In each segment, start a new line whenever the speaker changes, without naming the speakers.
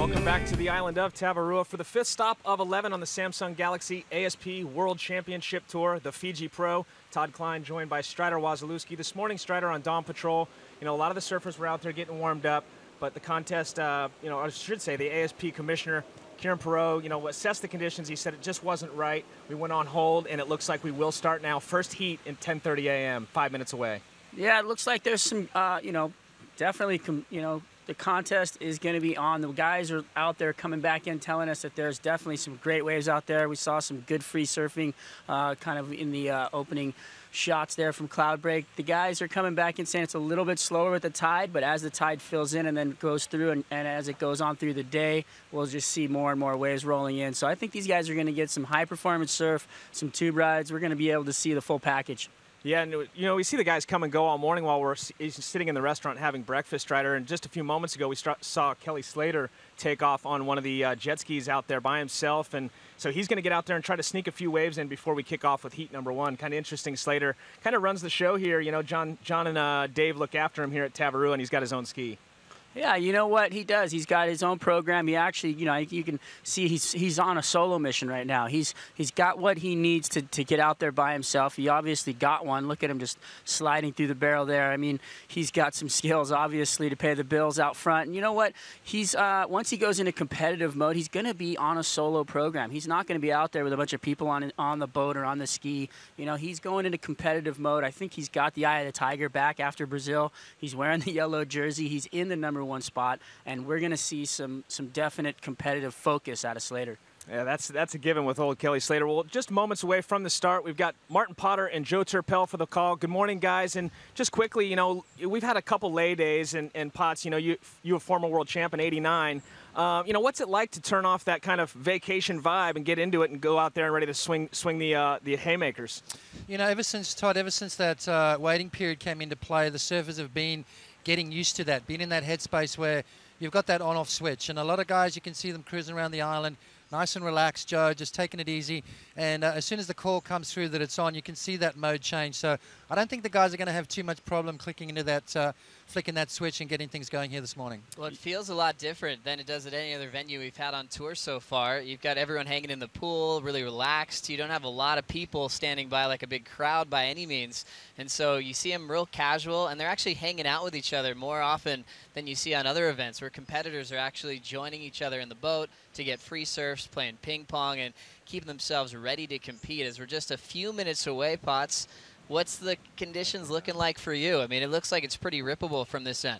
Welcome back to the island of Tavarua for the 5th stop of 11 on the Samsung Galaxy ASP World Championship Tour, the Fiji Pro. Todd Klein joined by Strider Wazalewski. This morning, Strider on Dawn Patrol. You know, a lot of the surfers were out there getting warmed up, but the contest, you know, I should say the ASP commissioner, Kieran Perot, you know, assessed the conditions. He said it just wasn't right. We went on hold, and it looks like we will start now. First heat in 10:30 a.m., 5 minutes away.
Yeah, it looks like there's some, you know, definitely, you know, the contest is going to be on. The guys are out there coming back in telling us that there's definitely some great waves out there. We saw some good free surfing kind of in the opening shots there from Cloudbreak. The guys are coming back in saying it's a little bit slower with the tide, but as the tide fills in and then goes through and as it goes on through the day, we'll just see more and more waves rolling in. So I think these guys are going to get some high-performance surf, some tube rides. We're going to be able to see the full package.
Yeah, and you know, we see the guys come and go all morning while we're sitting in the restaurant having breakfast, Strider. And just a few moments ago, we saw Kelly Slater take off on one of the jet skis out there by himself. And so he's going to get out there and try to sneak a few waves in before we kick off with heat number 1. Kind of interesting. Slater kind of runs the show here. You know, John and Dave look after him here at Tavarua, and he's got his own ski.
Yeah, you know what he does? He's got his own program. He actually, you know, you can see he's on a solo mission right now. He's got what he needs to get out there by himself. He obviously got one. Look at him just sliding through the barrel there. I mean, he's got some skills, obviously, to pay the bills out front. And you know what? He's once he goes into competitive mode, he's going to be on a solo program. He's not going to be out there with a bunch of people on the boat or on the ski. You know, he's going into competitive mode. I think he's got the eye of the tiger back after Brazil. He's wearing the yellow jersey. He's in the #1 spot, and we're going to see some definite competitive focus out of Slater.
Yeah, that's a given with old Kelly Slater. Well, just moments away from the start, we've got Martin Potter and Joe Turpel for the call. Good morning, guys. And just quickly, you know, we've had a couple lay days, and Potts, you know, you a former world champ in '89. You know, what's it like to turn off that kind of vacation vibe and get into it and go out there and ready to swing the haymakers?
You know, ever since that waiting period came into play, the surfers have been getting used to that, being in that headspace where you've got that on-off switch. And a lot of guys, you can see them cruising around the island, nice and relaxed, Joe, just taking it easy. And as soon as the call comes through that it's on, you can see that mode change. So I don't think the guys are going to have too much problem clicking into that, flicking that switch and getting things going here this morning.
Well, it feels a lot different than it does at any other venue we've had on tour so far. You've got everyone hanging in the pool, really relaxed. You don't have a lot of people standing by like a big crowd by any means. And so you see them real casual, and they're actually hanging out with each other more often than you see on other events where competitors are actually joining each other in the boat to get free surfs, playing ping pong, and keeping themselves ready to compete. As we're just a few minutes away, Potts, what's the conditions looking like for you? I mean, it looks like it's pretty rippable from this end.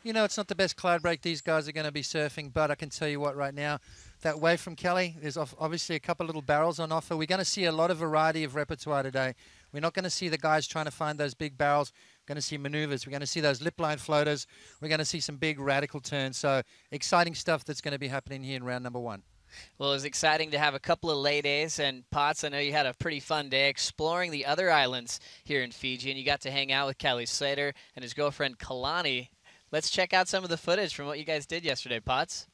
You know, it's not the best Cloudbreak these guys are going to be surfing, but I can tell you what right now, that wave from Kelly, there's obviously a couple little barrels on offer. We're going to see a lot of variety of repertoire today. We're not going to see the guys trying to find those big barrels. We're going to see maneuvers. We're going to see those lip line floaters. We're going to see some big radical turns. So exciting stuff that's going to be happening here in round number 1.
Well, it was exciting to have a couple of lay days, and Potts, I know you had a pretty fun day exploring the other islands here in Fiji, and you got to hang out with Kelly Slater and his girlfriend Kalani. Let's check out some of the footage from what you guys did yesterday, Potts.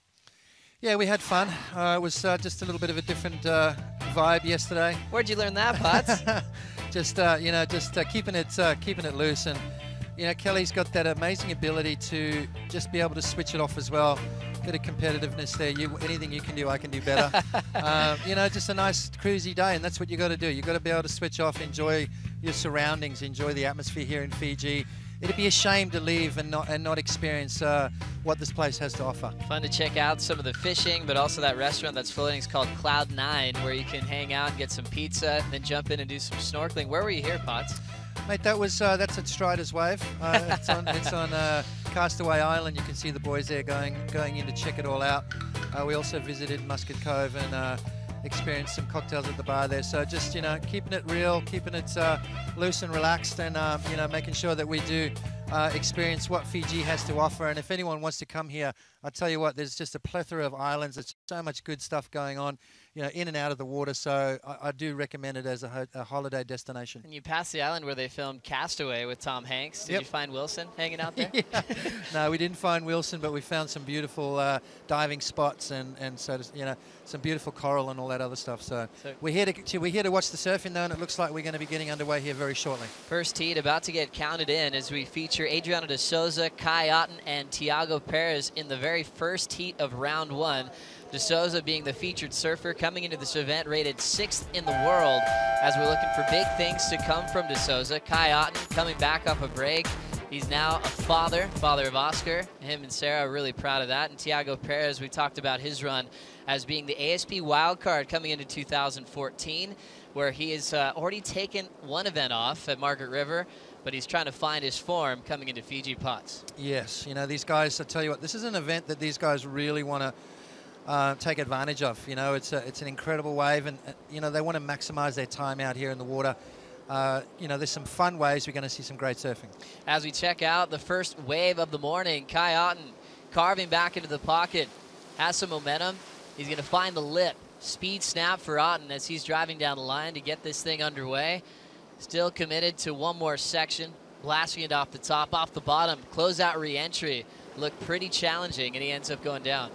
Yeah, we had fun. It was just a little bit of a different vibe yesterday.
Where'd you learn that, Potts?
Just you know, just keeping it loose, and you know, Kelly's got that amazing ability to just be able to switch it off as well. Bit of competitiveness there. Anything you can do, I can do better. You know, just a nice cruisy day, and that's what you got to do. You got to be able to switch off, enjoy your surroundings, enjoy the atmosphere here in Fiji. It'd be a shame to leave and not experience what this place has to offer.
Fun to check out some of the fishing, but also that restaurant that's floating is called Cloud9, where you can hang out and get some pizza, and then jump in and do some snorkeling. Where were you here, Potts?
Mate, that's at Strider's Wave. It's on Castaway Island. You can see the boys there going in to check it all out. We also visited Musket Cove and experienced some cocktails at the bar there. So just, you know, keeping it real, keeping it loose and relaxed, and you know, making sure that we do experience what Fiji has to offer. And if anyone wants to come here, I'll tell you what, there's just a plethora of islands. There's so much good stuff going on. You in and out of the water. So I do recommend it as a holiday destination.
And you passed the island where they filmed Castaway with Tom Hanks. Did you find Wilson hanging out there?
Yeah. No, we didn't find Wilson, but we found some beautiful diving spots and so some beautiful coral and all that other stuff. So we're here to watch the surfing though, and it looks like we're going to be getting underway here very shortly.
First heat about to get counted in as we feature Adriano de Souza, Kai Otten, and Tiago Perez in the very first heat of round 1. De Souza being the featured surfer coming into this event rated 6th in the world as we're looking for big things to come from De Souza. Kai Otten coming back off a break. He's now a father of Oscar. Him and Sarah are really proud of that. And Tiago Perez, we talked about his run as being the ASP wildcard coming into 2014, where he has already taken one event off at Margaret River, but he's trying to find his form coming into Fiji Pots.
Yes, these guys, I tell you what, this is an event that these guys really want to take advantage of. It's an incredible wave, and they want to maximize their time out here in the water. There's some fun waves. We're going to see some great surfing. As
we check out the first wave of the morning, Kai Otten carving back into the pocket, has some momentum. He's going to find the lip. Speed snap for Otten as he's driving down the line to get this thing underway. Still committed to one more section, blasting it off the top, off the bottom. Closeout re-entry looked pretty challenging, and he ends up going down.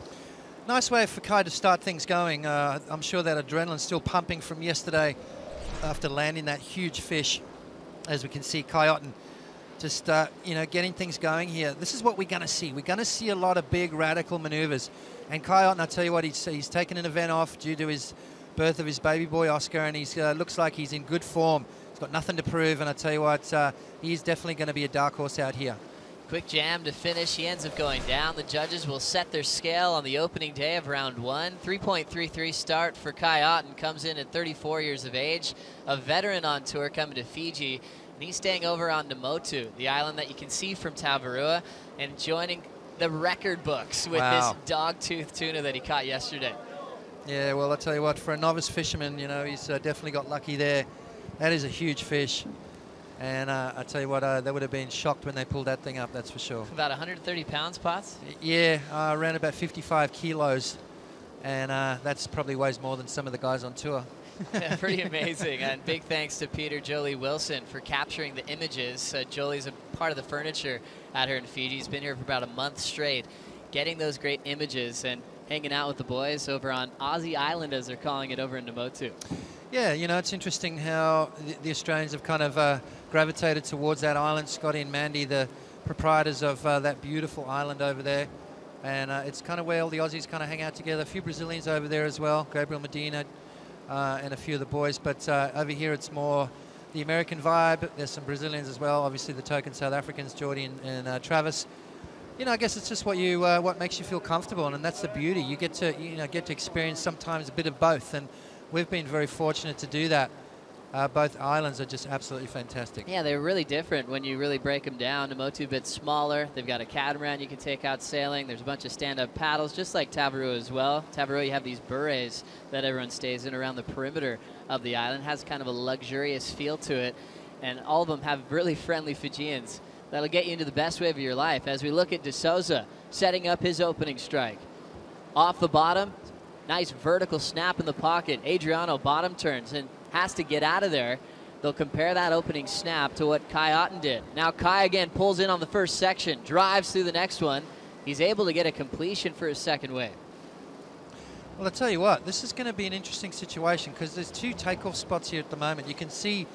Nice way for Kai to start things going. I'm sure that adrenaline's still pumping from yesterday after landing that huge fish. As we can see, Kai Otten just, getting things going here. This is what we're going to see. We're going to see a lot of big, radical maneuvers. And Kai Otten, I tell you what, he's taken an event off due to his birth of his baby boy, Oscar, and he looks like he's in good form. He's got nothing to prove, and I tell you what, he's definitely going to be a dark horse out here.
Quick jam to finish. He ends up going down. The judges will set their scale on the opening day of round 1. 3.33 start for Kai Otten. Comes in at 34 years of age. A veteran on tour coming to Fiji. And he's staying over on Namotu, the island that you can see from Tavarua, and joining the record books with this dog-tooth tuna that he caught yesterday.
Yeah, well, I'll tell you what, for a novice fisherman, he's definitely got lucky there. That is a huge fish. And I tell you what, they would have been shocked when they pulled that thing up, that's for sure.
About 130 pounds, Potts?
Yeah, around about 55 kilos. And that's probably weighs more than some of the guys on tour.
Yeah, pretty amazing. And big thanks to Peter Jolie Wilson for capturing the images. Jolie's a part of the furniture out here in Fiji. He's been here for about a month straight, getting those great images and hanging out with the boys over on Aussie Island, as they're calling it, over in Namotu.
Yeah, it's interesting how the Australians have kind of gravitated towards that island. Scotty and Mandy, the proprietors of that beautiful island over there. And it's kind of where all the Aussies kind of hang out together. A few Brazilians over there as well, Gabriel Medina and a few of the boys. But over here it's more the American vibe. There's some Brazilians as well, obviously the token South Africans, Geordie and Travis. I guess it's just what makes you feel comfortable, and that's the beauty. You get to experience sometimes a bit of both, and we've been very fortunate to do that. Both islands are just absolutely fantastic.
Yeah, they're really different when you really break them down. Namotu a bit smaller. They've got a catamaran you can take out sailing. There's a bunch of stand-up paddles, just like Tavarua as well. Tavarua, you have these bures that everyone stays in around the perimeter of the island. It has kind of a luxurious feel to it, and all of them have really friendly Fijians that'll get you into the best wave of your life. As we look at De Souza setting up his opening strike. Off the bottom, nice vertical snap in the pocket. Adriano bottom turns and has to get out of there. They'll compare that opening snap to what Kai Otten did. Now Kai again pulls in on the first section, drives through the next one. He's able to get a completion for his second wave.
Well, I'll tell you what, this is going to be an interesting situation because there's 2 takeoff spots here at the moment. You can see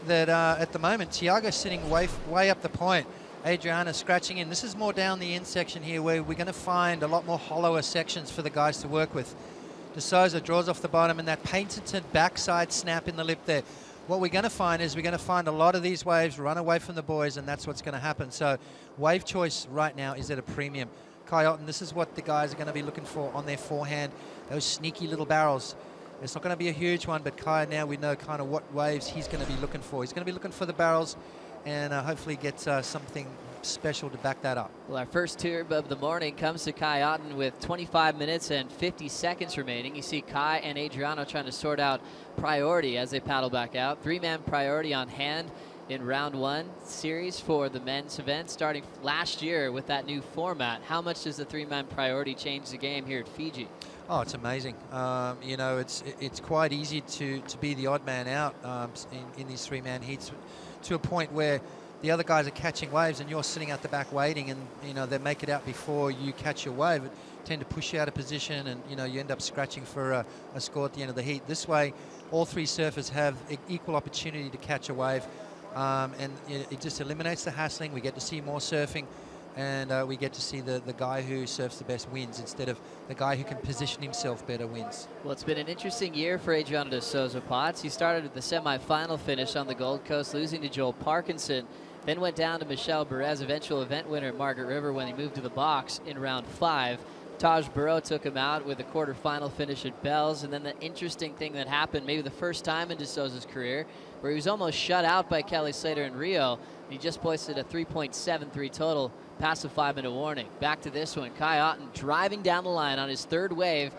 that at the moment, Tiago's sitting way up the point. Adriana scratching in. This is more down the end section here where we're going to find a lot more hollower sections for the guys to work with. De Souza draws off the bottom and that patented backside snap in the lip there. What we're going to find is we're going to find a lot of these waves run away from the boys, and that's what's going to happen. So wave choice right now is at a premium. Kai Otten, this is what the guys are going to be looking for on their forehand, those sneaky little barrels. It's not going to be a huge one, but Kai, now we know kind of what waves he's going to be looking for. He's going to be looking for the barrels and hopefully get something special to back that up.
Well, our first tour of the morning comes to Kai Otten with 25 minutes and 50 seconds remaining. You see Kai and Adriano trying to sort out priority as they paddle back out. 3-man priority on hand in round 1 series for the men's event starting last year with that new format. How much does the 3-man priority change the game here at Fiji?
Oh, it's amazing. You know, it's quite easy to be the odd man out in these three-man heats, to a point where the other guys are catching waves and you're sitting at the back waiting, and you know they make it out before you catch your wave. It tend to push you out of position, and you know you end up scratching for a score at the end of the heat. This way, all three surfers have equal opportunity to catch a wave, and it just eliminates the hassling. We get to see more surfing. And we get to see the guy who surfs the best wins instead of the guy who can position himself better wins.
Well, it's been an interesting year for Adriano de Souza Potts. He started with the semi-final finish on the Gold Coast, losing to Joel Parkinson, then went down to Michel Perez, eventual event winner at Margaret River, when he moved to the box in round 5. Taj Burrow took him out with a quarterfinal finish at Bells, and then the interesting thing that happened, maybe the first time in de Souza's career, where he was almost shut out by Kelly Slater in Rio. He just posted a 3.73 total past the 5-minute warning. Back to this one. Kai Otten driving down the line on his third wave.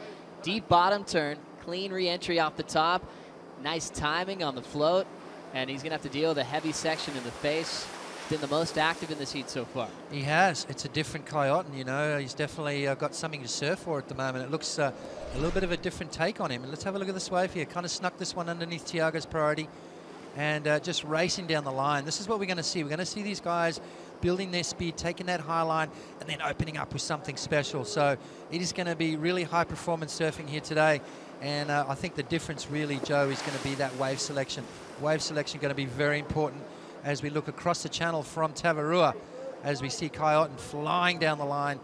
Deep bottom turn. Clean re-entry off the top. Nice timing on the float. And he's going to have to deal with a heavy section in the face. Been the most active in this heat so far.
He has. It's a different Kai Otten, you know. He's definitely got something to surf for at the moment. It looks a little bit of a different take on him. And let's have a look at this wave here. Kind of snuck this one underneath Tiago's priority. And just racing down the line. This is what we're going to see. We're going to see these guys building their speed, taking that high line, and then opening up with something special. So it is going to be really high-performance surfing here today. And I think the difference really, Joe, is going to be that wave selection. Wave selection going to be very important as we look across the channel from Tavarua, as we see Kai Otten flying down the line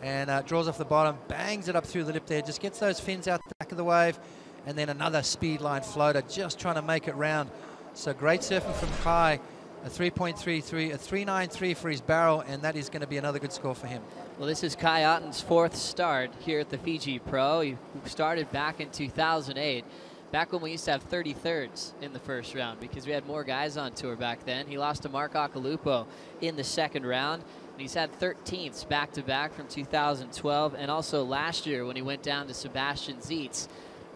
and draws off the bottom, bangs it up through the lip there, just gets those fins out the back of the wave, and then another speed line floater, just trying to make it round. So great surfing from Kai, a 3.33, a 3.93 for his barrel, and that is going to be another good score for him.
Well, this is Kai Otten's 4th start here at the Fiji Pro. He started back in 2008, back when we used to have 33rds in the first round because we had more guys on tour back then. He lost to Mark Akalupo in the 2nd round, and he's had 13ths back-to-back from 2012 and also last year when he went down to Sebastian Zietz.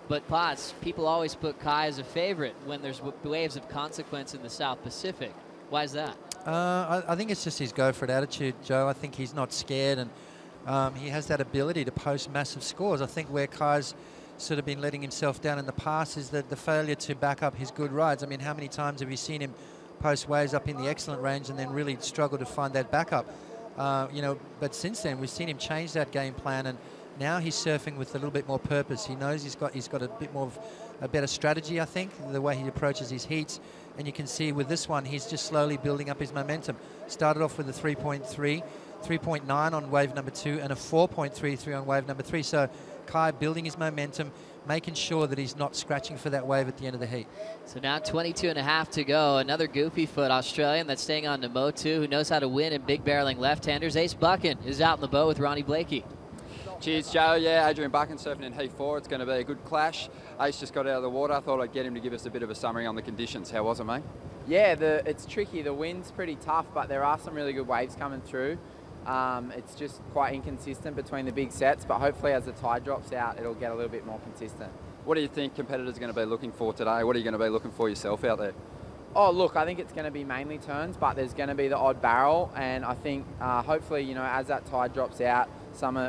But Potts, people always put Kai as a favorite when there's waves of consequence in the South Pacific. Why is that?
I think it's just his go-for-it attitude, Joe. I think he's not scared, and he has that ability to post massive scores. I think where Kai's sort of been letting himself down in the past is that the failure to back up his good rides. I mean, how many times have you seen him post waves up in the excellent range and then really struggle to find that backup? You know, but since then we've seen him change that game plan, and now he's surfing with a little bit more purpose. He knows he's got a bit more of a better strategy, I think, the way he approaches his heats. And you can see with this one, he's just slowly building up his momentum. Started off with a 3.3, 3.9 on wave number 2, and a 4.33 on wave number 3. So Kai building his momentum, making sure that he's not scratching for that wave at the end of the heat.
So now 22.5 to go. Another goofy foot Australian that's staying on to Motu, who knows how to win in big barreling left-handers. Ace Buchan is out in the boat with Ronnie Blakey.
Cheers, Joe. Yeah, Adrian Buchan surfing in Heat 4. It's going to be a good clash. Ace just got out of the water. I thought I'd get him to give us a bit of a summary on the conditions. How was it, mate?
Yeah, it's tricky. The wind's pretty tough, but there are some really good waves coming through. It's just quite inconsistent between the big sets, but hopefully as the tide drops out, it'll get a little bit more consistent.
What do you think competitors are going to be looking for today? What are you going to be looking for yourself out there?
Oh, look, I think it's going to be mainly turns, but there's going to be the odd barrel, and I think hopefully, you know, as that tide drops out,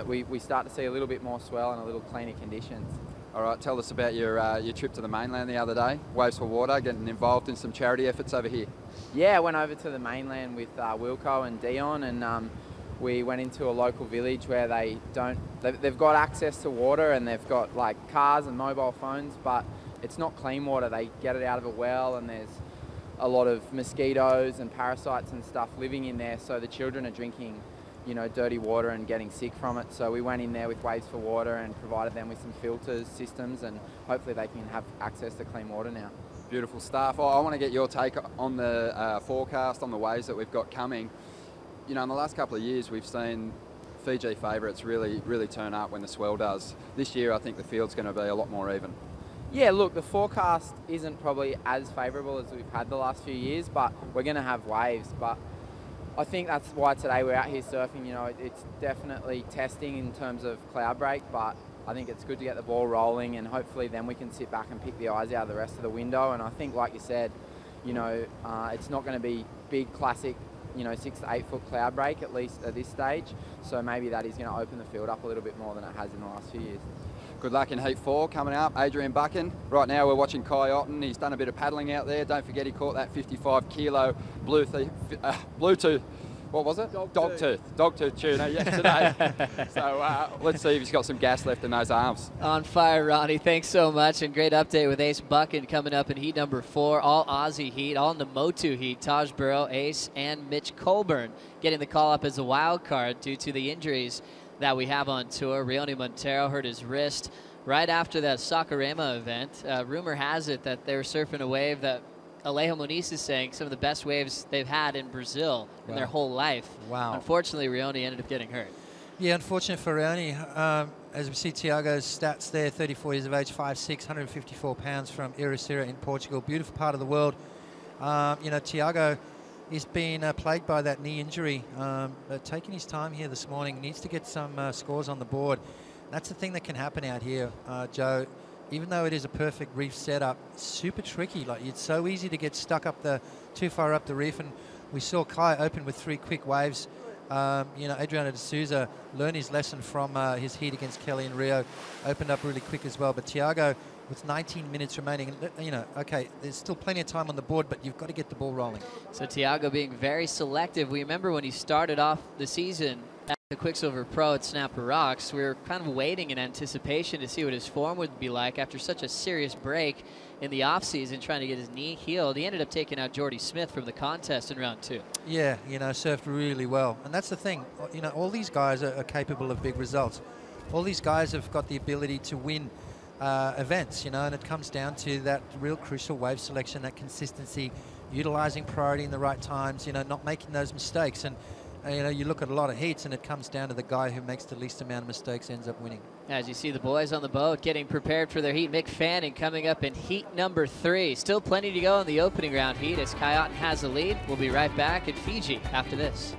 we start to see a little bit more swell and a little cleaner conditions.
All right, tell us about your trip to the mainland the other day. Waves for Water, getting involved in some charity efforts over here.
Yeah, I went over to the mainland with Wilco and Dion, and we went into a local village where they've got access to water and they've got like cars and mobile phones, but it's not clean water. They get it out of a well, and there's a lot of mosquitoes and parasites and stuff living in there, so the children are drinking, you know, dirty water and getting sick from it. So we went in there with Waves for Water and provided them with some filters systems, and hopefully they can have access to clean water now.
Beautiful stuff. I want to get your take on the forecast, on the waves that we've got coming. You know, in the last couple of years, we've seen Fiji favourites really turn up when the swell does. This year, I think the field's going to be a lot more even.
Yeah, look, the forecast isn't probably as favourable as we've had the last few years, but we're going to have waves. But I think that's why today we're out here surfing. You know, it's definitely testing in terms of Cloudbreak, but I think it's good to get the ball rolling, and hopefully then we can sit back and pick the eyes out of the rest of the window. And I think, like you said, you know, it's not going to be big classic, you know, 6 to 8 foot Cloudbreak, at least at this stage. So maybe that is going to open the field up a little bit more than it has in the last few years.
Good luck in Heat 4 coming up. Adrian Buchan. Right now we're watching Kai Otten. He's done a bit of paddling out there. Don't forget he caught that 55-kilo Bluetooth. What was it? Dogtooth tuna yesterday. So let's see if he's got some gas left in those arms.
On fire, Ronnie. Thanks so much. And great update with Ace Buchan coming up in heat number 4. All Aussie heat, all Namotu heat. Taj Burrow, Ace, and Mitch Colburn getting the call up as a wild card due to the injuries that we have on tour. Rioni Montero hurt his wrist right after that Sakurama event. Rumor has it that they were surfing a wave that Alejo Moniz is saying some of the best waves they've had in Brazil in their whole life.
Wow.
Unfortunately, Rioni ended up getting hurt. Yeah,
unfortunate for Rioni. As we see Tiago's stats there, 34 years of age, 5'6", 154 pounds from Ericeira in Portugal. Beautiful part of the world. Tiago is being plagued by that knee injury. But taking his time here this morning, needs to get some scores on the board. That's the thing that can happen out here, Joe. Even though it is a perfect reef setup, super tricky. Like, it's so easy to get stuck too far up the reef. And we saw Kai open with 3 quick waves. Adriano de Souza learned his lesson from his heat against Kelly and Rio, opened up really quick as well. But Tiago, with 19 minutes remaining, okay, there's still plenty of time on the board, but you've got to get the ball rolling.
So Tiago being very selective. We remember when he started off the season at the Quicksilver Pro at Snapper Rocks, we were kind of waiting in anticipation to see what his form would be like after such a serious break in the offseason, trying to get his knee healed. He ended up taking out Jordy Smith from the contest in round 2. Yeah,
surfed really well. And that's the thing, all these guys are capable of big results. All these guys have got the ability to win events, and it comes down to that real crucial wave selection, that consistency, utilizing priority in the right times, not making those mistakes. And you look at a lot of heats and it comes down to the guy who makes the least amount of mistakes ends up winning.
As you see the boys on the boat getting prepared for their heat. Mick Fanning coming up in heat number 3. Still plenty to go in the opening round heat as Kai Otten has the lead. We'll be right back in Fiji after this.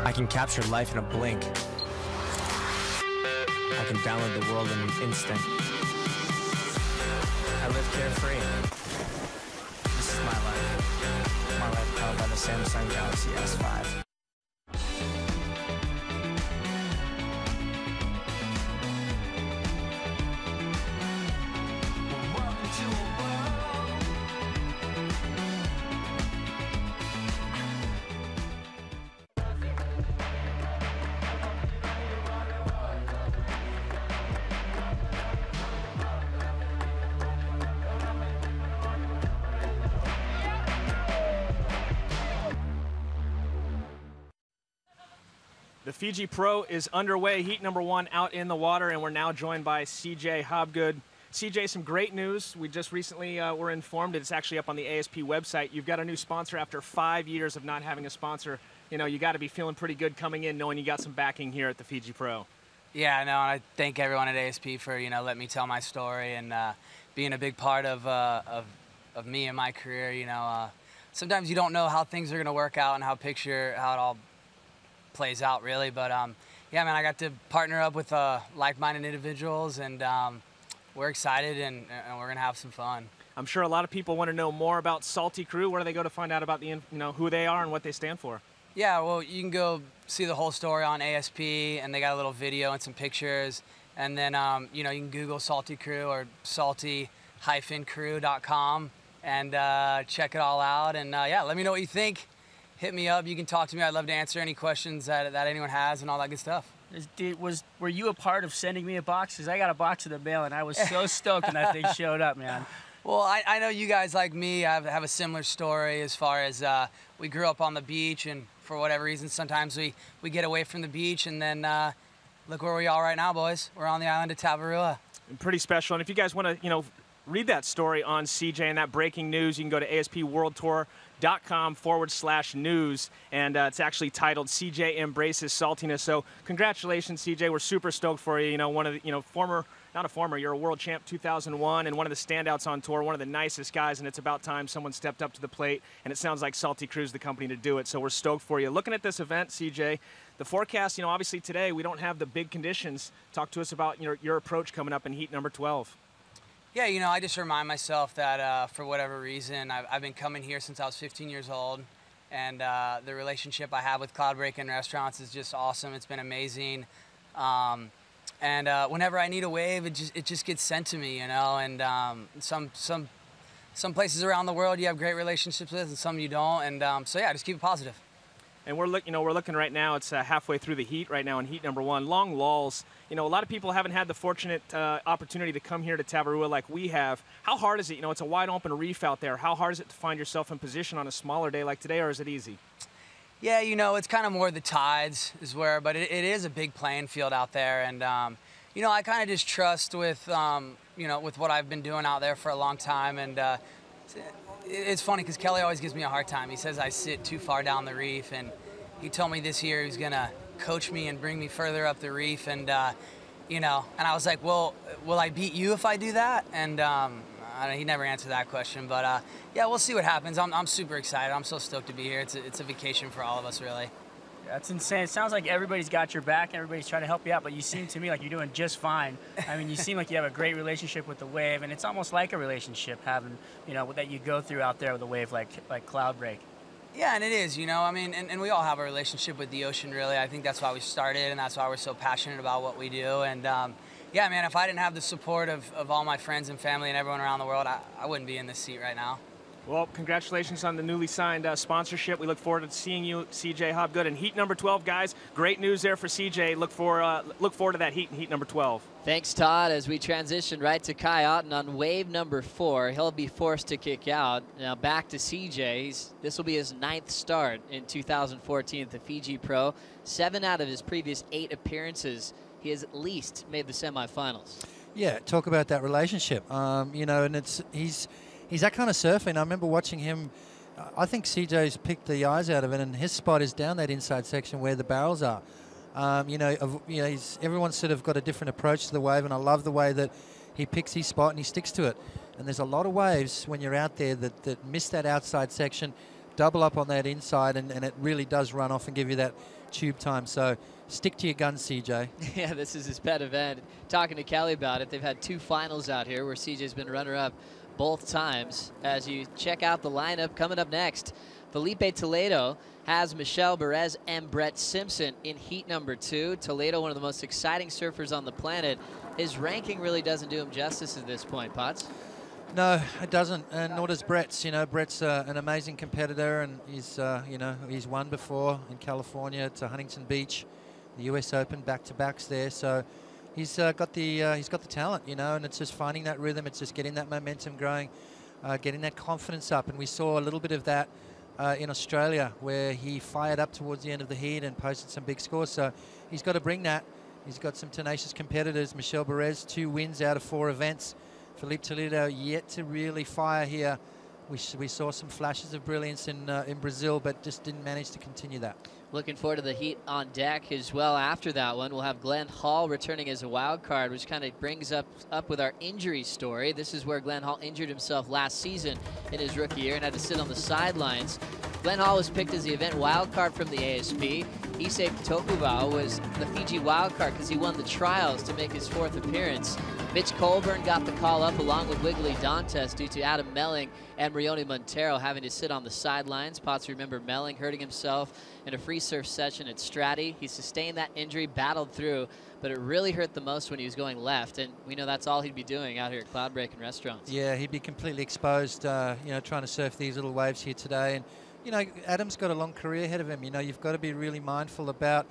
I can capture life in a blink. I can download the world in an instant. I live carefree. This is my life. My life powered by the Samsung Galaxy S5.
The Fiji Pro is underway, heat number 1 out in the water, and we're now joined by CJ Hobgood. CJ, some great news. We just recently were informed it's actually up on the ASP website. You've got a new sponsor after 5 years of not having a sponsor. You got to be feeling pretty good coming in knowing you got some backing here at the Fiji Pro.
Yeah, no, and I thank everyone at ASP for, letting me tell my story and being a big part of me and my career. Sometimes you don't know how things are going to work out and how it all plays out, really. But yeah, man, I got to partner up with like-minded individuals, and we're excited, and we're going to have some fun.
I'm sure a lot of people want to know more about Salty Crew. Where do they go to find out about who they are and what they stand for?
Yeah, well, you can go see the whole story on ASP, and they got a little video and some pictures. And then, you can Google Salty Crew or salty-crew.com and check it all out. And yeah, let me know what you think. Hit me up. You can talk to me. I'd love to answer any questions that anyone has and all that good stuff. Were you a part of sending me a box? Because I got a box in the mail, and I was so stoked when that thing showed up, man.
Well, I know you guys, like me, have a similar story as far as we grew up on the beach, and for whatever reason, sometimes we get away from the beach, and then look where we are right now, boys. We're on the island of Tavarua.
Pretty special. And if you guys want to, read that story on CJ and that breaking news, you can go to aspworldtour.com/news, and it's actually titled "CJ Embraces Saltiness." So congratulations, CJ. We're super stoked for you. You know, one of the, you know, you're a world champ 2001 and one of the standouts on tour, one of the nicest guys, and it's about time someone stepped up to the plate, and it sounds like Salty Crew's the company to do it, so we're stoked for you. Looking at this event, CJ, the forecast, you know, obviously today we don't have the big conditions. Talk to us about your approach coming up in heat number 12.
Yeah, you know, I just remind myself that for whatever reason, I've been coming here since I was 15 years old, and the relationship I have with Cloudbreak and restaurants is just awesome. It's been amazing. And whenever I need a wave, it just gets sent to me, you know. And some places around the world you have great relationships with, and some you don't. And so yeah, just keep it positive.
And we're looking right now. It's halfway through the heat right now in heat number 1. Long lulls. You know, a lot of people haven't had the fortunate opportunity to come here to Tavarua like we have. How hard is it? You know, it's a wide open reef out there. How hard is it to find yourself in position on a smaller day like today, or is it easy?
Yeah, you know, it's kind of more the tides is where, but it is a big playing field out there. And, you know, I kind of just trust with, you know, with what I've been doing out there for a long time. And it's funny because Kelly always gives me a hard time. He says I sit too far down the reef, and he told me this year he was going to coach me and bring me further up the reef. And, you know, and I was like, well, will I beat you if I do that? And he never answered that question, but yeah, we'll see what happens. I'm super excited. I'm so stoked to be here. It's a vacation for all of us, really.
That's insane. It sounds like everybody's got your back, everybody's trying to help you out, but you seem to me like you're doing just fine. I mean, you seem like you have a great relationship with the wave, and it's almost like a relationship having, you know, that you go through out there with a wave like Cloudbreak.
Yeah, and it is, you know, I mean, and we all have a relationship with the ocean, really. I think that's why we started, and that's why we're so passionate about what we do. And yeah, man, if I didn't have the support of all my friends and family and everyone around the world, I wouldn't be in this seat right now.
Well, congratulations on the newly signed sponsorship. We look forward to seeing you, CJ Hobgood, in heat number 12, guys. Great news there for CJ. Look forward to that heat in heat number 12.
Thanks, Todd. As we transition right to Kai Otten on wave number 4, he'll be forced to kick out. Now back to CJ. This will be his 9th start in 2014 at the Fiji Pro. 7 out of his previous 8 appearances, he has at least made the semifinals.
Yeah, talk about that relationship. You know, and he's that kind of surfing. I remember watching him. I think CJ's picked the eyes out of it, and his spot is down that inside section where the barrels are. You know, everyone's sort of got a different approach to the wave, and I love the way that he picks his spot and he sticks to it. And there's a lot of waves when you're out there that miss that outside section, double up on that inside, and it really does run off and give you that tube time. So stick to your guns, CJ.
Yeah, this is his pet event. Talking to Kelly about it, they've had 2 finals out here where CJ's been runner-up both times. As you check out the lineup coming up next, Felipe Toledo has Michelle Perez and Brett Simpson in heat number 2. Toledo, one of the most exciting surfers on the planet. His ranking really doesn't do him justice at this point, Potts.
No, it doesn't, and nor does Brett's. You know, Brett's an amazing competitor, and he's, you know, he's won before in California to Huntington Beach, the U.S. Open, back-to-backs there. So he's got the talent, you know, and it's just finding that rhythm. It's just getting that momentum growing, getting that confidence up. And we saw a little bit of that in Australia, where he fired up towards the end of the heat and posted some big scores. So he's got to bring that. He's got some tenacious competitors. Michelle Perez, 2 wins out of 4 events. Felipe Toledo yet to really fire here. We saw some flashes of brilliance in Brazil, but just didn't manage to continue that.
Looking forward to the heat on deck as well. After that one, we'll have Glenn Hall returning as a wild card, which kind of brings up with our injury story. This is where Glenn Hall injured himself last season in his rookie year and had to sit on the sidelines. Glenn Hall was picked as the event wild card from the ASP. Issei Tokubao was the Fiji wild card because he won the trials to make his 4th appearance. Mitch Colburn got the call up along with Wiggly Dantes due to Adam Melling and Rioni Montero having to sit on the sidelines. Potts, remember Melling hurting himself in a free surf session at Stratty. He sustained that injury, battled through, but it really hurt the most when he was going left, and we know that's all he'd be doing out here at Cloudbreak and restaurants.
Yeah, he'd be completely exposed, you know, trying to surf these little waves here today. And, you know, Adam's got a long career ahead of him. You know, you've got to be really mindful about,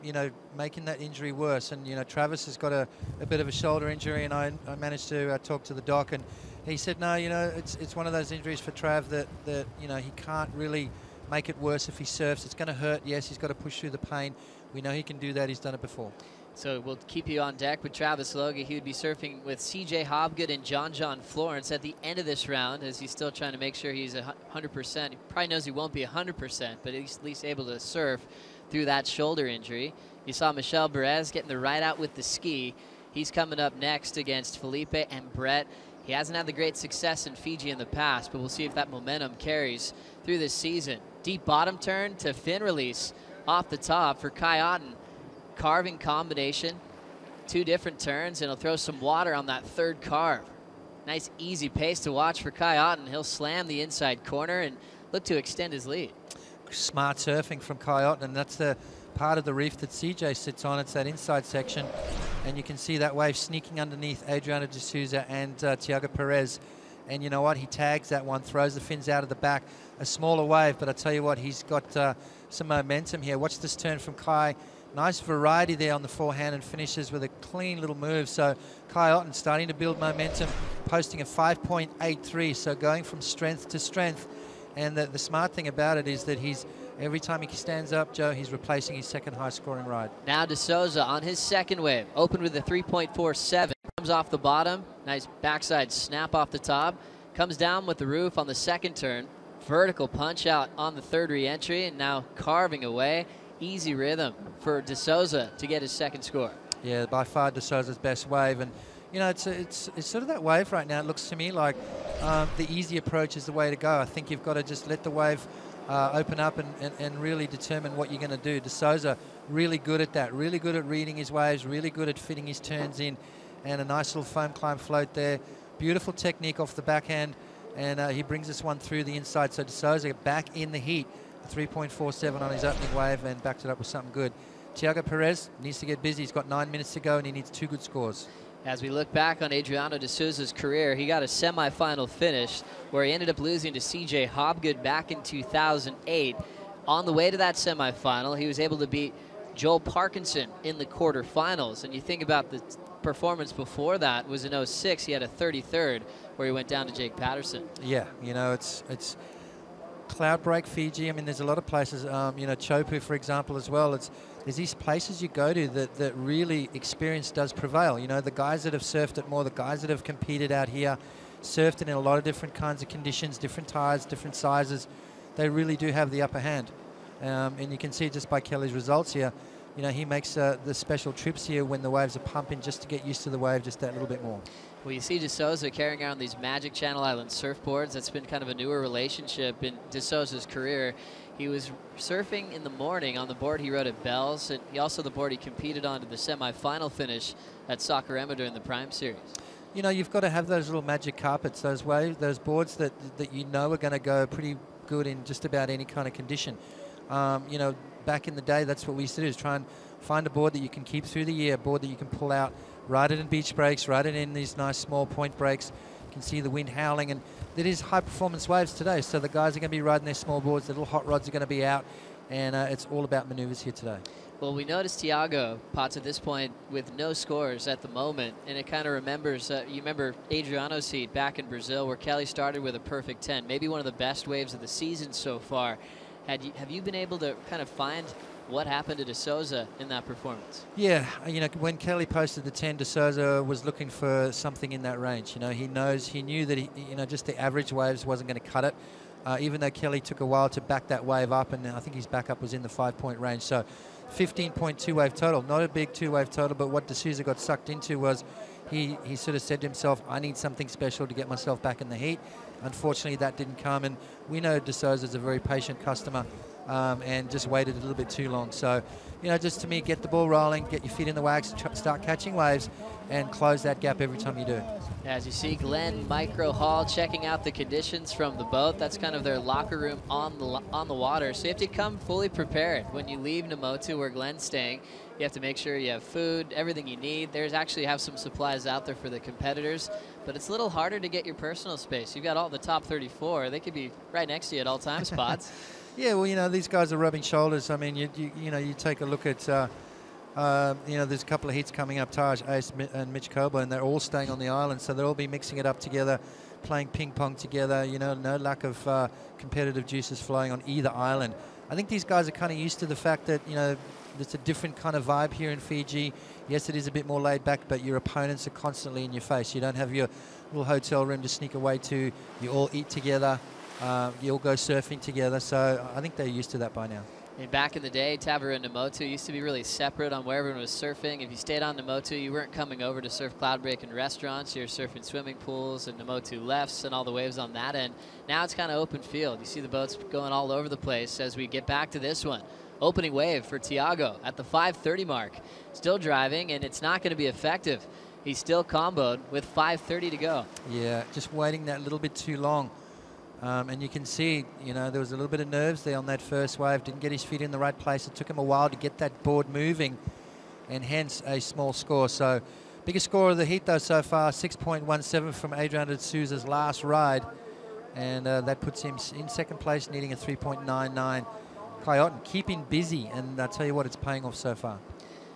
you know, making that injury worse. And, you know, Travis has got a bit of a shoulder injury, and I managed to talk to the doc, and he said, no, you know, it's one of those injuries for Trav that you know, he can't really make it worse if he surfs. It's going to hurt. Yes, he's got to push through the pain. We know he can do that. He's done it before.
So we'll keep you on deck with Travis Logie. He would be surfing with CJ Hobgood and John Florence at the end of this round, as he's still trying to make sure he's 100%. He probably knows he won't be 100%, but he's at least able to surf through that shoulder injury. You saw Michel Perez getting the ride out with the ski. He's coming up next against Felipe and Brett. He hasn't had the great success in Fiji in the past, but we'll see if that momentum carries through this season. Deep bottom turn to fin release off the top for Kai Otten. Carving combination, 2 different turns, and he'll throw some water on that third carve. Nice easy pace to watch for Kai Otten. He'll slam the inside corner and look to extend his lead.
Smart surfing from Kai Otten, and that's the part of the reef that CJ sits on. It's that inside section, and you can see that wave sneaking underneath Adriano de Souza and Tiago Perez. And you know what? He tags that one, throws the fins out of the back. A smaller wave, but I tell you what, he's got some momentum here. Watch this turn from Kai. Nice variety there on the forehand, and finishes with a clean little move. So Kai Otten starting to build momentum, posting a 5.83, so going from strength to strength. And the smart thing about it is that every time he stands up, Joe, he's replacing his second high scoring ride.
Now De Souza on his second wave, opened with a 3.47, comes off the bottom, nice backside snap off the top, comes down with the roof on the second turn, vertical punch out on the third re-entry, and now carving away. Easy rhythm for De Souza to get his second score.
Yeah, by far De Souza's best wave. And you know, it's sort of that wave right now. It looks to me like the easy approach is the way to go. I think you've got to just let the wave open up and really determine what you're going to do. De Souza, really good at that, really good at reading his waves, really good at fitting his turns in, and a nice little foam climb float there. Beautiful technique off the backhand, and he brings us one through the inside. So De Souza back in the heat. 3.47 on his opening wave, and backed it up with something good. Tiago Perez needs to get busy. He's got 9 minutes to go, and he needs 2 good scores.
As we look back on Adriano de Souza's career, he got a semifinal finish where he ended up losing to CJ Hobgood back in 2008. On the way to that semifinal, he was able to beat Joel Parkinson in the quarterfinals. And you think about the performance before that was in 06. He had a 33rd where he went down to Jake Patterson.
Yeah, you know, it's Cloudbreak, Fiji. I mean, there's a lot of places, you know, Chopu, for example, as well. There's these places you go to that really experience does prevail. You know, the guys that have surfed it more, the guys that have competed out here, surfed it in a lot of different kinds of conditions, different tides, different sizes, they really do have the upper hand. And you can see just by Kelly's results here, you know, he makes the special trips here when the waves are pumping just to get used to the wave just that little bit more.
Well, you see De Souza carrying around these Magic Channel Island surfboards. That's been kind of a newer relationship in De Souza's career. He was surfing in the morning on the board he rode at Bell's, and he also the board he competed on to the semifinal finish at Saquarema during the Prime Series.
You know, you've got to have those little magic carpets, those those boards that you know are going to go pretty good in just about any kind of condition. You know, back in the day, that's what we used to do, is try and find a board that you can keep through the year, a board that you can pull out, ride it in beach breaks, ride it in these nice small point breaks. You can see the wind howling, and it is high performance waves today, so the guys are going to be riding their small boards, the little hot rods are going to be out, and it's all about maneuvers here today.
Well, we noticed Tiago Potts at this point with no scores at the moment, and it kind of remembers, you remember Adriano's heat back in Brazil where Kelly started with a perfect 10, maybe one of the best waves of the season so far. Have you been able to kind of find what happened to De Souza in that performance?
Yeah, you know, when Kelly posted the 10, De Souza was looking for something in that range. You know, he knew that you know, just the average waves wasn't going to cut it. Even though Kelly took a while to back that wave up, and I think his backup was in the 5-point range. So 15.2 wave total, not a big 2-wave total, but what De Souza got sucked into was he sort of said to himself, I need something special to get myself back in the heat. Unfortunately, that didn't come, and we know De Souza is a very patient customer. And just waited a little bit too long. So, you know, just to me, get the ball rolling, get your feet in the wax, start catching waves, and close that gap every time you do.
As you see Glenn Micro Hall checking out the conditions from the boat. That's kind of their locker room on the water. So you have to come fully prepared when you leave Namotu, where Glenn's staying. You have to make sure you have food, everything you need. There's actually have some supplies out there for the competitors, but it's a little harder to get your personal space. You've got all the top 34. They could be right next to you at all time spots.
Yeah, well, you know, these guys are rubbing shoulders. I mean, you know, you take a look at, you know, there's a couple of heats coming up, Taj, Ace, and Mitch Coburn, and they're all staying on the island, so they'll all be mixing it up together, playing ping pong together. You know, no lack of competitive juices flowing on either island. I think these guys are kind of used to the fact that, you know, it's a different kind of vibe here in Fiji. Yes, it is a bit more laid back, but your opponents are constantly in your face. You don't have your little hotel room to sneak away to. You all eat together. You all go surfing together. So I think they're used to that by now.
And back in the day, Tavaru and Namotu used to be really separate on where everyone was surfing. If you stayed on Namotu, you weren't coming over to surf Cloudbreak in restaurants. You were surfing swimming pools and Namotu lefts and all the waves on that end. Now it's kind of open field. You see the boats going all over the place as we get back to this one. Opening wave for Tiago at the 5:30 mark. Still driving, and it's not going to be effective. He's still comboed with 5:30 to go.
Yeah, just waiting that little bit too long. And you can see, you know, there was a little bit of nerves there on that first wave. Didn't get his feet in the right place. It took him a while to get that board moving, and hence a small score. So, biggest score of the heat, though, so far, 6.17 from Adriano de Souza's last ride. And that puts him in second place, needing a 3.99. Coyote keeping busy, and I tell you what, it's paying off so far.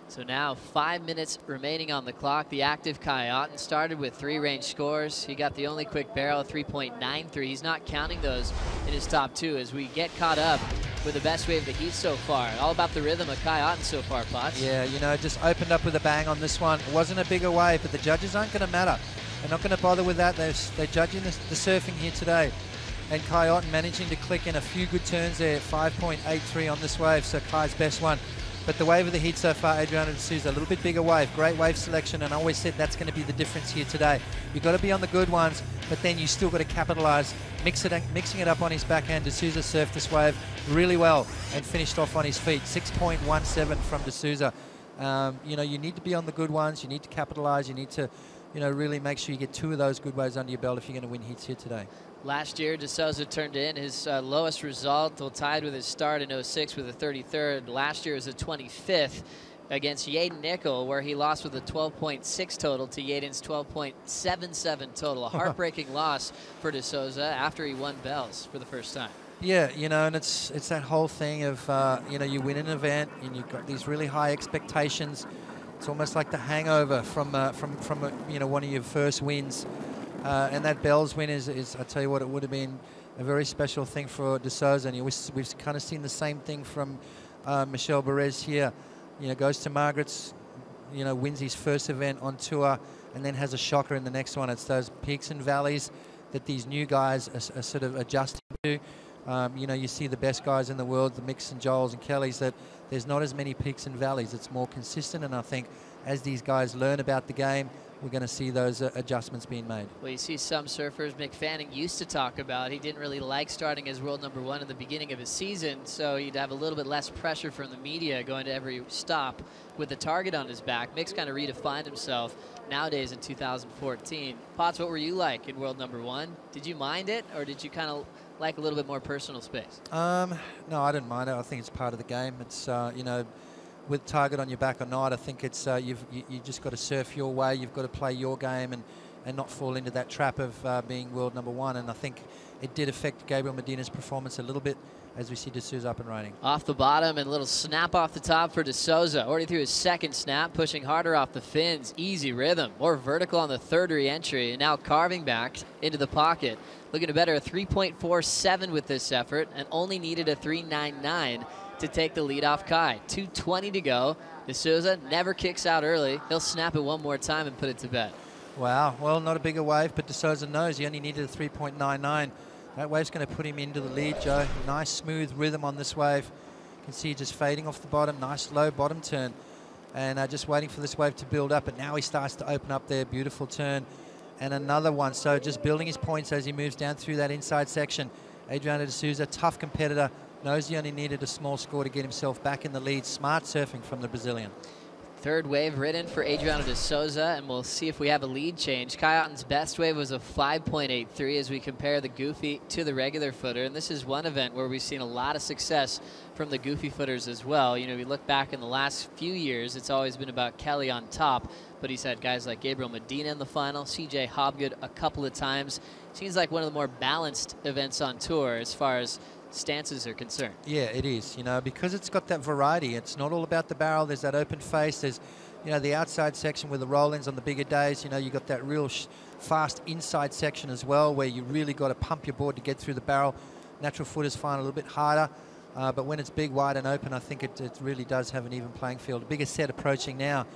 So now 5 minutes remaining on the clock. The active Kai Otten started with 3 range scores. He got the only quick barrel, 3.93. He's not counting those in his top 2 as we get caught up with the best wave of the heat so far. All about the rhythm of Kai Otten so far, Potts.
Yeah, you know, just opened up with a bang on this one. It wasn't a bigger wave, but the judges aren't going to matter. They're not going to bother with that. They're judging the surfing here today. And Kai Otten managing to click in a few good turns there, 5.83 on this wave, so Kai's best one. But the wave of the heat so far, Adriano de Souza, a little bit bigger wave, great wave selection, and I always said that's going to be the difference here today. You've got to be on the good ones, but then you still got to capitalize, mixing it up on his backhand. De Souza surfed this wave really well and finished off on his feet, 6.17 from De Souza. You know, you need to be on the good ones, you need to capitalize, you need to, you know, really make sure you get 2 of those good waves under your belt if you're going to win heats here today.
Last year, De Souza turned in his lowest result, tied with his start in 06 with a 33rd. Last year was a 25th against Yaden Nickel, where he lost with a 12.6 total to Yaden's 12.77 total. A heartbreaking loss for De Souza after he won bells for the first time.
Yeah, you know, and it's that whole thing of, you know, you win an event and you've got these really high expectations. It's almost like the hangover from you know, one of your first wins. And that bells win is, I tell you what, it would have been a very special thing for De Souza. And we've kind of seen the same thing from Michel Perez here. You know, goes to Margaret's, you know, wins his first event on tour and then has a shocker in the next one. It's those peaks and valleys that these new guys are sort of adjusting to. You know, you see the best guys in the world, the Micks and Joels and Kellys, that there's not as many peaks and valleys. It's more consistent, and I think as these guys learn about the game, we're going to see those adjustments being made. Well,
you see some surfers, Mick Fanning used to talk about, he didn't really like starting as world #1 at the beginning of his season, so you'd have a little bit less pressure from the media going to every stop with the target on his back. Mick's kind of redefined himself nowadays in 2014. Potts, what were you like in world #1? Did you mind it, or did you kind of like a little bit more personal space?
No, I didn't mind it. I think it's part of the game. It's, you know, with target on your back or not, I think it's you just got to surf your way. You've got to play your game and not fall into that trap of being world #1. And I think it did affect Gabriel Medina's performance a little bit as we see De Souza up and riding.
Off the bottom and a little snap off the top for De Souza. Already threw his second snap, pushing harder off the fins. Easy rhythm. More vertical on the third re-entry, and now carving back into the pocket. Looking to better a 3.47 with this effort, and only needed a 3.99 to take the lead off Kai. 2:20 to go. De Souza never kicks out early. He'll snap it one more time and put it to bed.
Wow. Well, not a bigger wave, but De Souza knows he only needed a 3.99. That wave's going to put him into the lead, Joe. Nice smooth rhythm on this wave. You can see just fading off the bottom. Nice low bottom turn. And just waiting for this wave to build up. But now he starts to open up there. Beautiful turn. And another one. So just building his points as he moves down through that inside section. Adriano de Souza, tough competitor. Knows he only needed a small score to get himself back in the lead. Smart surfing from the Brazilian.
Third wave ridden for Adriano de Souza, and we'll see if we have a lead change. Kai Otten's best wave was a 5.83 as we compare the Goofy to the regular footer. And this is one event where we've seen a lot of success from the Goofy footers as well. You know, we look back in the last few years, it's always been about Kelly on top, but he's had guys like Gabriel Medina in the final, CJ Hobgood a couple of times. Seems like one of the more balanced events on tour as far as stances are concerned.
Yeah, it is, you know, because it's got that variety. It's not all about the barrel. There's that open face. There's, you know, the outside section with the roll-ins on the bigger days. You know, you got that real fast inside section as well, where you really got to pump your board to get through the barrel. Natural footers find a little bit harder. But when it's big, wide, and open, I think it really does have an even playing field. A bigger set approaching now.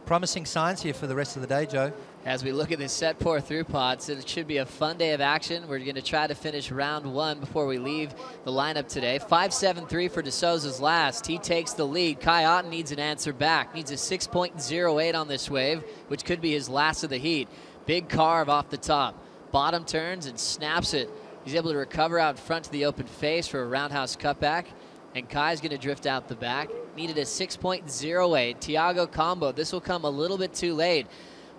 Promising signs here for the rest of the day, Joe.
As we look at this set pour through pots, it should be a fun day of action. We're going to try to finish round 1 before we leave the lineup today. 5-7-3 for De Souza's last. He takes the lead. Kai Otten needs an answer back. Needs a 6.08 on this wave, which could be his last of the heat. Big carve off the top. Bottom turns and snaps it. He's able to recover out front to the open face for a roundhouse cutback. And Kai's going to drift out the back. Needed a 6.08. Tiago combo. This will come a little bit too late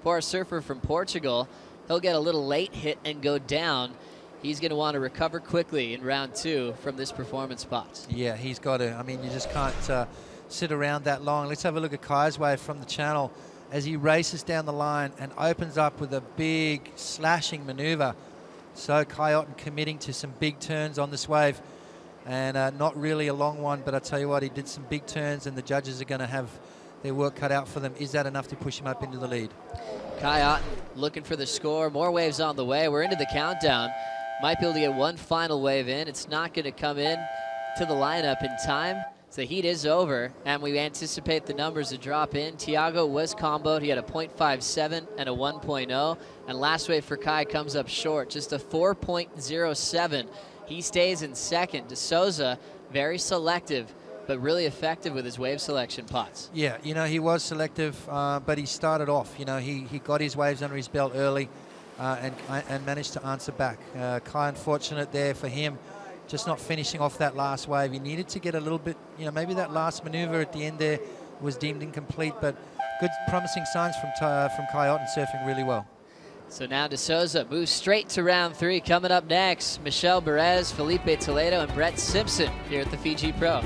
for a surfer from Portugal. He'll get a little late hit and go down. He's going to want to recover quickly in round 2 from this performance spot.
Yeah, he's got to. I mean, you just can't sit around that long. Let's have a look at Kai's wave from the channel as he races down the line and opens up with a big slashing maneuver. So Kai Otten committing to some big turns on this wave. And not really a long one, but I tell you what, he did some big turns, and the judges are going to have their work cut out for them. Is that enough to push him up into the lead?
Kai Otten looking for the score. More waves on the way. We're into the countdown. Might be able to get one final wave in. It's not going to come in to the lineup in time. So the heat is over, and we anticipate the numbers to drop in. Tiago was comboed. He had a 0.57 and a 1.0. And last wave for Kai comes up short, just a 4.07. He stays in second. De Souza, very selective, but really effective with his wave selection pots.
Yeah, you know, he was selective, but he started off. You know, he got his waves under his belt early and managed to answer back. Kai, unfortunate there for him, just not finishing off that last wave. He needed to get a little bit, you know, maybe that last maneuver at the end there was deemed incomplete, but good promising signs from Kai Otten, surfing really well.
So now De Souza moves straight to round 3. Coming up next, Michel Perez, Felipe Toledo, and Brett Simpson here at the Fiji Pro.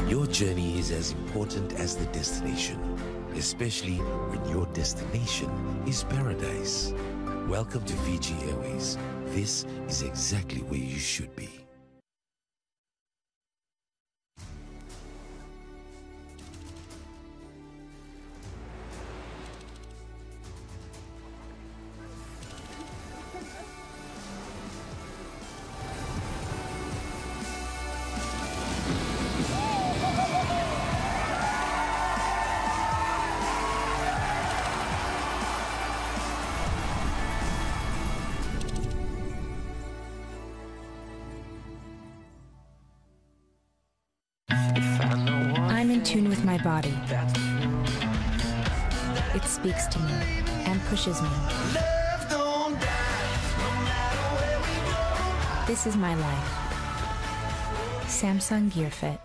Your journey is as important as the destination, especially when your destination is paradise. Welcome to Fiji Airways. This is exactly where you should be.
I'm in tune with my body. It speaks to me and pushes me. This is my life. Samsung Gear Fit.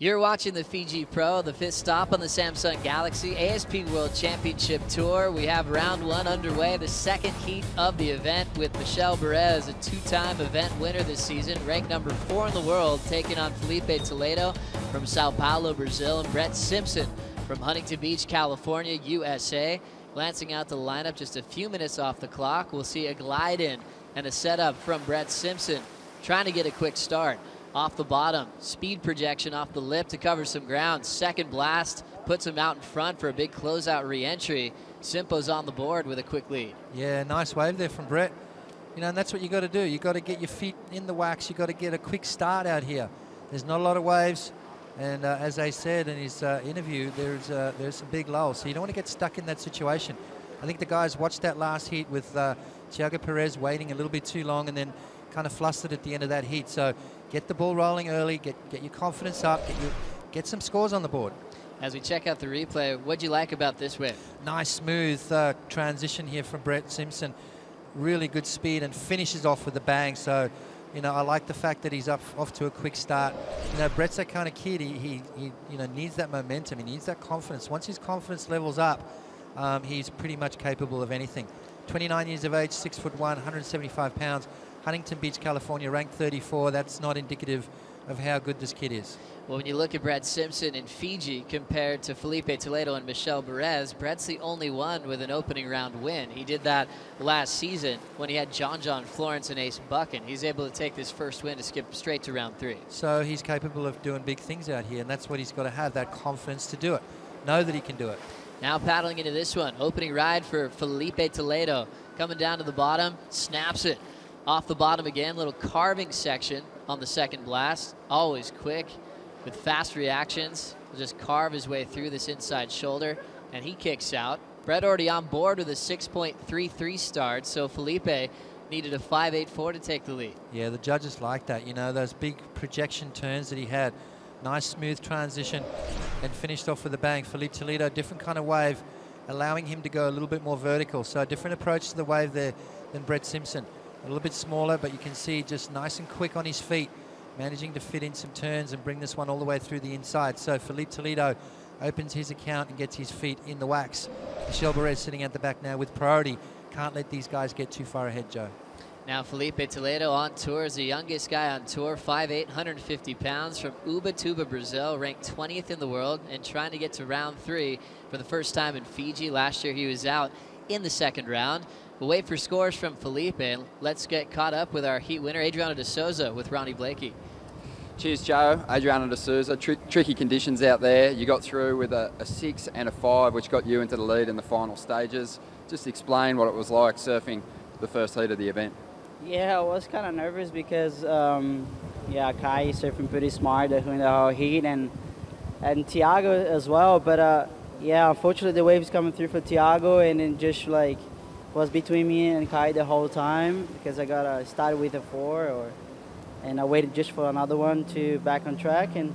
You're watching the Fiji Pro, the 5th stop on the Samsung Galaxy ASP World Championship Tour. We have round 1 underway, the second heat of the event with Michel Perez, a 2-time event winner this season, ranked number 4 in the world, taking on Felipe Toledo from Sao Paulo, Brazil, and Brett Simpson from Huntington Beach, California, USA. Glancing out the lineup just a few minutes off the clock, we'll see a glide in and a setup from Brett Simpson, trying to get a quick start. Off the bottom, speed projection off the lip to cover some ground. Second blast puts him out in front for a big closeout re-entry. Simpo's on the board with a quick lead.
Yeah, nice wave there from Brett. You know, and that's what you got to do. You got to get your feet in the wax. You got to get a quick start out here. There's not a lot of waves, and as they said in his interview, there's some big lulls. So you don't want to get stuck in that situation. I think the guys watched that last heat with Tiago Perez waiting a little bit too long, and then kind of flustered at the end of that heat. So get the ball rolling early, get your confidence up, get some scores on the board.
As we check out the replay, what'd you like about this wave?
Nice, smooth transition here from Brett Simpson. Really good speed and finishes off with a bang. So, you know, I like the fact that he's off to a quick start. You know, Brett's that kind of kid. He you know, needs that momentum. He needs that confidence. Once his confidence levels up, he's pretty much capable of anything. 29 years of age, 6'1", 175 pounds, Huntington Beach, California, ranked 34. That's not indicative of how good this kid is.
Well, when you look at Brett Simpson in Fiji compared to Felipe Toledo and Michel Perez, Brett's the only one with an opening round win. He did that last season when he had John Florence and Ace Buchan. He's able to take this first win to skip straight to round 3.
So he's capable of doing big things out here, and that's what he's got to have, that confidence to do it. Know that he can do it.
Now paddling into this one, opening ride for Felipe Toledo. Coming down to the bottom, snaps it. Off the bottom again, little carving section on the second blast. Always quick with fast reactions. He'll just carve his way through this inside shoulder, and he kicks out. Brett already on board with a 6.33 start, so Felipe needed a 5.84 to take the lead.
Yeah, the judges like that. You know, those big projection turns that he had. Nice smooth transition and finished off with a bang. Felipe Toledo, different kind of wave, allowing him to go a little bit more vertical. So a different approach to the wave there than Brett Simpson. A little bit smaller, but you can see just nice and quick on his feet, managing to fit in some turns and bring this one all the way through the inside. So Felipe Toledo opens his account and gets his feet in the wax. Michel Perez sitting at the back now with priority. Can't let these guys get too far ahead, Joe.
Now Felipe Toledo on tour is the youngest guy on tour, 5'8", 150 pounds, from Ubatuba, Brazil, ranked 20th in the world and trying to get to round 3 for the first time in Fiji. Last year he was out in the second round. We'll wait for scores from Felipe. Let's get caught up with our heat winner, Adriano de Souza, with Ronnie Blakey.
Cheers, Joe. Adriano de Souza. Tricky conditions out there. You got through with a 6 and a 5, which got you into the lead in the final stages. Just explain what it was like surfing the first heat of the event.
Yeah, I was kind of nervous because, yeah, Kai is surfing pretty smart during the whole heat, and Thiago as well. But yeah, unfortunately the waves coming through for Thiago, and it just like was between me and Kai the whole time because I got started with a 4, and I waited just for another one to back on track, and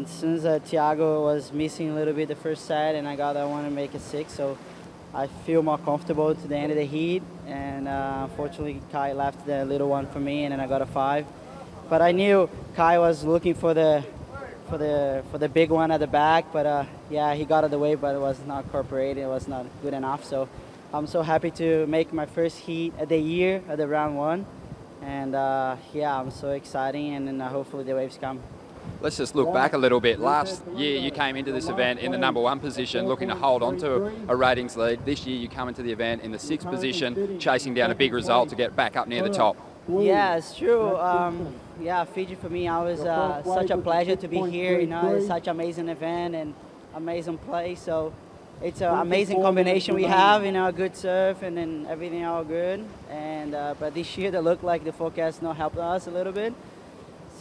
since Thiago was missing a little bit the first set, and I got that one to make it 6, so I feel more comfortable to the end of the heat, and unfortunately Kai left the little one for me, and then I got a 5. But I knew Kai was looking for the big one at the back, but yeah, he got out of the way, but it was not cooperating, it was not good enough. So I'm so happy to make my first heat of the year at the round 1, and yeah, I'm so exciting, and then hopefully the waves come.
Let's just look back a little bit. Last year you came into this event in the #1 position looking to hold on to a ratings lead. This year you come into the event in the 6th position, chasing down a big result to get back up near the top.
Yeah, it's true. Yeah, Fiji for me, always such a pleasure to be here. You know, it's such an amazing event and amazing place. So it's an amazing combination we have. You know, a good surf and then everything all good. And but this year it looked like the forecast not helped us a little bit.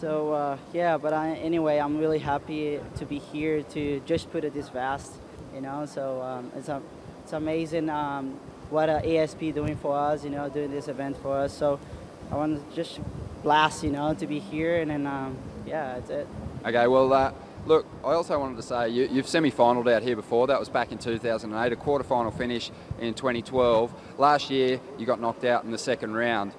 So yeah, but anyway, I'm really happy to be here to just put it this fast, you know. So it's amazing what ASP doing for us, you know, doing this event for us. So I want to just blast, you know, to be here, and then yeah, that's it.
Okay, well, look, I also wanted to say you've semi-finaled out here before. That was back in 2008, a quarterfinal finish in 2012. Last year, you got knocked out in the second round.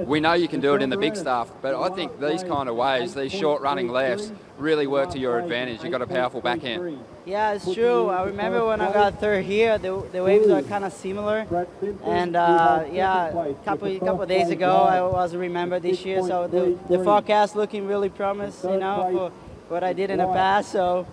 We know you can do it in the big stuff, but I think these kind of waves, these short running lefts, really work to your advantage. You've got a powerful backhand.
Yeah, it's true. I remember when I got third here, the waves are kind of similar. And yeah, a couple of days ago, I was remembered this year. So the forecast looking really promising, you know, for what I did in the past. So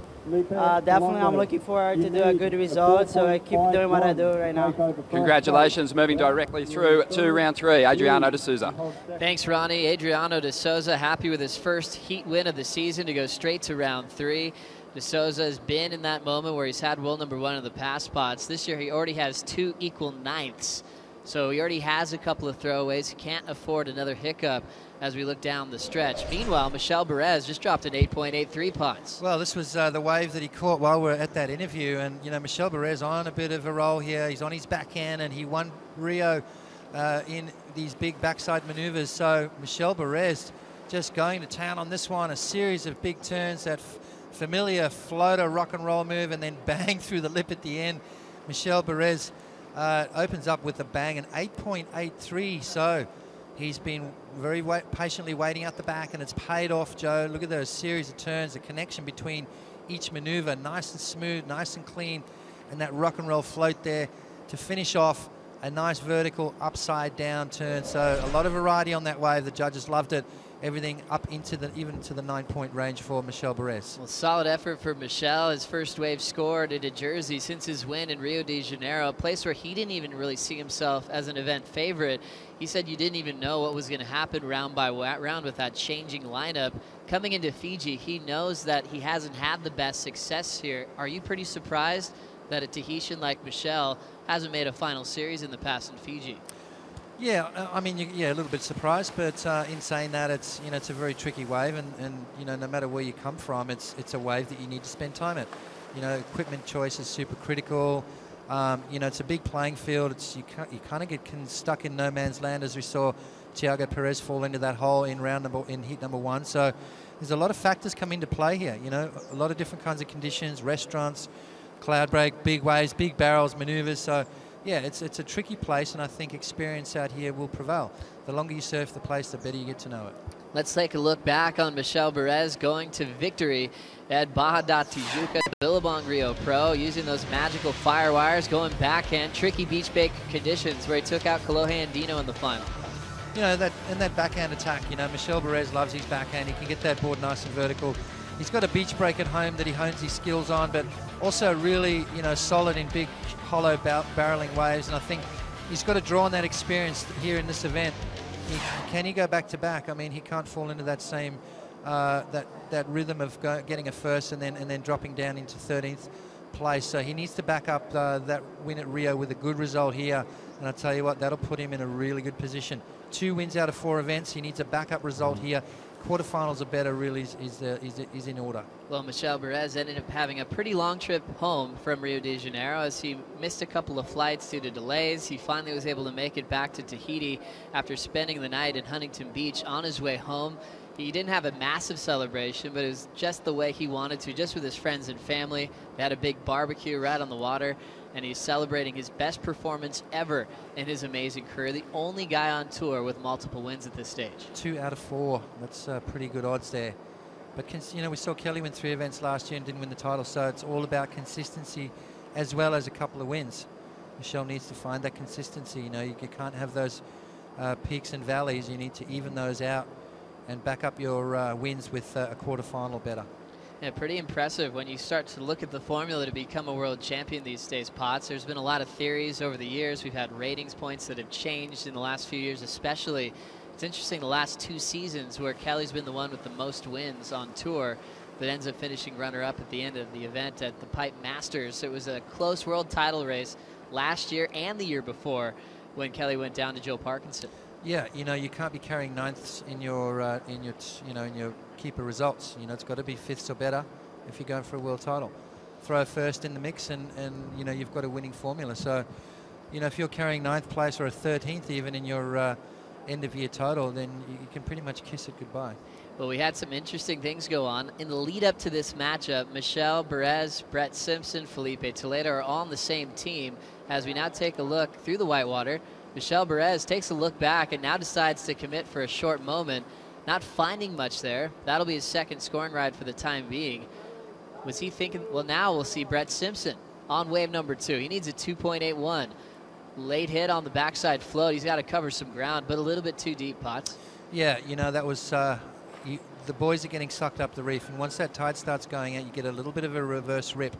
definitely I'm looking forward to do a good result, so I keep doing what I do right now.
Congratulations, moving directly through to round 3, Adriano de Souza.
Thanks, Ronnie. Adriano de Souza happy with his first heat win of the season to go straight to round 3. De Souza has been in that moment where he's had world #1 in the past spots. This year he already has 2 equal 9ths. So he already has a couple of throwaways. He can't afford another hiccup as we look down the stretch. Meanwhile, Michel Perez just dropped an 8.83 putts.
Well, this was the wave that he caught while we were at that interview. And, you know, Michel Perez on a bit of a roll here. He's on his backhand, and he won Rio in these big backside maneuvers. So Michel Perez just going to town on this one. A series of big turns, that familiar floater rock and roll move, and then bang through the lip at the end. Michel Perez opens up with a bang, an 8.83. So he's been very patiently waiting out the back, and it's paid off, Joe. Look at those series of turns, the connection between each maneuver, nice and smooth, nice and clean, and that rock and roll float there to finish off a nice vertical upside down turn. So a lot of variety on that wave. The judges loved it. Everything up into the even to the 9-point range for Michel Perez.
Well, solid effort for Michel. His first wave scored at a Jersey since his win in Rio de Janeiro, a place where he didn't even really see himself as an event favorite. He said you didn't even know what was going to happen round by round with that changing lineup. Coming into Fiji, he knows that he hasn't had the best success here. Are you pretty surprised that a Tahitian like Michel hasn't made a final series in the past in Fiji?
Yeah, I mean, yeah, a little bit surprised, but in saying that, it's it's a very tricky wave, and no matter where you come from, it's a wave that you need to spend time at. Equipment choice is super critical. It's a big playing field. You kind of get stuck in no man's land, as we saw Thiago Perez fall into that hole in heat number 1. So there's a lot of factors come into play here. A lot of different kinds of conditions, restaurants, Cloudbreak, big waves, big barrels, maneuvers. So yeah, it's a tricky place, and I think experience out here will prevail. The longer you surf the place, the better you get to know it.
Let's take a look back on Michel Perez going to victory at Baja da Tijuca, Billabong Rio Pro, using those magical fire wires, going backhand, tricky beach break conditions where he took out Kolohe Andino in the final.
That backhand attack, Michel Perez loves his backhand. He can get that board nice and vertical. He's got a beach break at home that he hones his skills on, but also really, solid in big, hollow barreling waves. And I think he's got to draw on that experience here in this event. Can he go back to back? I mean, he can't fall into that same that rhythm of getting a first and then dropping down into 13th place. So he needs to back up that win at Rio with a good result here. And I'll tell you what, that'll put him in a really good position. 2 wins out of 4 events. He needs a backup result here. Quarterfinals are better, really, is in order.
Well, Michel Perez ended up having a pretty long trip home from Rio de Janeiro as he missed a couple of flights due to delays. He finally was able to make it back to Tahiti after spending the night in Huntington Beach on his way home. He didn't have a massive celebration, but it was just the way he wanted to, just with his friends and family. They had a big barbecue right on the water, and he's celebrating his best performance ever in his amazing career. The only guy on tour with multiple wins at this stage.
2 out of 4. That's pretty good odds there. But we saw Kelly win 3 events last year and didn't win the title, so it's all about consistency as well as a couple of wins. Michel needs to find that consistency. You can't have those peaks and valleys. You need to even those out and back up your wins with a quarterfinal better.
Yeah, pretty impressive when you start to look at the formula to become a world champion these days, Potts. There's been a lot of theories over the years. We've had ratings points that have changed in the last few years, especially. It's interesting the last 2 seasons where Kelly's been the one with the most wins on tour, but ends up finishing runner-up at the end of the event at the Pipe Masters. It was a close world title race last year and the year before when Kelly went down to Joe Parkinson.
Yeah, you can't be carrying 9ths in your keeper results. It's got to be 5ths or better if you're going for a world title. Throw first in the mix, and you've got a winning formula. So, if you're carrying 9th place or a 13th even in your end of year total, then you can pretty much kiss it goodbye.
Well, we had some interesting things go on. In the lead up to this matchup, Michel Perez, Brett Simpson, Felipe Toledo are all on the same team. As we now take a look through the whitewater, Michel Perez takes a look back and now decides to commit for a short moment, not finding much there. That'll be his second scoring ride for the time being. Was he thinking, well, now we'll see Brett Simpson on wave number 2. He needs a 2.81. Late hit on the backside float. He's got to cover some ground, but a little bit too deep, Potts.
Yeah, that was, the boys are getting sucked up the reef, and once that tide starts going out, you get a little bit of a reverse rip.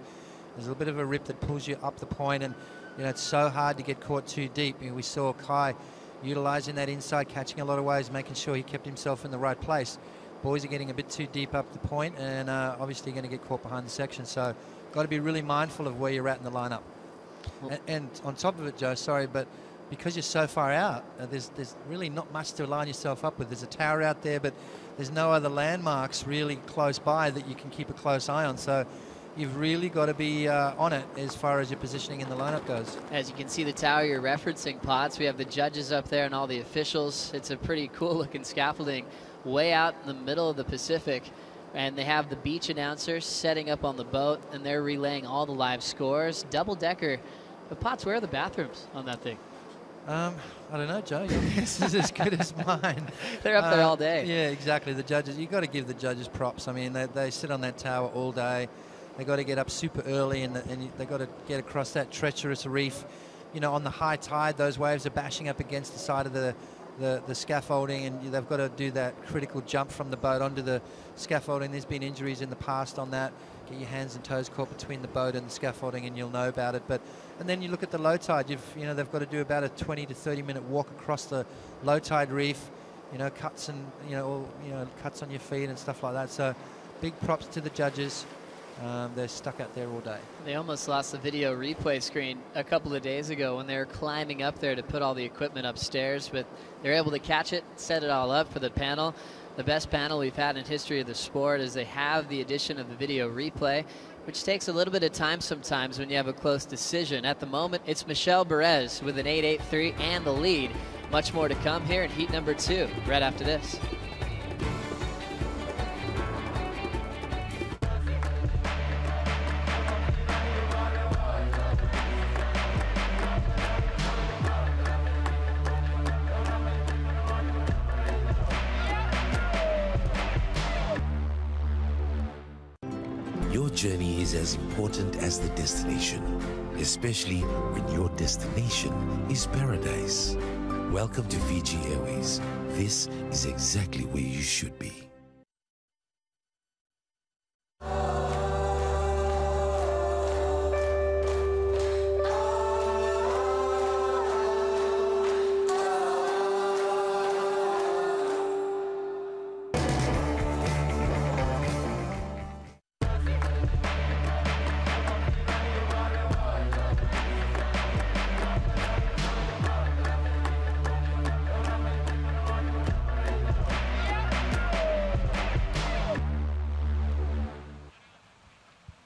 There's a little bit of a rip that pulls you up the point, and it's so hard to get caught too deep. We saw Kai utilizing that inside, catching a lot of waves, making sure he kept himself in the right place. Boys are getting a bit too deep up the point, and obviously going to get caught behind the section. So got to be really mindful of where you're at in the lineup. And on top of it, Joe, sorry, but because you're so far out, there's really not much to line yourself up with. There's a tower out there, but there's no other landmarks really close by that you can keep a close eye on. So you've really got to be on it as far as your positioning in the lineup goes.
As you can see the tower you're referencing, Potts, we have the judges up there and all the officials. It's a pretty cool looking scaffolding way out in the middle of the Pacific. And they have the beach announcers setting up on the boat, and they're relaying all the live scores. Double decker. But Potts, where are the bathrooms on that thing?
I don't know, Joe. Your guess is as good as mine.
They're up there all day.
Yeah, exactly. The judges, you've got to give the judges props. I mean, they sit on that tower all day. They got to get up super early, and they got to get across that treacherous reef you know, on the high tide, those waves are bashing up against the side of the scaffolding, and they've got to do that critical jump from the boat onto the scaffolding. There's been injuries in the past on that. Get your hands and toes caught between the boat and the scaffolding, and you'll know about it. And then you look at the low tide. They've got to do about a 20 to 30 minute walk across the low tide reef. You know, cuts and cuts on your feet and stuff like that. So, big props to the judges. They're stuck out there all day.
They almost lost the video replay screen a couple of days ago when they were climbing up there to put all the equipment upstairs, but they're able to catch it, set it all up for the panel. The best panel we've had in history of the sport is they have the addition of the video replay, which takes a little bit of time sometimes when you have a close decision. At the moment, it's Michel Perez with an 8.83 and the lead. Much more to come here in heat number 2 right after this.
Your journey is as important as the destination, especially when your destination is paradise. Welcome to Fiji Airways. This is exactly where you should be.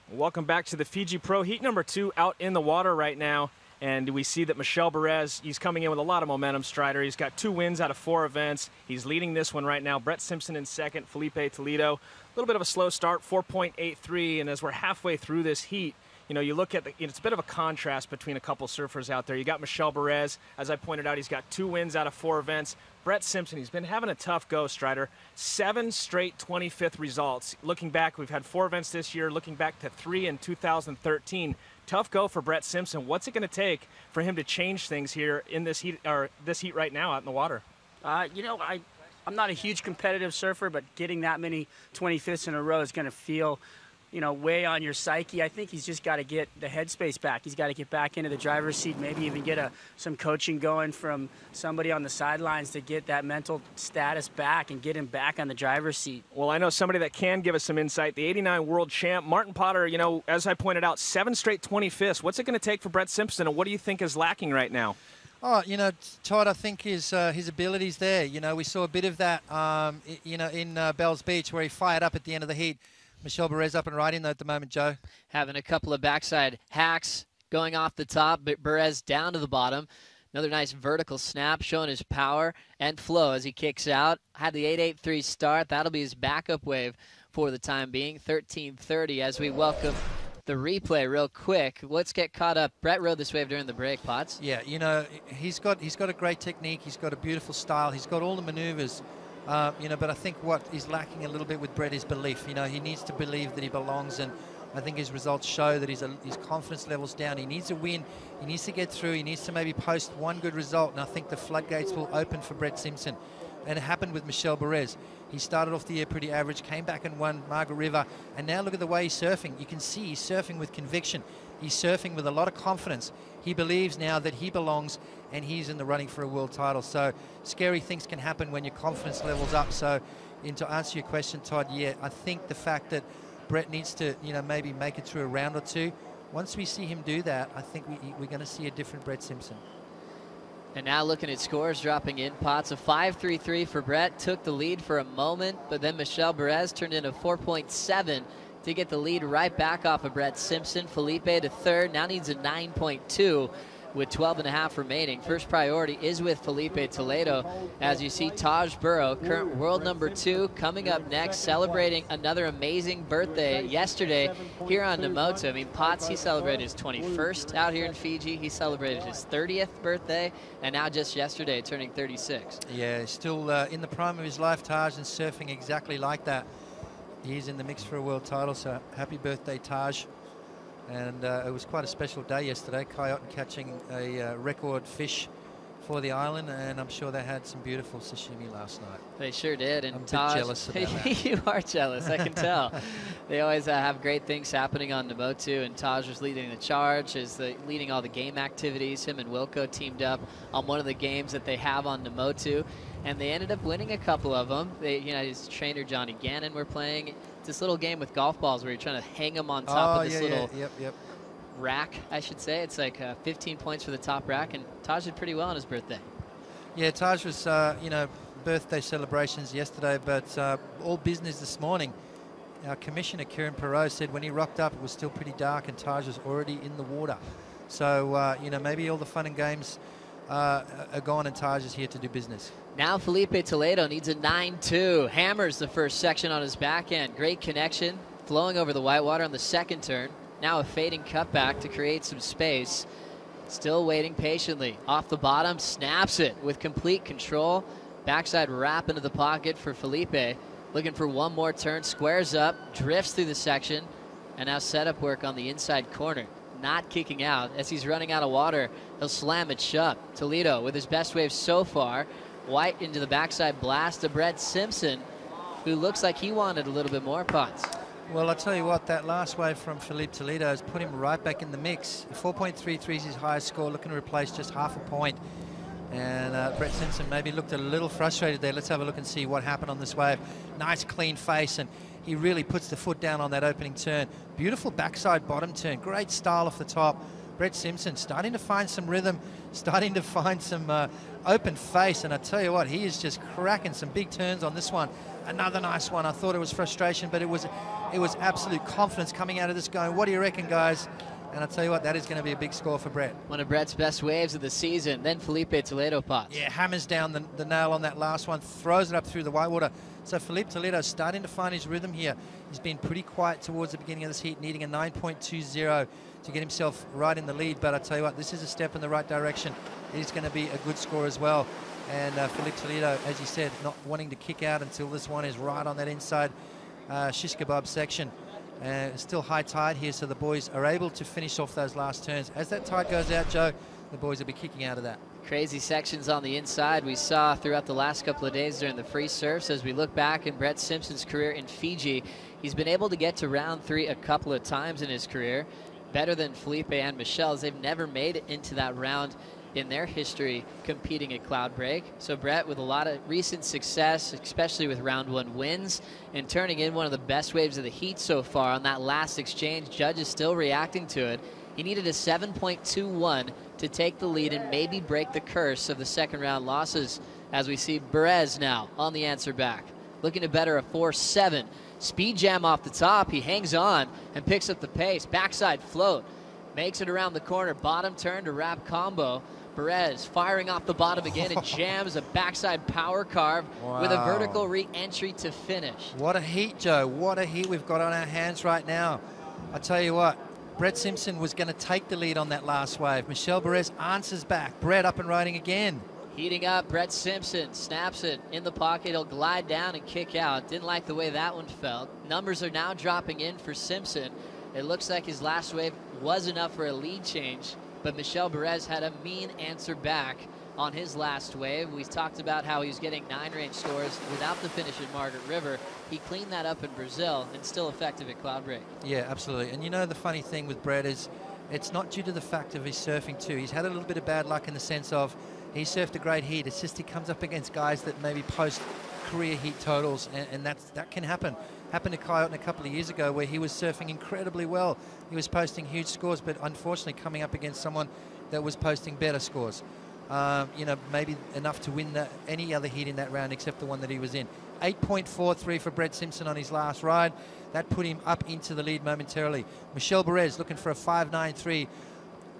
Welcome back to the Fiji Pro Heat number 2 out in the water right now. And we see that Michel Perez, he's coming in with a lot of momentum, Strider. He's got 2 wins out of 4 events. He's leading this one right now. Brett Simpson in second, Felipe Toledo. A little bit of a slow start, 4.83. And as we're halfway through this heat, you know, you look at it's a bit of a contrast between a couple surfers out there. You got Michel Perez, as I pointed out, he's got 2 wins out of 4 events. Brett Simpson, he's been having a tough go, Strider. 7 straight 25th results. Looking back, we've had 4 events this year, looking back to 3 in 2013. Tough go for Brett Simpson. What's it going to take for him to change things here in this heat right now out in the water?
You know, I'm not a huge competitive surfer, but getting that many 25ths in a row is going to feel, you know, weigh on your psyche. I think he's just got to get the headspace back. He's got to get back into the driver's seat, maybe even get some coaching going from somebody on the sidelines to get that mental status back and get him back on the driver's seat.
Well, I know somebody that can give us some insight. The 89 world champ, Martin Potter, you know, as I pointed out, 7 straight 25ths. What's it going to take for Brett Simpson, and what do you think is lacking right now?
Oh, you know, Todd, I think his ability's there. You know, we saw a bit of that, you know, in Bells Beach where he fired up at the end of the heat. Michel Perez up and riding though at the moment, Joe.
Having a couple of backside hacks going off the top, but Perez down to the bottom. Another nice vertical snap showing his power and flow as he kicks out. Had the 8.83 start. That'll be his backup wave for the time being. 13.30 as we welcome the replay real quick. Let's get caught up. Brett rode this wave during the break, Potts.
Yeah, you know, he's got a great technique. He's got a beautiful style. He's got all the maneuvers. You know, but I think what is lacking a little bit with Brett is belief. You know, he needs to believe that he belongs, and I think his results show that his confidence level's down. He needs a win. He needs to get through. He needs to maybe post one good result, and I think the floodgates will open for Brett Simpson. And it happened with Michel Perez. He started off the year pretty average, came back and won Margaret River, and now look at the way he's surfing. You can see he's surfing with conviction. He's surfing with a lot of confidence. He believes now that he belongs, and he's in the running for a world title. So scary things can happen when your confidence level's up. So, to answer your question, Todd, yeah, I think the fact that Brett needs to, you know, maybe make it through a round or two. Once we see him do that, I think we're going to see a different Brett Simpson.
And now looking at scores dropping in, Potts. A 5.33 for Brett. Took the lead for a moment, but then Michel Perez turned in a 4.7 to get the lead right back off of Brett Simpson. Felipe to third, now needs a 9.2 with 12.5 remaining. First priority is with Felipe Toledo. As you see, Taj Burrow, current world number 2, coming up next, celebrating another amazing birthday yesterday here on Namoto. I mean, Potts, he celebrated his 21st out here in Fiji. He celebrated his 30th birthday, and now just yesterday, turning 36.
Yeah, still in the prime of his life, Taj, and surfing exactly like that. He's in the mix for a world title, so happy birthday, Taj. And it was quite a special day yesterday. Coyote catching a record fish for the island, and I'm sure they had some beautiful sashimi last night.
They sure did. And
I'm a bit
Taj,
jealous about that.
You are jealous, I can tell. They always have great things happening on Namotu, and Taj was leading the charge, leading all the game activities. Him and Wilco teamed up on one of the games that they have on Namotu, and they ended up winning a couple of them. His trainer Johnny Gannon were playing this little game with golf balls where you're trying to hang them on top of this little rack, I should say. It's like 15 points for the top rack, and Taj did pretty well on his birthday.
Yeah, Taj was, birthday celebrations yesterday, but all business this morning. Our commissioner, Kieran Perot, said when he rocked up, it was still pretty dark and Taj was already in the water. So, maybe all the fun and games are gone and Taj is here to do business.
Now Felipe Toledo needs a 9-2. Hammers the first section on his backhand. Great connection, flowing over the whitewater on the second turn. Now a fading cutback to create some space. Still waiting patiently. Off the bottom, snaps it with complete control. Backside wrap into the pocket for Felipe. Looking for one more turn, squares up, drifts through the section, and now setup work on the inside corner. Not kicking out. As he's running out of water, he'll slam it shut. Toledo with his best wave so far. White into the backside blast to Brett Simpson, who looks like he wanted a little bit more putts.
Well, I'll tell you what, that last wave from Felipe Toledo has put him right back in the mix. 4.33 is his highest score, looking to replace just half a point. And Brett Simpson maybe looked a little frustrated there. Let's have a look and see what happened on this wave. Nice clean face, and he really puts the foot down on that opening turn. Beautiful backside bottom turn, great style off the top. Brett Simpson starting to find some rhythm, starting to find some open face, and I tell you what, he is just cracking some big turns on this one. Another nice one. I thought it was frustration, but it was absolute confidence coming out of this going, what do you reckon, guys? And I tell you what, that is going to be a big score for Brett.
One of Brett's best waves of the season. Then Felipe Toledo pots.
Yeah, hammers down the nail on that last one, throws it up through the whitewater. So Felipe Toledo starting to find his rhythm here. He's been pretty quiet towards the beginning of this heat, needing a 9.20 to get himself right in the lead. But I tell you what, this is a step in the right direction. It is going to be a good score as well. And Felipe Toledo, as you said, not wanting to kick out until this one is right on that inside shish kebab section. It's still high tide here, so the boys are able to finish off those last turns. As that tide goes out, Joe, the boys will be kicking out of that.
Crazy sections on the inside we saw throughout the last couple of days during the free surfs. As we look back in Brett Simpson's career in Fiji, he's been able to get to round 3 a couple of times in his career. Better than Felipe and Michelle, as they've never made it into that round in their history competing at Cloudbreak. So Brett with a lot of recent success, especially with round 1 wins, and turning in one of the best waves of the heat so far on that last exchange. Judges still reacting to it. He needed a 7.21 to take the lead and maybe break the curse of the second round losses, as we see Perez now on the answer back. Looking to better a 4-7. Speed jam off the top. He hangs on and picks up the pace. Backside float. Makes it around the corner. Bottom turn to wrap combo. Perez firing off the bottom again and jams a backside power carve with a vertical re-entry to finish.
What a heat, Joe. What a heat we've got on our hands right now. I tell you what, Brett Simpson was going to take the lead on that last wave. Michelle Perez answers back. Brett up and riding again.
Heating up, Brett Simpson snaps it in the pocket. He'll glide down and kick out. Didn't like the way that one felt. Numbers are now dropping in for Simpson. It looks like his last wave was enough for a lead change, but Michelle Perez had a mean answer back on his last wave. We talked about how he was getting 9-range scores without the finish at Margaret River. He cleaned that up in Brazil and still effective at Cloudbreak.
Yeah, absolutely. And you know the funny thing with Brett is it's not due to the fact of his surfing too. He's had a little bit of bad luck in the sense of he surfed a great heat. It's just he comes up against guys that maybe post career heat totals, and that can happen. Happened to Coyote a couple of years ago where he was surfing incredibly well. He was posting huge scores, but unfortunately coming up against someone that was posting better scores. Maybe enough to win any other heat in that round except the one that he was in. 8.43 for Brett Simpson on his last ride. That put him up into the lead momentarily. Michelle Perez looking for a 5.93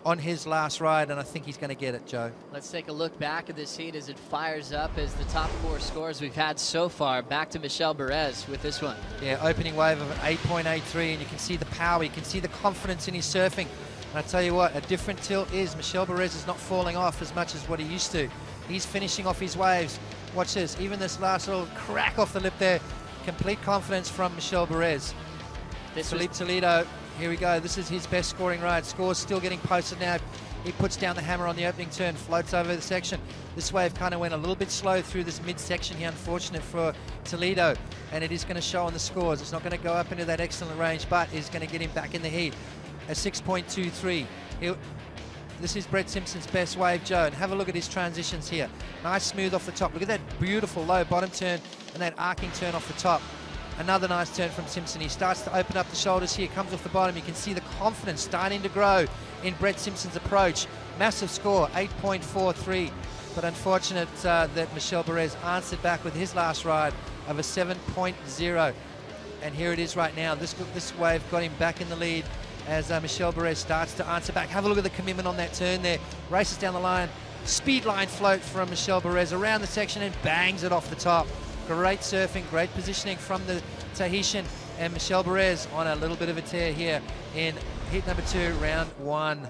on his last ride, and I think he's going to get it, Joe.
Let's take a look back at this heat as it fires up as the top 4 scores we've had so far. Back to Michelle Perez with this one.
Yeah, opening wave of an 8.83, and you can see the power, you can see the confidence in his surfing. And I tell you what, a different tilt is Michelle Perez is not falling off as much as what he used to. He's finishing off his waves. Watch this, even this last little crack off the lip there. Complete confidence from Michelle Perez. Felipe Toledo, Here we go. This is his best scoring ride. Scores still getting posted now. He puts down the hammer on the opening turn, floats over the section. This wave kind of went a little bit slow through this midsection here, unfortunate for Toledo, and it is going to show on the scores. It's not going to go up into that excellent range, but is going to get him back in the heat at 6.23. This is Brett Simpson's best wave, Joe, and have a look at his transitions here. Nice smooth off the top. Look at that beautiful low bottom turn and that arcing turn off the top. Another nice turn from Simpson. He starts to open up the shoulders here, comes off the bottom. You can see the confidence starting to grow in Brett Simpson's approach. Massive score, 8.43. But unfortunate that Michel Perez answered back with his last ride of a 7.0. And here it is right now. This wave got him back in the lead as Michel Perez starts to answer back. Have a look at the commitment on that turn there. Races down the line. Speed line float from Michel Perez around the section and bangs it off the top. Great surfing, great positioning from the Tahitian, and Michel Perez on a little bit of a tear here in heat number 2, round 1.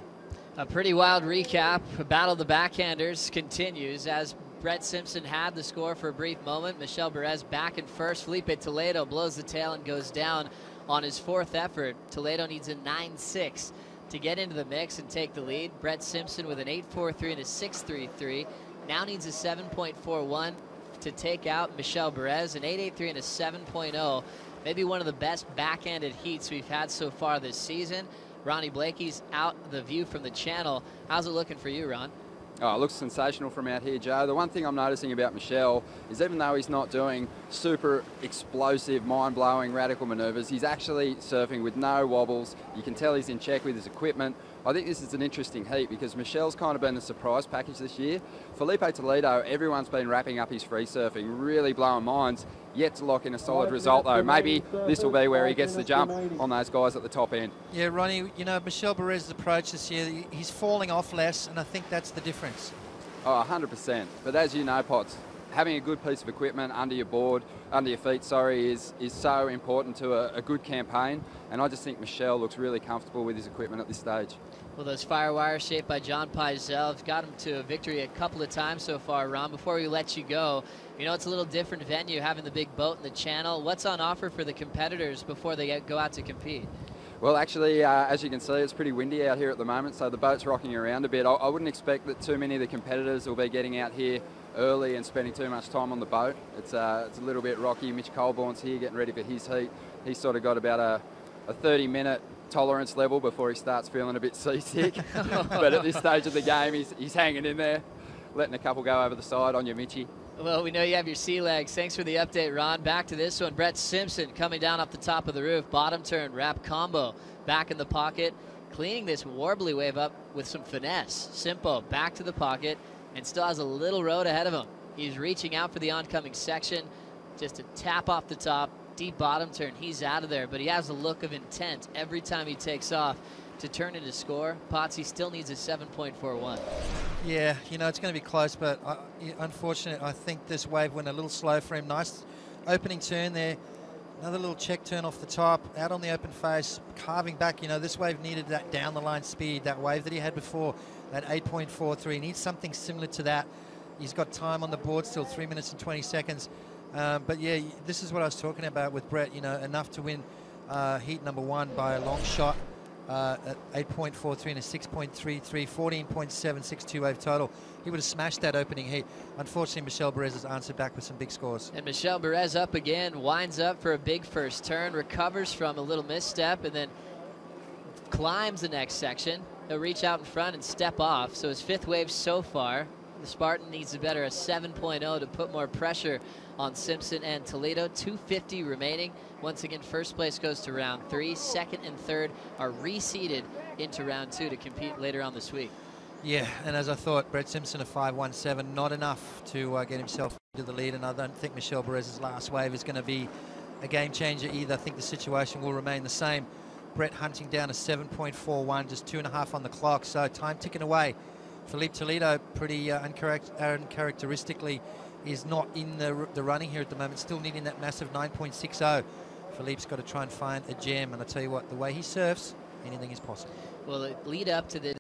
A pretty wild recap. Battle of the backhanders continues as Brett Simpson had the score for a brief moment. Michel Perez back in first. Felipe Toledo blows the tail and goes down on his 4th effort. Toledo needs a 9.6 to get into the mix and take the lead. Brett Simpson with an 8.43 and a 6.33 now needs a 7.41 to take out Michel Perez, an 8.83 and a 7.0. Maybe one of the best backhanded heats we've had so far this season. Ronnie Blakey's out the view from the channel. How's it looking for you, Ron?
Oh, it looks sensational from out here, Joe. The one thing I'm noticing about Michel is even though he's not doing super explosive, mind-blowing, radical manoeuvres, he's actually surfing with no wobbles. You can tell he's in check with his equipment. I think this is an interesting heat because Michel's kind of been the surprise package this year. Felipe Toledo, everyone's been wrapping up his free surfing, really blowing minds. Yet to lock in a solid result though. Maybe this will be where he gets the jump on those guys at the top end. Yeah,
Ronnie, you know, Michel Perez's approach this year, he's falling off less, and I think that's the difference.
Oh, 100%. But as you know, Potts, having a good piece of equipment under your board, under your feet, is so important to a good campaign. And I just think Michel looks really comfortable with his equipment at this stage.
Well, those firewires shaped by John Pizell have got him to a victory a couple of times so far, Ron. Before we let you go, you know, it's a little different venue having the big boat in the channel. What's on offer for the competitors before they go out to compete?
Well, actually, as you can see, it's pretty windy out here at the moment, so the boat's rocking around a bit. I wouldn't expect that too many of the competitors will be getting out here early and spending too much time on the boat. It's a little bit rocky. Mitch Colborne's here getting ready for his heat. He's sort of got about a 30-minute tolerance level before he starts feeling a bit seasick. But at this stage of the game, he's hanging in there, letting a couple go over the side on your Mitchie.
Well, we know you have your sea legs. Thanks for the update, Ron. Back to this one. Brett Simpson coming down off the top of the roof. Bottom turn, wrap combo. Back in the pocket. Cleaning this warbly wave up with some finesse. Simpo back to the pocket and still has a little road ahead of him. He's reaching out for the oncoming section. Just a tap off the top. Deep bottom turn. He's out of there, but he has a look of intent every time he takes off to turn into score. Potsy still needs a 7.41.
Yeah, you know, it's going to be close, but unfortunate. I think this wave went a little slow for him. Nice opening turn there. Another little check turn off the top, out on the open face, carving back. You know, this wave needed that down the line speed, that wave that he had before, that 8.43. He needs something similar to that. He's got time on the board still, 3 minutes and 20 seconds. But yeah, this is what I was talking about with Brett, you know, enough to win heat number 1 by a long shot. At 8.43 and a 6.33, 14.762 wave total. He would have smashed that opening heat. Unfortunately, Michel Perez has answered back with some big scores.
And Michel Perez up again, winds up for a big first turn, recovers from a little misstep, and then climbs the next section. He'll reach out in front and step off. So his 5th wave so far. The Spartan needs a better 7.0 to put more pressure on Simpson and Toledo. 250 remaining. Once again, first place goes to round 3. Second and third are reseeded into round 2 to compete later on this week.
Yeah, and as I thought, Brett Simpson a 5.17, not enough to get himself to the lead, and I don't think Michel Perez's last wave is going to be a game changer either. I think the situation will remain the same. Brett hunting down a 7.41, just 2.5 on the clock, so time ticking away. Felipe Toledo, pretty uncharacteristically, is not in the running here at the moment, still needing that massive 9.60. Philippe's got to try and find a gem, and I tell you what, the way he surfs, anything is possible.
Well, the lead up to the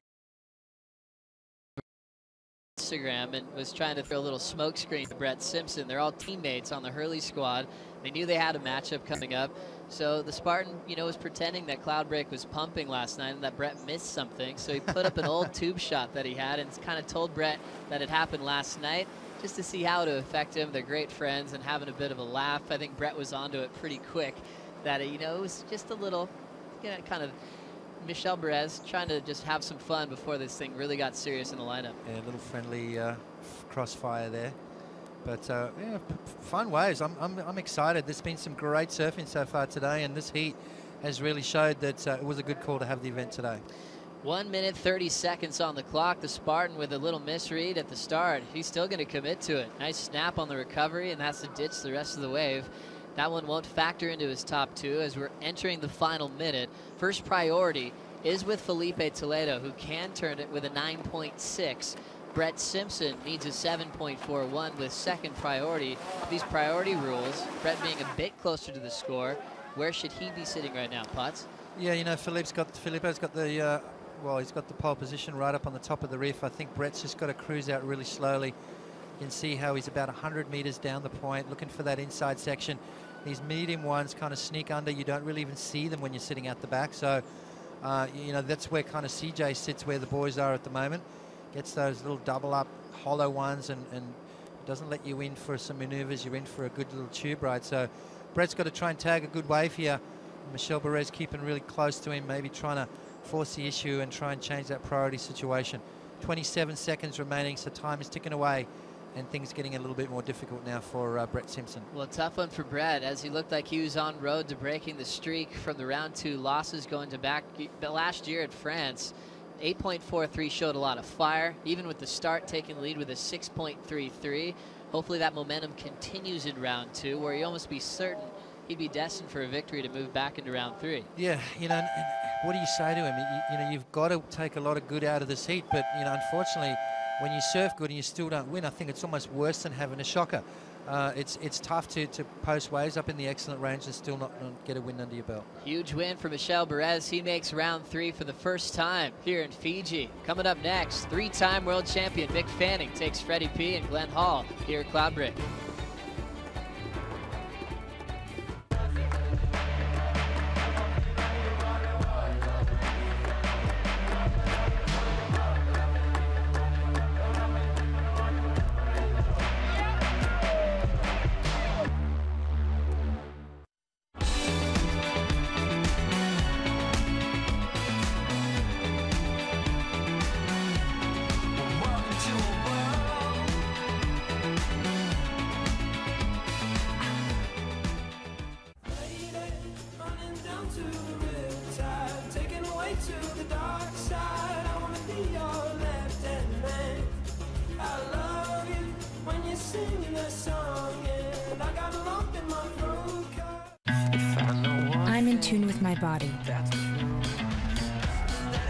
Instagram and was trying to throw a little smoke screen to Brett Simpson. They're all teammates on the Hurley squad. They knew they had a matchup coming up. So the Spartan, was pretending that Cloudbreak was pumping last night and that Brett missed something. So he put up an old tube shot that he had and kind of told Brett that it happened last night just to see how it would affect him. They're great friends and having a bit of a laugh. I think Brett was onto it pretty quick that, it was just a little, kind of Michel Perez trying to just have some fun before this thing really got serious in the lineup.
Yeah, a little friendly crossfire there. But yeah, fun waves. I'm excited. There's been some great surfing so far today, and this heat has really showed that it was a good call to have the event today.
1 minute 30 seconds on the clock. The Spartan with a little misread at the start. He's still going to commit to it. Nice snap on the recovery, and has to ditch the rest of the wave. That one won't factor into his top two as we're entering the final minute. First priority is with Felipe Toledo, who can turn it with a 9.6. Brett Simpson needs a 7.41 with second priority. These priority rules, Brett being a bit closer to the score, where should he be sitting right now, Potts?
Yeah, Felipe's got the he's got the pole position right up on the top of the reef. I think Brett's just got to cruise out really slowly. You can see how he's about 100 meters down the point, looking for that inside section. These medium ones kind of sneak under. You don't really even see them when you're sitting at the back. So, that's where kind of CJ sits, where the boys are at the moment. Gets those little double up hollow ones and doesn't let you in for some maneuvers. You're in for a good little tube ride. So Brett's got to try and tag a good wave here. Michel Perez keeping really close to him, maybe trying to force the issue and try and change that priority situation. 27 seconds remaining, so time is ticking away, and things getting a little bit more difficult now for Brett Simpson.
Well, a tough one for Brett, as he looked like he was on road to breaking the streak from the round 2 losses going to back last year at France. 8.43 showed a lot of fire, even with the start taking the lead with a 6.33. Hopefully that momentum continues in round 2, where you almost be certain he'd be destined for a victory to move back into round 3.
Yeah, what do you say to him? You've got to take a lot of good out of this heat, but unfortunately, when you surf good and you still don't win, I think it's almost worse than having a shocker. It's tough to post waves up in the excellent range and still not get a win under your belt.
Huge win for Michel Perez. He makes round 3 for the first time here in Fiji. Coming up next, 3-time world champion Mick Fanning takes Freddie P and Glenn Hall here at Cloudbreak.
I'm in tune with my body.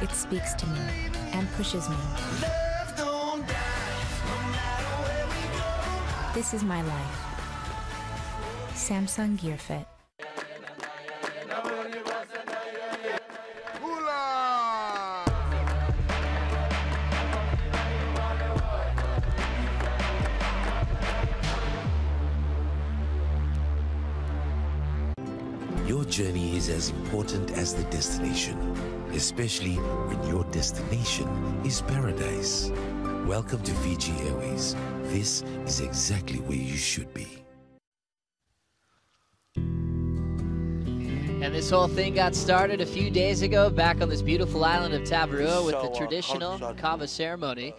It speaks to me and pushes me. This is my life. Samsung Gear Fit.
Your journey is as important as the destination, especially when your destination is paradise. Welcome to Fiji Airways. This is exactly where you should be.
And this whole thing got started a few days ago back on this beautiful island of Tavarua with the traditional kava ceremony.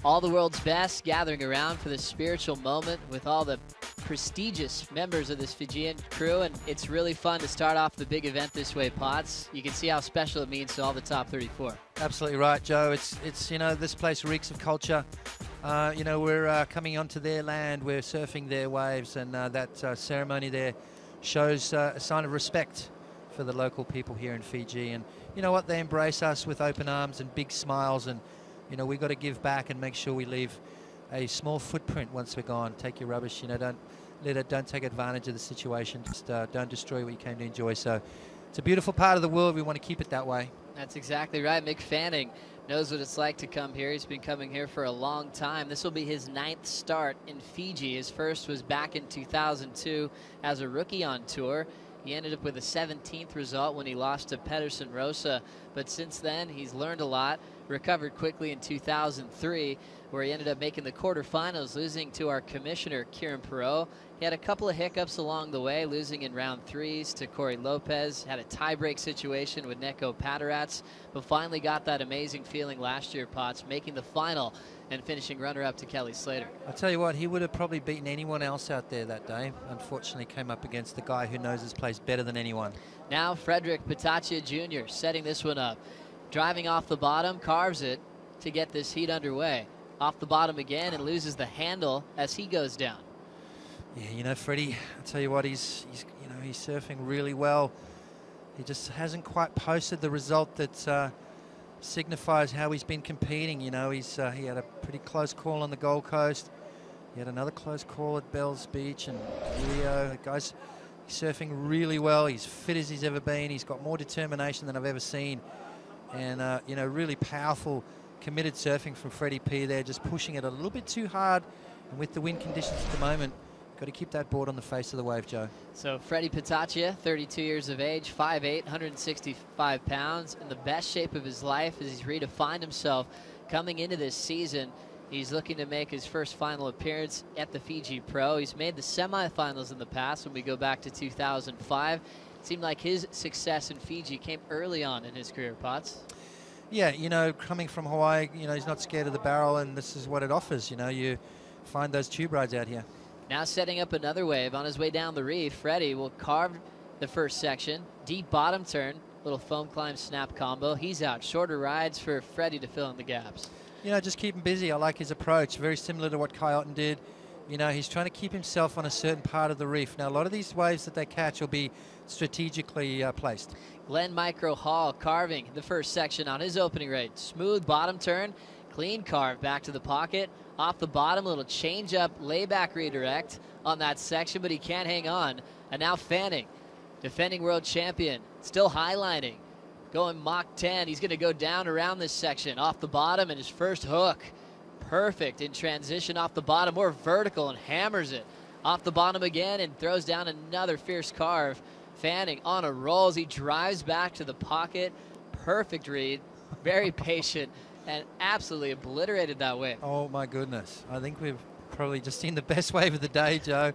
All the world's best gathering around for this spiritual moment with all the prestigious members of this Fijian crew, and it's really fun to start off the big event this way, Potts. You can see how special it means to all the top 34.
Absolutely right, Joe. It's this place reeks of culture. We're coming onto their land, we're surfing their waves, and that ceremony there shows a sign of respect for the local people here in Fiji. And you know what? They embrace us with open arms and big smiles, and we've got to give back and make sure we leave a small footprint once we're gone. Take your rubbish, don't take advantage of the situation. Just don't destroy what you came to enjoy. So it's a beautiful part of the world. We want to keep it that way.
That's exactly right. Mick Fanning knows what it's like to come here. He's been coming here for a long time. This will be his 9th start in Fiji. His first was back in 2002 as a rookie on tour. He ended up with a 17th result when he lost to Pedersen Rosa, but since then he's learned a lot, recovered quickly in 2003, where he ended up making the quarterfinals, losing to our commissioner, Kieran Perot. He had a couple of hiccups along the way, losing in round 3s to Corey Lopez, had a tiebreak situation with Neko Patarats, but finally got that amazing feeling last year, Potts, making the final and finishing runner-up to Kelly Slater.
I'll tell you what, he would have probably beaten anyone else out there that day. Unfortunately, came up against the guy who knows his place better than anyone.
Now Frederick Petaccia Jr. setting this one up. Driving off the bottom, carves it to get this heat underway. Off the bottom again and loses the handle as he goes down.
Yeah, you know, Freddie, I'll tell you what, he's surfing really well. He just hasn't quite posted the result that signifies how he's been competing. You know, he had a pretty close call on the Gold Coast. He had another close call at Bells Beach and Rio. The guy's surfing really well. He's fit as he's ever been. He's got more determination than I've ever seen. And, you know, really powerful, committed surfing from Freddie P there, just pushing it a little bit too hard. And with the wind conditions at the moment, got to keep that board on the face of the wave, Joe.
So Freddie Petaccia, 32 years of age, 5'8", 165 pounds, in the best shape of his life as he's redefined himself coming into this season. He's looking to make his first final appearance at the Fiji Pro. He's made the semifinals in the past when we go back to 2005. It seemed like his success in Fiji came early on in his career, Potts.
Yeah, you know, coming from Hawaii, you know, he's not scared of the barrel, and this is what it offers. You know, you find those tube rides out here.
Now setting up another wave on his way down the reef. Freddie will carve the first section. Deep bottom turn, little foam climb snap combo. He's out. Shorter rides for Freddie to fill in the gaps.
You know, just keep him busy. I like his approach. Very similar to what Kai Otten did. You know, he's trying to keep himself on a certain part of the reef. Now, a lot of these waves that they catch will be strategically placed.
Glenn Micro Hall carving the first section on his opening rate. Smooth bottom turn, clean carve back to the pocket. Off the bottom, a little change up, layback redirect on that section, but he can't hang on. And now Fanning, defending world champion, still highlining. Going Mach 10, he's going to go down around this section. Off the bottom and his first hook. Perfect in transition off the bottom, more vertical, and hammers it. Off the bottom again and throws down another fierce carve. Fanning on a roll as he drives back to the pocket. Perfect read, very patient, and absolutely obliterated that wave.
Oh my goodness. I think we've probably just seen the best wave of the day, Joe.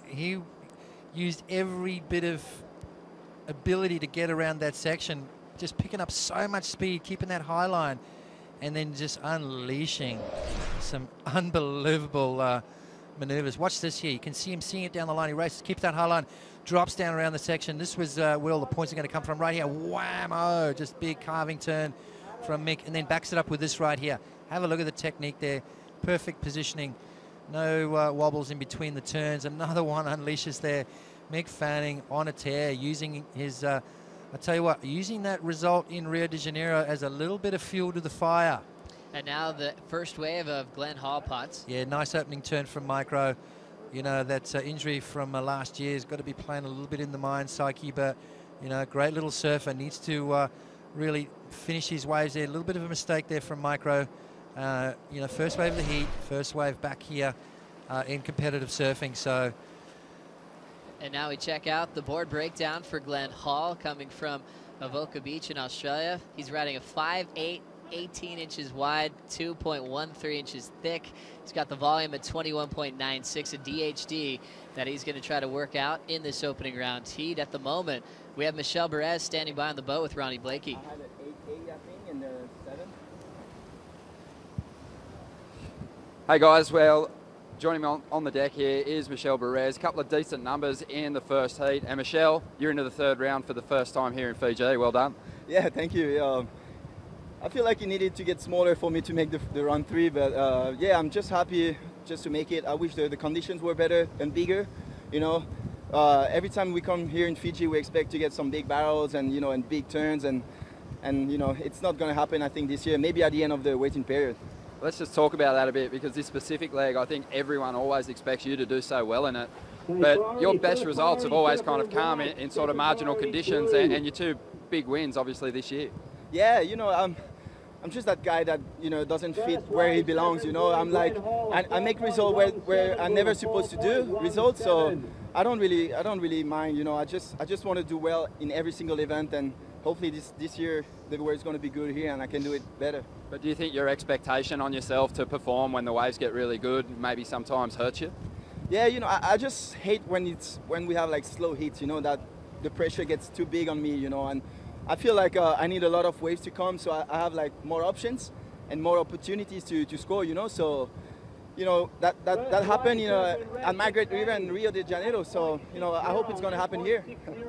He used every bit of ability to get around that section, just picking up so much speed, keeping that high line, and then just unleashing some unbelievable maneuvers. Watch this here. You can see him seeing it down the line. He races, keeps that high line, drops down around the section. This was where all the points are going to come from right here. Whammo! Just big carving turn from Mick, and then backs it up with this right here. Have a look at the technique there. Perfect positioning. No wobbles in between the turns. Another one unleashes there. Mick Fanning on a tear, using his, I tell you what, using that result in Rio de Janeiro as a little bit of fuel to the fire.
And now the first wave of Glenn Hall, Potts.
Yeah, nice opening turn from Micro. You know, that injury from last year has got to be playing a little bit in the mind psyche, but, you know, great little surfer. Needs to really finish his waves there. A little bit of a mistake there from Micro. You know, first wave of the heat, first wave back here in competitive surfing. So.
And now we check out the board breakdown for Glenn Hall coming from Avoca Beach in Australia. He's riding a 5'8", 18 inches wide, 2.13 inches thick. He's got the volume at 21.96, a DHD that he's going to try to work out in this opening round heat. At the moment, we have Michelle Perez standing by on the boat with Ronnie Blakey.
I had an 8'8", I think, in the 7.
Hey guys, well, joining me on the deck here is Michelle Perez. A couple of decent numbers in the first heat. And Michelle, you're into the third round for the first time here in Fiji. Well done.
Yeah, thank you. I feel like it needed to get smaller for me to make the run 3, but yeah, I'm just happy just to make it. I wish the conditions were better and bigger. You know, every time we come here in Fiji, we expect to get some big barrels and, you know, and big turns, and you know, it's not going to happen, I think, this year. Maybe at the end of the waiting period.
Let's just talk about that a bit, because this specific leg, I think everyone always expects you to do so well in it. But your best results have always kind of come in sort of marginal conditions, and your two big wins, obviously, this year.
Yeah, you know, that guy that, you know, doesn't fit where he belongs, you know. I'm like, I make results where I'm never supposed to do results, so I don't really mind, you know. I just want to do well in every single event, and hopefully this year the weather is going to be good here and I can do it better.
But do you think your expectation on yourself to perform when the waves get really good maybe sometimes hurts you?
Yeah, you know, I just hate when we have like slow heats, you know, that the pressure gets too big on me, you know, and I feel like I need a lot of waves to come, so I have like more options and more opportunities to score, you know. So, you know, that happened, you know, at Margaret River in Rio de Janeiro. So, you know, I hope it's going to happen here.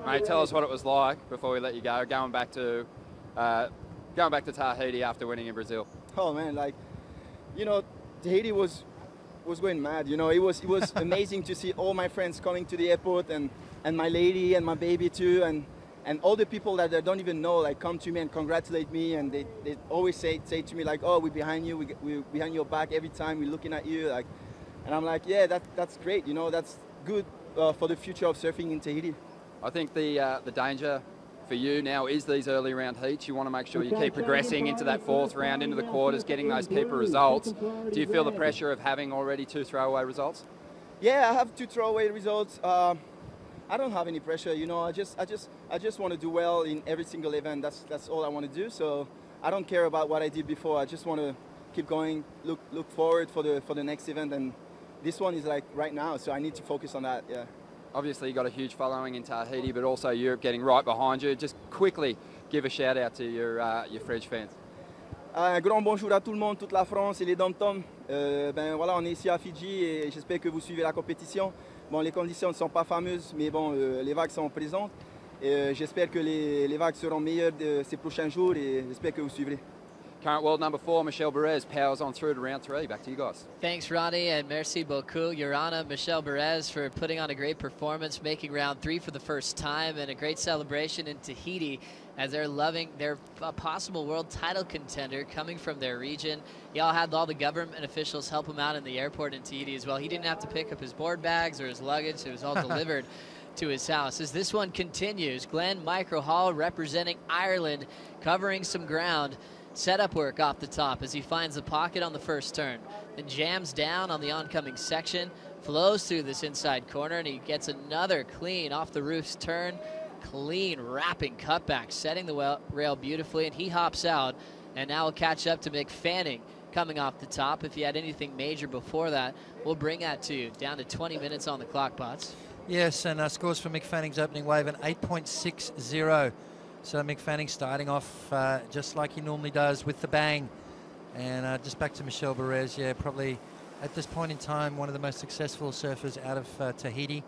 Mate, tell us what it was like before we let you go, going back to Tahiti after winning in Brazil.
Oh man, like, you know, Tahiti was going mad. You know, it was amazing to see all my friends coming to the airport, and my lady and my baby too, and all the people that I don't even know, like, come to me and congratulate me, and they always say to me like, oh, we're behind you, we're behind your back every time, we're looking at you, like, and I'm like, yeah, that's great, you know, that's good for the future of surfing in Tahiti.
I think the danger for you now is these early round heats. You want to make sure you keep progressing into that fourth round, into the quarters, getting those keeper results. Do you feel the pressure of having already 2 throwaway results?
Yeah, I have 2 throwaway results. I don't have any pressure, you know. I just want to do well in every single event. That's all I want to do. So I don't care about what I did before. I just want to keep going, look forward for the next event, and this one is like right now. So I need to focus on that. Yeah.
Obviously, you got a huge following in Tahiti, but also Europe getting right behind you. Just quickly give a shout out to your French fans.
Un grand bonjour à tout le monde, toute la France et les dom-toms. Ben voilà, on est ici à Fiji et j'espère que vous suivez la compétition. Bon, les conditions ne sont pas fameuses, mais bon, les vagues sont présentes. Et j'espère que les vagues seront meilleures ces prochains jours et j'espère que vous suivrez.
Current world number 4, Michelle Perez, powers on through to round 3. Back to you guys.
Thanks, Ronnie, and merci beaucoup, Your Honor, Michelle Perez, for putting on a great performance, making round 3 for the first time, and a great celebration in Tahiti as they're loving their possible world title contender coming from their region. Y'all had all the government officials help him out in the airport in Tahiti as well. He didn't have to pick up his board bags or his luggage. It was all delivered to his house. As this one continues, Glenn Microhall representing Ireland, covering some ground. Setup work off the top as he finds a pocket on the first turn, then jams down on the oncoming section, flows through this inside corner, and he gets another clean off the roof's turn, clean wrapping cutback, setting the rail beautifully, and he hops out, and now we'll catch up to Mick Fanning coming off the top. If you had anything major before that, we'll bring that to you. Down to 20 minutes on the clock, Bots.
Yes, and scores for Mick Fanning's opening wave, an 8.60. So Mick Fanning starting off just like he normally does with the bang. And just back to Michelle Perez, yeah, probably at this point in time one of the most successful surfers out of Tahiti.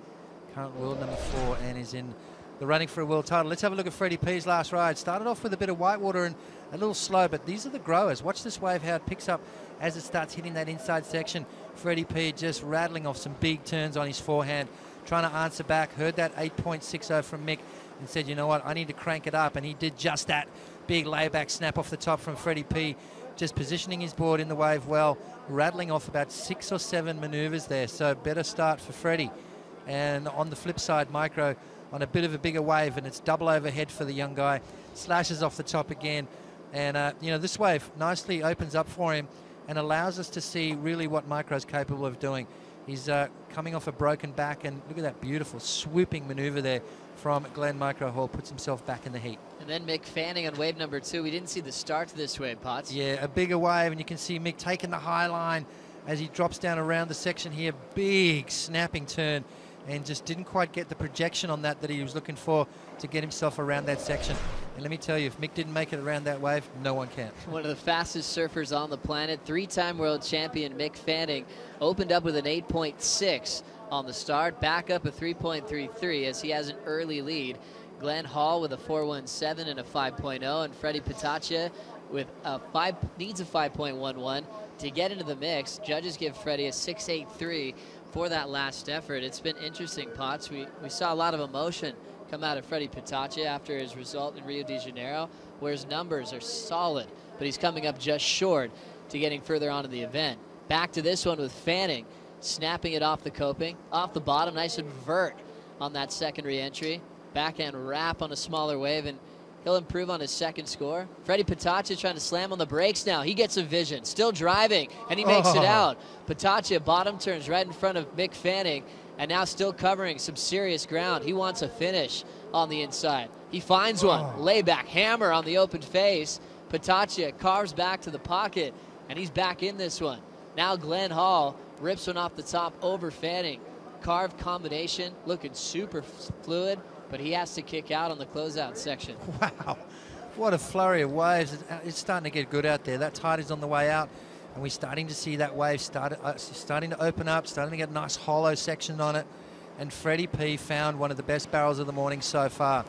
Current world number 4 and is in the running for a world title. Let's have a look at Freddie P's last ride. Started off with a bit of whitewater and a little slow, but these are the growers. Watch this wave, how it picks up as it starts hitting that inside section. Freddie P just rattling off some big turns on his forehand, trying to answer back. Heard that 8.60 from Mick and said, you know what, I need to crank it up, and he did just that. Big layback snap off the top from Freddie P, just positioning his board in the wave well, rattling off about 6 or 7 maneuvers there, so better start for Freddie. And on the flip side, Micro on a bit of a bigger wave, and it's double overhead for the young guy, slashes off the top again, and you know, this wave nicely opens up for him and allows us to see really what Micro's capable of doing. He's coming off a broken back, and look at that beautiful swooping maneuver there from Glenn Microhall, puts himself back in the heat.
And then Mick Fanning on wave number 2. We didn't see the start to this wave, Potts.
Yeah, a bigger wave, and you can see Mick taking the high line as he drops down around the section here. Big snapping turn, and just didn't quite get the projection on that he was looking for to get himself around that section. And let me tell you, if Mick didn't make it around that wave, no one can.
One of the fastest surfers on the planet, 3-time world champion Mick Fanning, opened up with an 8.6 on the start, back up a 3.33 as he has an early lead. Glenn Hall with a 4.17 and a 5.0, and Freddie Pataccia with needs a 5.11 to get into the mix. Judges give Freddie a 6.83 for that last effort. It's been interesting, Potts. We saw a lot of emotion come out of Freddie Pataccia after his result in Rio de Janeiro, where his numbers are solid, but he's coming up just short to getting further on in the event. Back to this one with Fanning, snapping it off the coping, off the bottom, nice invert on that second re-entry. Backhand wrap on a smaller wave, and he'll improve on his second score. Freddie Pataccia trying to slam on the brakes now. He gets a vision, still driving, and he makes it out. Pataccia bottom turns right in front of Mick Fanning, and now still covering some serious ground. He wants a finish on the inside. He finds one, layback hammer on the open face. Pataccia carves back to the pocket, and he's back in this one. Now Glenn Hall rips one off the top over Fanning. Carved combination, looking super fluid, but he has to kick out on the closeout section.
Wow, what a flurry of waves. It's starting to get good out there. That tide is on the way out, and we're starting to see that wave starting to open up, starting to get a nice hollow section on it. And Freddie P found one of the best barrels of the morning so far.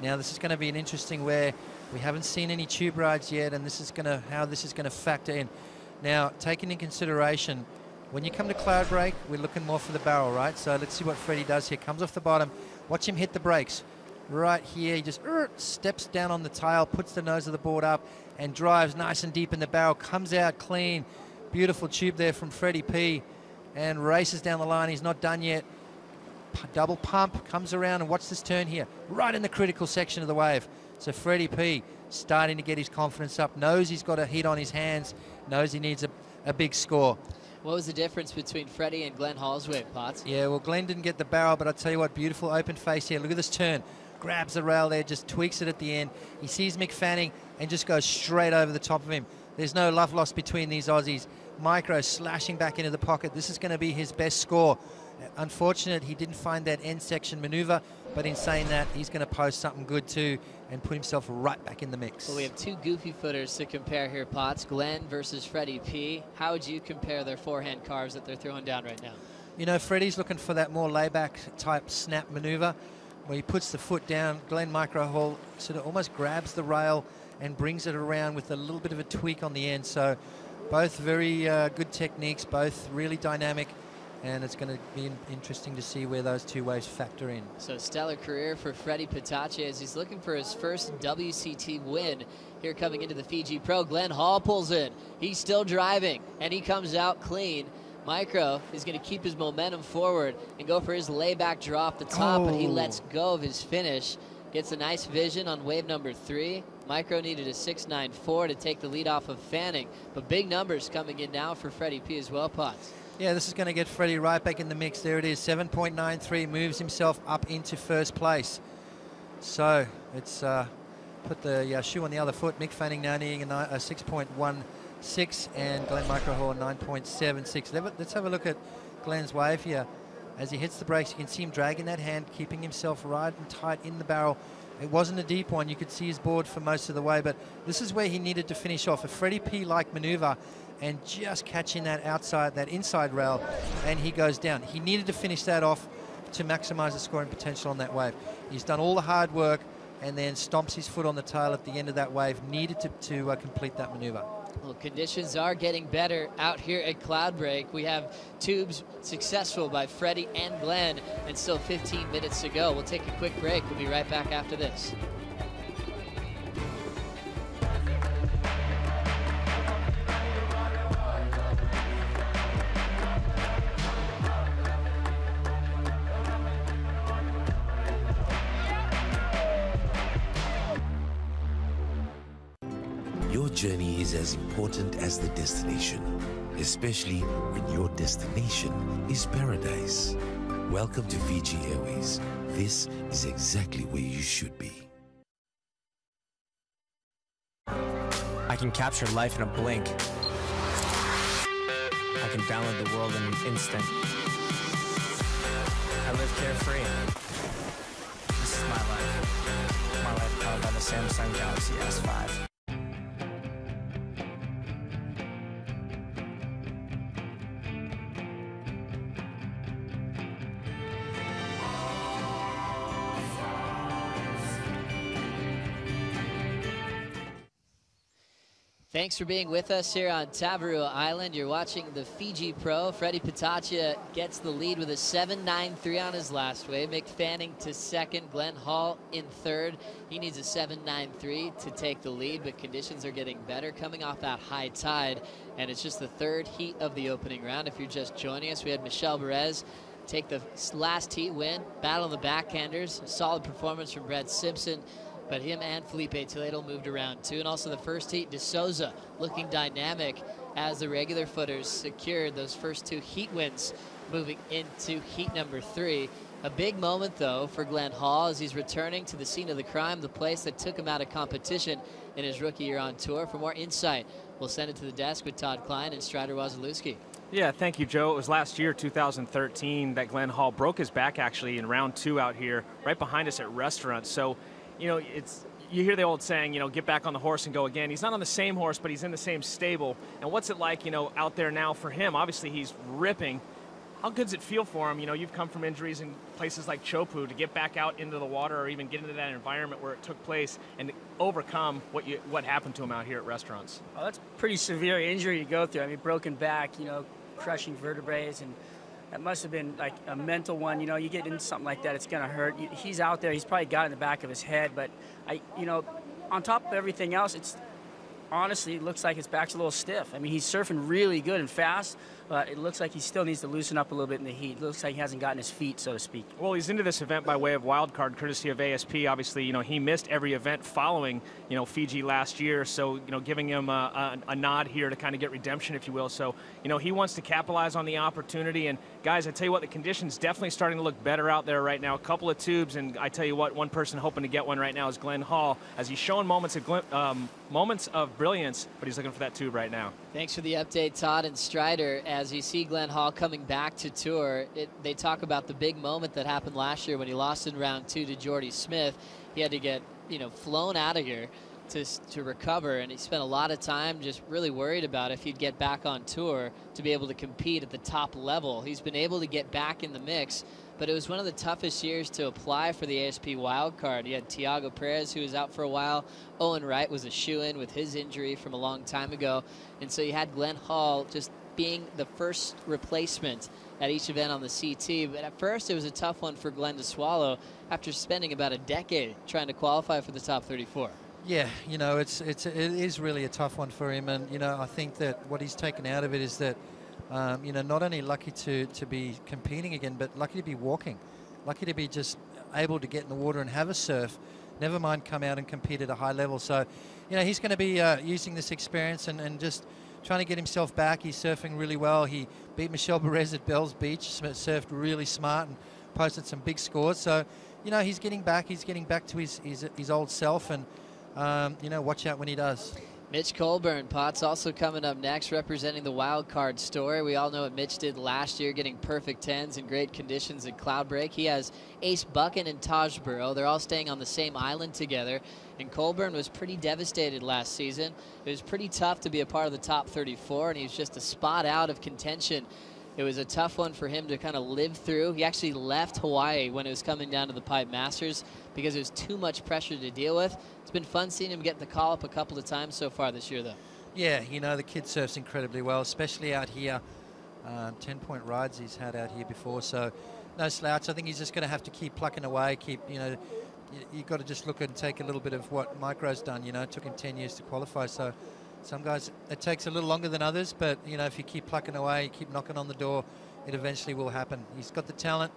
Now this is going to be an interesting where we haven't seen any tube rides yet, and this is how this is going to factor in. Now, taking into consideration, when you come to Cloudbreak, we're looking more for the barrel, right? So let's see what Freddie does here. Comes off the bottom. Watch him hit the brakes. Right here, he just steps down on the tail, puts the nose of the board up, and drives nice and deep in the barrel. Comes out clean. Beautiful tube there from Freddie P. And races down the line. He's not done yet. Double pump, comes around, and watch this turn here. Right in the critical section of the wave. So Freddie P starting to get his confidence up. Knows he's got a heat on his hands. Knows he needs a big score.
What was the difference between Freddie and Glenn Hall's wave, Potts?
Yeah, well, Glenn didn't get the barrel, but I'll tell you what, beautiful open face here. Look at this turn. Grabs the rail there, just tweaks it at the end. He sees Mick Fanning and just goes straight over the top of him. There's no love lost between these Aussies. Micro slashing back into the pocket. This is going to be his best score. Unfortunate he didn't find that end section maneuver, but in saying that, he's going to post something good too and put himself right back in the mix.
Well, we have two goofy footers to compare here, Potts. Glenn versus Freddie P. How would you compare their forehand carves that they're throwing down right now?
You know, Freddie's looking for that more layback type snap maneuver where he puts the foot down. Glenn Micro Hall sort of almost grabs the rail and brings it around with a little bit of a tweak on the end. So both very good techniques, both really dynamic. And it's going to be interesting to see where those two waves factor in.
So stellar career for Freddie Pataccia as he's looking for his first WCT win here coming into the Fiji Pro. Glenn Hall pulls in. He's still driving, and he comes out clean. Micro is going to keep his momentum forward and go for his layback draw off the top, but he lets go of his finish. Gets a nice vision on wave number 3. Micro needed a 6.94 to take the lead off of Fanning, but big numbers coming in now for Freddie P as well, Potts.
Yeah, this is going to get Freddie right back in the mix. There it is, 7.93, moves himself up into first place. So it's put the shoe on the other foot. Mick Fanning now needing a 6.16 and Glenn Micro Hall 9.76. Let's have a look at Glenn's wave here. As he hits the brakes, you can see him dragging that hand, keeping himself right and tight in the barrel. It wasn't a deep one. You could see his board for most of the way, but this is where he needed to finish off. A Freddie P-like maneuver and just catching that inside rail, and he goes down. He needed to finish that off to maximize the scoring potential on that wave. He's done all the hard work and then stomps his foot on the tail at the end of that wave. Needed to complete that maneuver.
Well, conditions are getting better out here at Cloudbreak. We have tubes successful by Freddie and Glenn, and still 15 minutes to go. We'll take a quick break. We'll be right back after this.
Your journey is as important as the destination, especially when your destination is paradise. Welcome to Fiji Airways. This is exactly where you should be.
I can capture life in a blink. I can download the world in an instant. I live carefree. This is my life. My life powered by the Samsung Galaxy S5.
Thanks for being with us here on Tavarua Island. You're watching the Fiji Pro. Freddie Pataccia gets the lead with a 7.93 on his last wave. Mick Fanning to second. Glenn Hall in third. He needs a 7.93 to take the lead, but conditions are getting better coming off that high tide. And it's just the third heat of the opening round. If you're just joining us, we had Michelle Perez take the last heat win. Battle of the backhanders. A solid performance from Brett Simpson. But him and Felipe Toledo moved around too. And also the first heat, De Souza looking dynamic as the regular footers secured those first 2 heat wins moving into heat number 3. A big moment, though, for Glenn Hall as he's returning to the scene of the crime, the place that took him out of competition in his rookie year on tour. For more insight, we'll send it to the desk with Todd Klein and Strider Wasilewski.
Yeah, thank you, Joe. It was last year, 2013, that Glenn Hall broke his back actually in round 2 out here, right behind us at Restaurant. So, you know, you hear the old saying, you know, get back on the horse and go again. He's not on the same horse, but he's in the same stable. And what's it like, you know, out there now for him? Obviously, he's ripping. How good does it feel for him? You know, you've come from injuries in places like Chopu to get back out into the water or even get into that environment where it took place and overcome what happened to him out here at Restaurants.
Oh, that's pretty severe injury to go through. I mean, broken back, you know, crushing vertebrae, and that must have been like a mental one. You know, you get into something like that, it's going to hurt. He's out there. He's probably got it in the back of his head. But, you know, on top of everything else, it's honestly, it looks like his back's a little stiff. I mean, he's surfing really good and fast, but it looks like he still needs to loosen up a little bit in the heat. It looks like he hasn't gotten his feet, so to speak.
Well, he's into this event by way of wild card, courtesy of ASP. Obviously, you know, he missed every event following, you know, Fiji last year, so, you know, giving him a nod here to kind of get redemption, if you will. So, you know, he wants to capitalize on the opportunity. And, guys, I tell you what, the conditions definitely starting to look better out there right now. A couple of tubes, and I tell you what, one person hoping to get one right now is Glenn Hall, as he's showing moments of brilliance, but he's looking for that tube right now.
Thanks for the update, Todd and Strider. As you see Glenn Hall coming back to tour, they talk about the big moment that happened last year when he lost in round 2 to Jordy Smith. He had to get, you know, flown out of here to recover, and he spent a lot of time just really worried about if he'd get back on tour to be able to compete at the top level. He's been able to get back in the mix, but it was one of the toughest years to apply for the ASP wildcard. You had Tiago Perez, who was out for a while. Owen Wright was a shoo-in with his injury from a long time ago. And so you had Glenn Hall just being the first replacement at each event on the CT. But at first, it was a tough one for Glenn to swallow after spending about a decade trying to qualify for the top 34.
Yeah, you know, it is really a tough one for him. And, you know, I think that what he's taken out of it is that, you know, not only lucky to be competing again, but lucky to be walking, lucky to be just able to get in the water and have a surf, never mind come out and compete at a high level. So, you know, he's going to be using this experience and just trying to get himself back. He's surfing really well. He beat Michel Perez at Bell's Beach, surfed really smart and posted some big scores. So, you know, he's getting back. He's getting back to his old self, and, you know, watch out when he does.
Mitch Colburn, Potts, also coming up next, representing the wild card story. We all know what Mitch did last year, getting perfect 10s in great conditions at Cloudbreak. He has Ace Buchan and Tajborough. They're all staying on the same island together. And Colburn was pretty devastated last season. It was pretty tough to be a part of the top 34, and he was just a spot out of contention. It was a tough one for him to kind of live through. He actually left Hawaii when it was coming down to the Pipe Masters because it was too much pressure to deal with. It's been fun seeing him get the call up a couple of times so far this year, though.
Yeah, you know, the kid surfs incredibly well, especially out here. 10-point rides he's had out here before, so no slouch. I think he's just going to have to keep plucking away, you know, you've got to just look and take a little bit of what Micro's done. You know, it took him 10 years to qualify, so some guys, it takes a little longer than others, but, you know, if you keep plucking away, keep knocking on the door, it eventually will happen. He's got the talent.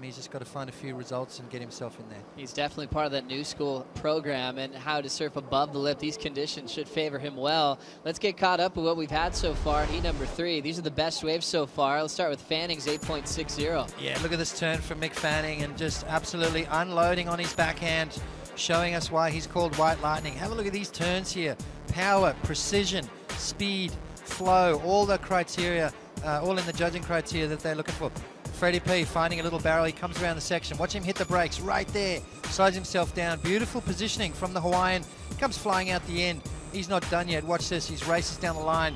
He's just got to find a few results and get himself in there.
He's definitely part of that new school program, and how to surf above the lip. These conditions should favor him well. Let's get caught up with what we've had so far in heat number 3. These are the best waves so far. Let's start with Fanning's 8.60.
Yeah, look at this turn from Mick Fanning, and just absolutely unloading on his backhand, showing us why he's called White Lightning. Have a look at these turns here. Power, precision, speed, flow, all the criteria, all in the judging criteria that they're looking for. Freddie P finding a little barrel. He comes around the section. Watch him hit the brakes right there. Slides himself down. Beautiful positioning from the Hawaiian. Comes flying out the end. He's not done yet. Watch this. He races down the line.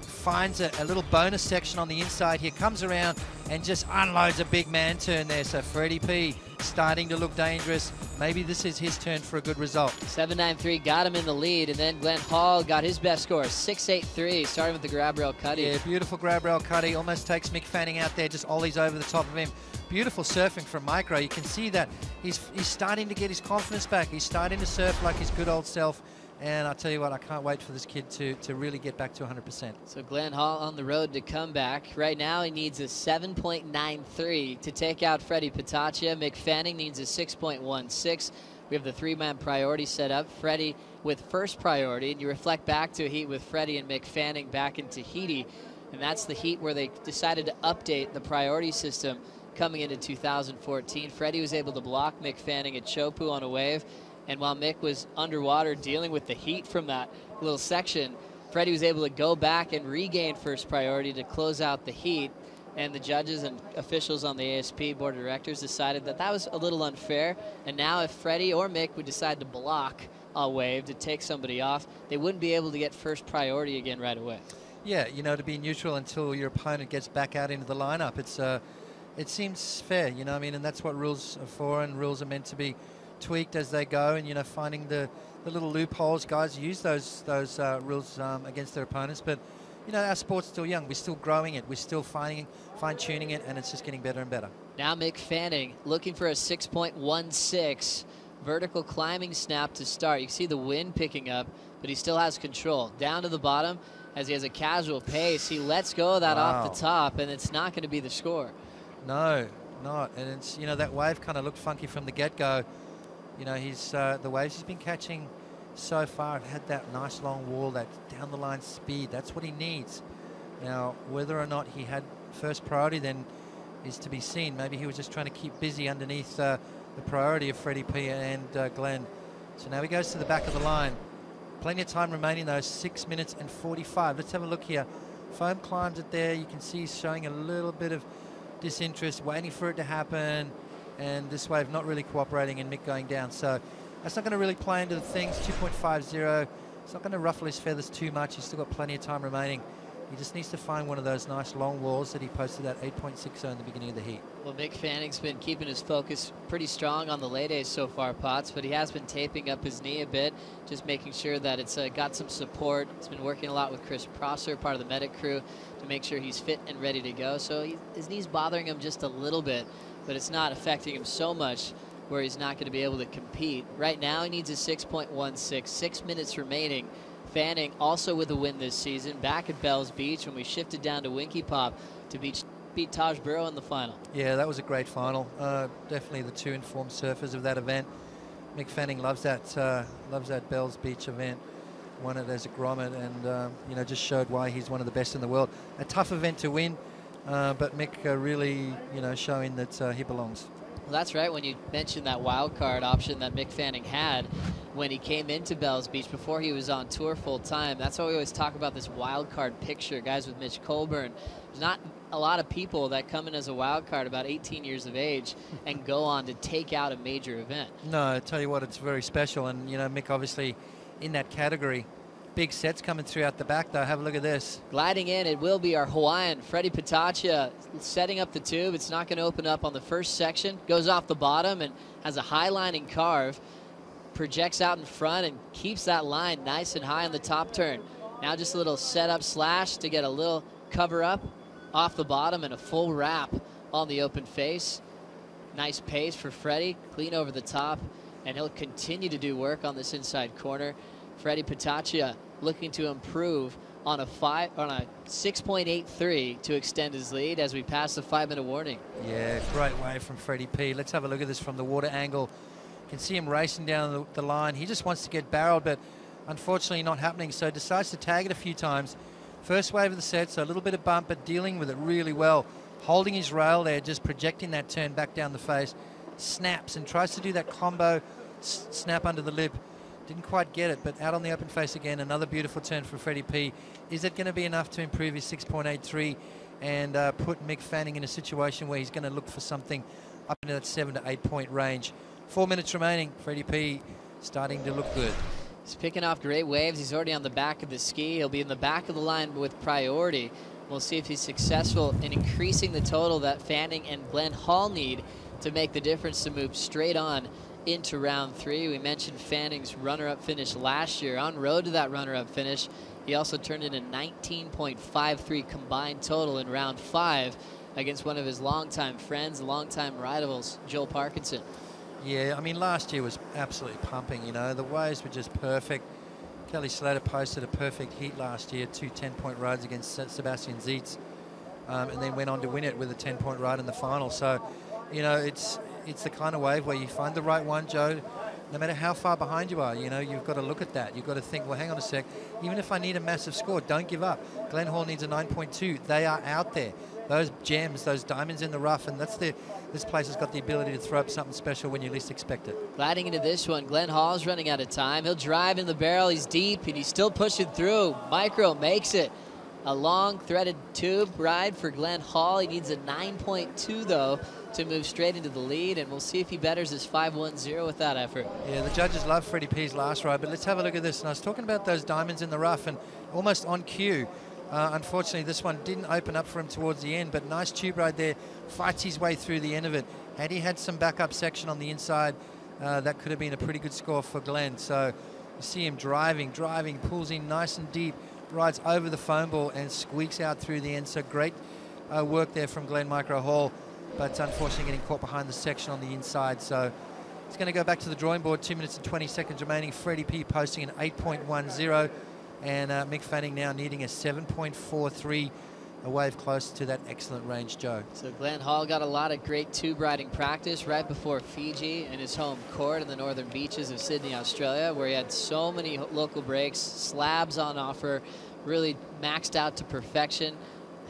Finds a little bonus section on the inside here. Comes around and just unloads a big man turn there. So Freddie P starting to look dangerous. Maybe this is his turn for a good result.
793 got him in the lead, and then Glenn Hall got his best score, 683, starting with the grab rail cutty.
Yeah, beautiful grab rail cutty. Almost takes Mick Fanning out there, just ollies over the top of him. Beautiful surfing from Micro. You can see that he's starting to get his confidence back. He's starting to surf like his good old self. And I'll tell you what, I can't wait for this kid to really get back to 100%.
So Glenn Hall on the road to come back. Right now he needs a 7.93 to take out Freddie Pataccia. Mick Fanning needs a 6.16. We have the 3-man priority set up. Freddie with first priority, and you reflect back to a heat with Freddie and Mick Fanning back in Tahiti, and that's the heat where they decided to update the priority system coming into 2014. Freddie was able to block Mick Fanning at Chopu on a wave, and while Mick was underwater dealing with the heat from that little section, Freddie was able to go back and regain first priority to close out the heat, and the judges and officials on the ASP board of directors decided that that was a little unfair, and now if Freddie or Mick would decide to block a wave to take somebody off, they wouldn't be able to get first priority again right away.
Yeah, you know, to be neutral until your opponent gets back out into the lineup. It seems fair, you know, I mean, and that's what rules are for, and rules are meant to be tweaked as they go, and, you know, finding the little loopholes. Guys use those rules against their opponents, but, you know, our sport's still young. We're still growing it. We're still fine-tuning it, and it's just getting better and better.
Now Mick Fanning looking for a 6.16 vertical climbing snap to start. You can see the wind picking up, but he still has control. Down to the bottom as he has a casual pace. He lets go of that off the top, and it's not going to be the score.
No, not. And it's, you know, that wave kind of looked funky from the get-go. You know, the waves he's been catching so far have had that nice long wall, that down-the-line speed. That's what he needs. Now, whether or not he had first priority then is to be seen. Maybe he was just trying to keep busy underneath the priority of Freddie P and Glenn. So now he goes to the back of the line. Plenty of time remaining, though, 6 minutes and 45. Let's have a look here. Foam climbs it there. You can see he's showing a little bit of disinterest, waiting for it to happen, and this wave not really cooperating and Mick going down. So that's not going to really play into the things. 2.50. It's not going to ruffle his feathers too much. He's still got plenty of time remaining. He just needs to find one of those nice long walls that he posted at 8.60 in the beginning of the heat.
Well, Mick Fanning's been keeping his focus pretty strong on the lay days so far, Potts, but he has been taping up his knee a bit, just making sure that it's got some support. He's been working a lot with Chris Prosser, part of the medic crew, to make sure he's fit and ready to go. So his knee's bothering him just a little bit, but it's not affecting him so much where he's not going to be able to compete. Right now he needs a 6.16, 6 minutes remaining. Fanning also with a win this season, back at Bells Beach when we shifted down to Winky Pop to beat Taj Burrow in the final.
Yeah, that was a great final. Definitely the two informed surfers of that event. Mick Fanning loves that Bells Beach event. Won it as a grommet, and you know, just showed why he's one of the best in the world. A tough event to win, but Mick really, you know, showing that he belongs.
Well, that's right. When you mentioned that wild card option that Mick Fanning had when he came into Bells Beach before he was on tour full time, that's why we always talk about this wild card picture. Guys with Mitch Colburn, there's not a lot of people that come in as a wild card about 18 years of age and go on to take out a major event.
No, I tell you what, it's very special, and you know, Mick obviously in that category. Big sets coming through out the back, though. Have a look at this.
Gliding in, it will be our Hawaiian, Freddie Patachia, setting up the tube. It's not going to open up on the first section. Goes off the bottom and has a high lining carve. Projects out in front and keeps that line nice and high on the top turn. Now just a little setup slash to get a little cover up off the bottom and a full wrap on the open face. Nice pace for Freddie, clean over the top, and he'll continue to do work on this inside corner. Freddie Patachia looking to improve on a 6.83 to extend his lead as we pass the 5-minute warning.
Yeah, great wave from Freddie P. Let's have a look at this from the water angle. You can see him racing down the line. He just wants to get barreled, but unfortunately not happening, so decides to tag it a few times. First wave of the set, so a little bit of bump, but dealing with it really well. Holding his rail there, just projecting that turn back down the face. Snaps and tries to do that combo snap under the lip. Didn't quite get it, but out on the open face again. Another beautiful turn for Freddie P. Is it going to be enough to improve his 6.83 and put Mick Fanning in a situation where he's going to look for something up into that 7 to 8 point range? 4 minutes remaining. Freddie P starting to look good.
He's picking off great waves. He's already on the back of the ski. He'll be in the back of the line with priority. We'll see if he's successful in increasing the total that Fanning and Glenn Hall need to make the difference to move straight on into round 3. We mentioned Fanning's runner-up finish last year. On road to that runner-up finish, he also turned in a 19.53 combined total in round 5 against one of his longtime friends, longtime rivals, Joel Parkinson.
Yeah, I mean, last year was absolutely pumping, you know. The waves were just perfect. Kelly Slater posted a perfect heat last year, 2 10-point rides against Sebastian Zietz, and then went on to win it with a 10-point ride in the final. So, you know, it's the kind of wave where you find the right one, Joe. no matter how far behind you are, you know, you've got to look at that. You've got to think, well, hang on a sec. Even if I need a massive score, don't give up. Glenn Hall needs a 9.2. They are out there. Those gems, those diamonds in the rough, and this place has got the ability to throw up something special when you least expect it.
Gliding into this one, Glenn Hall's running out of time. He'll drive in the barrel. He's deep, and he's still pushing through. Micro makes it. A long threaded tube ride for Glenn Hall. He needs a 9.2, though, to move straight into the lead, and we'll see if he betters his 5.10 with that effort.
Yeah, the judges love Freddie P's last ride, but let's have a look at this. And I was talking about those diamonds in the rough, and almost on cue. Unfortunately, this one didn't open up for him towards the end, but nice tube ride there. Fights his way through the end of it. Had he had some backup section on the inside, that could have been a pretty good score for Glenn. So you see him driving, pulls in nice and deep, rides over the foam ball and squeaks out through the end. So great work there from Glenn Micro Hall, but unfortunately getting caught behind the section on the inside. So it's going to go back to the drawing board. 2 minutes and 20 seconds remaining. Freddie P posting an 8.10. And Mick Fanning now needing a 7.43, a wave close to that excellent range, Joe.
So Glenn Hall got a lot of great tube riding practice right before Fiji in his home court in the northern beaches of Sydney, Australia, where he had so many local breaks, slabs on offer, really maxed out to perfection.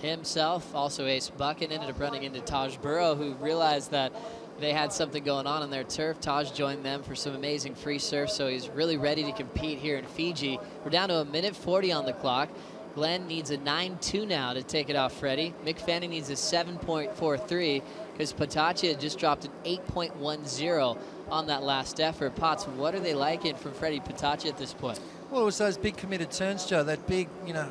Himself, also Ace Bucket, ended up running into Taj Burrow, who realized that they had something going on their turf. Taj joined them for some amazing free surf, so he's really ready to compete here in Fiji. We're down to 1:40 on the clock. Glenn needs a 9.2 now to take it off Freddie. Mick Fanning needs a 7.43 because Patacha just dropped an 8.10 on that last effort. Potts, what are they liking from Freddie Patacha at this point?
Well, it was those big committed turns, Joe. That big, you know,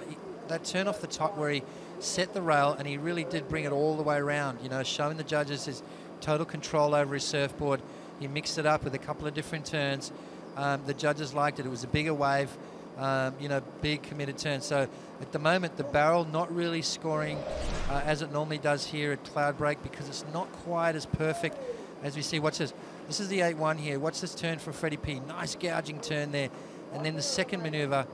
that turn off the top where he set the rail and he really did bring it all the way around, you know, showing the judges his total control over his surfboard. He mixed it up with a couple of different turns. The judges liked it. It was a bigger wave, you know, big committed turn. So at the moment, the barrel not really scoring as it normally does here at Cloudbreak because it's not quite as perfect as we see. Watch this. This is the 8-1 here. Watch this turn from Freddie P. Nice gouging turn there. And then the second maneuver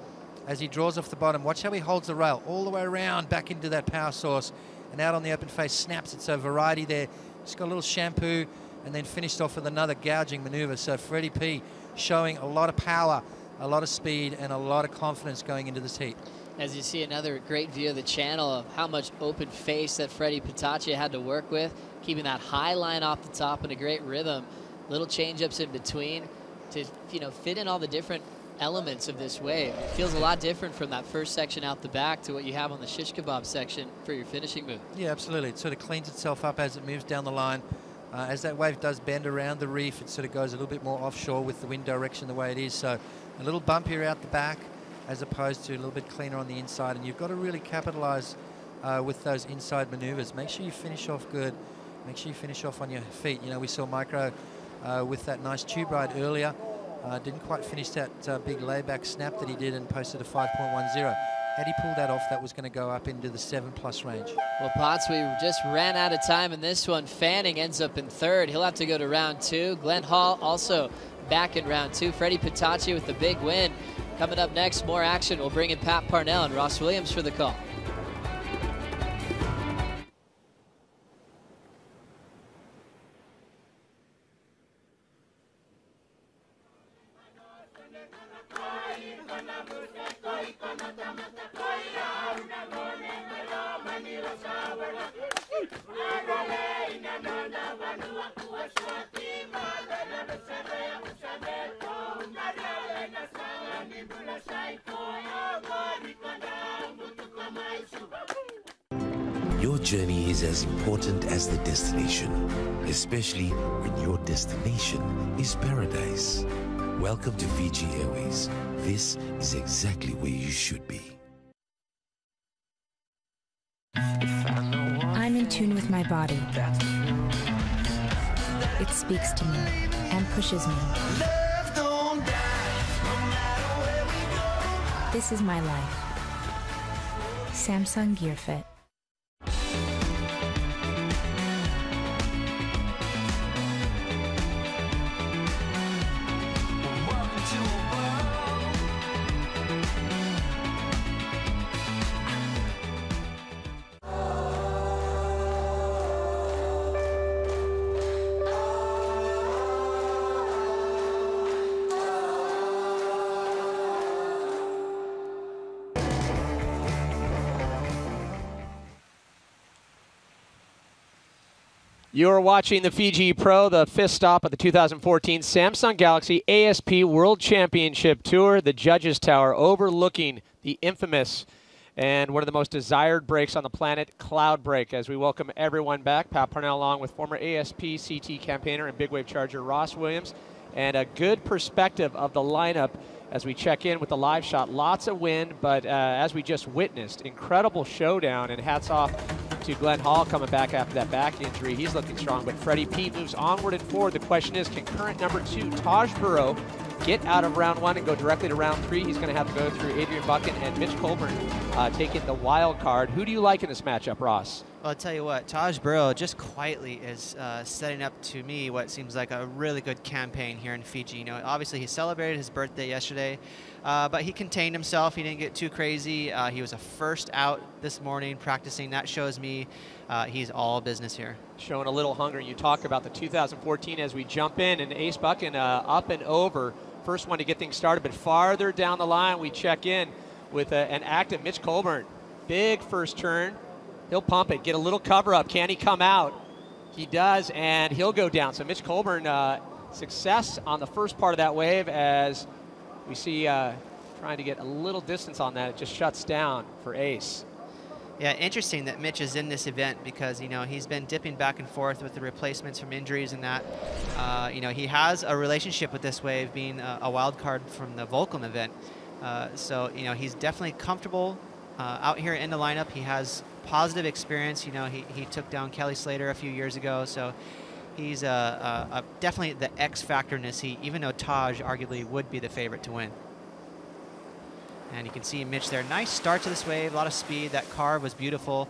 as he draws off the bottom. Watch how he holds the rail all the way around back into that power source and out on the open face, snaps it. So variety there. Just got a little shampoo and then finished off with another gouging maneuver. So Freddie P showing a lot of power, a lot of speed, and a lot of confidence going into this heat.
As you see another great view of the channel of how much open face that Freddie Patacha had to work with, keeping that high line off the top in a great rhythm, little change-ups in between to, you know, fit in all the different elements of this wave. It feels a lot different from that first section out the back to what you have on the shish kebab section for your finishing move.
Yeah, absolutely. It sort of cleans itself up as it moves down the line. As that wave does bend around the reef, it sort of goes a little bit more offshore with the wind direction the way it is. So a little bumpier out the back as opposed to a little bit cleaner on the inside. And you've got to really capitalize with those inside maneuvers. Make sure you finish off good. Make sure you finish off on your feet. You know, we saw Micro with that nice tube ride earlier. Didn't quite finish that big layback snap that he did and posted a 5.10. Had he pulled that off, that was going to go up into the 7+ range.
Well, Potts, we just ran out of time in this one. Fanning ends up in third. He'll have to go to round 2. Glenn Hall also back in round 2. Freddie Patacha with the big win. Coming up next, more action. We'll bring in Pat Parnell and Ross Williams for the call.
Your journey is as important as the destination, especially when your destination is paradise. Welcome to Fiji Airways. This is exactly where you should be.
I'm in tune with my body. It speaks to me and pushes me. This is my life. Samsung Gear Fit.
You're watching the Fiji Pro, the 5th stop of the 2014 Samsung Galaxy ASP World Championship Tour, the Judges Tower overlooking the infamous and one of the most desired breaks on the planet, Cloudbreak, as we welcome everyone back. Pat Parnell along with former ASP CT campaigner and big wave charger Ross Williams, and a good perspective of the lineup as we check in with the live shot. Lots of wind, but as we just witnessed, incredible showdown, and hats off to Glenn Hall coming back after that back injury. He's looking strong, but Freddie P moves onward and forward. The question is, can current number 2, Taj Burrow, get out of round 1 and go directly to round 3? He's going to have to go through Adrian Buchan and Mitch Colburn taking the wild card. Who do you like in this matchup, Ross?
Well, I'll tell you what, Taj Burrow just quietly is setting up to me what seems like a really good campaign here in Fiji. You know, obviously he celebrated his birthday yesterday, but he contained himself. He didn't get too crazy. He was a first out this morning practicing. That shows me he's all business here.
Showing a little hunger. You talk about the 2014 as we jump in, and Ace Buchan up and over. First one to get things started, but farther down the line we check in with an active Mitch Colburn. Big first turn. He'll pump it, get a little cover up. Can he come out? He does, and he'll go down. So Mitch Colburn, success on the first part of that wave, as we see trying to get a little distance on that. It just shuts down for Ace.
Yeah, interesting that Mitch is in this event because, you know, he's been dipping back and forth with the replacements from injuries and that. You know, he has a relationship with this wave, being a wild card from the Volcom event. So, you know, he's definitely comfortable out here in the lineup. He has positive experience. You know, he took down Kelly Slater a few years ago, so he's definitely the X factor in this heat, even though Taj arguably would be the favorite to win. And you can see Mitch there. Nice start to this wave, a lot of speed. That carve was beautiful.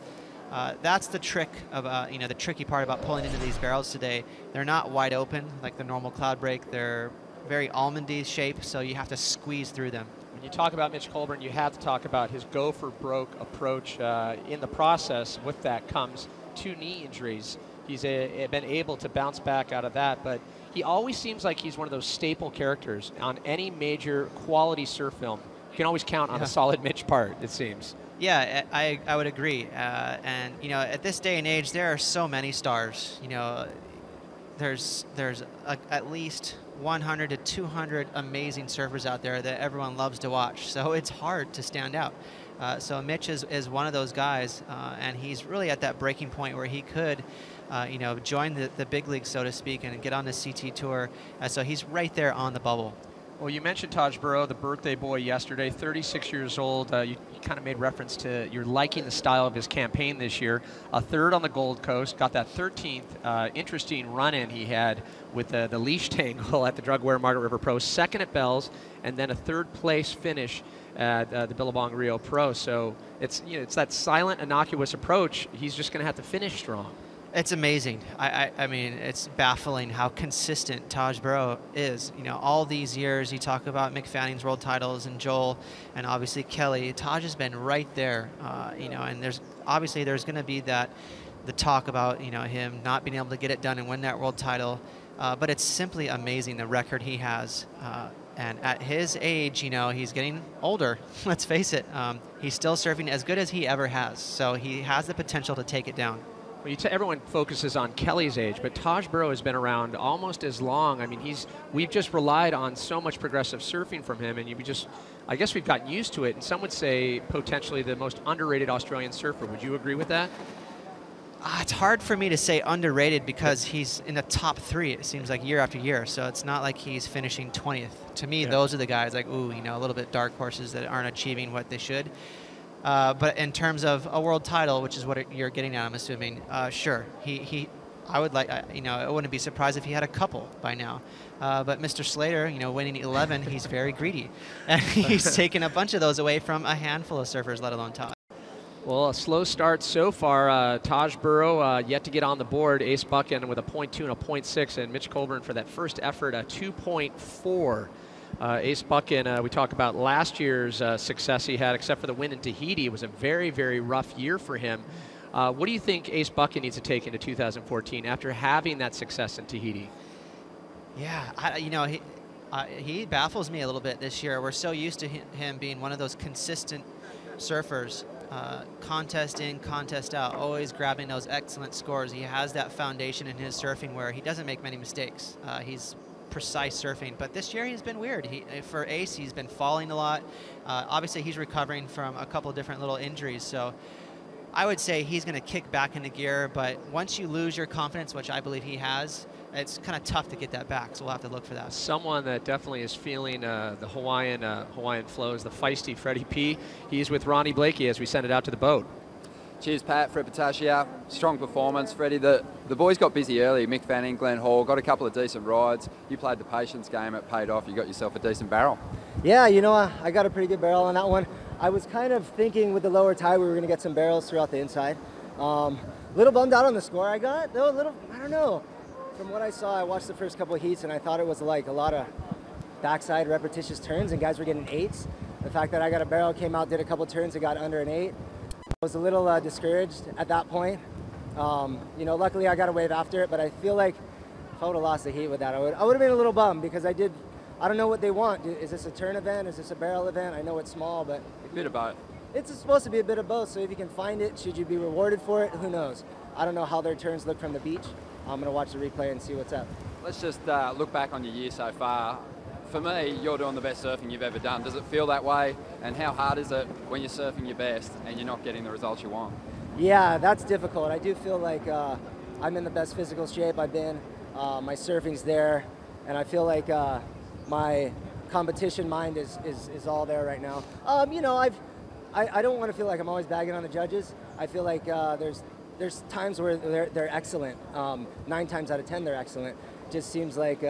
That's the trick of, you know, the tricky part about pulling into these barrels today. They're not wide open like the normal Cloudbreak. They're very almondy shape, so you have to squeeze through them.
When you talk about Mitch Colburn, you have to talk about his go for broke approach. In the process, with that comes 2 knee injuries. He's been able to bounce back out of that, but he always seems like he's one of those staple characters on any major quality surf film. You can always count on a solid Mitch part, it seems.
Yeah, I would agree. And, you know, at this day and age, there are so many stars. You know, there's at least 100 to 200 amazing surfers out there that everyone loves to watch. So it's hard to stand out. So Mitch is one of those guys, and he's really at that breaking point where he could, you know, join the big league, so to speak, and get on the CT tour. So he's right there on the bubble.
Well, you mentioned Taj Burrow, the birthday boy yesterday, 36 years old. You kind of made reference to you're liking the style of his campaign this year. A 3rd on the Gold Coast, got that 13th interesting run-in he had with the leash tangle at the Drugware Margaret River Pro, 2nd at Bell's, and then a 3rd place finish at the Billabong Rio Pro. So it's, you know, it's that silent, innocuous approach. He's just going to have to finish strong.
It's amazing. I mean, it's baffling how consistent Taj Burrow is. You know, all these years, you talk about Mick Fanning's world titles and Joel and obviously Kelly. Taj has been right there, you know, and there's going to be the talk about, you know, him not being able to get it done and win that world title. But it's simply amazing the record he has. And at his age, you know, he's getting older. Let's face it. He's still surfing as good as he ever has. So he has the potential to take it down.
Well, everyone focuses on Kelly's age, but Taj Burrow has been around almost as long. I mean, we've just relied on so much progressive surfing from him, and I guess we've gotten used to it. And some would say potentially the most underrated Australian surfer. Would you agree with that?
It's hard for me to say underrated because he's in the top 3, it seems like, year after year. So it's not like he's finishing 20th. To me, those are the guys like, ooh, you know, a little bit dark horses that aren't achieving what they should. But in terms of a world title, which is what you're getting at, I'm assuming, sure. I would like, you know, I wouldn't be surprised if he had a couple by now. But Mr. Slater, you know, winning 11, he's very greedy. And he's taken a bunch of those away from a handful of surfers, let alone Taj.
Well, a slow start so far. Taj Burrow yet to get on the board. Ace Buchan with a 0.2 and a 0.6, and Mitch Colburn for that first effort, a 2.4. Ace Buchan, we talk about last year's success he had, except for the win in Tahiti. It was a very, very rough year for him. What do you think Ace Buchan needs to take into 2014 after having that success in Tahiti?
Yeah, you know, he baffles me a little bit this year. We're so used to him being one of those consistent surfers. contest in, contest out, always grabbing those excellent scores. He has that foundation in his surfing where he doesn't make many mistakes. He's precise surfing, but this year he's been weird. For Ace, he's been falling a lot. Obviously, he's recovering from a couple different little injuries, so I would say he's going to kick back into gear, but once you lose your confidence, which I believe he has, it's kind of tough to get that back, so we'll have to look for that.
Someone that definitely is feeling the Hawaiian flows, the feisty Freddie P. He's with Ronnie Blakey as we send it out to the boat.
Cheers, Pat. Fred Patashia. Strong performance. Freddie, the boys got busy early. Mick Fanning, Glenn Hall, got a couple of decent rides. You played the patience game. It paid off. You got yourself a decent barrel.
Yeah, you know, I got a pretty good barrel on that one. I was kind of thinking with the lower tide we were going to get some barrels throughout the inside. Little bummed out on the score I got, though. I don't know. From what I saw, I watched the first couple of heats, and I thought it was like a lot of backside repetitious turns, and guys were getting 8s. The fact that I got a barrel, came out, did a couple turns, and got under an 8. I was a little discouraged at that point. You know, luckily I got a wave after it, but I feel like if I would have lost the heat with that, I would have been a little bummed because I don't know what they want. Is this a turn event? Is this a barrel event? I know it's small, but
a bit of both.
It's supposed to be a bit of both, so if you can find it, should you be rewarded for it? Who knows? I don't know how their turns look from the beach. I'm going to watch the replay and see what's up.
Let's just look back on your year so far. For me, you're doing the best surfing you've ever done. Does it feel that way? And how hard is it when you're surfing your best and you're not getting the results you want?
Yeah, that's difficult. I do feel like I'm in the best physical shape I've been. My surfing's there, and I feel like my competition mind is all there right now. You know, I don't want to feel like I'm always bagging on the judges. I feel like there's times where they're excellent. 9 times out of 10 they're excellent. It just seems like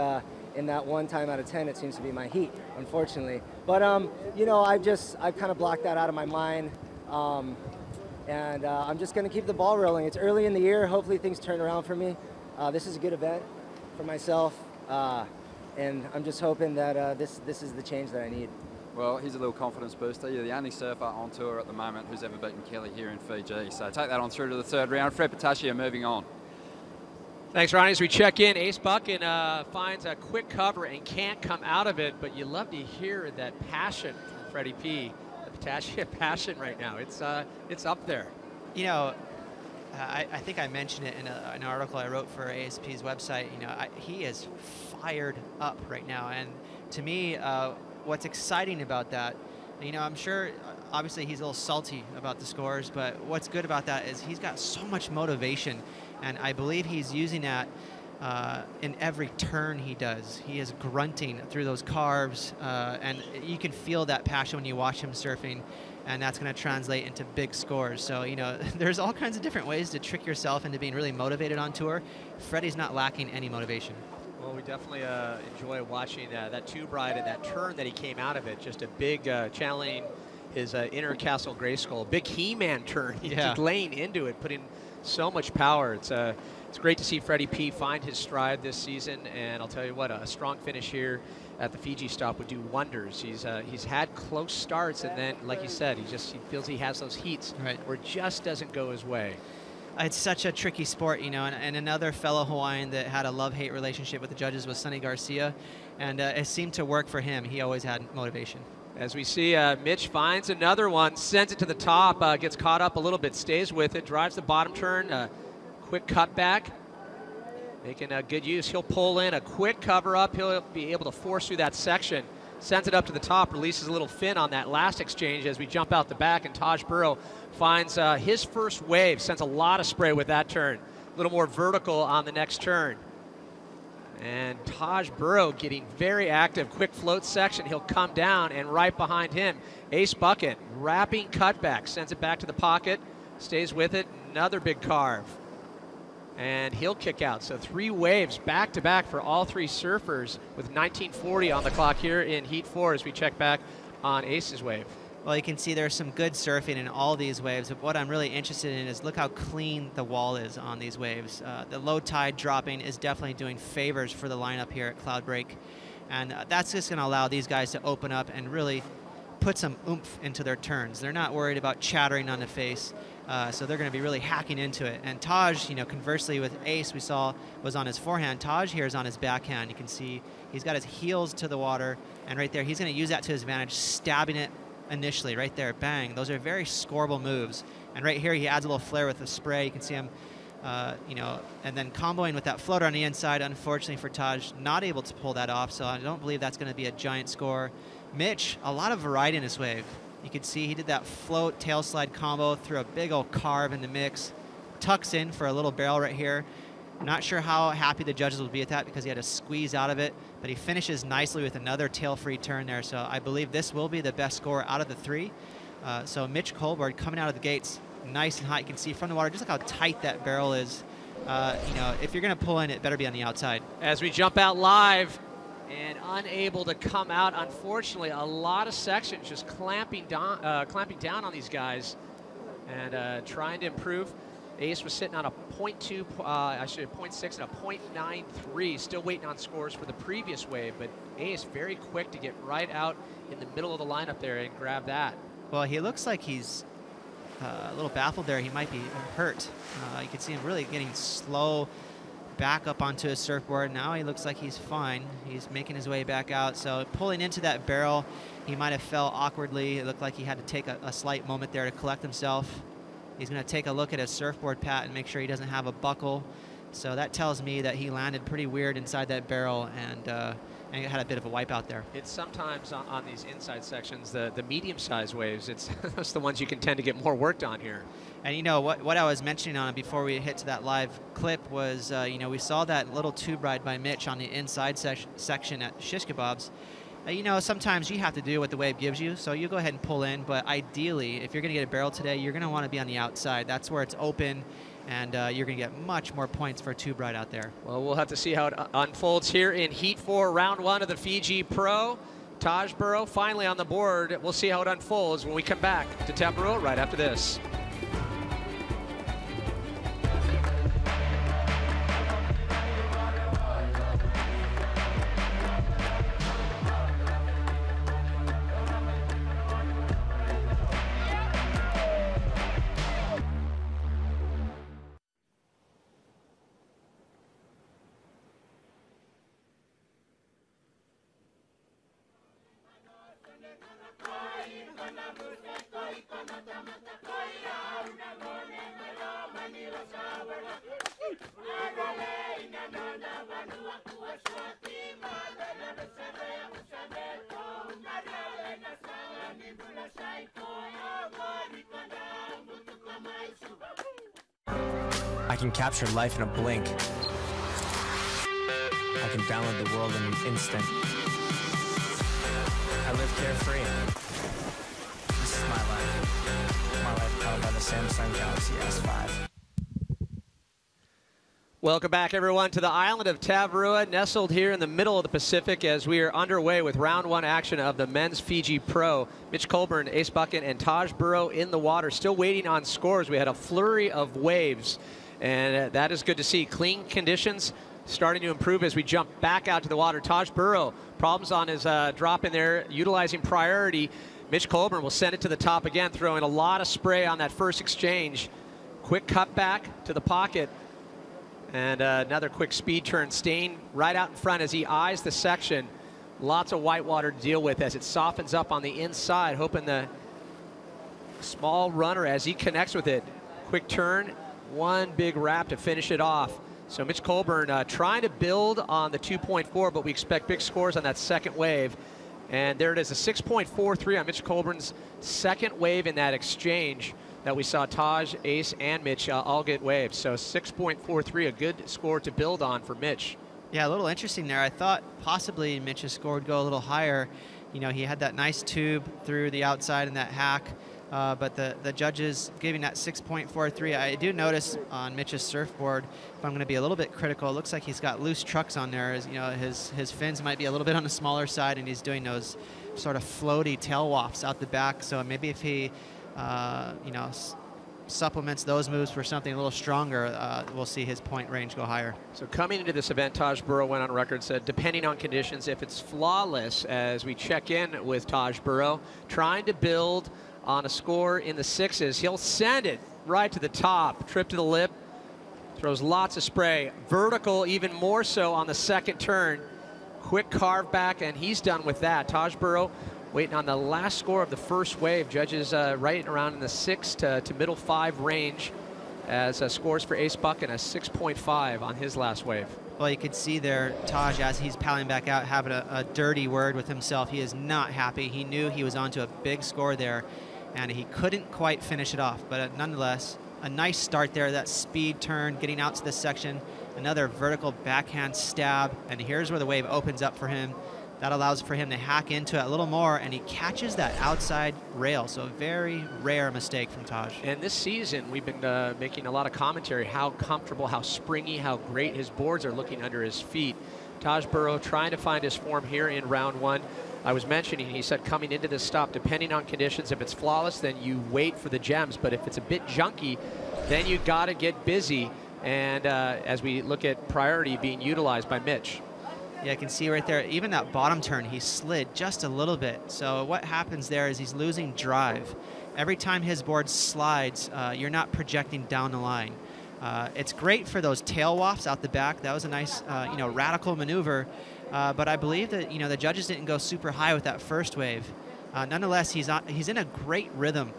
in that 1 time out of 10 it seems to be my heat, unfortunately. But you know, I've kind of blocked that out of my mind. And I'm just going to keep the ball rolling. It's early in the year. Hopefully things turn around for me. This is a good event for myself. And I'm just hoping that this is the change that I need.
Well, here's a little confidence booster. You're the only surfer on tour at the moment who's ever beaten Kelly here in Fiji. So take that on through to the 3rd round. Fred Patashia moving on.
Thanks, Ronnie. As we check in, Ace Buchan finds a quick cover and can't come out of it, but you love to hear that passion from Freddie P. The Patashia passion right now. It's up there.
You know, I think I mentioned it in an article I wrote for ASP's website. You know, he is fired up right now, and to me, what's exciting about that, you know, I'm sure obviously he's a little salty about the scores, but what's good about that is he's got so much motivation, and I believe he's using that in every turn he does. He is grunting through those carves, and you can feel that passion when you watch him surfing, and that's going to translate into big scores. So, you know, there's all kinds of different ways to trick yourself into being really motivated on tour. Freddie's not lacking any motivation.
Well, we definitely enjoy watching that tube ride and that turn that he came out of it. Just a big channeling his inner Castle Grayskull. Big He-Man turn. He's just laying into it, putting so much power. It's great to see Freddie P find his stride this season, and I'll tell you what, a strong finish here at the Fiji stop would do wonders. He's had close starts, and then, like you said, he feels he has those heats where it just doesn't go his way.
It's such a tricky sport, you know, and another fellow Hawaiian that had a love-hate relationship with the judges was Sonny Garcia, and it seemed to work for him. He always had motivation.
As we see, Mitch finds another one, sends it to the top, gets caught up a little bit, stays with it, drives the bottom turn, quick cutback, making a good use. He'll pull in a quick cover up. He'll be able to force through that section, sends it up to the top, releases a little fin on that last exchange as we jump out the back, and Taj Burrow finds his first wave, sends a lot of spray with that turn. A little more vertical on the next turn. And Taj Burrow getting very active. Quick float section. He'll come down, and right behind him, Ace Buchan, wrapping cutback, sends it back to the pocket, stays with it, another big carve. And he'll kick out. So 3 waves back to back for all 3 surfers with 1940 on the clock here in Heat 4 as we check back on Ace's wave.
Well, you can see there's some good surfing in all these waves, but what I'm really interested in is look how clean the wall is on these waves. The low tide dropping is definitely doing favors for the lineup here at Cloudbreak, and that's just going to allow these guys to open up and really put some oomph into their turns. They're not worried about chattering on the face, so they're going to be really hacking into it. And Taj, you know, conversely with Ace, we saw was on his forehand. Taj here is on his backhand. You can see he's got his heels to the water, and right there he's going to use that to his advantage, stabbing it initially, right there, bang. Those are very scoreable moves. And right here, he adds a little flair with the spray. You can see him, you know, and then comboing with that floater on the inside. Unfortunately for Taj, not able to pull that off, so I don't believe that's going to be a giant score. Mitch, a lot of variety in his wave. You can see he did that float tail slide combo, threw a big old carve in the mix, tucks in for a little barrel right here. Not sure how happy the judges will be at that because he had to squeeze out of it, but he finishes nicely with another tail-free turn there, so I believe this will be the best score out of the three. So Mitch Colbert coming out of the gates nice and hot. You can see from the water just look how tight that barrel is. You know, if you're going to pull in, it better be on the outside.
As we jump out live and unable to come out, unfortunately, a lot of sections just clamping down on these guys and trying to improve. Ace was sitting on a 0.2, actually a 0.6 and a 0.93, still waiting on scores for the previous wave, but Ace very quick to get right out in the middle of the lineup there and grab that.
Well, he looks like he's a little baffled there. He might be hurt. You can see him really getting slow back up onto his surfboard. Now he looks like he's fine. He's making his way back out. So pulling into that barrel, he might have fell awkwardly. It looked like he had to take a slight moment there to collect himself. He's going to take a look at his surfboard pad and make sure he doesn't have a buckle. So that tells me that he landed pretty weird inside that barrel and had a bit of a wipeout there.
It's sometimes on these inside sections, the medium-sized waves, it's that's the ones you can tend to get more worked on here.
And you know, what I was mentioning on it before we hit to that live clip was, you know, we saw that little tube ride by Mitch on the inside section at Shish Kebabs. You know, sometimes you have to do what the wave gives you, so you go ahead and pull in, but ideally, if you're going to get a barrel today, you're going to want to be on the outside. That's where it's open, and you're going to get much more points for a tube ride out there.
Well, we'll have to see how it unfolds here in Heat 4, Round 1 of the Fiji Pro. Taj Burrow finally on the board. We'll see how it unfolds when we come back to Tabarua right after this.
I can capture life in a blink. I can download the world in an instant. I live carefree. This is my life. My life powered by the Samsung Galaxy S5.
Welcome back, everyone, to the island of Tavarua, nestled here in the middle of the Pacific as we are underway with round 1 action of the men's Fiji Pro. Mitch Colburn, Ace Bucket, and Taj Burrow in the water, still waiting on scores. We had a flurry of waves, and that is good to see. Clean conditions starting to improve as we jump back out to the water. Taj Burrow, problems on his drop in there, utilizing priority. Mitch Colburn will send it to the top again, throwing a lot of spray on that first exchange. Quick cut back to the pocket. And another quick speed turn, staying right out in front as he eyes the section. Lots of white water to deal with as it softens up on the inside, hoping the small runner as he connects with it. Quick turn, one big wrap to finish it off. So Mitch Colburn trying to build on the 2.4, but we expect big scores on that second wave. And there it is, a 6.43 on Mitch Colburn's second wave in that exchange that we saw Taj, Ace, and Mitch all get waves. So 6.43, a good score to build on for Mitch.
Yeah, a little interesting there. I thought possibly Mitch's score would go a little higher. You know, he had that nice tube through the outside in that hack, but the judges giving that 6.43. I do notice on Mitch's surfboard, if I'm going to be a little bit critical, it looks like he's got loose trucks on there. As, you know, his fins might be a little bit on the smaller side, and he's doing those sort of floaty tail wafts out the back. So maybe if he you know, supplements those moves for something a little stronger, we'll see his point range go higher.
So coming into this event, Taj Burrow went on record, said depending on conditions, if it's flawless, as we check in with Taj Burrow, trying to build on a score in the 6s, he'll send it right to the top, trip to the lip, throws lots of spray, vertical even more so on the second turn, quick carve back, and he's done with that. Taj Burrow waiting on the last score of the first wave. Judges right around in the 6 to middle 5 range as scores for Ace Buchan a 6.5 on his last wave.
Well, you could see there, Taj, as he's paddling back out, having a dirty word with himself. He is not happy. He knew he was onto a big score there, and he couldn't quite finish it off. But nonetheless, a nice start there, that speed turn, getting out to this section, another vertical backhand stab, and here's where the wave opens up for him. That allows for him to hack into it a little more, and he catches that outside rail. So a very rare mistake from Taj.
And this season, we've been making a lot of commentary, how comfortable, how springy, how great his boards are looking under his feet. Taj Burrow trying to find his form here in round 1. I was mentioning, he said coming into this stop, depending on conditions, if it's flawless, then you wait for the gems. But if it's a bit junky, then you got to get busy. And as we look at priority being utilized by Mitch.
Yeah, I can see right there, even that bottom turn, he slid just a little bit. So what happens there is he's losing drive. Every time his board slides, you're not projecting down the line. It's great for those tail wafts out the back. That was a nice, radical maneuver. But I believe that, the judges didn't go super high with that first wave. Nonetheless, he's in a great rhythm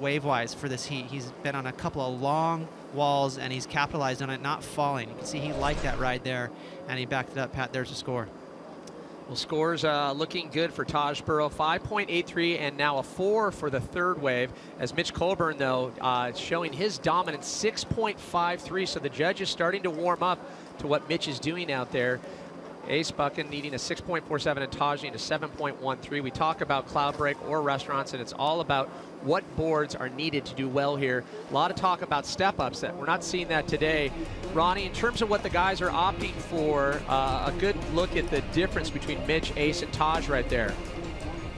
wave-wise for this heat. He's been on a couple of long walls, and he's capitalized on it, not falling. You can see he liked that ride there, and he backed it up. Pat, there's a score.
Well, scores looking good for Taj Burrow, 5.83 and now a 4 for the third wave. As Mitch Colburn, though, showing his dominant 6.53, so the judge is starting to warm up to what Mitch is doing out there. Ace Buchan needing a 6.47 and Taj needing a 7.13. We talk about Cloudbreak or restaurants, and it's all about what boards are needed to do well here. A lot of talk about step-ups. That we're not seeing that today. Ronnie, in terms of what the guys are opting for, a good look at the difference between Mitch, Ace, and Taj right there.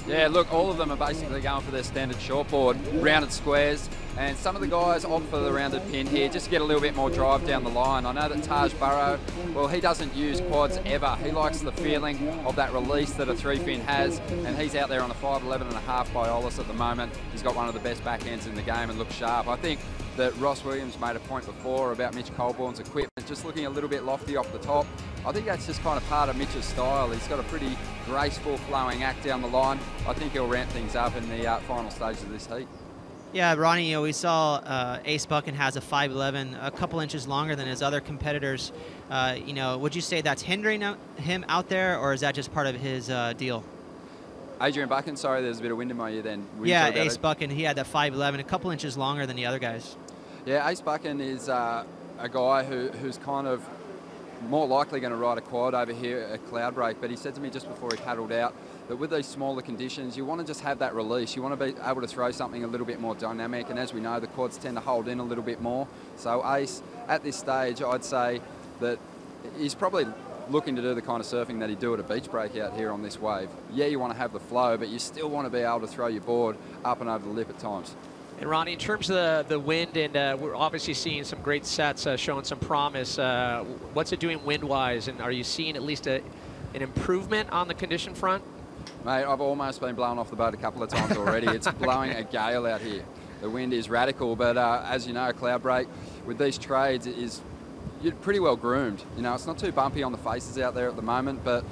Yeah, look, all of them are basically going for their standard shortboard, rounded squares, and some of the guys opt for the rounded pin here just to get a little bit more drive down the line. I know that Taj Burrow, well, he doesn't use quads ever. He likes the feeling of that release that a 3-pin has, and he's out there on a 5.11.5 by Ollis at the moment. He's got one of the best backhands in the game and looks sharp. I think that Ross Williams made a point before about Mitch Colburn's equipment, just looking a little bit lofty off the top. I think that's just kind of part of Mitch's style. He's got a pretty graceful, flowing act down the line. I think he'll ramp things up in the final stages of this heat.
Yeah, Ronnie, we saw Ace Buchan has a 5.11, a couple inches longer than his other competitors. Would you say that's hindering him out there, or is that just part of his deal?
Adrian Buchan, sorry, there's a bit of wind in my ear then.
Yeah, Ace Buchan, he had that 5.11, a couple inches longer than the other guys.
Yeah, Ace Buchan is a guy who's kind of more likely going to ride a quad over here at Cloudbreak, but he said to me just before he paddled out that with these smaller conditions, you want to just have that release. You want to be able to throw something a little bit more dynamic, and as we know, the quads tend to hold in a little bit more. So Ace, at this stage, I'd say that he's probably looking to do the kind of surfing that he'd do at a beach break out here on this wave. Yeah, you want to have the flow, but you still want to be able to throw your board up and over the lip at times.
And Ronnie, in terms of the wind, and we're obviously seeing some great sets showing some promise. What's it doing wind-wise, and are you seeing at least an improvement on the condition front?
Mate, I've almost been blown off the boat a couple of times already. It's blowing a gale out here. The wind is radical, but as you know, Cloudbreak with these trades you're pretty well groomed. It's not too bumpy on the faces out there at the moment, but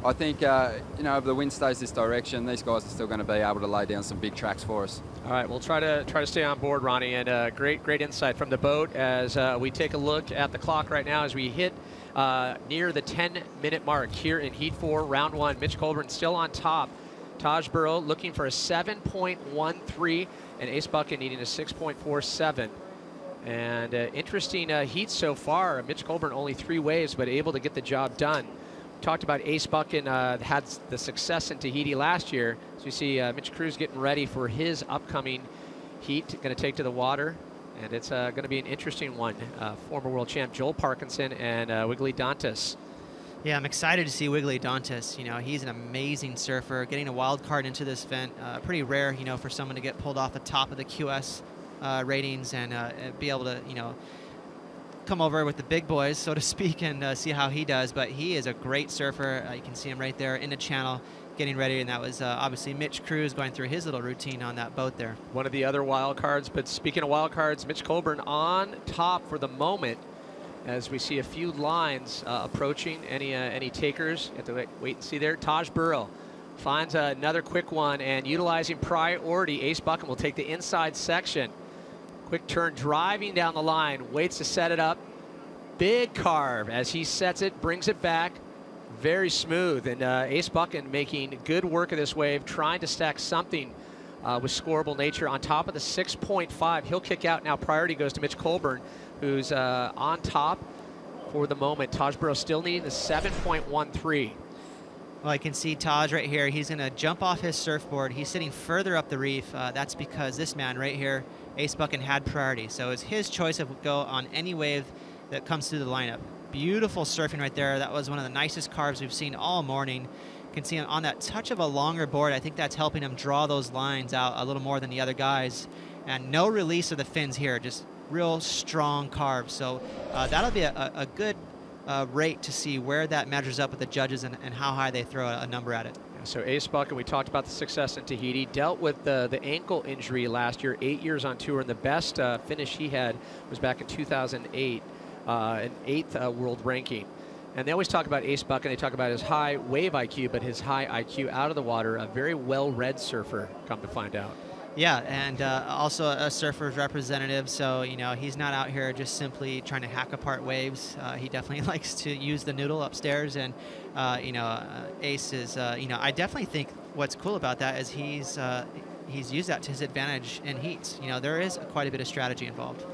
I think, if the wind stays this direction, these guys are still going to be able to lay down some big tracks for us.
All right, we'll try to stay on board, Ronnie, and great insight from the boat as we take a look at the clock right now as we hit near the 10-minute mark here in Heat 4, Round 1. Mitch Colburn still on top. Taj Burrow looking for a 7.13, and Ace Buchan needing a 6.47. And interesting heat so far. Mitch Colburn only 3 waves, but able to get the job done. Talked about Ace Buchan had the success in Tahiti last year. So you see Mitch Cruz getting ready for his upcoming heat, going to take to the water. And it's going to be an interesting one. Former world champ Joel Parkinson and Wiggly Dantas.
Yeah, I'm excited to see Wiggly Dantas. He's an amazing surfer. Getting a wild card into this event, pretty rare, for someone to get pulled off the top of the QS ratings and be able to, come over with the big boys, so to speak, and see how he does. But he is a great surfer. You can see him right there in the channel getting ready, and that was obviously Mitch Cruz going through his little routine on that boat there.
One of the other wild cards, but speaking of wild cards, Mitch Colburn on top for the moment as we see a few lines approaching. Any takers? You have to wait and see there. Taj Burrow finds another quick one, and utilizing priority, Ace Buchan will take the inside section. Quick turn, driving down the line, waits to set it up. Big carve as he sets it, brings it back. Very smooth, and Ace Buchan making good work of this wave, trying to stack something with scoreable nature on top of the 6.5. He'll kick out now. Priority goes to Mitch Colburn, who's on top for the moment. Taj Burrow still needing the 7.13.
Well, I can see Taj right here. He's going to jump off his surfboard. He's sitting further up the reef. That's because this man right here, Ace Buchan, had priority. So it's his choice of go on any wave that comes through the lineup. Beautiful surfing right there. That was one of the nicest carves we've seen all morning. You can see him on that touch of a longer board. I think that's helping him draw those lines out a little more than the other guys. And no release of the fins here, just real strong carves. So that'll be a good rate to see where that measures up with the judges and how high they throw a number at it.
So Ace Buchan, we talked about the success in Tahiti, dealt with the ankle injury last year, 8 years on tour, and the best finish he had was back in 2008, an 8th world ranking. And they always talk about Ace Buchan, they talk about his high wave IQ, but his high IQ out of the water, a very well-read surfer, come to find out.
Yeah, and also a surfer's representative, so, you know, he's not out here just simply trying to hack apart waves. He definitely likes to use the noodle upstairs, and, you know, Ace is, you know, I definitely think what's cool about that is he's used that to his advantage in heats. You know, there is quite a bit of strategy involved.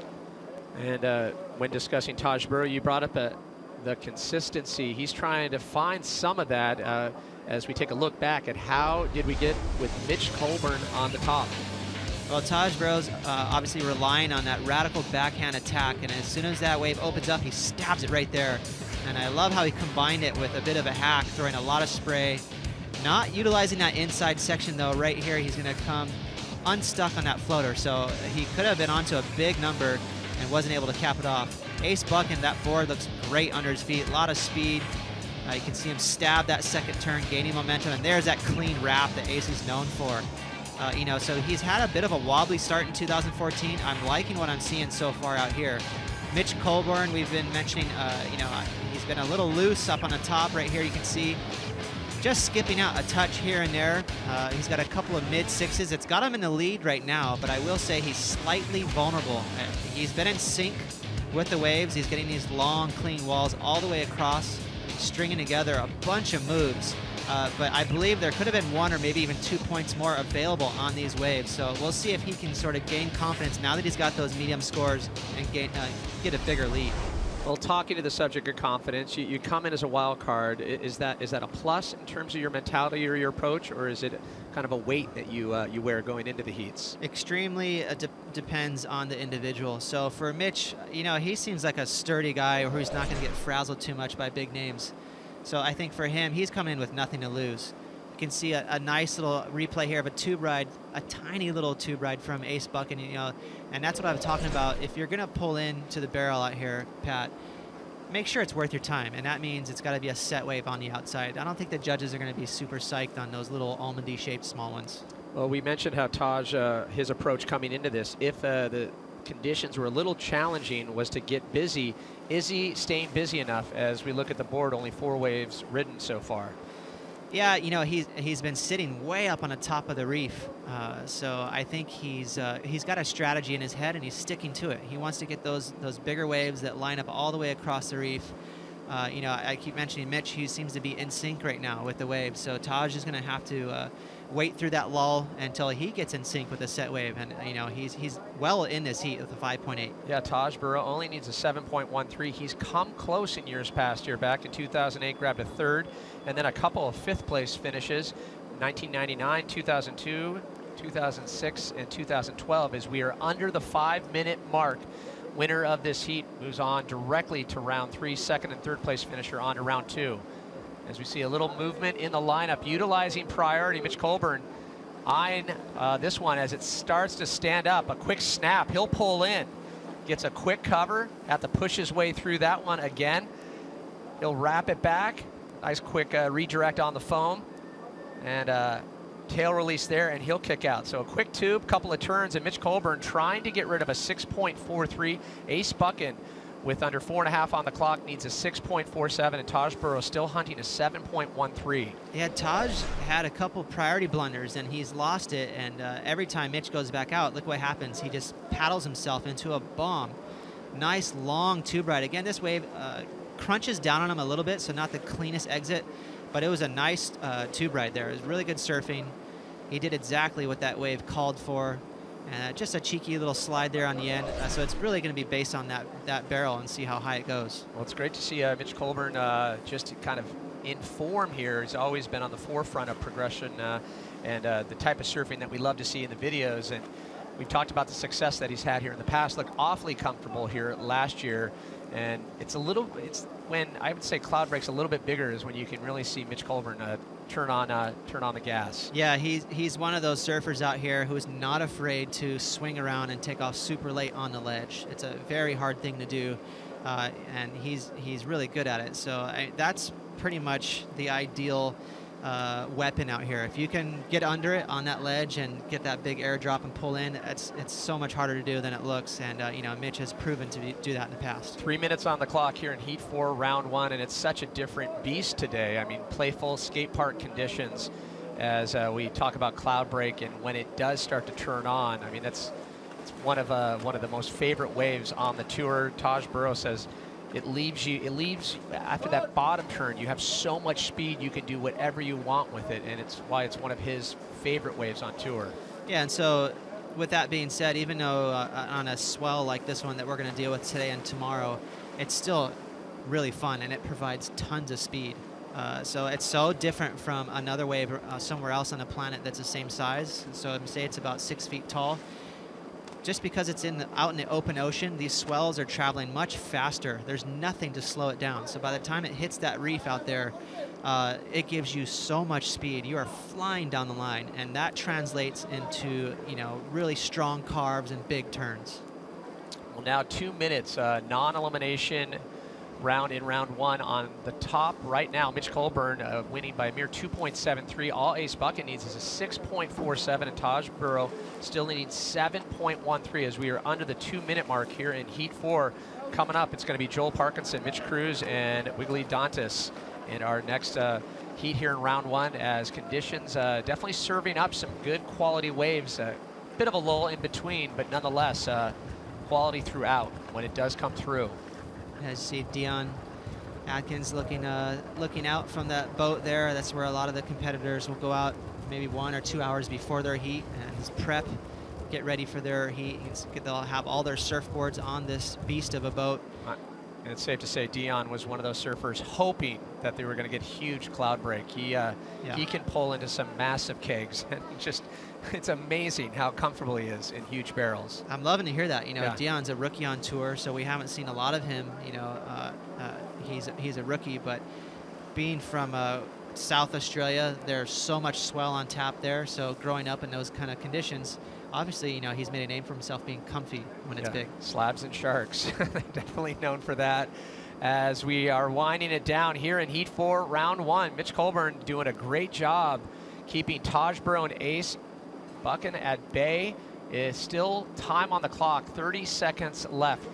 And when discussing Taj Burrow, you brought up the consistency. He's trying to find some of that as we take a look back at how did we get with Mitch Colburn on the top.
Well, Taj Burrow's obviously relying on that radical backhand attack, and as soon as that wave opens up, he stabs it right there. And I love how he combined it with a bit of a hack, throwing a lot of spray. Not utilizing that inside section, though. Right here, he's going to come unstuck on that floater, so he could have been onto a big number and wasn't able to cap it off. Ace Buchan, that board looks great under his feet, a lot of speed. You can see him stab that second turn, gaining momentum, and there's that clean wrap that Ace is known for. You know, so he's had a bit of a wobbly start in 2014. I'm liking what I'm seeing so far out here. Mitch Colburn, we've been mentioning, you know, he's been a little loose up on the top right here. You can see just skipping out a touch here and there. He's got a couple of mid-sixes. It's got him in the lead right now, but I will say he's slightly vulnerable. He's been in sync with the waves. He's getting these long, clean walls all the way across, stringing together a bunch of moves. But I believe there could have been 1 or maybe even 2 points more available on these waves. So we'll see if he can sort of gain confidence now that he's got those medium scores and get a bigger lead.
Well, talking to the subject of confidence, you come in as a wild card. Is that a plus in terms of your mentality or your approach, or is it kind of a weight that you wear going into the heats?
Extremely depends on the individual. So for Mitch, you know, he seems like a sturdy guy who's not going to get frazzled too much by big names. So I think for him, he's coming in with nothing to lose. You can see a nice little replay here of a tube ride, a tiny little tube ride from Ace Buchan, you know, and that's what I was talking about. If you're going to pull into the barrel out here, Pat, make sure it's worth your time, and that means it's got to be a set wave on the outside. I don't think the judges are going to be super psyched on those little almondy shaped small ones.
Well, we mentioned how Taj, his approach coming into this, if the conditions were a little challenging, was to get busy. Is he staying busy enough as we look at the board, only 4 waves ridden so far?
Yeah, you know, he's been sitting way up on the top of the reef, so I think he's got a strategy in his head and he's sticking to it. He wants to get those bigger waves that line up all the way across the reef. You know, I keep mentioning Mitch. He seems to be in sync right now with the waves, so Taj is going to have to wait through that lull until he gets in sync with the set wave, and you know, he's well in this heat with a 5.8.
Yeah, Taj Burrow only needs a 7.13. He's come close in years past here. Back in 2008, grabbed a 3rd, and then a couple of 5th place finishes, 1999, 2002, 2006, and 2012, as we are under the 5-minute mark. Winner of this heat moves on directly to round 3, 2nd and 3rd place finisher on to round 2. As we see a little movement in the lineup, utilizing priority. Mitch Colburn eyeing this one as it starts to stand up. A quick snap, he'll pull in. Gets a quick cover, have to push his way through that one again. He'll wrap it back. Nice quick redirect on the foam. And tail release there, and he'll kick out. So a quick tube, couple of turns, and Mitch Colburn trying to get rid of a 6.43. Ace Buchan with under 4.5 on the clock, needs a 6.47, and Taj Burrow still hunting a 7.13.
Yeah, Taj had a couple priority blunders, and he's lost it, and every time Mitch goes back out, look what happens. He just paddles himself into a bomb. Nice long tube ride. Again, this wave crunches down on him a little bit, so not the cleanest exit, but it was a nice tube ride there. It was really good surfing. He did exactly what that wave called for. Just a cheeky little slide there on the end. So it's really going to be based on that barrel and see how high it goes.
Well, it's great to see Mitch Colburn just kind of in form here. He's always been on the forefront of progression and the type of surfing that we love to see in the videos. And we've talked about the success that he's had here in the past. Looked awfully comfortable here last year. And it's when I would say Cloudbreak's a little bit bigger is when you can really see Mitch Colburn turn on the gas.
Yeah, he's one of those surfers out here who's not afraid to swing around and take off super late on the ledge. It's a very hard thing to do, and he's really good at it. So that's pretty much the ideal weapon out here. If you can get under it on that ledge and get that big airdrop and pull in, it's so much harder to do than it looks. And you know, Mitch has proven to do that in the past.
3 minutes on the clock here in Heat 4, Round 1, and it's such a different beast today. I mean, playful skate park conditions as we talk about Cloudbreak, and when it does start to turn on, I mean, it's one of the most favorite waves on the tour. Taj Burrow says it leaves after that bottom turn, you have so much speed, you can do whatever you want with it, and it's why it's one of his favorite waves on tour.
Yeah, and so with that being said, even though on a swell like this one that we're going to deal with today and tomorrow, it's still really fun, and it provides tons of speed. So it's so different from another wave somewhere else on the planet that's the same size. So say it's about 6 feet tall. Just because it's out in the open ocean, these swells are traveling much faster. There's nothing to slow it down. So by the time it hits that reef out there, it gives you so much speed. You are flying down the line, and that translates into, you know, really strong carves and big turns.
Well, now 2 minutes, non-elimination round in round 1 on the top right now. Mitch Colburn winning by a mere 2.73. All Ace Bucket needs is a 6.47, and Taj Burrow still needing 7.13 as we are under the 2 minute mark here in Heat 4. Coming up, it's going to be Joel Parkinson, Mitch Cruz, and Wiggly Dantas in our next heat here in round 1 as conditions definitely serving up some good quality waves. A bit of a lull in between, but nonetheless quality throughout when it does come through.
As you see Dion Atkins looking out from that boat there. That's where a lot of the competitors will go out maybe 1 or 2 hours before their heat and just prep, get ready for their heat. They'll have all their surfboards on this beast of a boat.
And it's safe to say Dion was one of those surfers hoping that they were going to get huge Cloudbreak. He can pull into some massive kegs. And it's amazing how comfortable he is in huge barrels.
I'm loving to hear that. You know,
yeah.
Dion's a rookie on tour, so we haven't seen a lot of him. You know, he's a rookie, but being from South Australia, there's so much swell on tap there. So growing up in those kind of conditions, obviously, you know, he's made a name for himself being comfy when it's big.
Slabs and sharks, definitely known for that. As we are winding it down here in Heat 4, round 1, Mitch Colburn doing a great job keeping Taj Burrow and Ace Buchan at bay. Is still time on the clock, 30 seconds left.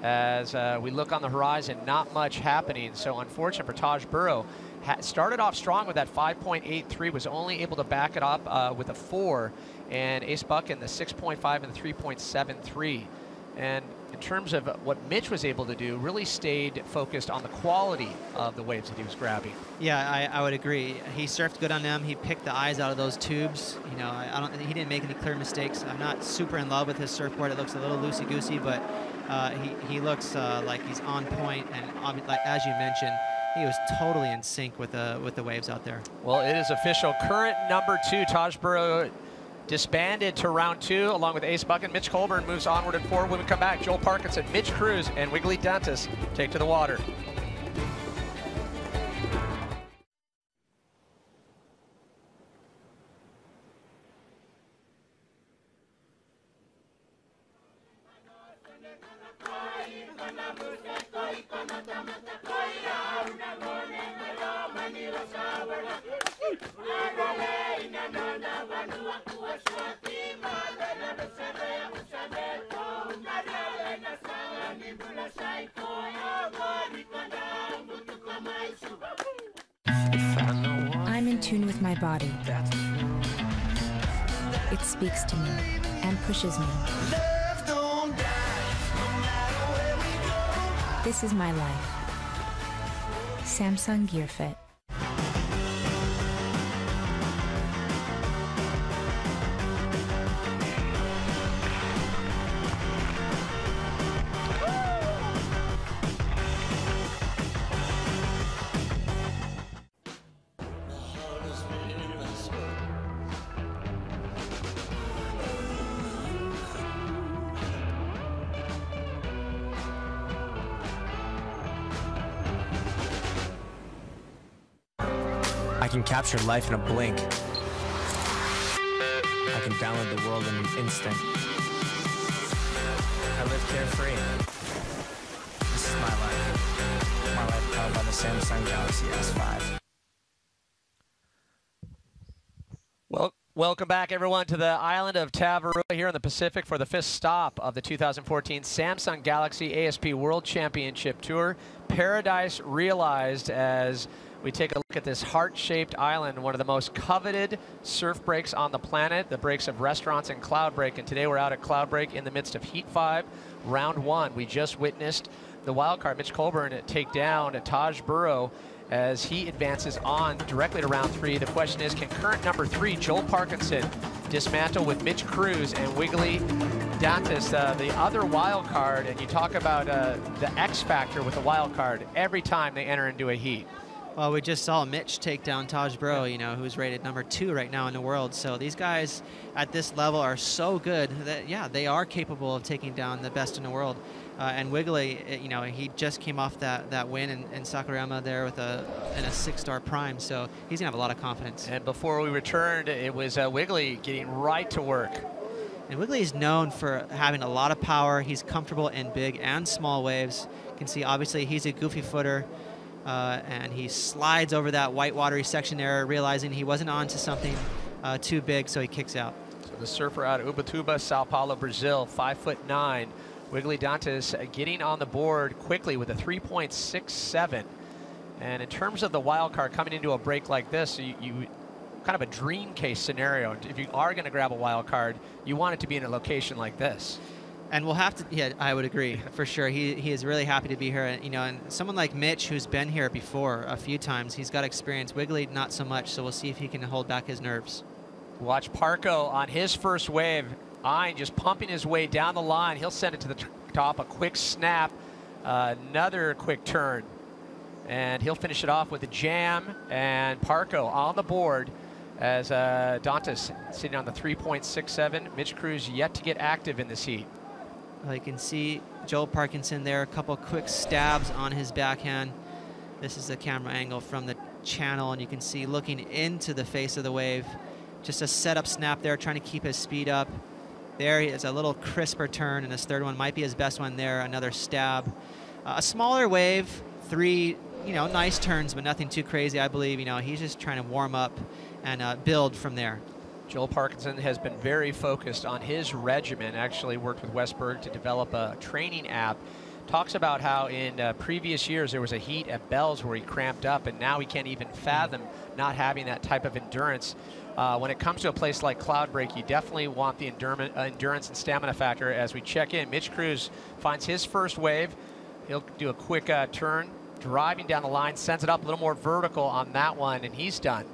As we look on the horizon, not much happening. So unfortunate for Taj Burrow. Started off strong with that 5.83, was only able to back it up with a 4. And Ace Buchan, the 6.5 and the 3.73. And in terms of what Mitch was able to do, really stayed focused on the quality of the waves that he was grabbing.
Yeah, I would agree. He surfed good on them. He picked the eyes out of those tubes. You know, he didn't make any clear mistakes. I'm not super in love with his surfboard. It looks a little loosey-goosey, but he looks like he's on point. And like, as you mentioned, he was totally in sync with the waves out there.
Well, it is official. Current number 2, Taj Burrow, disbanded to round 2 along with Ace Buchan. Mitch Colburn moves onward and forward. When we come back, Joel Parkinson, Mitch Cruz, and Wiggly Dantas take to the water.
Psycho.
tune with my body. It speaks to me and pushes me. This is my life. Samsung Gear Fit.
I can capture life in a blink. I can download the world in an instant. I live carefree. This is my life. My life powered by the Samsung Galaxy S5.
Well, welcome back, everyone, to the island of Tavarua here in the Pacific for the 5th stop of the 2014 Samsung Galaxy ASP World Championship Tour. Paradise realized as we take a look at this heart-shaped island, one of the most coveted surf breaks on the planet, the breaks of restaurants and Cloudbreak. And today we're out at Cloudbreak in the midst of Heat 5, Round 1. We just witnessed the wildcard, Mitch Colburn, take down Taj Burrow as he advances on directly to Round 3. The question is, can current number 3, Joel Parkinson, dismantle with Mitch Cruz and Wiggly Dantas, the other wild card? And you talk about the X factor with the wild card every time they enter into a heat.
Well, we just saw Mitch take down Taj Burrow, you know, who's rated number 2 right now in the world. So these guys at this level are so good that, yeah, they are capable of taking down the best in the world. And Wiggly, you know, he just came off that win in Sakurama there with a 6-star prime. So he's going to have a lot of confidence.
And before we returned, it was Wiggly getting right to work.
And Wiggly is known for having a lot of power. He's comfortable in big and small waves. You can see, obviously, he's a goofy footer. And he slides over that white watery section there, realizing he wasn't onto something too big, so he kicks out.
So the surfer out of Ubatuba, Sao Paulo, Brazil, 5'9". Wiggly Dantas getting on the board quickly with a 3.67. And in terms of the wild card coming into a break like this, you kind of a dream case scenario. If you are going to grab a wild card, you want it to be in a location like this.
And we'll have to, yeah, I would agree, for sure. He is really happy to be here. And, you know, and someone like Mitch, who's been here before a few times, he's got experience. Wiggly, not so much, so we'll see if he can hold back his nerves.
Watch Parko on his first wave. Ein just pumping his way down the line. He'll send it to the top, a quick snap, another quick turn. And he'll finish it off with a jam. And Parko on the board as Dantas sitting on the 3.67. Mitch Cruz yet to get active in this heat.
You can see Joel Parkinson there, a couple quick stabs on his backhand. This is the camera angle from the channel, and you can see looking into the face of the wave. Just a setup snap there, trying to keep his speed up. There he is, a little crisper turn, and his third one might be his best one there, another stab. A smaller wave, 3, you know, nice turns, but nothing too crazy, I believe. You know, he's just trying to warm up and build from there.
Joel Parkinson has been very focused on his regimen, actually worked with Westberg to develop a training app. Talks about how in previous years there was a heat at Bells where he cramped up, and now he can't even fathom not having that type of endurance. When it comes to a place like Cloudbreak, you definitely want the endurance and stamina factor. As we check in, Mitch Cruz finds his first wave. He'll do a quick turn, driving down the line, sends it up a little more vertical on that one, and he's done.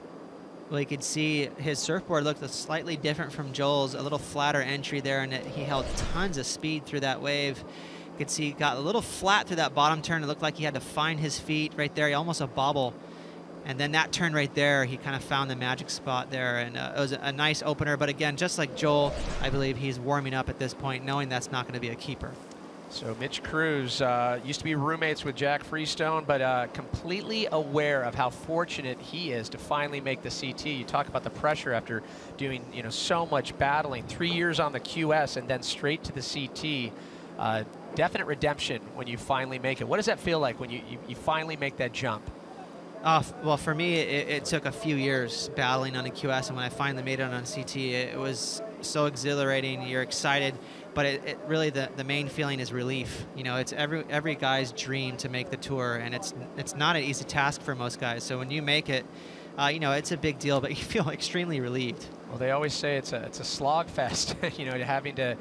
Well, you can see his surfboard looked slightly different from Joel's, a little flatter entry there, and he held tons of speed through that wave. You can see he got a little flat through that bottom turn. It looked like he had to find his feet right there, almost a bobble. And then that turn right there, he kind of found the magic spot there, and it was a nice opener. But again, just like Joel, I believe he's warming up at this point, knowing that's not going to be a keeper.
So Mitch Cruz used to be roommates with Jack Freestone, but completely aware of how fortunate he is to finally make the CT. You talk about the pressure after doing, you know, so much battling, 3 years on the QS and then straight to the CT. Definite redemption when you finally make it. What does that feel like when you finally make that jump?
Well, for me, it took a few years battling on the QS, and when I finally made it on CT, it was so exhilarating. You're excited, but it really the main feeling is relief. You know, it's every guy's dream to make the tour, and it's not an easy task for most guys. So when you make it, you know, it's a big deal, but you feel extremely relieved.
Well, they always say it's a slog fest, you know, having to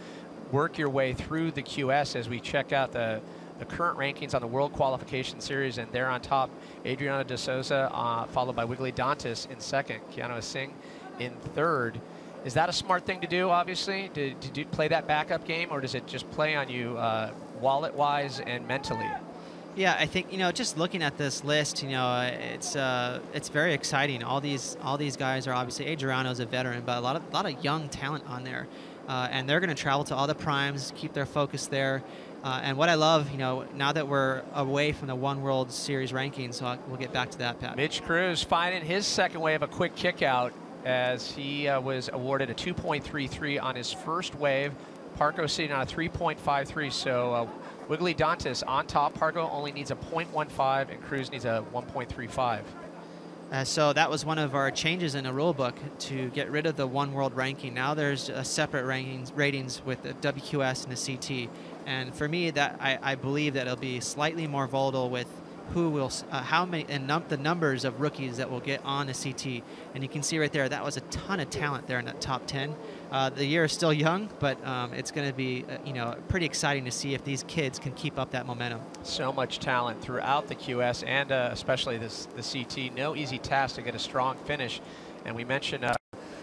work your way through the QS as we check out the current rankings on the World Qualification Series, and they're on top. Adriana de Souza, followed by Wiggly Dantas in second, Keanu Singh in third. Is that a smart thing to do, obviously? Did you play that backup game, or does it just play on you wallet-wise and mentally?
Yeah, I think, you know, just looking at this list, you know, it's very exciting. All these guys are obviously, Adriano's a veteran, but a lot of young talent on there, and they're going to travel to all the primes, keep their focus there. And what I love, you know, now that we're away from the One World Series rankings, so we'll get back to that, Pat.
Mitch Cruz finding his second wave, a quick kick out, as he was awarded a 2.33 on his first wave. Parco sitting on a 3.53, so Wiggly Dantas on top. Parco only needs a 0.15, and Cruz needs a 1.35.
So that was one of our changes in the rule book to get rid of the One World ranking. Now there's a separate ratings with the WQS and the CT. And for me, that I believe that it'll be slightly more volatile with who will, how many, and the numbers of rookies that will get on the CT. And you can see right there, that was a ton of talent there in that top 10. The year is still young, but it's going to be, you know, pretty exciting to see if these kids can keep up that momentum.
So much talent throughout the QS and especially the CT. No easy task to get a strong finish. And we mentioned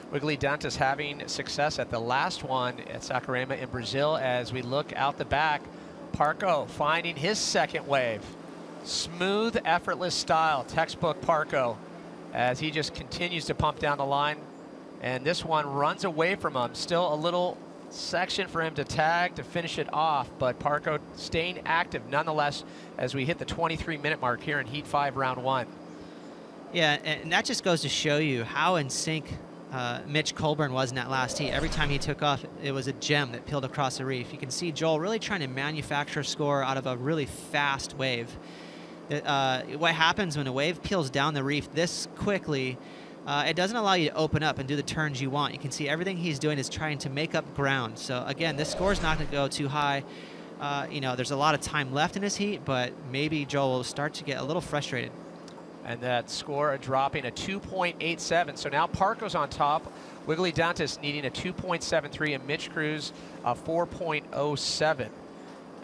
Wiggly Dantas having success at the last one at Saquarema in Brazil. As we look out the back, Parco finding his second wave. Smooth, effortless style, textbook Parco, as he just continues to pump down the line. And this one runs away from him. Still a little section for him to tag to finish it off, but Parco staying active nonetheless as we hit the 23-minute mark here in Heat 5, Round 1.
Yeah, and that just goes to show you how in sync Mitch Colburn was in that last heat. Every time he took off, it was a gem that peeled across the reef. You can see Joel really trying to manufacture a score out of a really fast wave. What happens when a wave peels down the reef this quickly, it doesn't allow you to open up and do the turns you want. You can see everything he's doing is trying to make up ground. So again, this score is not going to go too high. You know, there's a lot of time left in this heat, but maybe Joel will start to get a little frustrated.
And that score dropping a 2.87. So now Parco's on top. Wiggly Dantas needing a 2.73, and Mitch Cruz a 4.07.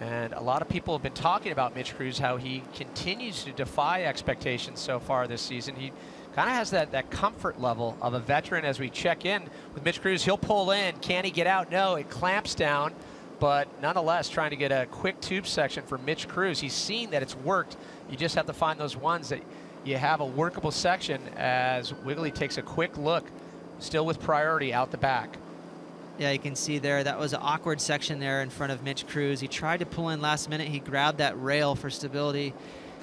And a lot of people have been talking about Mitch Cruz, how he continues to defy expectations so far this season. He kind of has that comfort level of a veteran. As we check in with Mitch Cruz, he'll pull in. Can he get out? No, it clamps down. But nonetheless, trying to get a quick tube section for Mitch Cruz. He's seen that it's worked. You just have to find those ones that you have a workable section, as Wiggly takes a quick look, still with priority out the back.
Yeah, you can see there, that was an awkward section there in front of Mitch Cruz. He tried to pull in last minute. He grabbed that rail for stability,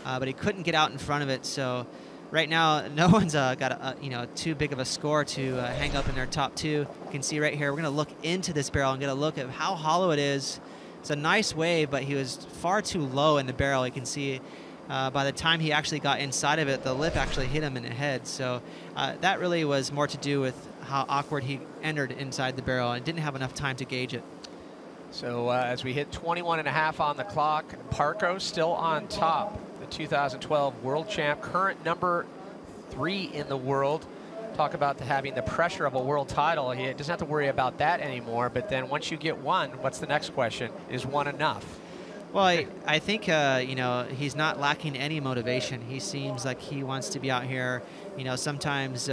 but he couldn't get out in front of it. So right now, no one's got too big of a score to hang up in their top two. You can see right here, we're going to look into this barrel and get a look at how hollow it is. It's a nice wave, but he was far too low in the barrel. You can see by the time he actually got inside of it, the lip actually hit him in the head. So that really was more to do with how awkward he entered inside the barrel and didn't have enough time to gauge it.
So as we hit 21.5 on the clock, Parco still on top. The 2012 world champ, current number 3 in the world. Talk about having the pressure of a world title. He doesn't have to worry about that anymore. But then once you get one, what's the next question? Is one enough?
Well, I think, he's not lacking any motivation. He seems like he wants to be out here. You know, sometimes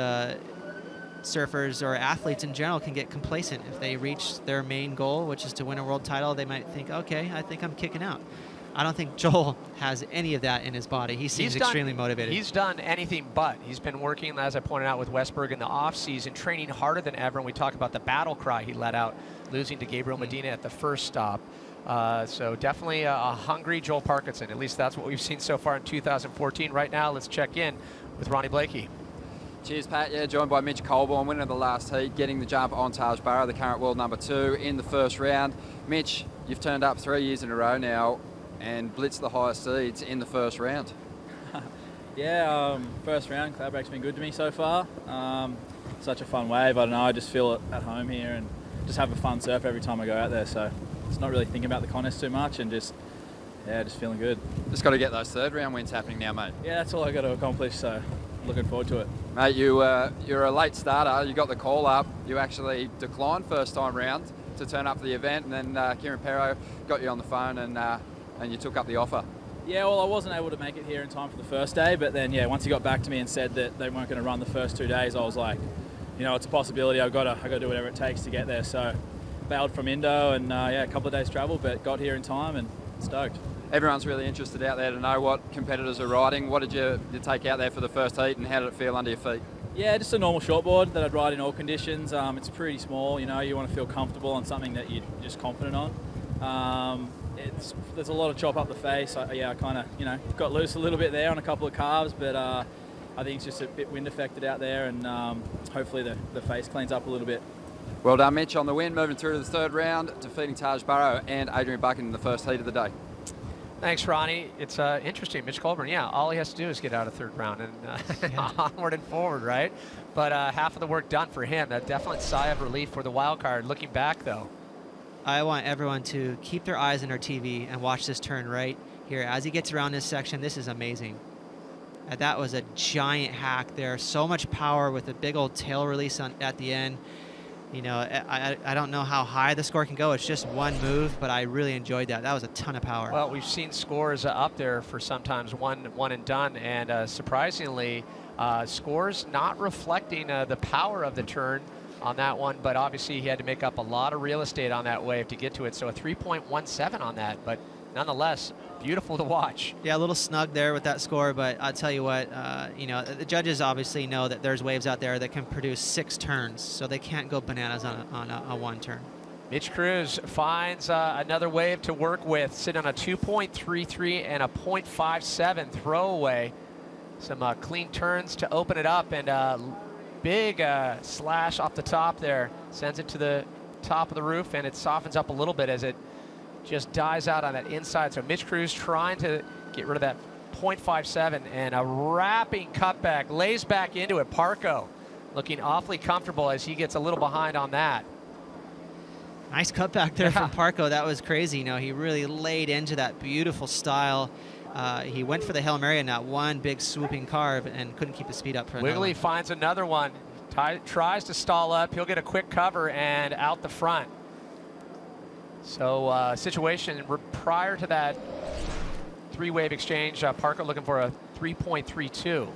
surfers or athletes in general can get complacent. If they reach their main goal, which is to win a world title, they might think, okay, I think I'm kicking out. I don't think Joel has any of that in his body. He seems extremely motivated.
He's done anything but. He's been working, as I pointed out, with Westberg in the off-season, training harder than ever. And we talk about the battle cry he let out, losing to Gabriel Medina at the first stop. So definitely a hungry Joel Parkinson. At least that's what we've seen so far in 2014. Right now, let's check in with Ronnie Blakey.
Cheers, Pat. Yeah, joined by Mitch Colburn, winner of the last heat, getting the jump on Taj Barrow, the current world number 2 in the first round. Mitch, you've turned up 3 years in a row now and blitzed the highest seeds in the first round.
Yeah, first round, Cloudbreak's been good to me so far. Such a fun wave. I don't know, I just feel at home here and just have a fun surf every time I go out there. So it's not really thinking about the contest too much and just feeling good.
Just got to get those third round wins happening now, mate.
Yeah, that's all I got to accomplish. So, looking forward to it.
Mate, you're a late starter. You got the call up. You actually declined first time round to turn up for the event, and then Kieran Perro got you on the phone, and you took up the offer.
Yeah, well, I wasn't able to make it here in time for the first day, but then, yeah, once he got back to me and said that they weren't going to run the first 2 days, I was like, you know, it's a possibility. I've got to do whatever it takes to get there. So bailed from Indo, and yeah, a couple of days travel, but got here in time and stoked.
Everyone's really interested out there to know what competitors are riding. What did you take out there for the first heat, and how did it feel under your feet?
Yeah, just a normal shortboard that I'd ride in all conditions. It's pretty small, you know, you want to feel comfortable on something that you're just confident on. There's a lot of chop up the face. I kind of, you know, got loose a little bit there on a couple of calves, but I think it's just a bit wind affected out there, and hopefully the face cleans up a little bit.
Well done, Mitch, on the win, moving through to the third round, defeating Taj Burrow and Adrian Buchan in the first heat of the day.
Thanks, Ronnie. It's interesting. Mitch Colburn, yeah, all he has to do is get out of third round and onward and forward, right? But half of the work done for him. A definite sigh of relief for the wild card. Looking back, though,
I want everyone to keep their eyes on our TV and watch this turn right here. As he gets around this section, this is amazing. That was a giant hack there. So much power with a big old tail release at the end. You know, I don't know how high the score can go. It's just one move, but I really enjoyed that. That was a ton of power.
Well, we've seen scores up there for sometimes one and done, and surprisingly, scores not reflecting the power of the turn on that one, but obviously he had to make up a lot of real estate on that wave to get to it, so a 3.17 on that, but nonetheless, beautiful to watch.
Yeah, a little snug there with that score, but I'll tell you what, you know, the judges obviously know that there's waves out there that can produce 6 turns, so they can't go bananas on a one turn.
Mitch Cruz finds another wave to work with, sitting on a 2.33 and a 0.57 throwaway. Some clean turns to open it up, and big slash off the top there. Sends it to the top of the roof, and it softens up a little bit as it just dies out on that inside. So Mitch Cruz trying to get rid of that 0.57, and a wrapping cutback, lays back into it. Parco looking awfully comfortable as he gets a little behind on that.
Nice cutback there from Parco. That was crazy. You know, he really laid into that beautiful style. He went for the Hail Mary in that one big swooping carve and couldn't keep the speed up for
Wiggly finds another one. Tries to stall up. He'll get a quick cover and out the front. So situation prior to that 3-wave exchange, Parco looking for a 3.32.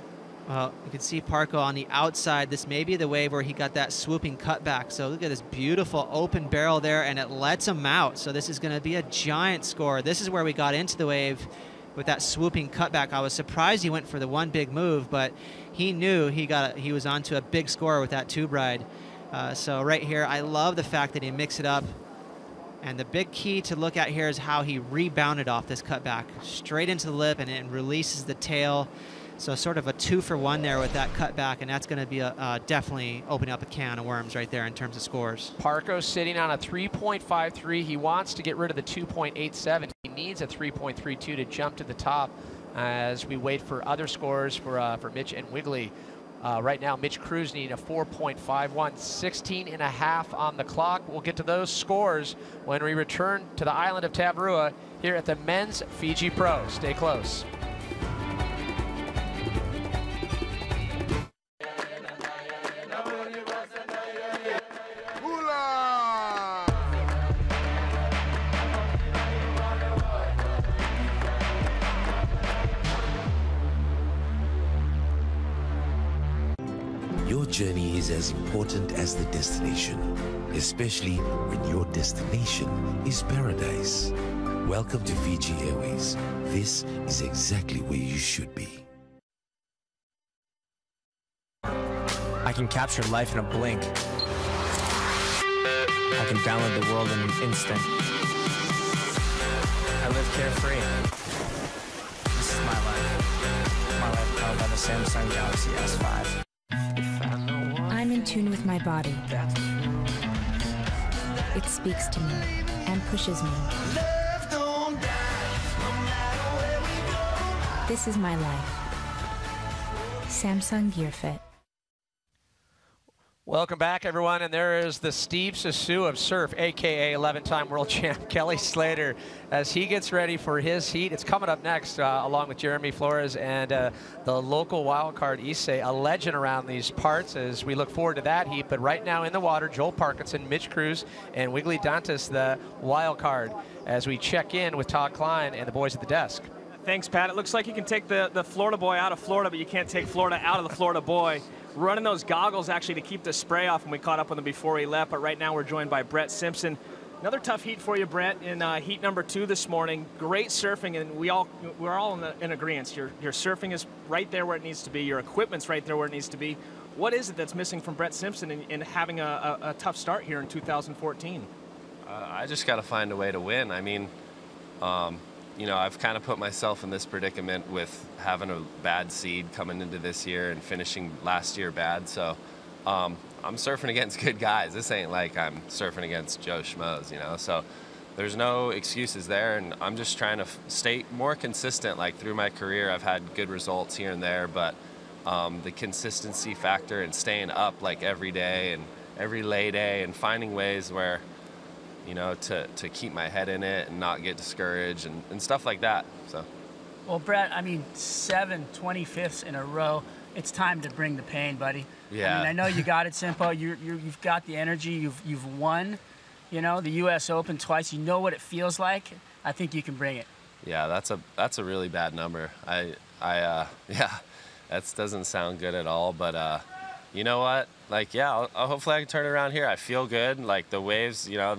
Well, you can see Parco on the outside. This may be the wave where he got that swooping cutback. So look at this beautiful open barrel there, and it lets him out. So this is going to be a giant score. This is where we got into the wave with that swooping cutback. I was surprised he went for the one big move, but he knew he was onto a big score with that tube ride. So right here, I love the fact that he mixed it up. And the big key to look at here is how he rebounded off this cutback. Straight into the lip, and it releases the tail. So sort of a 2-for-1 there with that cutback, and that's going to be definitely opening up a can of worms right there in terms of scores.
Parco sitting on a 3.53. He wants to get rid of the 2.87. He needs a 3.32 to jump to the top as we wait for other scores for Mitch and Wiggly. Right now, Mitch Cruz needing a 4.51, 16 and a half on the clock. We'll get to those scores when we return to the island of Tavarua here at the Men's Fiji Pro. Stay close.
Your journey is as important as the destination, especially when your destination is paradise. Welcome to Fiji Airways. This is exactly where you should be.
I can capture life in a blink. I can download the world in an instant. I live carefree. This is my life. My life powered by the Samsung Galaxy S5.
I'm in tune with my body. It speaks to me and pushes me. This is my life. Samsung Gear Fit.
Welcome back, everyone, and there is the Steve Sassu of surf, a.k.a. 11-time world champ Kelly Slater, as he gets ready for his heat. It's coming up next, along with Jeremy Flores and the local wildcard Issei, a legend around these parts, as we look forward to that heat. But right now in the water, Joel Parkinson, Mitch Cruz, and Wiggly Dantas, the wildcard, as we check in with Todd Klein and the boys at the desk.
Thanks, Pat. It looks like you can take the Florida boy out of Florida, but you can't take Florida out of the Florida boy. Running those goggles actually to keep the spray off, and we caught up with him before he left. But right now we're joined by Brett Simpson. Another tough heat for you, Brett, in heat number 2 this morning. Great surfing, and we're all in agreement. Your surfing is right there where it needs to be. Your equipment's right there where it needs to be. What is it that's missing from Brett Simpson in having a tough start here in 2014?
I just got to find a way to win. I mean, you know, I've kind of put myself in this predicament with having a bad seed coming into this year and finishing last year bad. So I'm surfing against good guys. This ain't like I'm surfing against Joe Schmoes, you know. So there's no excuses there, and I'm just trying to stay more consistent. Like through my career, I've had good results here and there, but the consistency factor and staying up like every day and every lay day and finding ways where, you know, to keep my head in it and not get discouraged and stuff like that. So,
well, Brett, I mean, 7 25ths in a row. It's time to bring the pain, buddy.
Yeah.
I mean, I know you got it, Simpo. You've got the energy. You've won, you know, the U.S. Open twice. You know what it feels like. I think you can bring it.
Yeah, that's a really bad number. Yeah, that doesn't sound good at all. But you know what? Like, yeah, hopefully I can turn it around here. I feel good. Like the waves, you know.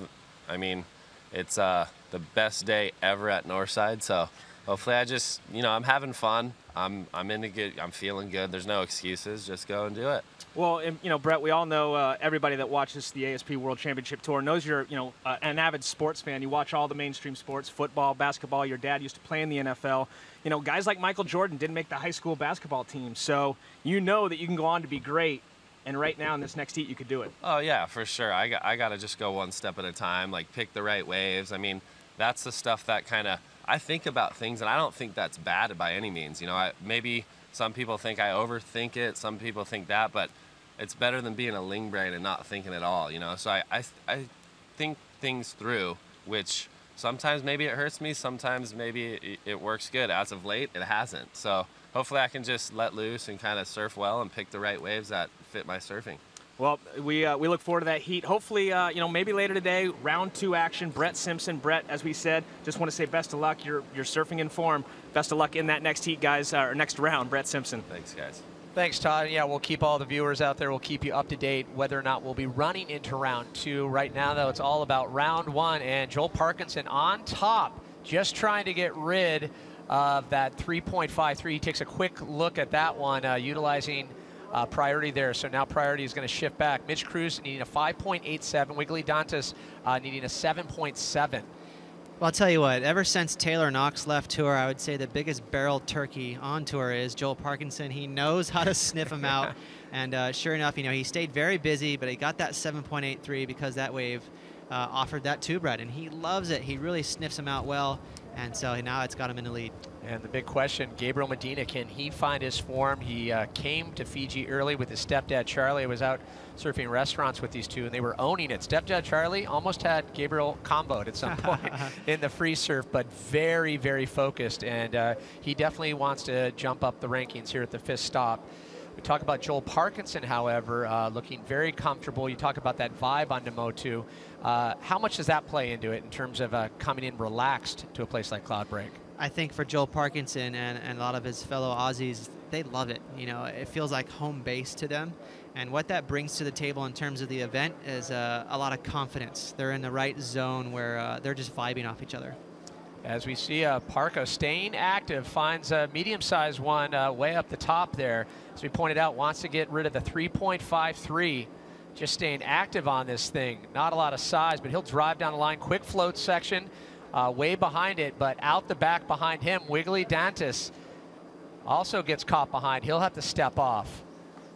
I mean, it's the best day ever at Northside, so hopefully I just, you know, I'm having fun. I'm into good. I'm feeling good. There's no excuses. Just go and do it.
Well, and, you know, Brett, we all know everybody that watches the ASP World Championship Tour knows you're, you know, an avid sports fan. You watch all the mainstream sports, football, basketball. Your dad used to play in the NFL. You know, guys like Michael Jordan didn't make the high school basketball team, so you know that you can go on to be great. And right now in this next heat, you could do it.
Oh, yeah, for sure. I got to just go one step at a time, like pick the right waves. I mean, that's the stuff that kind of, I think about things, and I don't think that's bad by any means. You know, maybe some people think I overthink it. Some people think that, but it's better than being a ling brain and not thinking at all, you know. So I think things through, which sometimes maybe it hurts me. Sometimes maybe it works good. As of late, it hasn't. So hopefully I can just let loose and kind of surf well and pick the right waves that fit my surfing.
Well, we look forward to that heat. Hopefully, you know, maybe later today, round 2 action. Brett Simpson. Brett, as we said, just want to say best of luck. You're surfing in form. Best of luck in that next heat, guys, or next round. Brett Simpson.
Thanks, guys.
Thanks, Todd. Yeah, we'll keep all the viewers out there. We'll keep you up to date whether or not we'll be running into round 2. Right now, though, it's all about round 1, and Joel Parkinson on top, just trying to get rid of that 3.53. He takes a quick look at that one, utilizing priority there. So now priority is going to shift back. Mitch Cruz needing a 5.87. Wiggly Dantas needing a 7.7.
Well, I'll tell you what, ever since Taylor Knox left tour, I would say the biggest barreled turkey on tour is Joel Parkinson. He knows how to sniff him out. And sure enough, you know, he stayed very busy, but he got that 7.83 because that wave offered that tube ride, and he loves it. He really sniffs him out well, and so now it's got him in the lead.
And the big question, Gabriel Medina, can he find his form? He came to Fiji early with his stepdad, Charlie. I was out surfing restaurants with these two, and they were owning it. Stepdad Charlie almost had Gabriel comboed at some point in the free surf, but very, very focused. And he definitely wants to jump up the rankings here at the 5th stop. We talk about Joel Parkinson, however, looking very comfortable. You talk about that vibe on Namotu. How much does that play into it in terms of coming in relaxed to a place like Cloudbreak?
I think for Joel Parkinson and a lot of his fellow Aussies, they love it. You know, it feels like home base to them. And what that brings to the table in terms of the event is a lot of confidence. They're in the right zone where they're just vibing off each other.
As we see Parko staying active, finds a medium-sized one way up the top there. As we pointed out, wants to get rid of the 3.53. Just staying active on this thing. Not a lot of size, but he'll drive down the line. Quick float section. Way behind it, but out the back behind him, Wiggly Dantas also gets caught behind. He'll have to step off.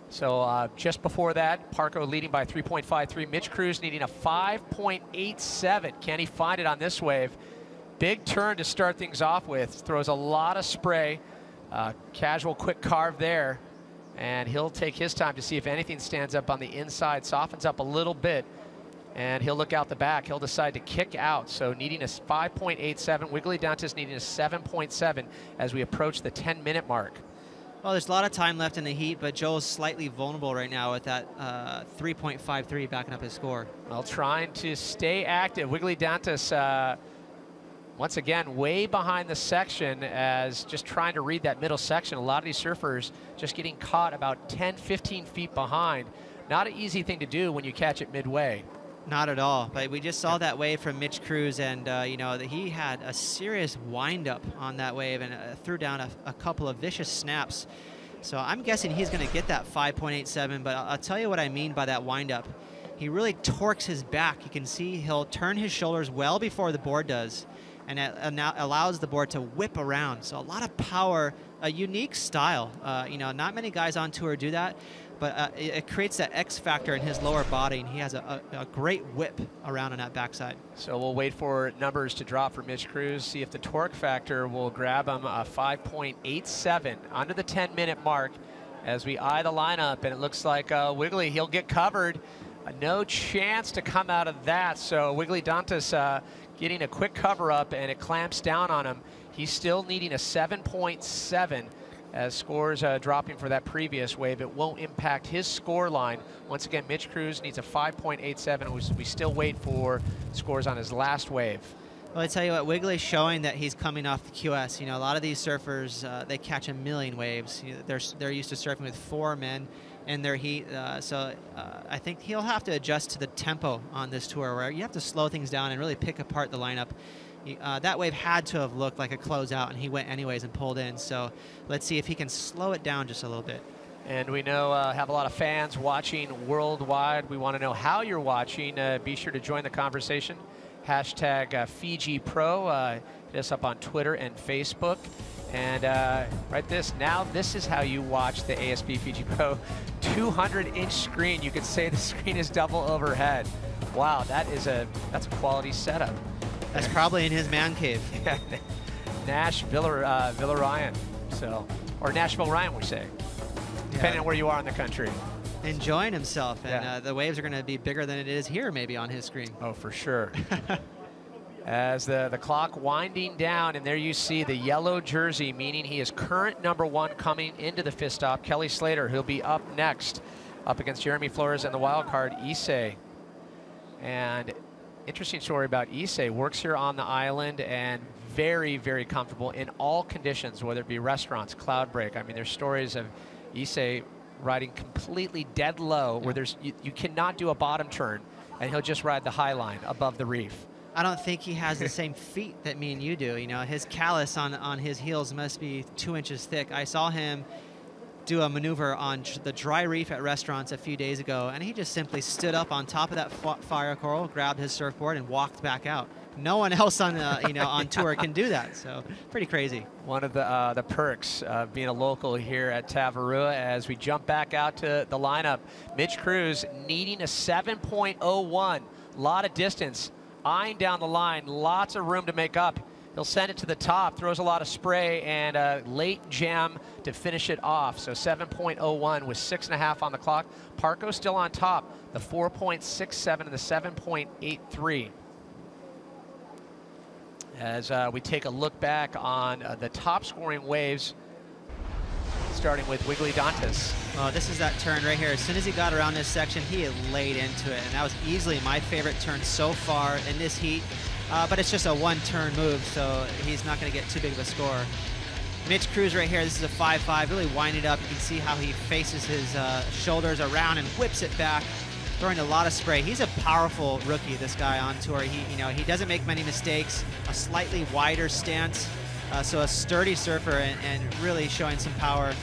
So just before that, Parko leading by 3.53. Mitch Cruz needing a 5.87. Can he find it on this wave? Big turn to start things off with. Throws a lot of spray. Casual quick carve there. And he'll take his time to see if anything stands up on the inside, softens up a little bit, and he'll look out the back. He'll decide to kick out. So needing a 5.87, Wiggly Dantas needing a 7.7 as we approach the 10-minute mark.
Well, there's a lot of time left in the heat, but Joel's slightly vulnerable right now with that 3.53 backing up his score.
Well, trying to stay active. Wiggly Dantas, once again, way behind the section as just trying to read that middle section. A lot of these surfers just getting caught about 10, 15 feet behind. Not an easy thing to do when you catch it midway.
Not at all, but we just saw that wave from Mitch Cruz, and you know, he had a serious wind-up on that wave and threw down a couple of vicious snaps. So I'm guessing he's going to get that 5.87, but I'll tell you what I mean by that wind-up. He really torques his back. You can see he'll turn his shoulders well before the board does, and it allows the board to whip around. So a lot of power, a unique style. You know, not many guys on tour do that, but it creates that X factor in his lower body, and he has a great whip around on that backside.
So we'll wait for numbers to drop for Mitch Cruz, see if the torque factor will grab him a 5.87 under the 10-minute mark as we eye the lineup, and it looks like Wiggly, he'll get covered. No chance to come out of that, so Wiggly Dantas getting a quick cover-up, and it clamps down on him. He's still needing a 7.7 as scores dropping for that previous wave. It won't impact his score line. Once again, Mitch Cruz needs a 5.87. We still wait for scores on his last wave.
Well, I tell you what, Wiggly's showing that he's coming off the QS. You know, a lot of these surfers, they catch a million waves. You know, they're used to surfing with 4 men in their heat. So I think he'll have to adjust to the tempo on this tour, where you have to slow things down and really pick apart the lineup. That wave had to have looked like a closeout, and he went anyways and pulled in. So let's see if he can slow it down just a little bit.
And we know have a lot of fans watching worldwide. We want to know how you're watching. Be sure to join the conversation. Hashtag Fiji Pro. Hit us up on Twitter and Facebook. And this is how you watch the ASP Fiji Pro 200-inch screen. You could say the screen is double overhead. Wow, that's a quality setup.
That's probably in his man cave.
Nash Villaryan, or Nashville Ryan, we say, depending on where you are in the country.
Enjoying himself, and the waves are going to be bigger than it is here, maybe on his screen.
Oh, for sure. As the clock winding down, and there you see the yellow jersey, meaning he is current #1 coming into the fifth stop. Kelly Slater, he'll be up next, up against Jeremy Flores and the wild card Issei. And interesting story about Issei. Works here on the island and very, very comfortable in all conditions, whether it be restaurants, Cloudbreak. I mean, there's stories of Issei riding completely dead low, where you cannot do a bottom turn, and he'll just ride the high line above the reef.
I don't think he has the same feet that me and you do. You know, his callus on his heels must be 2 inches thick. I saw him do a maneuver on the dry reef at restaurants a few days ago, and he just simply stood up on top of that fire coral, grabbed his surfboard, and walked back out. No one else on on tour can do that, so pretty crazy.
One of the perks of being a local here at Tavarua. As we jump back out to the lineup, Mitch Cruz needing a 7.01, a lot of distance, eyeing down the line, lots of room to make up. He'll send it to the top, throws a lot of spray, and a late jam to finish it off. So 7.01 with 6.5 on the clock. Parco still on top, the 4.67 and the 7.83. As we take a look back on the top scoring waves, starting with Wiggly Dantas.
Well, this is that turn right here. As soon as he got around this section, he had laid into it, and that was easily my favorite turn so far in this heat. But it's just a one-turn move, so he's not going to get too big of a score. Mitch Cruz right here, this is a 5.5, really winding up. You can see how he faces his shoulders around and whips it back, throwing a lot of spray. He's a powerful rookie, this guy on tour. He doesn't make many mistakes, a slightly wider stance, so a sturdy surfer and really showing some power.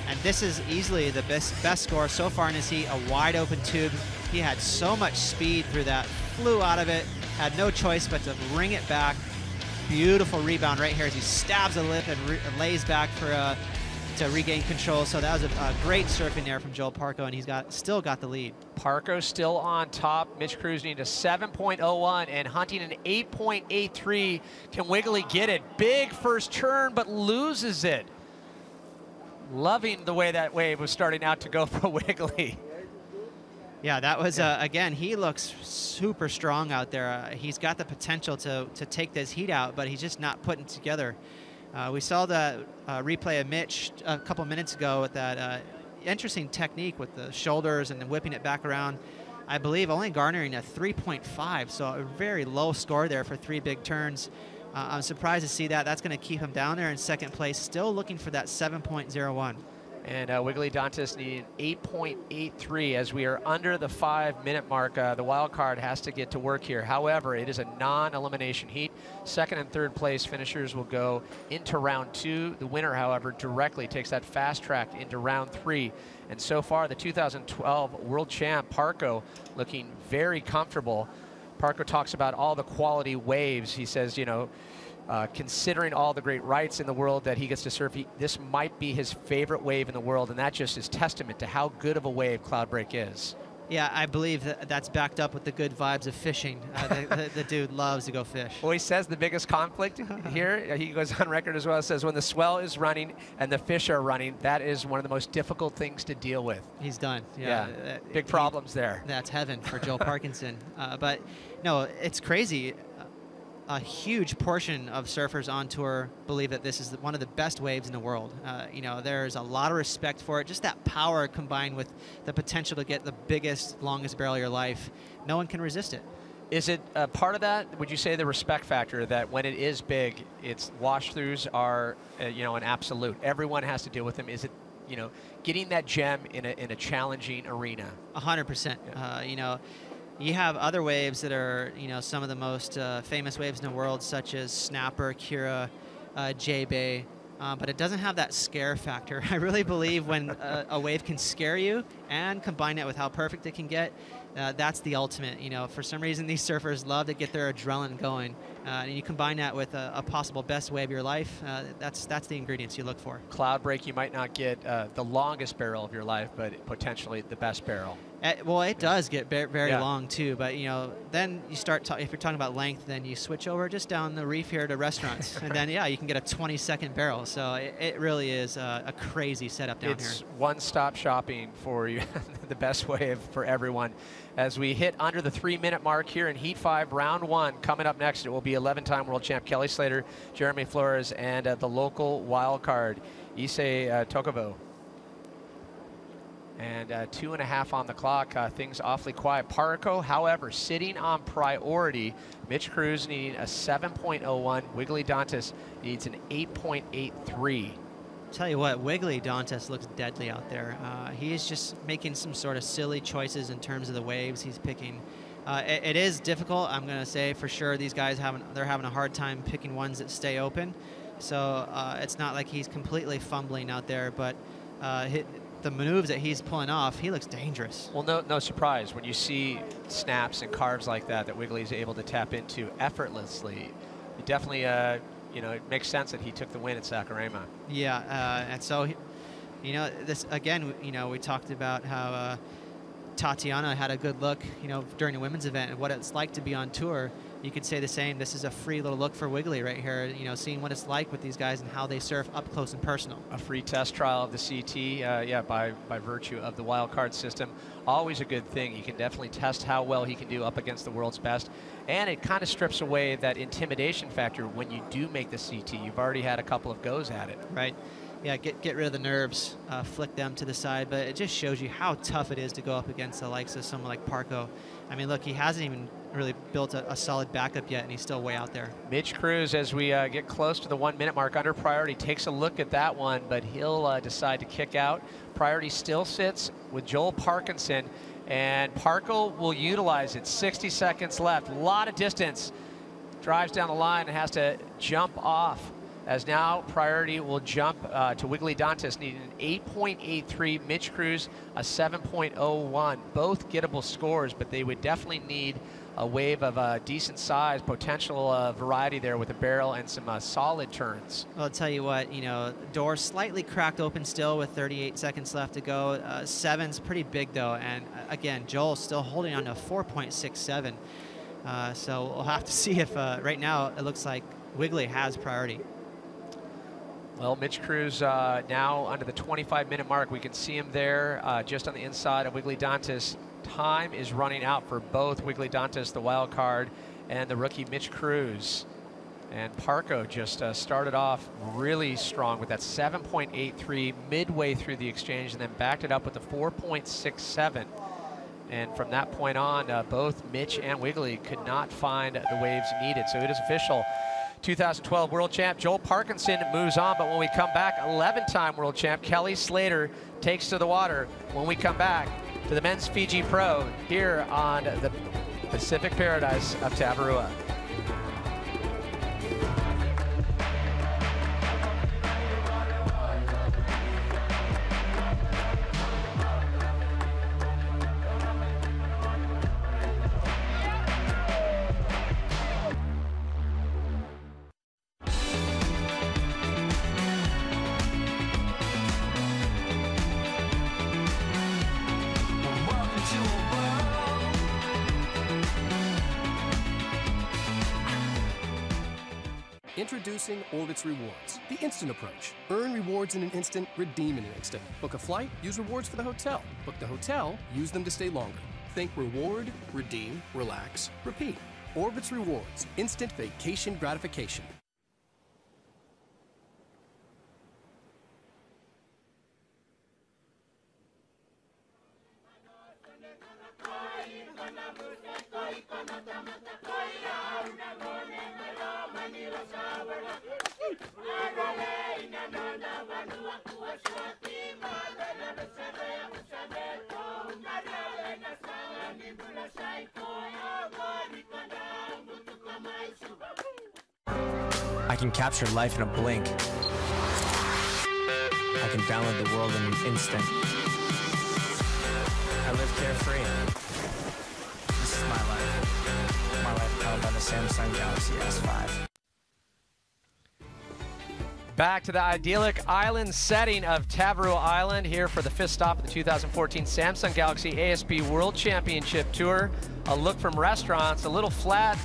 And this is easily the best score so far in his heat, a wide open tube. He had so much speed through that, flew out of it, had no choice but to ring it back. Beautiful rebound right here as he stabs a lip and lays back to regain control. So that was a great surfing there from Joel Parco, and he's still got the lead.
Parco still on top. Mitch Cruz needing a 7.01 and hunting an 8.83. Can Wiggly get it? Big first turn, but loses it. Loving the way that wave was starting out to go for Wiggly.
Yeah, that was, again, he looks super strong out there. He's got the potential to take this heat out, but he's just not putting it together. We saw the replay of Mitch a couple minutes ago with that interesting technique with the shoulders and then whipping it back around. I believe only garnering a 3.5, so a very low score there for 3 big turns. I'm surprised to see that. That's going to keep him down there in second place, still looking for that 7.01.
And Wiggly Dantas needed 8.83 as we are under the 5-minute mark. The wild card has to get to work here. However, it is a non-elimination heat. Second and third place finishers will go into round 2. The winner, however, directly takes that fast track into round 3. And so far, the 2012 world champ, Parko, looking very comfortable. Parko talks about all the quality waves. He says, you know, considering all the great rights in the world that he gets to surf, this might be his favorite wave in the world, and that just is testament to how good of a wave Cloudbreak is.
Yeah, I believe that's backed up with the good vibes of fishing. The dude loves to go fish.
Well, he says the biggest conflict here, he goes on record as well, says when the swell is running and the fish are running, that is one of the most difficult things to deal with.
He's done.
Yeah, big problems there.
That's heaven for Joel Parkinson. But no, it's crazy. A huge portion of surfers on tour believe that this is one of the best waves in the world. You know, there's a lot of respect for it. Just that power combined with the potential to get the biggest, longest barrel of your life, no one can resist it.
Is it part of that, would you say, the respect factor that when it is big, its wash-throughs are, you know, an absolute? Everyone has to deal with them. Is it, you know, getting that gem in a challenging arena?
100%.
Yeah.
You know, you have other waves that are, you know, some of the most famous waves in the world, such as Snapper, Kira, J-Bay, but it doesn't have that scare factor. I really believe when a wave can scare you and combine it with how perfect it can get, that's the ultimate. You know, for some reason, these surfers love to get their adrenaline going, and you combine that with a possible best wave of your life. That's the ingredients you look for.
Cloudbreak, you might not get the longest barrel of your life, but potentially the best barrel.
Well, it does get very long too, but you know, then you start if you're talking about length, then you switch over just down the reef here to restaurants, and then you can get a 20-second barrel. So it really is a crazy setup down here.
It's one-stop shopping for you, the best wave for everyone. As we hit under the 3-minute mark here in Heat 5, Round 1, coming up next, it will be 11-time world champ Kelly Slater, Jeremy Flores, and the local wild card, Issei Tokovo. And 2.5 on the clock, things awfully quiet. Parko, however, sitting on priority. Mitch Cruz needing a 7.01. Wiggly Dantas needs an 8.83.
Tell you what, Wiggly Dantas looks deadly out there. He is just making some sort of silly choices in terms of the waves he's picking. It is difficult, I'm going to say for sure. These guys they're having a hard time picking ones that stay open. So it's not like he's completely fumbling out there, but the moves that he's pulling off, he looks dangerous.
Well, no surprise when you see snaps and carves like that Wiggly's able to tap into effortlessly. It definitely, you know, it makes sense that he took the win at Saquarema.
Yeah, and so, you know, this again, you know, we talked about how Tatiana had a good look, you know, during the women's event and what it's like to be on tour. You could say the same. This is a free little look for Wiggly right here, you know, seeing what it's like with these guys and how they surf up close and personal.
A free test trial of the CT, yeah, by virtue of the wild card system. Always a good thing. You can definitely test how well he can do up against the world's best. And it kind of strips away that intimidation factor when you do make the CT. You've already had a couple of goes at it.
Right. Yeah, get rid of the nerves, flick them to the side, but it just shows you how tough it is to go up against the likes of someone like Parko. I mean, look, he hasn't even really built a solid backup yet, and he's still way out there.
Mitch Cruz, as we get close to the 1-minute mark under priority, takes a look at that one, but he'll decide to kick out. Priority still sits with Joel Parkinson, and Parko will utilize it. 60 seconds left, a lot of distance. Drives down the line and has to jump off. As now priority will jump to Wiggly Dantas, needing an 8.83, Mitch Cruz a 7.01. Both gettable scores, but they would definitely need a wave of a decent size, potential variety there with a barrel and some solid turns.
Well, I'll tell you what, you know, door slightly cracked open still with 38 seconds left to go. 7's pretty big though, and again, Joel's still holding on to 4.67. So we'll have to see if right now it looks like Wiggly has priority.
Well, Mitch Cruz now under the 25-minute mark. We can see him there just on the inside of Wiggly Dantas. Time is running out for both Wiggly Dantas, the wild card, and the rookie Mitch Cruz. And Parco just started off really strong with that 7.83 midway through the exchange, and then backed it up with a 4.67. And from that point on, both Mitch and Wiggly could not find the waves needed. So it is official. 2012 world champ Joel Parkinson moves on, but when we come back, 11-time world champ Kelly Slater takes to the water. When we come back to the men's Fiji Pro here on the Pacific Paradise of Tavarua.
Introducing Orbitz Rewards, the instant approach. Earn rewards in an instant, redeem in an instant. Book a flight, use rewards for the hotel. Book the hotel, use them to stay longer. Think reward, redeem, relax, repeat. Orbitz Rewards, instant vacation gratification.
I can capture life in a blink. I can download the world in an instant. I live carefree. This is my life. My life powered by the Samsung Galaxy S5.
Back to the idyllic island setting of Tavarua Island here for the fifth stop of the 2014 Samsung Galaxy ASP World Championship Tour. A look from restaurants, a little flat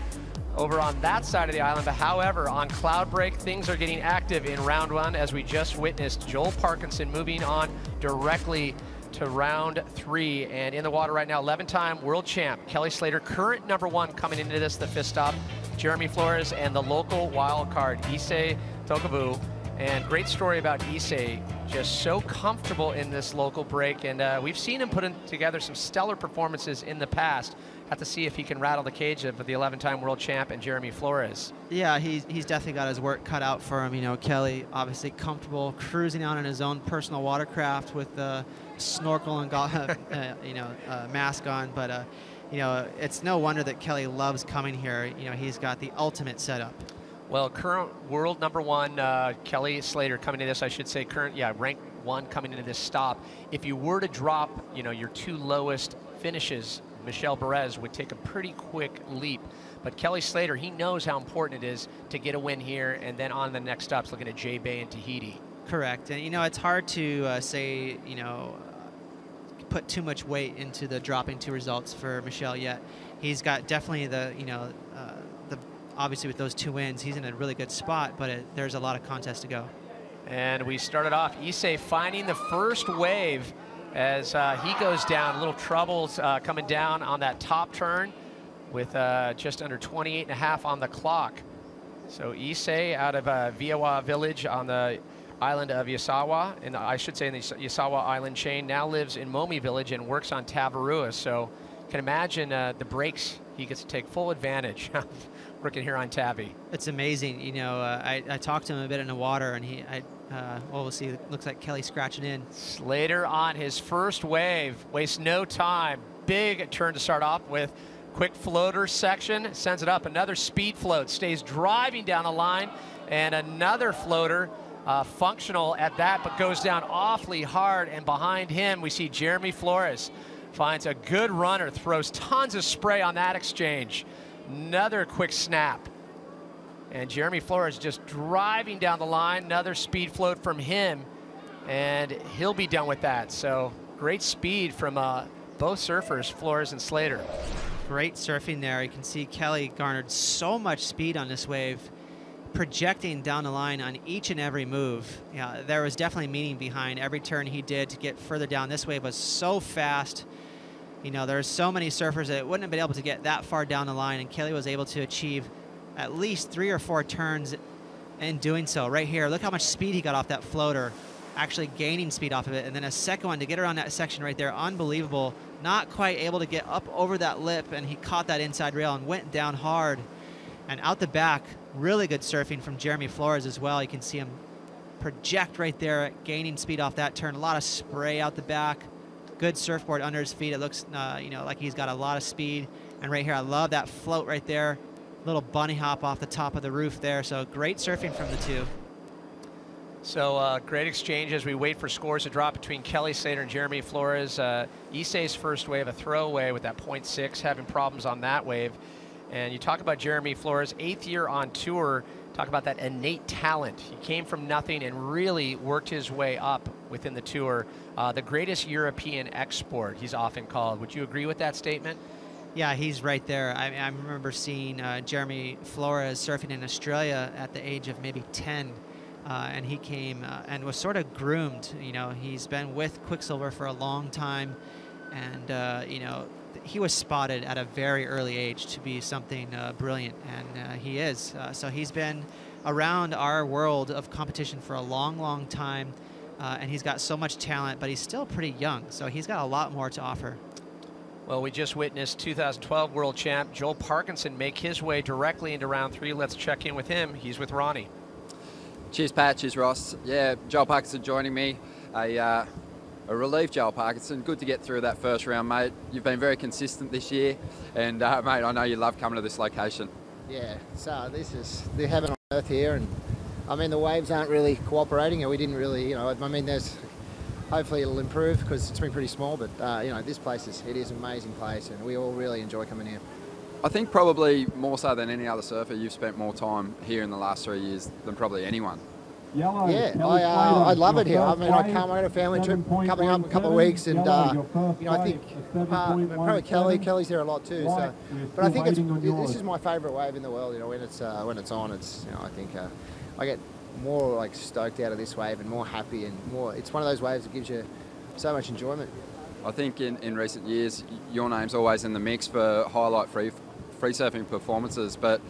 over on that side of the island, but however, on Cloudbreak, things are getting active in round one as we just witnessed Joel Parkinson moving on directly to round three. And in the water right now, 11-time world champ Kelly Slater, current #1 coming into this, the fifth stop, Jeremy Flores, and the local wild card, Issei Tokabu. And great story about Issei, just so comfortable in this local break. And we've seen him put together some stellar performances in the past. Have to see if he can rattle the cage of the 11-time world champ and Jeremy Flores.
Yeah, he's definitely got his work cut out for him. You know, Kelly obviously comfortable cruising out in his own personal watercraft with the snorkel and mask on. But you know, it's no wonder that Kelly loves coming here. You know, he's got the ultimate setup.
Well, current world #1 Kelly Slater coming into this, I should say, ranked 1 coming into this stop. If you were to drop, your 2 lowest finishes, Michelle Perez would take a pretty quick leap. But Kelly Slater, he knows how important it is to get a win here, and then on the next stops, looking at J Bay and Tahiti.
Correct, and it's hard to say, put too much weight into the dropping 2 results for Michelle yet. He's got definitely the, obviously with those 2 wins, he's in a really good spot, but there's a lot of contest to go.
And we started off, Issei finding the first wave as he goes down. Little troubles coming down on that top turn with just under 28.5 on the clock. So Issei out of Viawa village on the island of Yasawa, and I should say in the Yasawa island chain, now lives in Momi village and works on Tavarua. So you can imagine the breaks he gets to take full advantage of working here on Tavi.
It's amazing. I talked to him a bit in the water, and we'll see. It looks like Kelly scratching in.
Slater on his first wave, wastes no time. Big turn to start off with. Quick floater section, sends it up. Another speed float, stays driving down the line, and another floater, functional at that, but goes down awfully hard. And behind him, we see Jeremy Flores finds a good runner, throws tons of spray on that exchange. Another quick snap. And Jeremy Flores just driving down the line. Another speed float from him, and he'll be done with that. So great speed from both surfers, Flores and Slater.
Great surfing there. You can see Kelly garnered so much speed on this wave, projecting down the line on each and every move. Yeah, there was definitely meaning behind every turn he did to get further down. This wave was so fast. You know, there's so many surfers that wouldn't have been able to get that far down the line, and Kelly was able to achieve at least 3 or 4 turns in doing so. Right here, look how much speed he got off that floater, actually gaining speed off of it. And then a second one to get around that section right there, unbelievable. Not quite able to get up over that lip, and he caught that inside rail and went down hard. And out the back, really good surfing from Jeremy Flores as well. You can see him project right there, gaining speed off that turn. A lot of spray out the back. Good surfboard under his feet. It looks, you know, like he's got a lot of speed. And right here, I love that float right there. Little bunny hop off the top of the roof there. So great surfing from the two.
So great exchange as we wait for scores to drop between Kelly Slater and Jeremy Flores. Issei's first wave, a throwaway with that 0.6, having problems on that wave. And you talk about Jeremy Flores, 8th year on tour. Talk about that innate talent. He came from nothing and really worked his way up within the tour. The greatest European export, he's often called. Would you agree with that statement?
Yeah, he's right there. I remember seeing Jeremy Flores surfing in Australia at the age of maybe 10. And he came and was sort of groomed. You know, he's been with Quicksilver for a long time. And, you know, he was spotted at a very early age to be something brilliant, and he is. So he's been around our world of competition for a long, long time, and he's got so much talent, but he's still pretty young, so he's got a lot more to offer.
Well, we just witnessed 2012 world champ Joel Parkinson make his way directly into round 3. Let's check in with him. He's with Ronnie.
Cheers, Pat. Cheers, Ross. Yeah, Joel Parkinson joining me. A relief, Joel Parkinson. Good to get through that first round, mate. You've been very consistent this year, and mate, I know you love coming to this location.
Yeah, so this is the heaven on earth here, and I mean the waves aren't really cooperating, and we didn't really, you know, I mean there's, hopefully it'll improve because it's been pretty small, but you know, this place is an amazing place, and we all really enjoy coming here.
I think probably more so than any other surfer, you've spent more time here in the last 3 years than probably anyone.
Yellow, yeah, I love it here. I mean, I got a family trip coming up in a couple of weeks, and you know, I think probably Kelly's there a lot too. So, but I think this is my favourite wave in the world. You know, when it's on, it's, you know, I think I get more like stoked out of this wave and more happy and more. It's one of those waves that gives you so much enjoyment.
I think in recent years, your name's always in the mix for highlight free surfing performances, but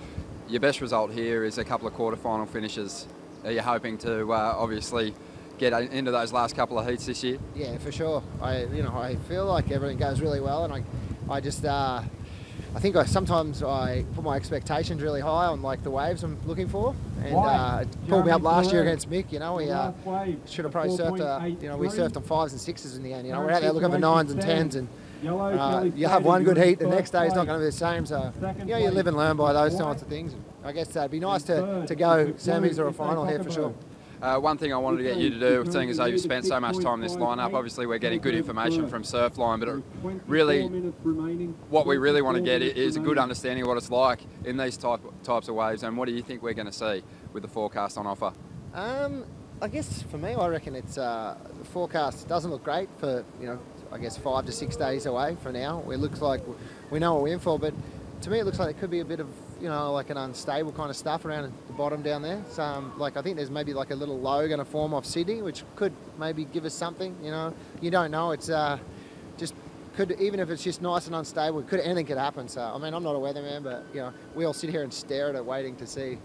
your best result here is a couple of quarterfinal finishes. Are you hoping to obviously get into those last couple of heats this year?
Yeah, for sure. I feel like everything goes really well, and I just I think sometimes I put my expectations really high on like the waves I'm looking for, and it pulled me up last year against Mick. You know, we should have probably surfed. You know, we surfed on 5s and 6s in the end. You know, we're out there looking for 9s and 10s, and you have one good heat, the next day is not going to be the same. So you know, you live and learn by those sorts of things. I guess it'd be nice to go semis or a final here for sure.
One thing I wanted to get you to do, seeing as though you've spent so much time in this lineup, obviously we're getting good information from Surfline, but really what we really want to get is a good understanding of what it's like in these types of waves, and what do you think we're going to see with the forecast on offer?
I guess for me, I reckon it's the forecast doesn't look great for, you know, I guess 5 to 6 days away for now. It looks like we know what we're in for, but to me it looks like it could be a bit of, you know, like an unstable kind of stuff around the bottom down there. So, like, I think there's maybe like a little low going to form off Sydney, which could maybe give us something, you know. You don't know. It's just could, even if it's just nice and unstable, anything could happen. So, I mean, I'm not a weatherman, but, you know, we all sit here and stare at it waiting to see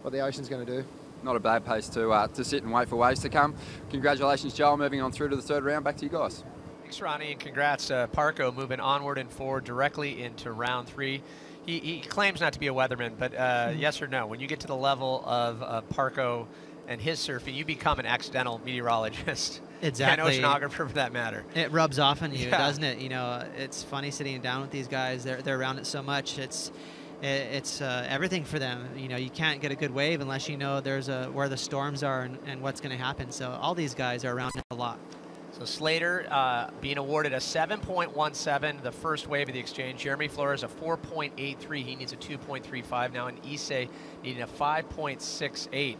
what the ocean's going to do.
Not a bad pace to sit and wait for waves to come. Congratulations, Joel, moving on through to the 3rd round. Back to you guys.
Thanks, Ronnie, and congrats to Parko moving onward and forward directly into round 3. He claims not to be a weatherman, but yes or no, when you get to the level of Parko and his surfing, you become an accidental meteorologist.
Exactly.
An oceanographer for that matter.
It rubs off on you, doesn't it? You know, it's funny sitting down with these guys. They're around it so much. It's everything for them. You know, you can't get a good wave unless you know there's where the storms are and what's going to happen. So all these guys are around it a lot.
So Slater being awarded a 7.17, the first wave of the exchange. Jeremy Flores a 4.83. He needs a 2.35 now, and Issei needing a 5.68.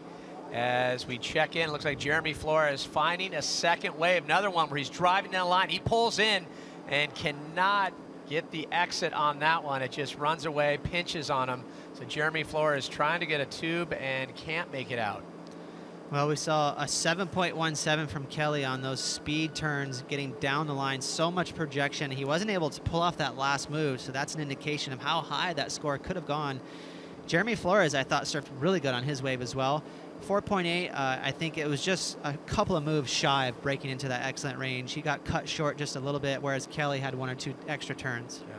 As we check in, looks like Jeremy Flores finding a second wave, another one where he's driving down the line. He pulls in and cannot get the exit on that one. It just runs away, pinches on him. So Jeremy Flores trying to get a tube and can't make it out.
Well, we saw a 7.17 from Kelly on those speed turns, getting down the line, so much projection. He wasn't able to pull off that last move, so that's an indication of how high that score could have gone. Jeremy Flores, I thought, surfed really good on his wave as well. 4.8, I think it was just a couple of moves shy of breaking into that excellent range. He got cut short just a little bit, whereas Kelly had 1 or 2 extra turns.
Yeah.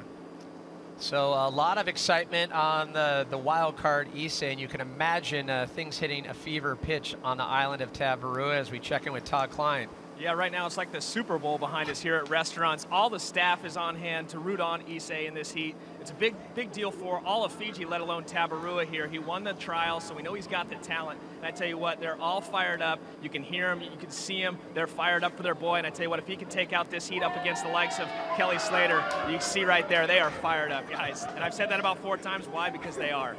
So a lot of excitement on the wild card Issei, and you can imagine things hitting a fever pitch on the island of Tavarua as we check in with Todd Klein.
Yeah, right now it's like the Super Bowl behind us here at Restaurants. All the staff is on hand to root on Issei in this heat. It's a big deal for all of Fiji, let alone Tavarua here. He won the trial, so we know he's got the talent. And I tell you what, they're all fired up. You can hear them, you can see them. They're fired up for their boy. And I tell you what, if he can take out this heat up against the likes of Kelly Slater, you can see right there, they are fired up, guys. And I've said that about 4 times. Why? Because they are.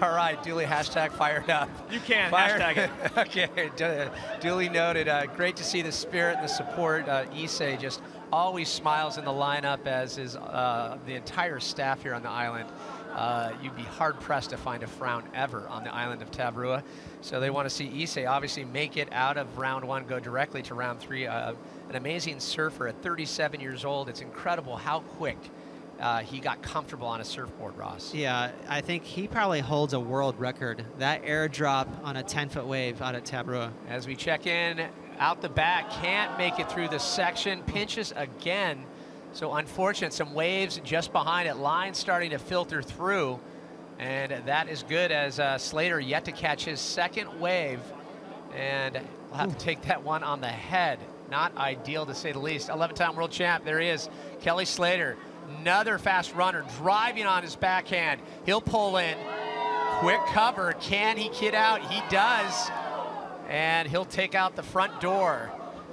All right, duly hashtag fired up.
You can hashtag it.
Okay, duly noted. Great to see the spirit and the support. Issei just always smiles in the lineup, as is the entire staff here on the island. You'd be hard-pressed to find a frown ever on the island of Tavarua. So they want to see Issei obviously make it out of round 1, go directly to round 3. An amazing surfer at 37 years old. It's incredible how quick he got comfortable on a surfboard, Ross.
Yeah, I think he probably holds a world record. That airdrop on a 10-foot wave out at Tabarua.
As we check in, out the back, can't make it through the section, pinches again. So unfortunate, some waves just behind it, line starting to filter through. And that is good, as Slater yet to catch his second wave. And we'll have to take that one on the head. Not ideal, to say the least. 11-time world champ, there he is, Kelly Slater. Another fast runner driving on his backhand. He'll pull in. Quick cover. Can he get out? He does. And he'll take out the front door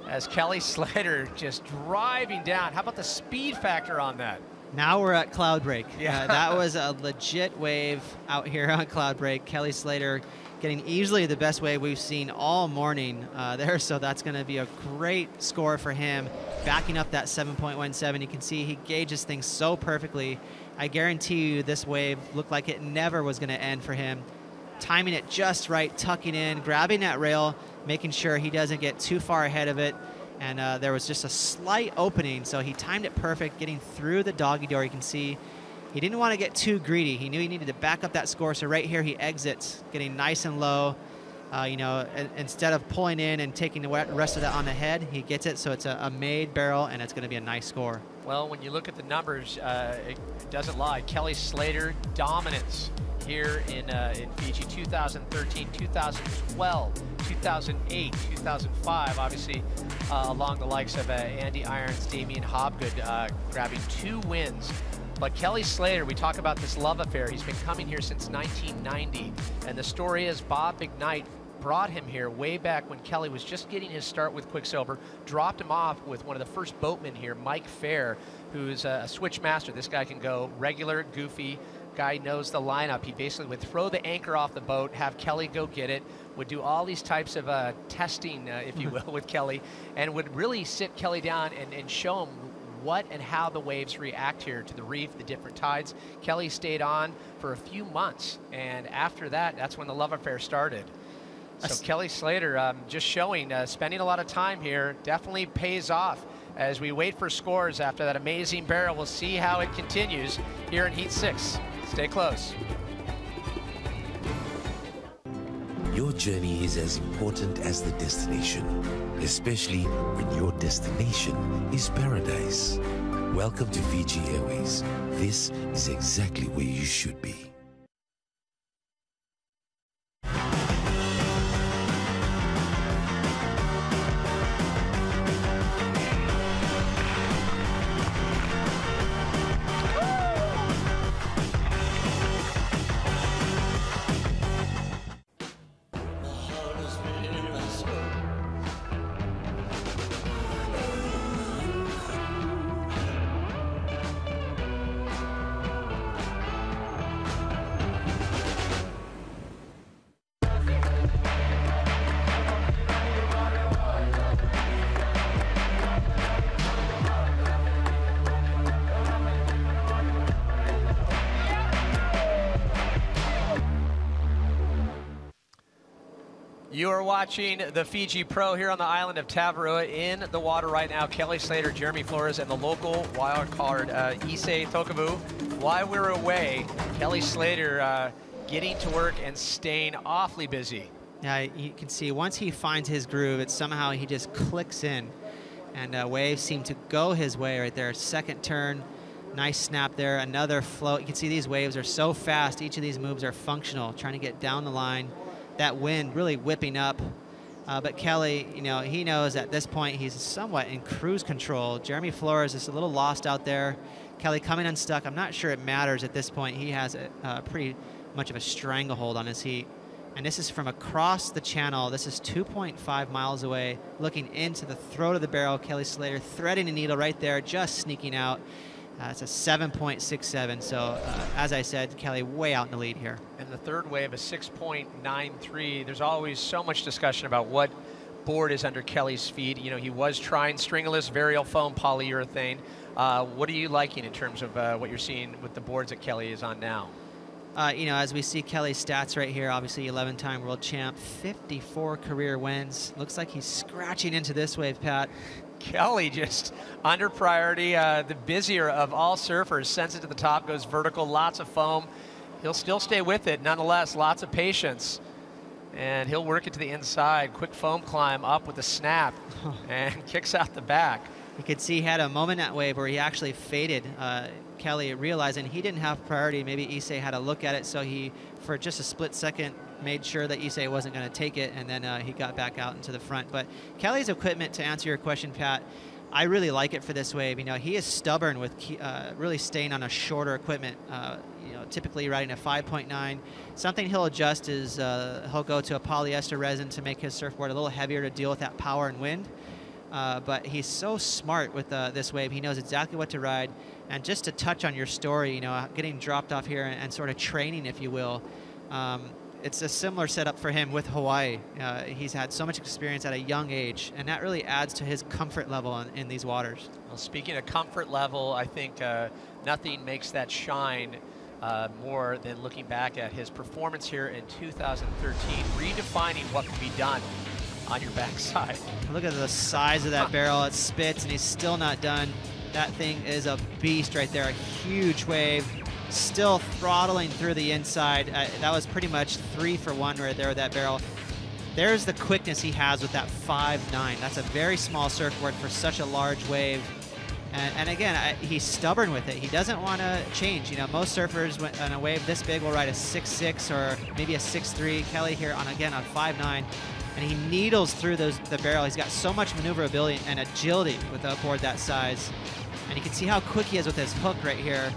as Kelly Slater just driving down. How about the speed factor on that?
Now we're at Cloudbreak.
Yeah.
That was a legit wave out here on Cloudbreak. Kelly Slater getting easily the best wave we've seen all morning there, so that's going to be a great score for him. Backing up that 7.17, you can see he gauges things so perfectly. I guarantee you this wave looked like it never was going to end for him. Timing it just right, tucking in, grabbing that rail, making sure he doesn't get too far ahead of it. And there was just a slight opening, so he timed it perfect, getting through the doggy door. You can see he didn't want to get too greedy. He knew he needed to back up that score, so right here he exits, getting nice and low. You know, instead of pulling in and taking the rest of that on the head, he gets it, so it's a made barrel, and it's going to be a nice score.
Well, when you look at the numbers, it doesn't lie. Kelly Slater dominance here in Fiji, 2013, 2012, 2008, 2005, obviously along the likes of Andy Irons, Damian Hobgood grabbing 2 wins. But Kelly Slater, we talk about this love affair. He's been coming here since 1990. And the story is Bob McKnight brought him here way back when Kelly was just getting his start with Quicksilver, dropped him off with one of the first boatmen here, Mike Fair, who's a switch master. This guy can go regular, goofy. Guy knows the lineup. He basically would throw the anchor off the boat, have Kelly go get it, would do all these types of testing, if you will, with Kelly, and would really sit Kelly down and show him what and how the waves react here to the reef, the different tides. Kelly stayed on for a few months, and after that, that's when the love affair started. So Kelly Slater just showing, spending a lot of time here, definitely pays off. As we wait for scores after that amazing barrel, we'll see how it continues here in Heat 6. Stay close.
Your journey is as important as the destination, especially when your destination is paradise. Welcome to Fiji Airways. This is exactly where you should be.
You are watching the Fiji Pro here on the island of Tavarua. In the water right now, Kelly Slater, Jeremy Flores, and the local wild card, Issei Tokavu. While we're away, Kelly Slater getting to work and staying awfully busy.
Yeah, you can see once he finds his groove, it's somehow he just clicks in. And waves seem to go his way right there. Second turn, nice snap there, another float. You can see these waves are so fast. Each of these moves are functional, trying to get down the line. That wind really whipping up. But Kelly, you know, he knows at this point he's somewhat in cruise control. Jeremy Flores is a little lost out there. Kelly coming unstuck. I'm not sure it matters at this point. He has a pretty much of a stranglehold on his heat. And this is from across the channel. This is 2.5 miles away, looking into the throat of the barrel. Kelly Slater threading a needle right there, just sneaking out. It's a 7.67, so as I said, Kelly way out in the lead here.
And the third wave, a 6.93. There's always so much discussion about what board is under Kelly's feet. You know, he was trying stringless, varial foam, polyurethane. What are you liking in terms of what you're seeing with the boards that Kelly is on now?
You know, as we see Kelly's stats right here, obviously 11-time world champ, 54 career wins. Looks like he's scratching into this wave, Pat.
Kelly just under priority, the busier of all surfers, sends it to the top, goes vertical, lots of foam. He'll still stay with it, nonetheless, lots of patience. And he'll work it to the inside, quick foam climb up with a snap, and kicks out the back.
You could see he had a moment that wave where he actually faded. Kelly realizing he didn't have priority. Maybe Issei had a look at it, so he, for just a split second, made sure that Issei wasn't going to take it, and then he got back out into the front. But Kelly's equipment, to answer your question, Pat, I really like it for this wave. You know, he is stubborn with really staying on a shorter equipment. You know, typically riding a 5.9. Something he'll adjust is he'll go to a polyester resin to make his surfboard a little heavier to deal with that power and wind. But he's so smart with this wave. He knows exactly what to ride. And just to touch on your story, you know, getting dropped off here and sort of training, if you will, it's a similar setup for him with Hawaii. He's had so much experience at a young age, and that really adds to his comfort level in these waters.
Well, speaking of comfort level, I think nothing makes that shine more than looking back at his performance here in 2013, redefining what can be done on your backside.
Look at the size of that barrel. It spits, and he's still not done. That thing is a beast right there, a huge wave. Still throttling through the inside. That was pretty much 3 for 1 right there with that barrel. There's the quickness he has with that 5.9. That's a very small surfboard for such a large wave. And again, he's stubborn with it. He doesn't want to change. You know, most surfers on a wave this big will ride a 6.6 or maybe a 6.3. Kelly here on, again, on 5.9. And he needles through the barrel. He's got so much maneuverability and agility with a board that size. And you can see how quick he is with his hook right here.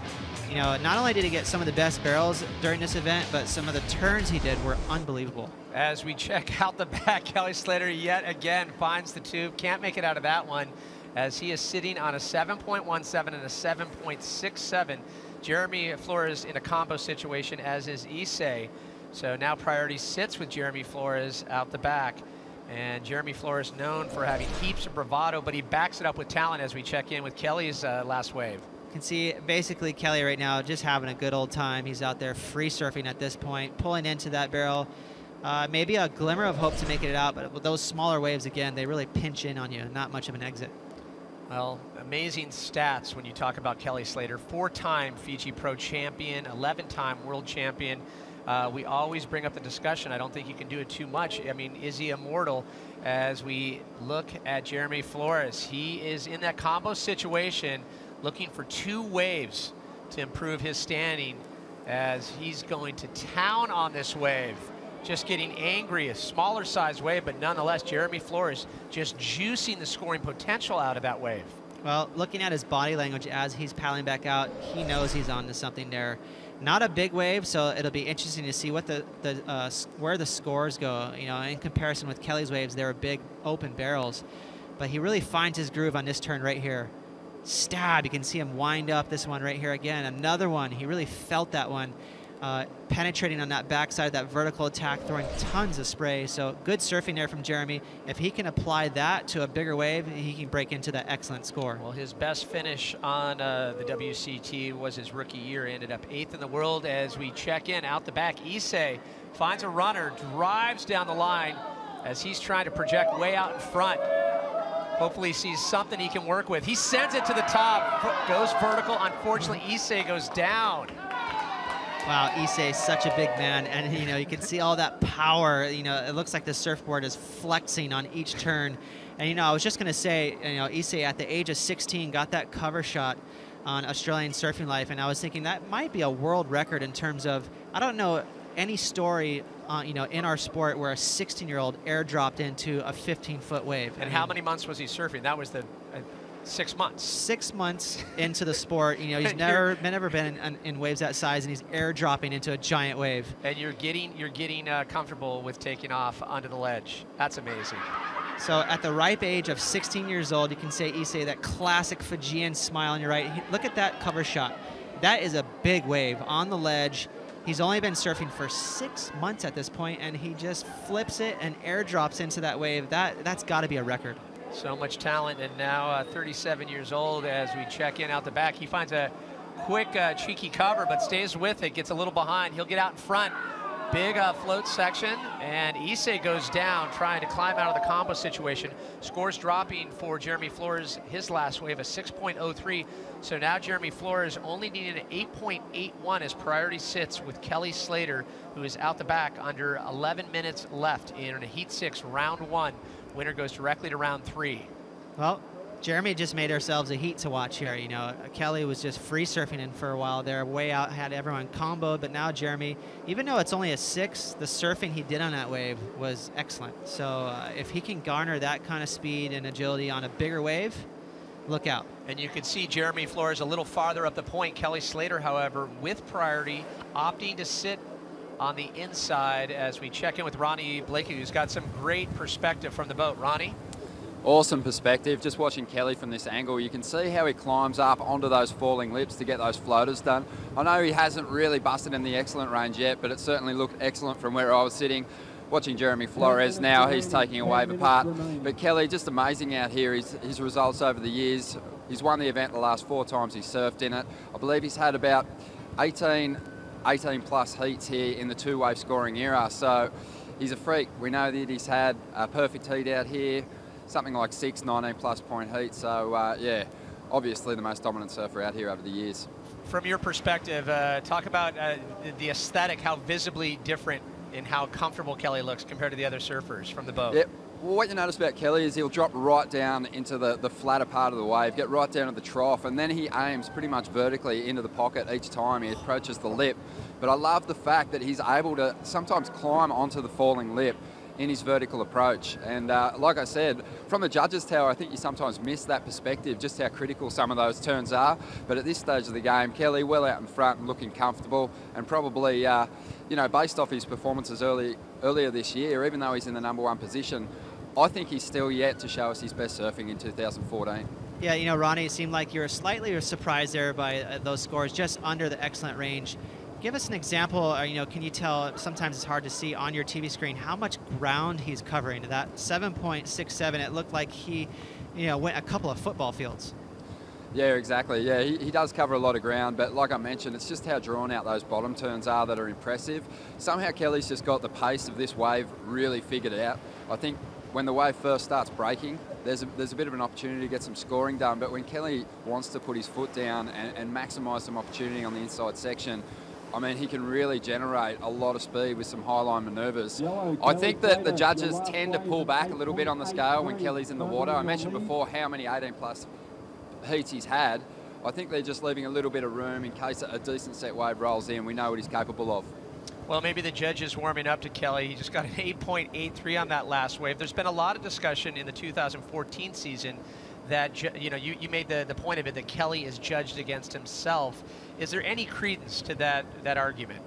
You know, not only did he get some of the best barrels during this event, but some of the turns he did were unbelievable.
As we check out the back, Kelly Slater yet again finds the tube. Can't make it out of that one, as he is sitting on a 7.17 and a 7.67. Jeremy Flores in a combo situation, as is Issei. So now priority sits with Jeremy Flores out the back. And Jeremy Flores known for having heaps of bravado, but he backs it up with talent as we check in with Kelly's last wave.
You can see basically Kelly right now just having a good old time. He's out there free surfing at this point, pulling into that barrel. Maybe a glimmer of hope to make it out, but with those smaller waves, again, they really pinch in on you. Not much of an exit.
Well, amazing stats when you talk about Kelly Slater. 4-time Fiji Pro champion, 11-time world champion. We always bring up the discussion. I don't think you can do it too much. I mean, is he immortal? As we look at Jeremy Flores, he is in that combo situation looking for 2 waves to improve his standing, as he's going to town on this wave. Just getting angry, a smaller size wave, but nonetheless, Jeremy Flores just juicing the scoring potential out of that wave.
Well, looking at his body language as he's paddling back out, he knows he's on to something there. Not a big wave, so it'll be interesting to see what where the scores go. You know, in comparison with Kelly's waves, they were big open barrels, but he really finds his groove on this turn right here. Stab, you can see him wind up this one right here again. Another one, he really felt that one. Penetrating on that backside, that vertical attack, throwing tons of spray. So good surfing there from Jeremy. If he can apply that to a bigger wave, he can break into that excellent score.
Well, his best finish on the WCT was his rookie year. He ended up 8th in the world. As we check in out the back, Issei finds a runner, drives down the line, as he's trying to project way out in front. Hopefully he sees something he can work with. He sends it to the top, goes vertical. Unfortunately, Issei goes down.
Wow, Issei is such a big man, and you know, you can see all that power. You know, it looks like the surfboard is flexing on each turn. And you know, I was just gonna say, you know, Issei at the age of 16 got that cover shot on Australian Surfing Life, and I was thinking that might be a world record in terms of, I don't know any story, you know, in our sport where a 16-year-old airdropped into a 15-foot wave.
And how many months was he surfing? That was the 6 months.
6 months into the sport, you know, he's never been in waves that size, and he's airdropping into a giant wave.
And you're getting comfortable with taking off onto the ledge. That's amazing.
So at the ripe age of 16 years old, you can say Issei, that classic Fijian smile on your right. Look at that cover shot. That is a big wave on the ledge. He's only been surfing for 6 months at this point, and he just flips it and airdrops into that wave. That's got to be a record.
So much talent, and now 37 years old. As we check in out the back, he finds a quick, cheeky cover, but stays with it, gets a little behind. He'll get out in front. Big float section, and Issei goes down trying to climb out of the combo situation. Scores dropping for Jeremy Flores, his last wave, a 6.03. So now Jeremy Flores only needing an 8.81 as priority sits with Kelly Slater, who is out the back under 11 minutes left in a Heat 6, round 1. Winner goes directly to round 3.
Well, Jeremy just made ourselves a heat to watch here. You know, Kelly was just free surfing in for a while there, way out, had everyone comboed, but now Jeremy, even though it's only a 6, the surfing he did on that wave was excellent. So if he can garner that kind of speed and agility on a bigger wave, look out.
And you can see Jeremy Flores a little farther up the point. Kelly Slater, however, with priority, opting to sit on the inside as we check in with Ronnie Blakey, who's got some great perspective from the boat. Ronnie?
Awesome perspective. Just watching Kelly from this angle, you can see how he climbs up onto those falling lips to get those floaters done. I know he hasn't really busted in the excellent range yet, but it certainly looked excellent from where I was sitting. Watching Jeremy Flores now, he's taking a wave apart. But Kelly, just amazing out here. His results over the years. He's won the event the last 4 times he's surfed in it. I believe he's had about 18 plus heats here in the 2-wave scoring era. So he's a freak. We know that he's had a perfect heat out here, something like 6 19-plus point heats. So, yeah, obviously the most dominant surfer out here over the years.
From your perspective, talk about the aesthetic, how visibly different in how comfortable Kelly looks compared to the other surfers from the boat.
Yep. Well, what you notice about Kelly is he'll drop right down into the flatter part of the wave, get right down to the trough, and then he aims pretty much vertically into the pocket each time he approaches the lip. But I love the fact that he's able to sometimes climb onto the falling lip in his vertical approach. And like I said, from the judges' tower, I think you sometimes miss that perspective, just how critical some of those turns are. But at this stage of the game, Kelly well out in front and looking comfortable, and probably, you know, based off his performances earlier this year, even though he's in the #1 position, I think he's still yet to show us his best surfing in 2014.
Yeah, you know, Ronnie, it seemed like you were slightly surprised there by those scores, just under the excellent range. Give us an example, or, you know, can you tell, sometimes it's hard to see on your TV screen, how much ground he's covering? That 7.67, it looked like he, you know, went a couple of football fields.
Yeah, exactly. Yeah, he does cover a lot of ground, but like I mentioned, it's just how drawn out those bottom turns are that are impressive. Somehow Kelly's just got the pace of this wave really figured out. I think when the wave first starts breaking, there's a bit of an opportunity to get some scoring done, but when Kelly wants to put his foot down and maximise some opportunity on the inside section, I mean, he can really generate a lot of speed with some high-line manoeuvres. I think that the judges tend to pull back a little bit on the scale when Kelly's in the water. I mentioned before how many 18-plus heats he's had. I think they're just leaving a little bit of room in case a decent set wave rolls in. We know what he's capable of.
Well, maybe the judge is warming up to Kelly. He just got an 8.83 on that last wave. There's been a lot of discussion in the 2014 season that, you know, you made the point of it, that Kelly is judged against himself. Is there any credence to that argument?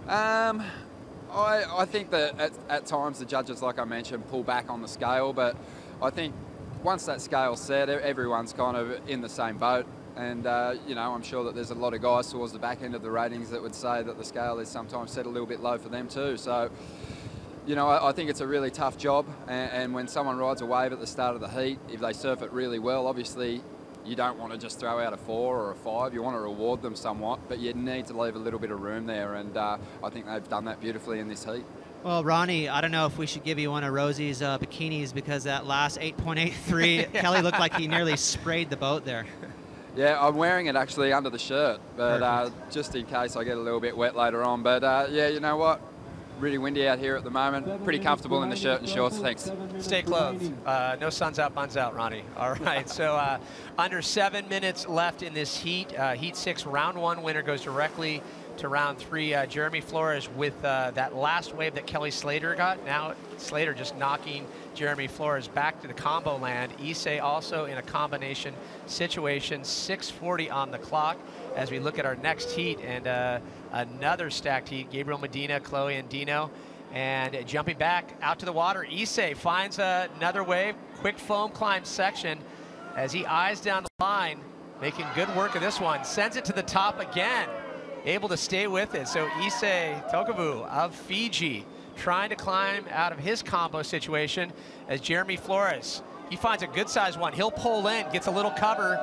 I think that at times the judges, like I mentioned, pull back on the scale, but I think once that scale's set, everyone's kind of in the same boat. And, you know, I'm sure that there's a lot of guys towards the back end of the ratings that would say that the scale is sometimes set a little bit low for them too. So, you know, I think it's a really tough job. And when someone rides a wave at the start of the heat, if they surf it really well, obviously you don't want to just throw out a 4 or a 5. You want to reward them somewhat, but you need to leave a little bit of room there. And I think they've done that beautifully in this heat.
Well, Ronnie, I don't know if we should give you one of Rosie's bikinis, because that last 8.83, Kelly looked like he nearly sprayed the boat there.
Yeah, I'm wearing it actually under the shirt, but just in case I get a little bit wet later on. But yeah, you know what? Really windy out here at the moment. Pretty comfortable in the shirt and shorts, thanks.
Stay clothed. No sun's out, buns out, Ronnie. All right, so under 7 minutes left in this heat. Heat 6, round 1 winner goes directly to round 3. Jeremy Flores with that last wave that Kelly Slater got. Now Slater just knocking Jeremy Flores back to the combo land. Issei also in a combination situation. 6:40 on the clock as we look at our next heat, and another stacked heat. Gabriel Medina, Chloe and Dino. And jumping back out to the water, Issei finds another wave. Quick foam climb section as he eyes down the line, making good work of this one. Sends it to the top again, able to stay with it. So Issei Tokavu of Fiji trying to climb out of his combo situation as Jeremy Flores, he finds a good size one. He'll pull in, gets a little cover.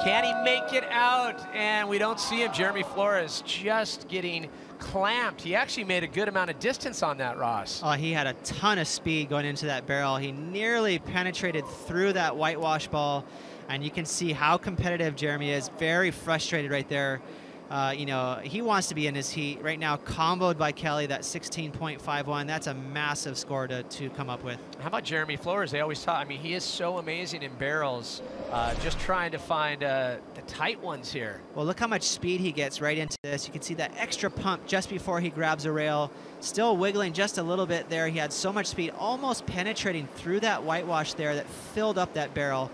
Can he make it out? And we don't see him. Jeremy Flores just getting clamped. He actually made a good amount of distance on that, Ross.
Oh, he had a ton of speed going into that barrel. He nearly penetrated through that whitewash ball, and you can see how competitive Jeremy is. Very frustrated right there. You know, he wants to be in his heat. Right now, comboed by Kelly, that 16.51. That's a massive score to come up with.
How about Jeremy Flores? They always talk, I mean, he is so amazing in barrels, just trying to find the tight ones here.
Well, look how much speed he gets right into this. You can see that extra pump just before he grabs a rail. Still wiggling just a little bit there. He had so much speed, almost penetrating through that whitewash there that filled up that barrel.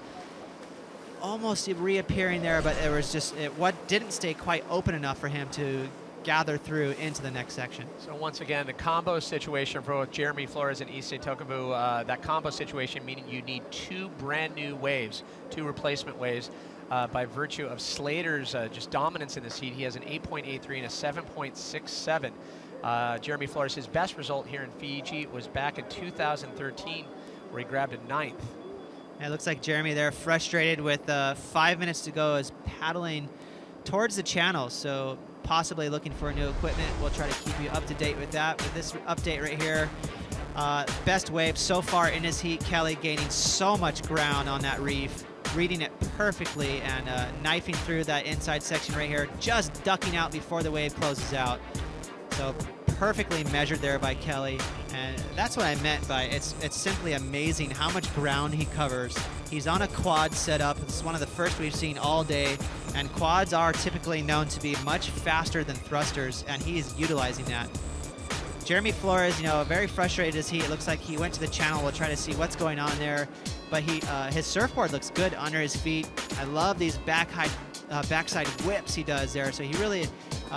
Almost reappearing there, but it was just what didn't stay quite open enough for him to gather through into the next section.
So once again, the combo situation for both Jeremy Flores and Issei Tokavu, that combo situation meaning you need 2 brand new waves, 2 replacement waves, by virtue of Slater's just dominance in this heat. He has an 8.83 and a 7.67. Jeremy Flores, his best result here in Fiji was back in 2013, where he grabbed a 9th.
It looks like Jeremy there frustrated with 5 minutes to go, is paddling towards the channel, so possibly looking for new equipment. We'll try to keep you up to date with that. With this update right here, best wave so far in his heat. Kelly gaining so much ground on that reef, reading it perfectly and knifing through that inside section right here, just ducking out before the wave closes out. So perfectly measured there by Kelly, and that's what I meant by it's simply amazing how much ground he covers. He's on a quad setup. It's one of the first we've seen all day, and quads are typically known to be much faster than thrusters, and he is utilizing that. Jeremy Flores, you know, very frustrated as it looks like he went to the channel. We'll try to see what's going on there, but his surfboard looks good under his feet. I love these backside whips he does there, so he really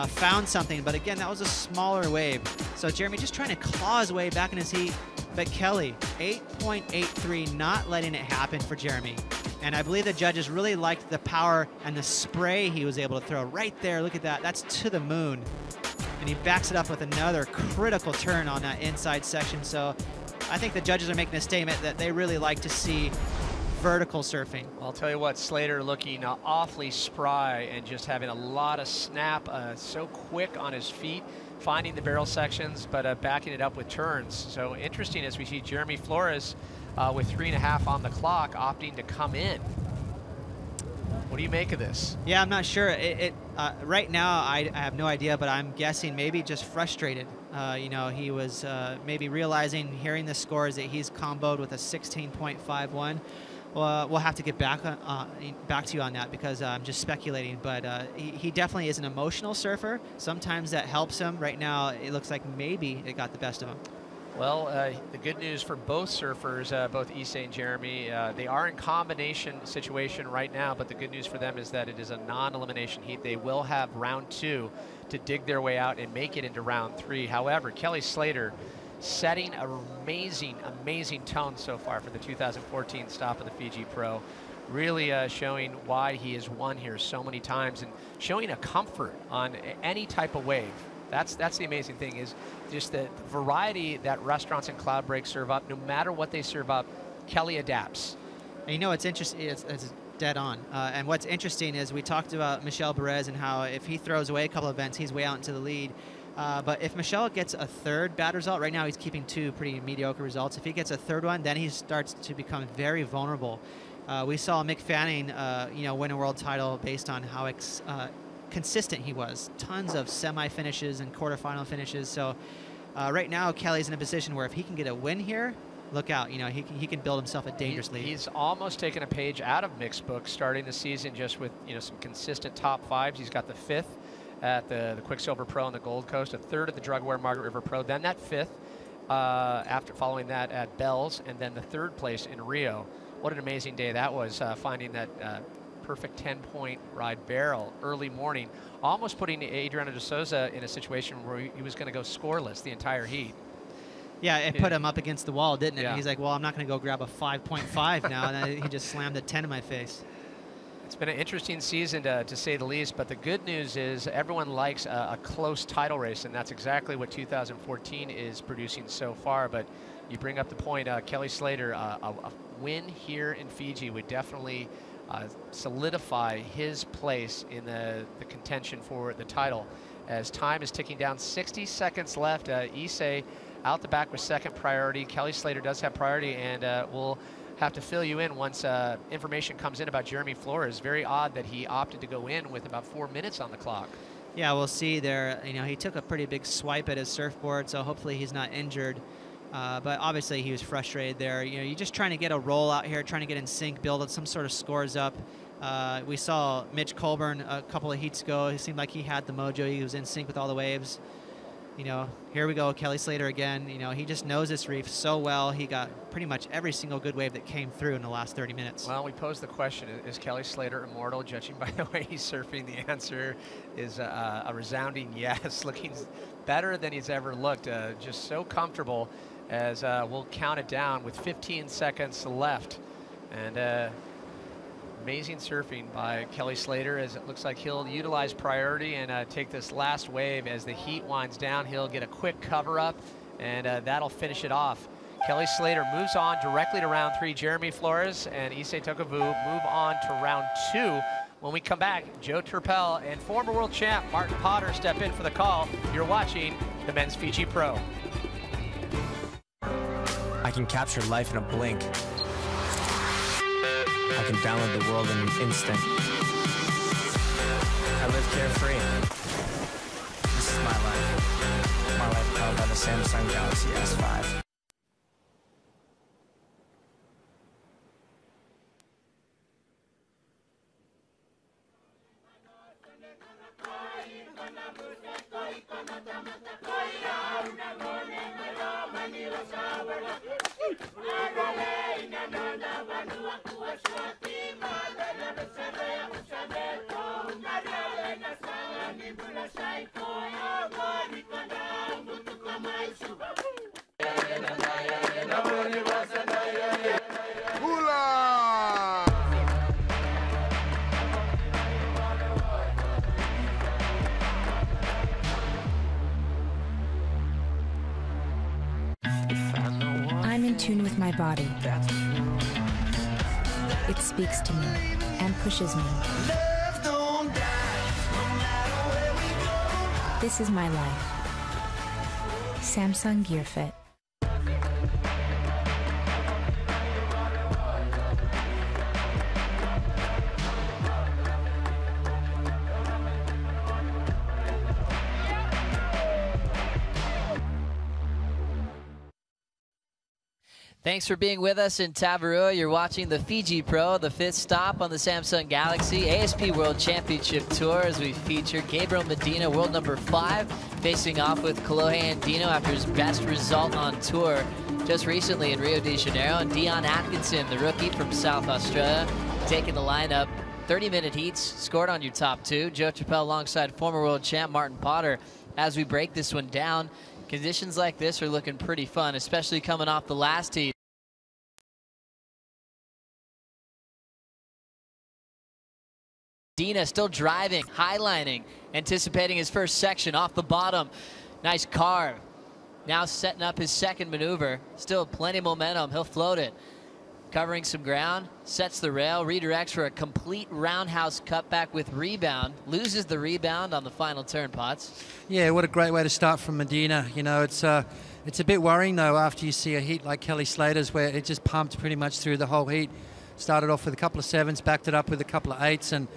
found something, but again, that was a smaller wave. So Jeremy just trying to claw his way back in his heat, but Kelly, 8.83, not letting it happen for Jeremy. And I believe the judges really liked the power and the spray he was able to throw right there. Look at that, that's to the moon. And he backs it up with another critical turn on that inside section. So I think the judges are making a statement that they really like to see vertical surfing.
I'll tell you what, Slater looking awfully spry and just having a lot of snap, so quick on his feet, finding the barrel sections, but backing it up with turns. So interesting as we see Jeremy Flores with 3.5 on the clock opting to come in. What do you make of this?
Yeah, I'm not sure. Right now, I have no idea, but I'm guessing maybe just frustrated. You know, he was maybe realizing, hearing the scores, that he's comboed with a 16.51. We'll have to get back to you on that, because I'm just speculating. But he definitely is an emotional surfer. Sometimes that helps him. Right now, it looks like maybe it got the best of him.
Well, the good news for both surfers, both Issei and Jeremy, they are in combination situation right now, but the good news for them is that it is a non-elimination heat. They will have round 2 to dig their way out and make it into round 3. However, Kelly Slater setting an amazing tone so far for the 2014 stop of the Fiji Pro. Really showing why he has won here so many times and showing a comfort on any type of wave. That's the amazing thing, is just the variety that restaurants and Cloudbreak serve up. No matter what they serve up, Kelly adapts.
And you know, it's interesting. It's dead on. And what's interesting is we talked about Michel Perez and how if he throws away a couple of events, he's way out into the lead. But if Michelle gets a third bad result, right now he's keeping 2 pretty mediocre results. If he gets a third one, then he starts to become very vulnerable. We saw Mick Fanning, win a world title based on how consistent he was. Tons of semi-finishes and quarterfinal finishes. So right now, Kelly's in a position where if he can get a win here, look out. He can build himself a dangerous lead.
He's almost taken a page out of Mick's book, starting the season just with some consistent top 5s. He's got the 5th at the Quicksilver Pro on the Gold Coast, a 3rd at the Drugware Margaret River Pro, then that 5th after following that at Bells, and then the 3rd place in Rio. What an amazing day that was, finding that perfect 10-point ride barrel early morning, almost putting Adriano de Souza in a situation where he was going to go scoreless the entire heat.
Yeah, it put him up against the wall, didn't it?
Yeah.
He's like, well, I'm not going to go grab a 5.5 now, and then he just slammed a 10 in my face.
It's been an interesting season, to say the least, but the good news is everyone likes a close title race, and that's exactly what 2014 is producing so far. But you bring up the point, Kelly Slater, a win here in Fiji would definitely solidify his place in the contention for the title. As time is ticking down, 60 seconds left. Issei out the back with 2nd priority. Kelly Slater does have priority, and we'll have to fill you in once information comes in about Jeremy Flores. Very odd that he opted to go in with about 4 minutes on the clock.
Yeah, we'll see there. He took a pretty big swipe at his surfboard, so hopefully he's not injured. But obviously he was frustrated there. You're just trying to get a roll out here, trying to get in sync, build some sort of scores up. We saw Mitch Colburn a couple of heats ago. It seemed like he had the mojo. He was in sync with all the waves. Here we go, Kelly Slater again. He just knows this reef so well. He got pretty much every single good wave that came through in the last 30 minutes.
Well, we posed the question, is Kelly Slater immortal? Judging by the way he's surfing, the answer is a resounding yes. Looking better than he's ever looked. Just so comfortable, as we'll count it down with 15 seconds left. And amazing surfing by Kelly Slater, as it looks like he'll utilize priority and take this last wave. As the heat winds down, he'll get a quick cover up, and that'll finish it off. Kelly Slater moves on directly to round 3. Jeremy Flores and Issei Tokavu move on to round 2. When we come back, Joe Turpel and former world champ Martin Potter step in for the call. You're watching the Men's Fiji Pro.
I can capture life in a blink. I can download the world in an instant. I live carefree. This is my life. My life powered by the Samsung Galaxy S5.
I'm in tune with my body. It speaks to me and pushes me. This is my life. Samsung Gear Fit.
Thanks for being with us in Tavarua. You're watching the Fiji Pro, the 5th stop on the Samsung Galaxy ASP World Championship Tour, as we feature Gabriel Medina, world number 5, facing off with Kolohe Andino after his best result on tour just recently in Rio de Janeiro. And Dion Atkinson, the rookie from South Australia, taking the lineup. 30-minute heats, scored on your top 2. Joe Chappelle alongside former world champ Martin Potter. As we break this one down, conditions like this are looking pretty fun, especially coming off the last heat. Dina still driving, highlining, anticipating his first section off the bottom. Nice carve. Now setting up his second maneuver. Still plenty of momentum. He'll float it. covering some ground, sets the rail, redirects for a complete roundhouse cutback with rebound, loses the rebound on the final turn, Potts.
Yeah, what a great way to start from Medina. You know, it's a bit worrying, though, after you see a heat like Kelly Slater's where it just pumped pretty much through the whole heat. Started off with a couple of 7s, backed it up with a couple of 8s, and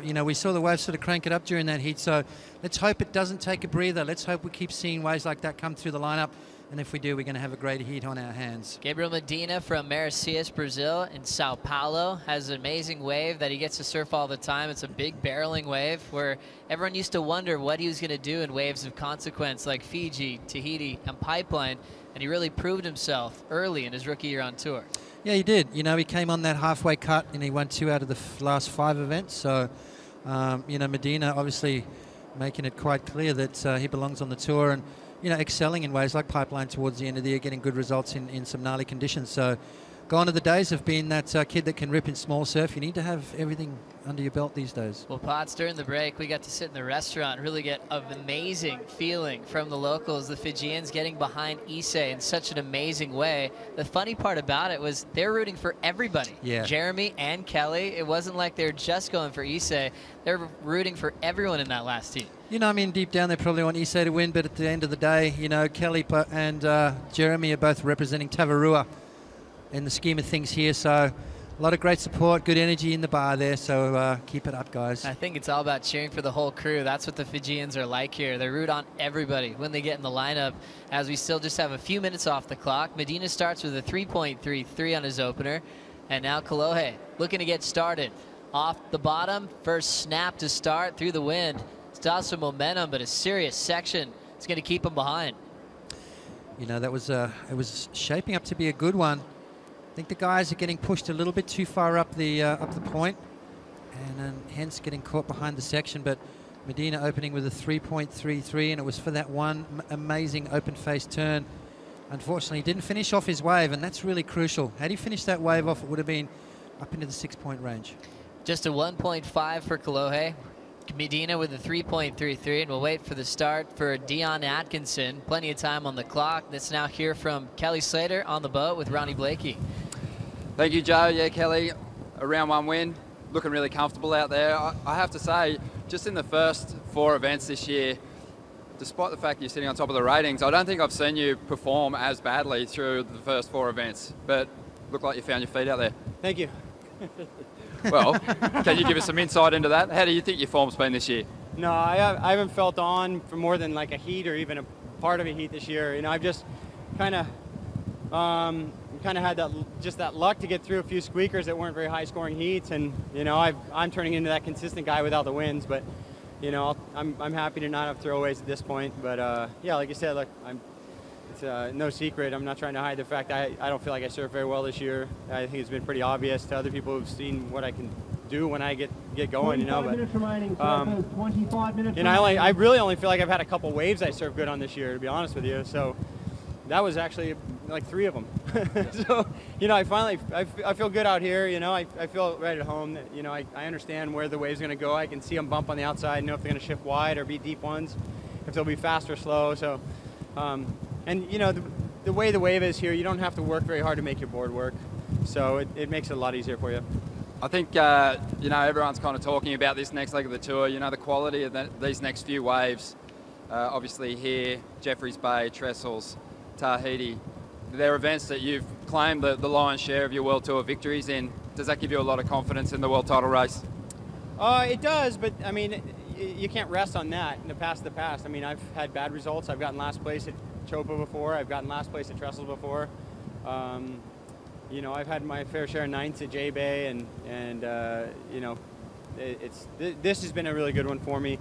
you know, we saw the waves sort of crank it up during that heat, so let's hope it doesn't take a breather. Let's hope we keep seeing waves like that come through the lineup, and if we do, we're going to have a great heat on our hands.
Gabriel Medina from Maresias, Brazil, in Sao Paulo, has an amazing wave that he gets to surf all the time. It's a big barreling wave where everyone used to wonder what he was going to do in waves of consequence like Fiji, Tahiti, and Pipeline, and he really proved himself early in his rookie year on tour.
Yeah, he did. You know, he came on that halfway cut and he won 2 out of the last 5 events. So, you know, Medina obviously making it quite clear that he belongs on the tour and, you know, excelling in ways like Pipeline towards the end of the year, getting good results in some gnarly conditions. So, gone are the days of being that kid that can rip in small surf. You need to have everything under your belt these days.
Well, Potts, during the break, we got to sit in the restaurant and really get an amazing feeling from the locals, the Fijians getting behind Issei in such an amazing way. The funny part about it was they're rooting for everybody.
Yeah.
Jeremy and Kelly. It wasn't like they're just going for Issei. They're rooting for everyone in that last heat.
You know, I mean, deep down they probably want Issei to win, but at the end of the day, you know, Kelly and Jeremy are both representing Tavarua in the scheme of things here, so a lot of great support, good energy in the bar there, so keep it up, guys.
I think it's all about cheering for the whole crew. That's what the Fijians are like here. They root on everybody when they get in the lineup, as we still just have a few minutes off the clock. Medina starts with a 3.33 on his opener, and now Kolohe looking to get started. Off the bottom, first snap to start through the wind. Still has some momentum, but a serious section. It's going to keep him behind.
You know, that was it was shaping up to be a good one. I think the guys are getting pushed a little bit too far up the point, and hence getting caught behind the section. But Medina opening with a 3.33, and it was for that one amazing open-face turn. Unfortunately, he didn't finish off his wave, and that's really crucial. Had he finished that wave off, it would have been up into the 6-point range.
Just a 1.5 for Kolohe. Medina with a 3.33, and we'll wait for the start for Dion Atkinson. Plenty of time on the clock. Let's now hear from Kelly Slater on the boat with Ronnie Blakey.
Thank you, Joe. Yeah, Kelly, a round 1 win. Looking really comfortable out there. I have to say, just in the first 4 events this year, despite the fact you're sitting on top of the ratings, I don't think I've seen you perform as badly through the first 4 events, but look like you found your feet out there.
Thank you.
Well, can you give us some insight into that? How do you think your form's been this year?
No, I haven't felt on for more than like a heat or even a part of a heat this year. You know, I've just kind of had that luck to get through a few squeakers that weren't very high-scoring heats, and you know, I'm turning into that consistent guy without the wins. But you know, I'm happy to not have throwaways at this point. But yeah, like you said, look, it's no secret. I'm not trying to hide the fact I don't feel like I surf very well this year. I think it's been pretty obvious to other people who've seen what I can do when I get going. You know, but
25 minutes.
you know, I really only feel like I've had a couple waves I surf good on this year, to be honest with you. So that was actually like 3 of them. So you know, I feel good out here. You know, I feel right at home. That, you know, I understand where the wave's going to go. I can see them bump on the outside, know if they're going to shift wide or be deep ones, if they'll be fast or slow. So. And you know, the way the wave is here, you don't have to work very hard to make your board work, so it makes it a lot easier for you.
I think you know, everyone's kind of talking about this next leg of the tour. You know, the quality of these next few waves. Obviously here, Jeffreys Bay, Trestles, Tahiti. They're events that you've claimed the lion's share of your World Tour victories in. Does that give you a lot of confidence in the world title race?
It does, but I mean, you can't rest on that. In the past, I mean, I've had bad results. I've gotten last place at Chopa before. I've gotten last place at Trestles before. You know, I've had my fair share of 9ths at J Bay, and you know, this has been a really good one for me.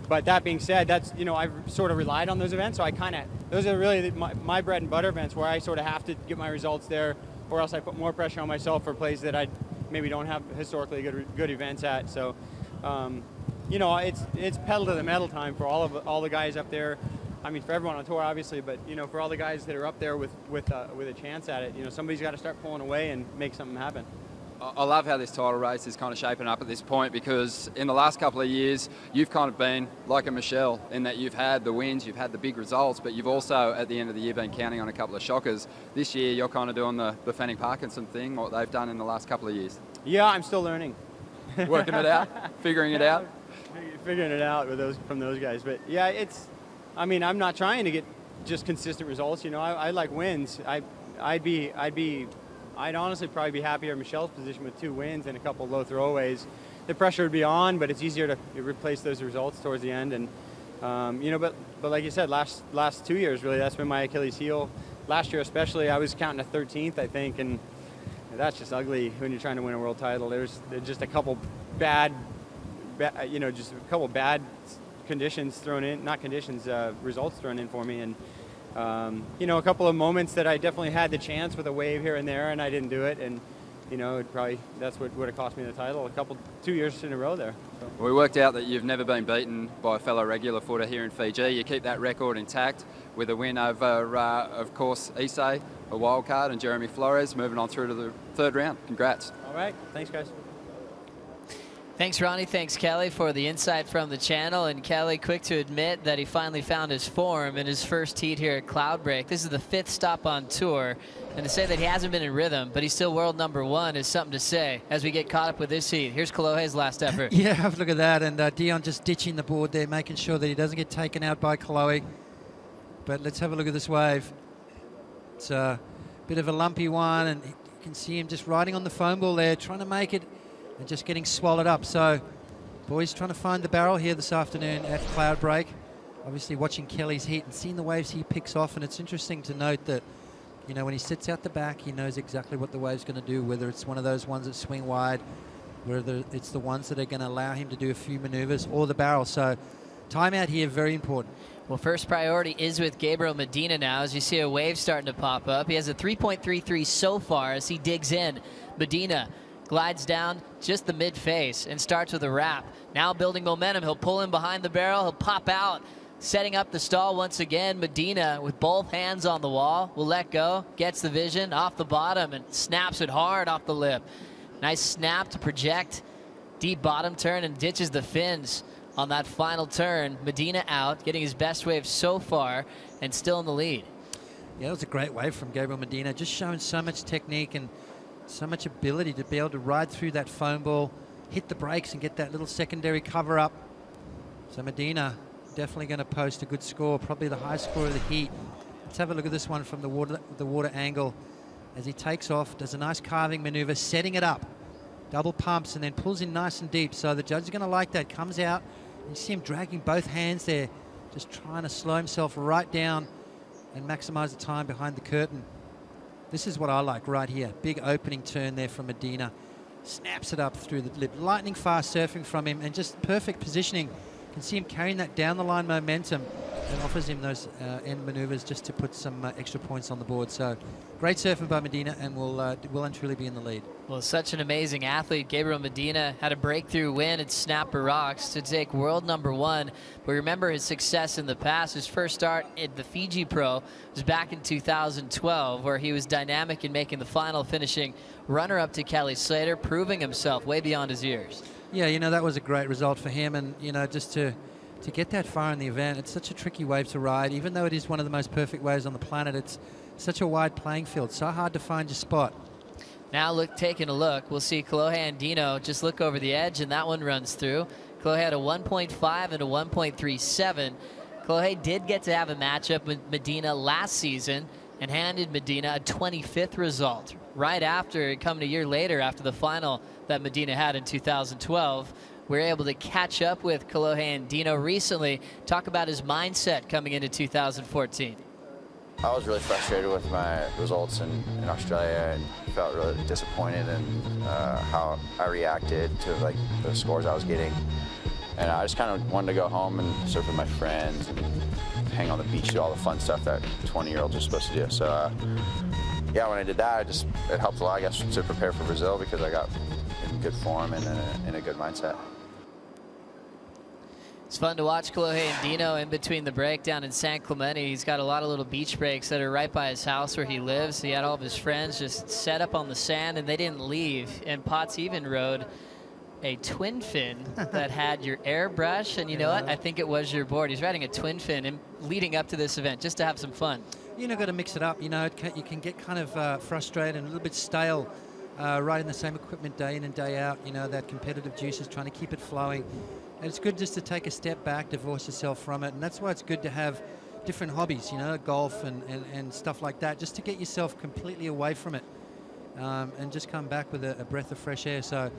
But that being said, that's, you know, I've sort of relied on those events, so I kind of, those are really my bread and butter events where I sort of have to get my results there, or else I put more pressure on myself for places that I maybe don't have historically good events at. So, you know, it's pedal to the metal time for all the guys up there. I mean, for everyone on tour, obviously, but you know, for all the guys that are up there with a chance at it, you know, somebody's got to start pulling away and make something happen.
I love how this title race is kind of shaping up at this point, because in the last couple of years, you've kind of been like a Michelle in that you've had the wins, you've had the big results, but you've also, at the end of the year, been counting on a couple of shockers. This year, you're kind of doing the Fanning Parkinson thing, what they've done in the last couple of years.
Yeah, I'm still learning.
Working it out? Figuring it out?
Figuring it out with from those guys. But yeah, I mean, I'm not trying to get just consistent results. You know, I like wins. I'd honestly probably be happier in Michelle's position with 2 wins and a couple low throwaways. The pressure would be on, but it's easier to replace those results towards the end. And you know, but like you said, last 2 years really, that's been my Achilles heel. Last year especially, I was counting a 13th, I think, and that's just ugly when you're trying to win a world title. There's just a couple bad, you know, just a couple bad conditions thrown in, not conditions, results thrown in for me, and. You know, a couple of moments that I definitely had the chance with a wave here and there, and I didn't do it, and you know, that's what would have cost me the title 2 years in a row there. So.
We worked out that you've never been beaten by a fellow regular footer here in Fiji. You keep that record intact with a win over, of course, Issei, a wild card, and Jeremy Flores moving on through to the 3rd round. Congrats.
All right, thanks guys.
Thanks, Ronnie. Thanks, Kelly, for the insight from the channel. And Kelly, quick to admit that he finally found his form in his first heat here at Cloudbreak. This is the 5th stop on tour. And to say that he hasn't been in rhythm, but he's still world #1 is something to say as we get caught up with this heat. Here's Kolohe's last effort.
Yeah, have a look at that. And Dion just ditching the board there, making sure that he doesn't get taken out by Kolohe. But let's have a look at this wave. It's a bit of a lumpy one, and you can see him just riding on the foam ball there, trying to make it, and just getting swallowed up. So, boys trying to find the barrel here this afternoon at Cloudbreak. Obviously watching Kelly's heat and seeing the waves he picks off, and it's interesting to note that, you know, when he sits out the back, he knows exactly what the wave's going to do, whether it's one of those ones that swing wide, whether it's the ones that are going to allow him to do a few maneuvers, or the barrel. So, timeout here, very important.
Well, first priority is with Gabriel Medina now, as you see a wave starting to pop up. He has a 3.33 so far as he digs in. Medina glides down just the mid-face and starts with a wrap. Now building momentum, he'll pull in behind the barrel, he'll pop out, setting up the stall once again. Medina with both hands on the wall will let go, gets the vision off the bottom and snaps it hard off the lip. Nice snap to project, deep bottom turn, and ditches the fins on that final turn. Medina out, getting his best wave so far and still in the lead.
Yeah, it was a great wave from Gabriel Medina, just showing so much technique and so much ability to be able to ride through that foam ball, hit the brakes and get that little secondary cover up. So Medina definitely going to post a good score, probably the highest score of the heat. Let's have a look at this one from the water angle as he takes off, does a nice carving maneuver, setting it up, double pumps and then pulls in nice and deep. So the judge is going to like that, comes out, and you see him dragging both hands there, just trying to slow himself right down and maximize the time behind the curtain. This is what I like right here. Big opening turn there from Medina. Snaps it up through the lip. Lightning fast surfing from him and just perfect positioning. You can see him carrying that down the line momentum and offers him those end maneuvers just to put some extra points on the board. So great surfing by Medina, and will and truly be in the lead.
Well, such an amazing athlete. Gabriel Medina had a breakthrough win at Snapper Rocks to take world #1. But remember his success in the past. His first start at the Fiji Pro was back in 2012, where he was dynamic in making the final, finishing runner-up to Kelly Slater, proving himself way beyond his years.
Yeah, you know, that was a great result for him, and, you know, just to get that far in the event, it's such a tricky wave to ride. Even though it is one of the most perfect waves on the planet, it's such a wide playing field, so hard to find your spot.
Now taking a look, we'll see Kolohe and Dino just look over the edge, and that one runs through. Kolohe had a 1.5 and a 1.37. Kolohe did get to have a matchup with Medina last season and handed Medina a 25th result right after, coming a year later after the final that Medina had in 2012. We were able to catch up with Kolohe and Dino recently, talk about his mindset coming into 2014.
I was really frustrated with my results in Australia and felt really disappointed in how I reacted to like the scores I was getting. And I just kind of wanted to go home and surf with my friends and hang on the beach, do all the fun stuff that 20-year-olds are supposed to do. So yeah, when I did that, it helped a lot, I guess, to prepare for Brazil, because I got in good form and in a good mindset.
It's fun to watch Kolohe and Dino in between the break down in San Clemente. He's got a lot of little beach breaks that are right by his house where he lives. He had all of his friends just set up on the sand, and they didn't leave. And Potts even rode a twin fin that had your airbrush, and you know what? I think it was your board. He's riding a twin fin and leading up to this event just to have some fun.
You know, got to mix it up. You know, you can get kind of frustrated and a little bit stale riding the same equipment day in and day out. You know, that competitive juice is trying to keep it flowing. And it's good just to take a step back, divorce yourself from it, and that's why it's good to have different hobbies, you know, golf and stuff like that, just to get yourself completely away from it and just come back with a breath of fresh air. So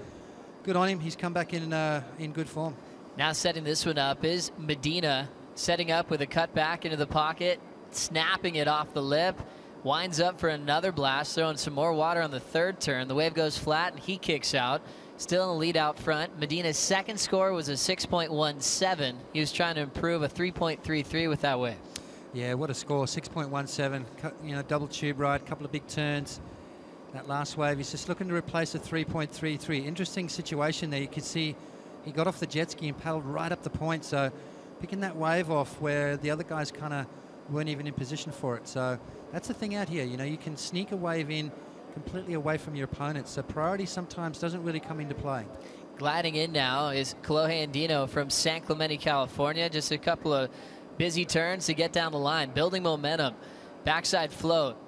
good on him. He's come back in good form.
Now setting this one up is Medina, setting up with a cut back into the pocket, snapping it off the lip, winds up for another blast, throwing some more water on the third turn. The wave goes flat, and he kicks out. Still in the lead out front. Medina's second score was a 6.17. He was trying to improve a 3.33 with that wave.
Yeah, what a score, 6.17. You know, double tube ride, couple of big turns. That last wave, he's just looking to replace a 3.33. Interesting situation there. You could see he got off the jet ski and paddled right up the point. So picking that wave off where the other guys kind of weren't even in position for it. So that's the thing out here. You know, you can sneak a wave in completely away from your opponent. So priority sometimes doesn't really come into play.
Gliding in now is Kolohe and Dino from San Clemente, California. Just a couple of busy turns to get down the line, building momentum. Backside float,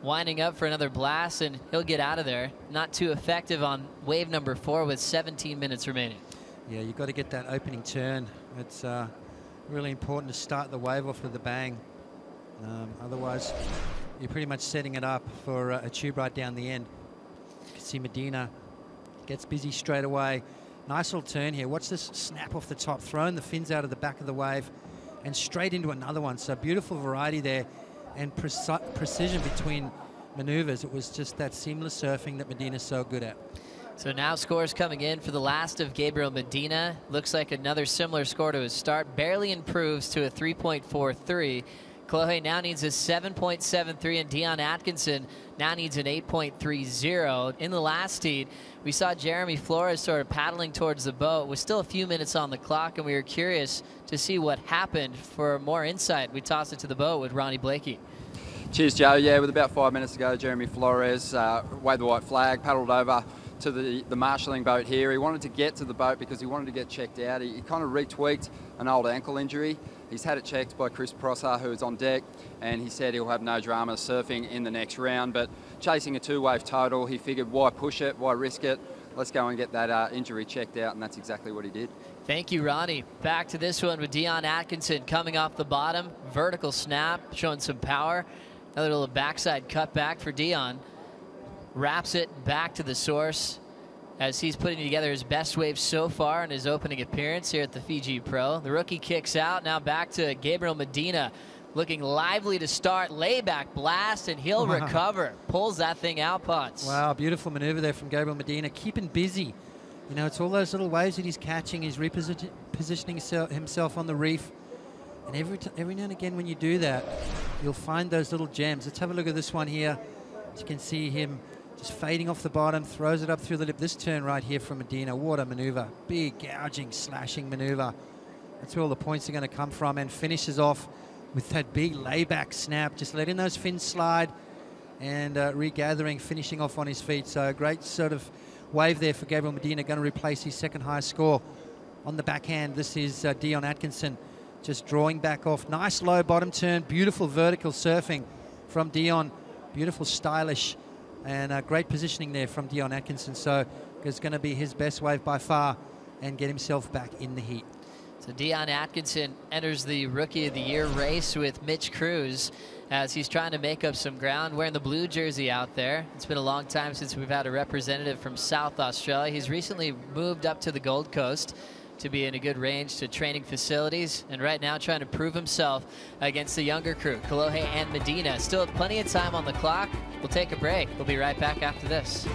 winding up for another blast, and he'll get out of there. Not too effective on wave number 4 with 17 minutes remaining.
Yeah, you've got to get that opening turn. It's really important to start the wave off with a bang. Otherwise, you're pretty much setting it up for a tube ride down the end. You can see Medina gets busy straight away. Nice little turn here. Watch this snap off the top, throwing the fins out of the back of the wave and straight into another one. So beautiful variety there and precision between maneuvers. It was just that seamless surfing that Medina's so good at.
So now scores coming in for the last of Gabriel Medina. Looks like another similar score to his start. Barely improves to a 3.43. Kolohe now needs a 7.73, and Dion Atkinson now needs an 8.30. In the last heat, we saw Jeremy Flores sort of paddling towards the boat with still a few minutes on the clock, and we were curious to see what happened. For more insight, we tossed it to the boat with Ronnie Blakey.
Cheers, Joe. Yeah, with about 5 minutes to go, Jeremy Flores waved the white flag, paddled over to the marshalling boat here. He wanted to get to the boat because he wanted to get checked out. He kind of retweaked an old ankle injury. He's had it checked by Chris Prosser, who is on deck, and he said he'll have no drama surfing in the next round. But chasing a 2-wave total, he figured, why push it, why risk it? Let's go and get that injury checked out, and that's exactly what he did.
Thank you, Ronnie. Back to this one with Dion Atkinson coming off the bottom. Vertical snap, showing some power. Another little backside cutback for Dion. Wraps it back to the source as he's putting together his best wave so far in his opening appearance here at the Fiji Pro. The rookie kicks out. Now back to Gabriel Medina, looking lively to start. Layback blast, and he'll recover. Pulls that thing out, Potts.
Wow, beautiful maneuver there from Gabriel Medina, keeping busy. You know, it's all those little waves that he's catching. He's repositioning himself on the reef. And every now and again when you do that, you'll find those little gems. Let's have a look at this one here. As you can see him just fading off the bottom, throws it up through the lip. This turn right here from Medina, what a maneuver. Big gouging, slashing maneuver. That's where all the points are going to come from, and finishes off with that big layback snap, just letting those fins slide and regathering, finishing off on his feet. So great sort of wave there for Gabriel Medina, going to replace his second highest score. On the backhand, this is Dion Atkinson just drawing back off. Nice low bottom turn, beautiful vertical surfing from Dion. Beautiful, stylish, and great positioning there from Dion Atkinson. So it's going to be his best wave by far and get himself back in the heat.
So Dion Atkinson enters the Rookie of the Year race with Mitch Cruz as he's trying to make up some ground, wearing the blue jersey out there. It's been a long time since we've had a representative from South Australia. He's recently moved up to the Gold Coast to be in a good range to training facilities, and right now trying to prove himself against the younger crew, Kolohe and Medina. Still have plenty of time on the clock. We'll take a break. We'll be right back after this.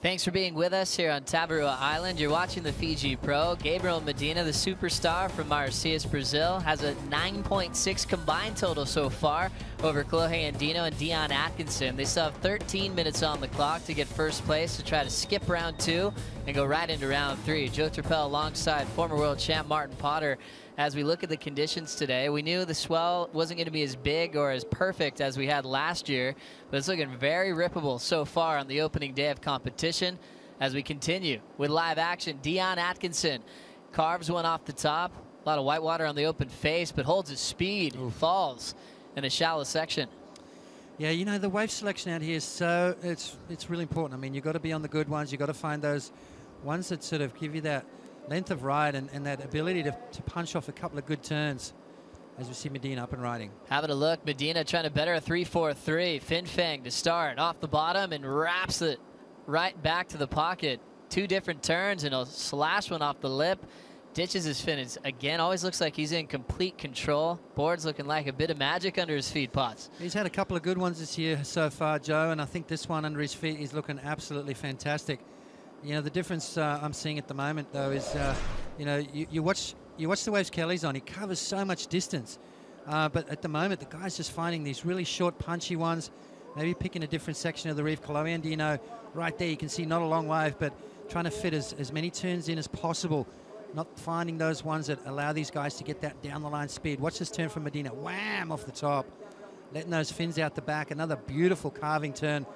Thanks for being with us here on Tavarua Island. You're watching the Fiji Pro. Gabriel Medina, the superstar from Marcias, Brazil, has a 9.6 combined total so far over Clohe Andino and Dion Atkinson. They still have 13 minutes on the clock to get first place to try to skip round 2 and go right into round 3. Joe Turpel alongside former world champ Martin Potter. As we look at the conditions today, we knew the swell wasn't going to be as big or as perfect as we had last year, but it's looking very rippable so far on the opening day of competition. As we continue with live action, Dion Atkinson carves one off the top. A lot of white water on the open face, but holds his speed, falls in a shallow section.
Yeah, you know, the wave selection out here is so, it's really important. I mean, you've got to be on the good ones. You've got to find those ones that sort of give you that length of ride and that ability to punch off a couple of good turns as we see Medina up and riding.
Having a look, Medina trying to better a 3-4-3. Fin Fang to start off the bottom and wraps it right back to the pocket. 2 different turns and he'll slash one off the lip. Ditches his fin. Again, always looks like he's in complete control. Board's looking like a bit of magic under his feet, Potts.
He's had a couple of good ones this year so far, Joe, and I think this one under his feet is looking absolutely fantastic. You know, the difference I'm seeing at the moment, though, is, you know, you watch the waves Kelly's on. He covers so much distance. But at the moment, the guy's just finding these really short, punchy ones, maybe picking a different section of the reef. Clohe Andino, right there, you can see not a long wave, but trying to fit as many turns in as possible, not finding those ones that allow these guys to get that down-the-line speed. Watch this turn from Medina. Wham! Off the top. Letting those fins out the back. Another beautiful carving turn.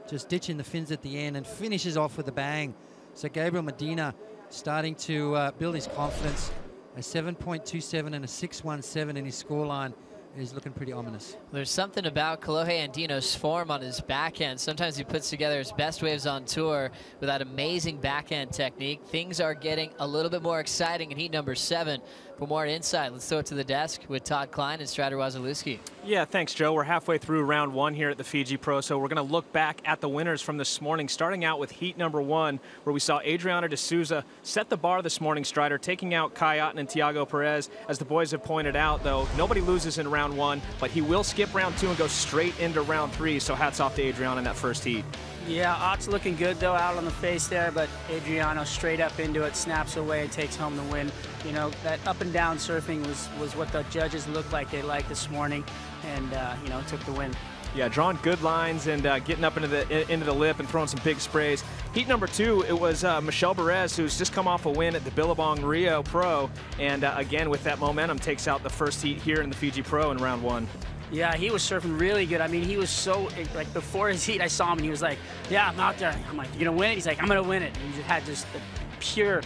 Just ditching the fins at the end and finishes off with a bang. So Gabriel Medina starting to build his confidence. A 7.27 and a 6.17 in his scoreline is looking pretty ominous.
There's something about Clohe Andino's form on his backhand. Sometimes he puts together his best waves on tour with that amazing backhand technique. Things are getting a little bit more exciting in heat number 7. For more insight, let's throw it to the desk with Todd Klein and Strider Wasilewski.
Yeah, thanks, Joe. We're halfway through round 1 here at the Fiji Pro, so we're going to look back at the winners from this morning, starting out with heat number 1, where we saw Adriana de Souza set the bar this morning, Strider, taking out Kai Otten and Tiago Perez. As the boys have pointed out, though, nobody loses in round 1, but he will skip round 2 and go straight into round 3, so hats off to Adriana in that first heat.
Yeah, Ott's looking good, though, out on the face there, but Adriano straight up into it, snaps away, and takes home the win. You know, that up and down surfing was what the judges looked like they liked this morning, and, you know, took the win.
Yeah, drawing good lines and getting up into the lip and throwing some big sprays. Heat number 2, it was Michelle Perez, who's just come off a win at the Billabong Rio Pro, and again, with that momentum, takes out the first heat here in the Fiji Pro in round 1.
Yeah, he was surfing really good. I mean, he was so, like, before his heat, I saw him, and he was like, yeah, I'm out there. I'm like, you gonna win it? He's like, I'm gonna win it. And he had just pure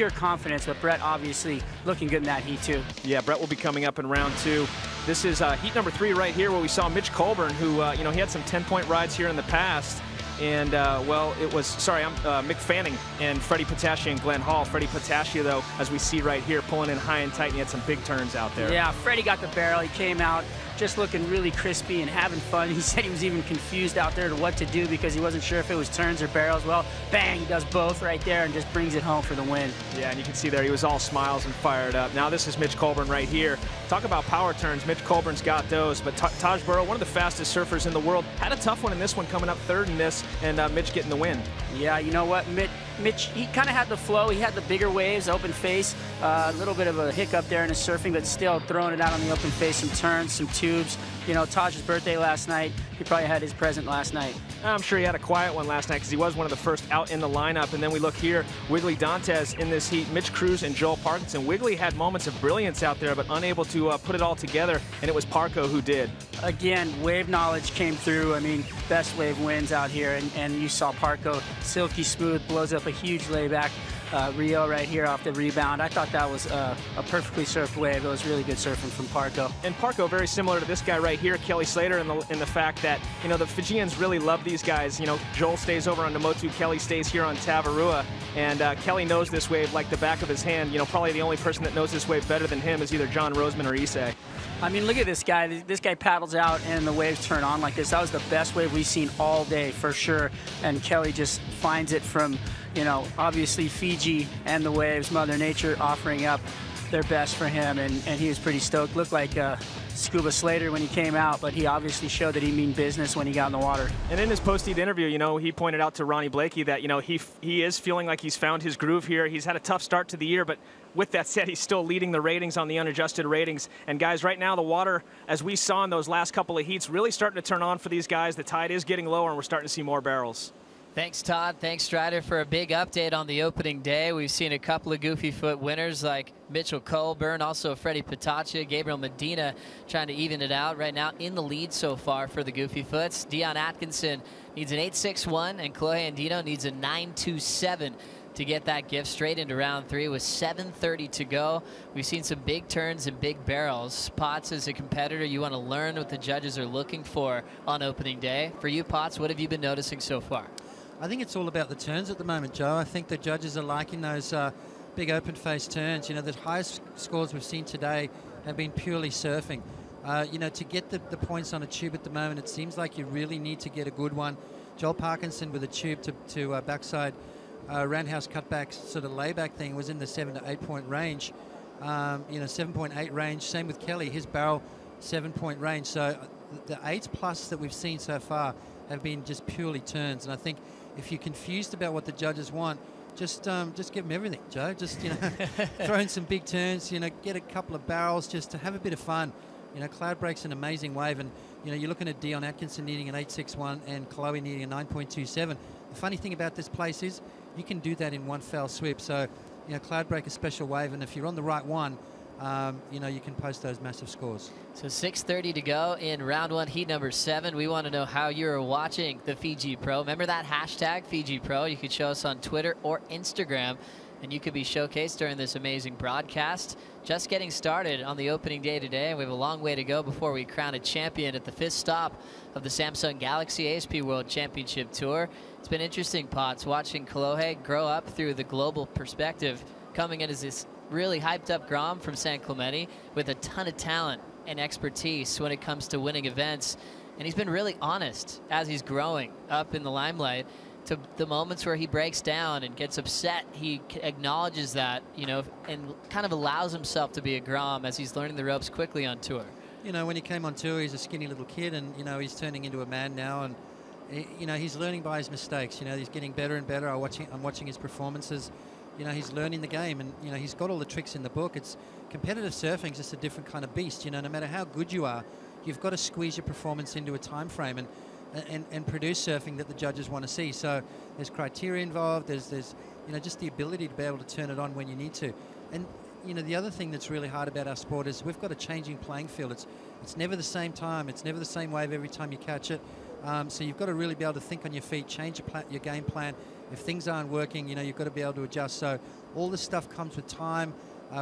confidence, but Brett obviously looking good in that heat, too.
Yeah, Brett will be coming up in round 2. This is heat number 3 right here, where we saw Mitch Colburn, who, you know, he had some 10-point rides here in the past. And, well, it was, sorry, Mick Fanning and Freddie Patashia and Glenn Hall. Freddie Patashia, though, as we see right here, pulling in high and tight, and he had some big turns out there.
Yeah, Freddie got the barrel. He came out just looking really crispy and having fun. He said he was even confused out there to what to do because he wasn't sure if it was turns or barrels. Well, bang, he does both right there and just brings it home for the win.
Yeah, and you can see there he was all smiles and fired up. Now this is Mitch Colburn right here. Talk about power turns. Mitch Colburn's got those, but Taj Burrow, one of the fastest surfers in the world, had a tough one in this one, coming up 3rd in this, and Mitch getting the win.
Yeah, you know what, Mitch, he kind of had the flow. He had the bigger waves, open face, a little bit of a hiccup there in his surfing, but still throwing it out on the open face, some turns, some tubes. You know, Taj's birthday last night. He probably had his present last night.
I'm sure he had a quiet one last night because he was one of the first out in the lineup. And then we look here, Wiggly Dantes in this heat, Mitch Cruz and Joel Parkinson. Wiggly had moments of brilliance out there, but unable to put it all together, and it was Parco who did.
Again, wave knowledge came through. I mean, best wave wins out here, and you saw Parco, silky smooth, blows up a huge layback. Rio right here off the rebound. I thought that was a perfectly surfed wave. It was really good surfing from Parco.
And Parco very similar to this guy right here, Kelly Slater, in the fact that, you know, the Fijians really love these guys. You know, Joel stays over on Namotu, Kelly stays here on Tavarua, and Kelly knows this wave like the back of his hand. You know, probably the only person that knows this wave better than him is either John Roseman or Issei.
I mean, look at this guy. This guy paddles out and the waves turn on like this. That was the best wave we've seen all day for sure. And Kelly just finds it from, you know, obviously Fiji and the waves, Mother Nature offering up their best for him, and he was pretty stoked. Looked like Scuba Slater when he came out, but he obviously showed that he mean business when he got in the water.
And in his post-heat interview, you know, he pointed out to Ronnie Blakey that, you know, he is feeling like he's found his groove here. He's had a tough start to the year, but with that said, he's still leading the ratings on the unadjusted ratings. And guys, right now the water, as we saw in those last couple of heats, really starting to turn on for these guys. The tide is getting lower, and we're starting to see more barrels.
Thanks, Todd. Thanks, Strider, for a big update on the opening day. We've seen a couple of Goofy Foot winners like Mitchell Colburn, also Freddie Pataccia, Gabriel Medina trying to even it out. Right now in the lead so far for the Goofy Foots. Dion Atkinson needs an 8.61, and Chloe Andino needs a 9.27 to get that gift straight into round 3 with 7:30 to go. We've seen some big turns and big barrels. Potts, as a competitor, you want to learn what the judges are looking for on opening day. For you, Potts, what have you been noticing so far?
I think it's all about the turns at the moment, Joe. I think the judges are liking those big open-face turns. You know, the highest scores we've seen today have been purely surfing. You know, to get the points on a tube at the moment, it seems like you really need to get a good one. Joel Parkinson with a tube to backside roundhouse cutback sort of layback thing was in the 7 to 8 point range. You know, 7.8 range. Same with Kelly, his barrel 7-point range. So the 8s plus that we've seen so far have been just purely turns, and I think if you're confused about what the judges want, just give them everything, Joe. Just, you know, throw in some big turns, you know, get a couple of barrels just to have a bit of fun. You know, Cloudbreak's an amazing wave, and, you know, you're looking at Dion Atkinson needing an 8.61 and Chloe needing a 9.27. The funny thing about this place is you can do that in one fell swoop. So, you know, Cloudbreak a special wave, and if you're on the right one, you know, you can post those massive scores.
So 6:30 to go in round 1, heat number 7. We want to know how you're watching the Fiji Pro. Remember that hashtag Fiji Pro? You could show us on Twitter or Instagram, and you could be showcased during this amazing broadcast. Just getting started on the opening day today. We have a long way to go before we crown a champion at the 5th stop of the Samsung Galaxy ASP World Championship Tour. It's been interesting, Potts, watching Kolohe grow up through the global perspective, coming in as this really hyped up Grom from San Clemente with a ton of talent and expertise when it comes to winning events. And he's been really honest as he's growing up in the limelight. To the moments where he breaks down and gets upset, he acknowledges that, you know, and kind of allows himself to be a Grom as he's learning the ropes quickly on tour.
You know, when he came on tour, he's a skinny little kid, and, you know, he's turning into a man now, and, you know, he's learning by his mistakes. You know, he's getting better and better. I'm watching his performances. You know, he's learning the game, and, you know, he's got all the tricks in the book. It's competitive surfing, just a different kind of beast. You know, no matter how good you are, you've got to squeeze your performance into a time frame and produce surfing that the judges want to see. So there's criteria involved. There's you know, just the ability to be able to turn it on when you need to. And, you know, the other thing that's really hard about our sport is we've got a changing playing field. It's never the same time. It's never the same wave every time you catch it. So you've got to really be able to think on your feet, change your game plan. If things aren't working, you know, you've got to be able to adjust. So all this stuff comes with time,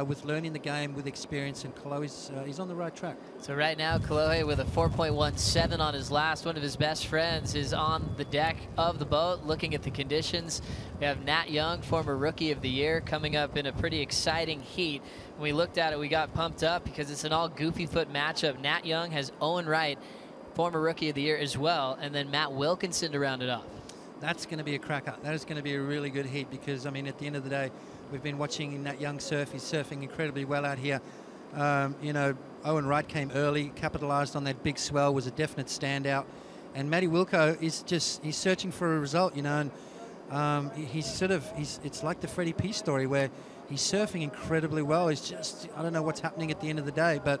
with learning the game, with experience, and Kolohe's he's on the right track.
So right now, Kolohe with a 4.17 on his last. One of his best friends is on the deck of the boat looking at the conditions. We have Nat Young, former Rookie of the Year, coming up in a pretty exciting heat. When we looked at it, we got pumped up because it's an all Goofy Foot matchup. Nat Young has Owen Wright, former Rookie of the Year as well, and then Matt Wilkinson to round it off.
That's going to be a cracker. That is going to be a really good heat because, I mean, at the end of the day, we've been watching Nat Young surf. He's surfing incredibly well out here. You know, Owen Wright came early, capitalized on that big swell, was a definite standout. And Matty Wilco is he's searching for a result, you know, and it's like the Freddie P story where he's surfing incredibly well. He's just, I don't know what's happening at the end of the day, but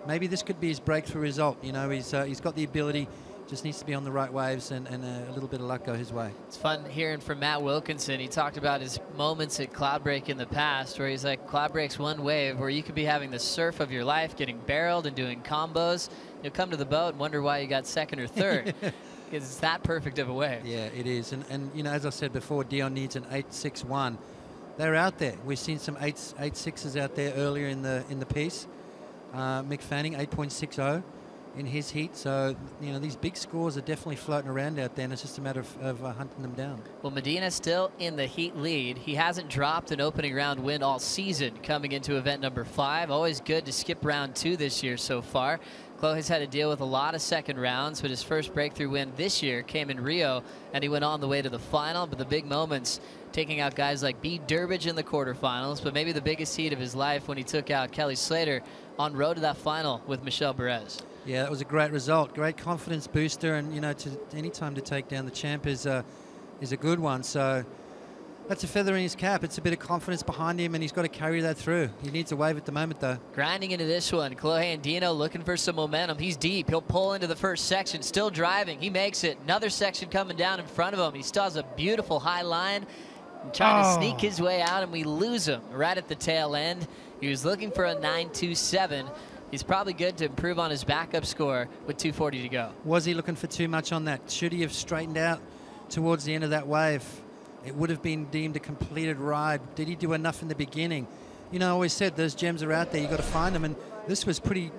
maybe this could be his breakthrough result. You know, he's got the ability, just needs to be on the right waves, and a little bit of luck go his way.
It's fun hearing from Matt Wilkinson. He talked about his moments at Cloudbreak in the past where he's like, Cloudbreak's one wave where you could be having the surf of your life, getting barreled and doing combos. You'll come to the boat and wonder why you got second or third. Because it's that perfect of a wave.
Yeah, it is. And you know, as I said before, Dion needs an 8.61. They're out there. We've seen some 8.6s out there earlier in the piece. Mick Fanning, 8.60 in his heat. So, you know, these big scores are definitely floating around out there, and it's just a matter of hunting them down.
Well, Medina still in the heat lead. He hasn't dropped an opening round win all season coming into event number 5. Always good to skip round 2 this year so far. Chloe's had to deal with a lot of second rounds, but his first breakthrough win this year came in Rio, and he went on the way to the final. But the big moments, taking out guys like B. Durbridge in the quarterfinals, but maybe the biggest heat of his life when he took out Kelly Slater on road to that final with Michel Perez.
Yeah, that was a great result. Great confidence booster, and you know, any time to take down the champ is a good one. So that's a feather in his cap. It's a bit of confidence behind him, and he's got to carry that through. He needs a wave at the moment, though.
Grinding into this one, Chloe Andino looking for some momentum. He's deep. He'll pull into the first section, still driving. He makes it. Another section coming down in front of him. He still has a beautiful high line. Trying to sneak his way out, and we lose him right at the tail end. He was looking for a 9.27. He's probably good to improve on his backup score with 2:40 to go.
Was he looking for too much on that? Should he have straightened out towards the end of that wave? It would have been deemed a completed ride. Did he do enough in the beginning? You know, I always said those gems are out there. You got to find them, and this was pretty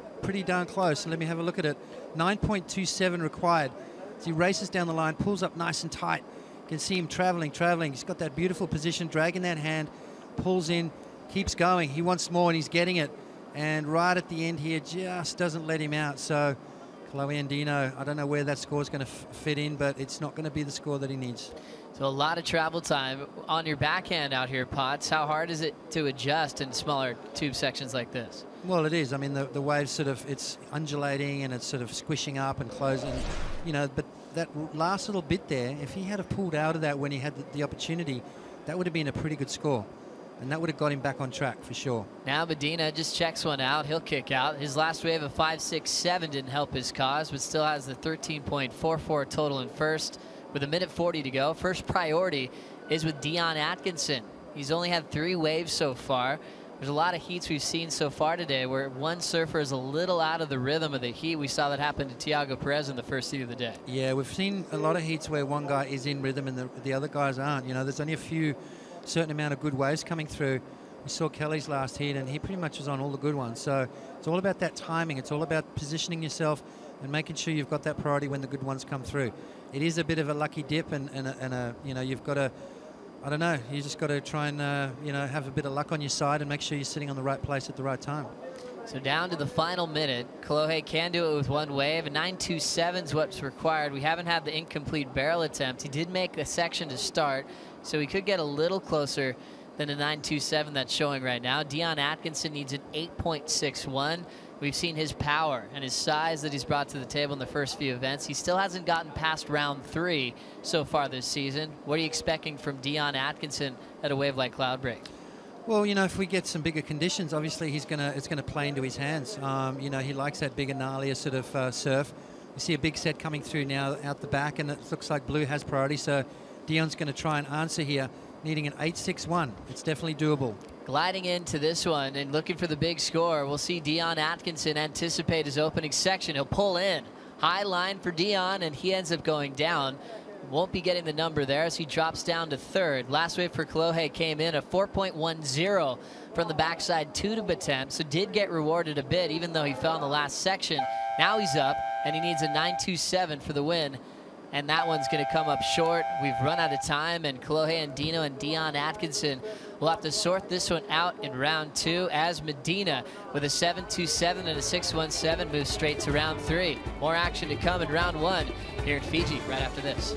darn close. So let me have a look at it. 9.27 required. So he races down the line, pulls up nice and tight. You can see him traveling. He's got that beautiful position, dragging that hand, pulls in, keeps going. He wants more, and he's getting it. And right at the end here, just doesn't let him out. So Chloe Andino, I don't know where that score is going to fit in, but it's not going to be the score that he needs.
So a lot of travel time on your backhand out here, Potts. How hard is it to adjust in smaller tube sections like this?
Well, it is. I mean, the wave's sort of, it's undulating and it's sort of squishing up and closing, you know, but that last little bit there, if he had have pulled out of that when he had the opportunity, that would have been a pretty good score. And that would have got him back on track for sure.
Now Medina just checks one out. He'll kick out. His last wave of 5.67 didn't help his cause, but still has the 13.44 total in first with 1:40 to go. First priority is with Dion Atkinson. He's only had 3 waves so far. There's a lot of heats we've seen so far today where one surfer is a little out of the rhythm of the heat. We saw that happen to Thiago Perez in the first heat of the day.
Yeah, we've seen a lot of heats where one guy is in rhythm and the other guys aren't. You know, there's only a certain amount of good waves coming through. We saw Kelly's last heat, and he pretty much was on all the good ones. So it's all about that timing. It's all about positioning yourself and making sure you've got that priority when the good ones come through. It is a bit of a lucky dip, and you know, you've got to, I don't know, you just got to try and you know, have a bit of luck on your side and make sure you're sitting on the right place at the right time.
So down to the final minute. Kolohe can do it with one wave. A 9.27 is what's required. We haven't had the incomplete barrel attempt. He did make a section to start, so he could get a little closer than a 9.27 that's showing right now. Dion Atkinson needs an 8.61. We've seen his power and his size that he's brought to the table in the first few events. He still hasn't gotten past round 3 so far this season. What are you expecting from Dion Atkinson at a wave like Cloudbreak?
Well, you know, if we get some bigger conditions, obviously it's gonna play into his hands. You know, he likes that bigger, gnarlier sort of surf. We see a big set coming through now out the back, and it looks like blue has priority, so Dion's going to try and answer here, needing an 8.61. It's definitely doable.
Gliding into this one and looking for the big score. We'll see Dion Atkinson anticipate his opening section. He'll pull in. High line for Dion, and he ends up going down. Won't be getting the number there as he drops down to third. Last wave for Kolohe came in a 4.10 from the backside tube attempt, so did get rewarded a bit even though he fell in the last section. Now he's up, and he needs a 9.27 for the win. And that one's going to come up short. We've run out of time, and Kolohe Andino and Dion Atkinson will have to sort this one out in round 2 as Medina with a 7.27 and a 6.17 moves straight to round 3. More action to come in round 1 here in Fiji right after this.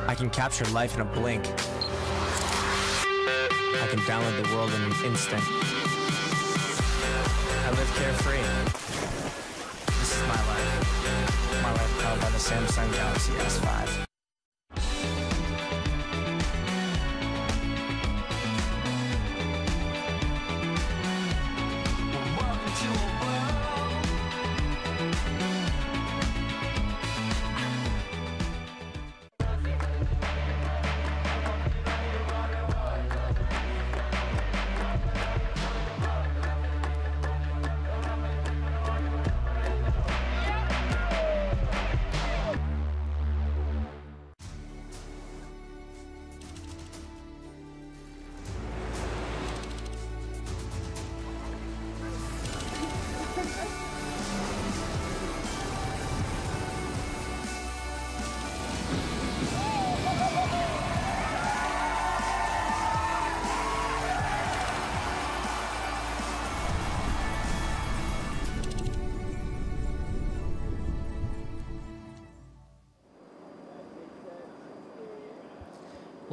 I can capture life in a blink. I can download the world in an instant. I live carefree. This is my life. My life powered by the Samsung Galaxy S5.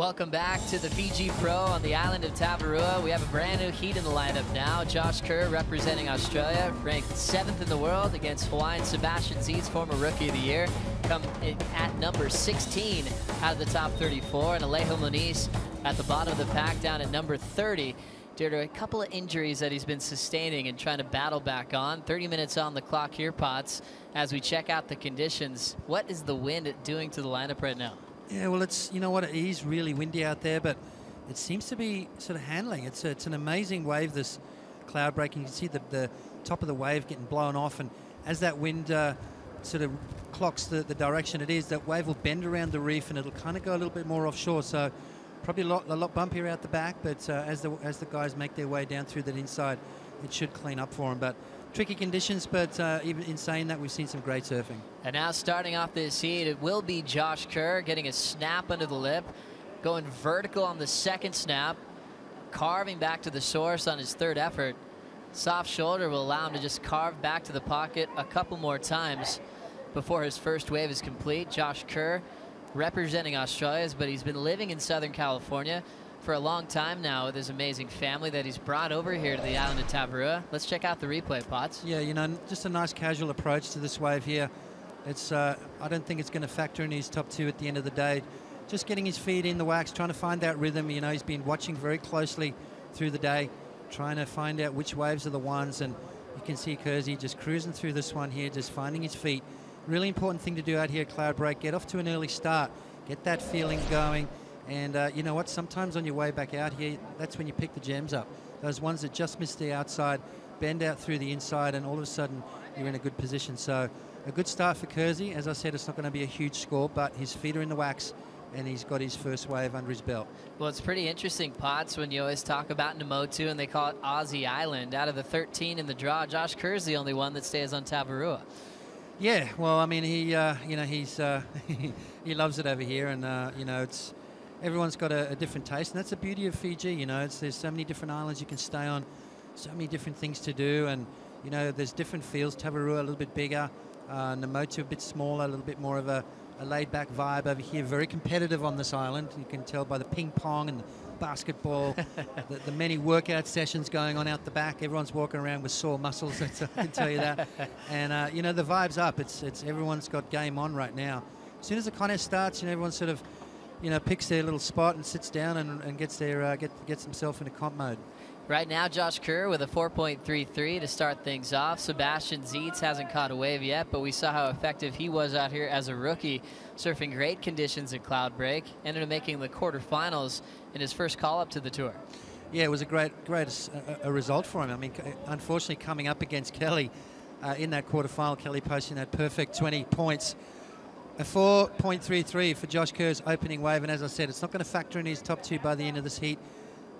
Welcome back to the Fiji Pro on the island of Tavarua. We have a brand new heat in the lineup now. Josh Kerr representing Australia, ranked 7th in the world against Hawaiian Sebastian Zeets, former Rookie of the Year, come in at number 16 out of the top 34, and Alejo Moniz at the bottom of the pack down at number 30 due to a couple of injuries that he's been sustaining and trying to battle back on. 30 minutes on the clock here, Potts, as we check out the conditions. What is the wind doing to the lineup right now?
Yeah, well, it's, you know what, it is really windy out there, but it seems to be sort of handling. It's an amazing wave, this Cloudbreak. You can see the top of the wave getting blown off, and as that wind sort of clocks the direction it is, that wave will bend around the reef and it'll kind of go a little bit more offshore. So probably a lot bumpier out the back, but as the guys make their way down through that inside, it should clean up for them. But tricky conditions, but even in saying that, we've seen some great surfing. And
now starting off this heat, it will be Josh Kerr getting a snap under the lip, going vertical on the second snap, carving back to the source on his third effort. Soft shoulder will allow him to just carve back to the pocket a couple more times before his first wave is complete. Josh Kerr representing Australia, but he's been living in Southern California for a long time now with his amazing family that he's brought over here to the island of Tavarua. Let's check out the replay, Potts.
Yeah, you know, just a nice casual approach to this wave here. It's I don't think it's going to factor in his top two at the end of the day. Just getting his feet in the wax, trying to find that rhythm. You know, he's been watching very closely through the day, trying to find out which waves are the ones, and you can see Kersey just cruising through this one here, just finding his feet. Really important thing to do out here at Cloudbreak, get off to an early start, get that feeling going. And you know what, sometimes on your way back out here, that's when you pick the gems up. Those ones that just miss the outside, bend out through the inside, and all of a sudden you're in a good position. So a good start for Kersey. As I said, it's not going to be a huge score, but his feet are in the wax, and he's got his first wave under his belt.
Well, it's pretty interesting, Potts, when you always talk about Namotu and they call it Aussie Island. Out of the 13 in the draw, Josh Kerr's the only one that stays on Tavarua.
Yeah, well, I mean, he, you know, he's he loves it over here, and you know, it's everyone's got a different taste, and that's the beauty of Fiji. You know, there's so many different islands you can stay on, so many different things to do, and you know, there's different feels. Tavarua a little bit bigger, Namotu a bit smaller, a little bit more of a laid-back vibe over here. Very competitive on this island. You can tell by the ping pong and the basketball, the many workout sessions going on out the back. Everyone's walking around with sore muscles. I can tell you that. And you know, the vibe's up. It's everyone's got game on right now. As soon as the contest starts, you know, everyone sort of, you know, picks their little spot and sits down and gets their gets himself into comp mode.
Right now, Josh Kerr with a 4.33 to start things off. Sebastian Zeets hasn't caught a wave yet, but we saw how effective he was out here as a rookie, surfing great conditions at Cloudbreak, ended up making the quarterfinals in his first call-up to the tour.
Yeah, it was a great result for him. I mean, unfortunately, coming up against Kelly in that quarterfinal, Kelly posting that perfect 20 points. A 4.33 for Josh Kerr's opening wave, and as I said, it's not going to factor in his top two by the end of this heat.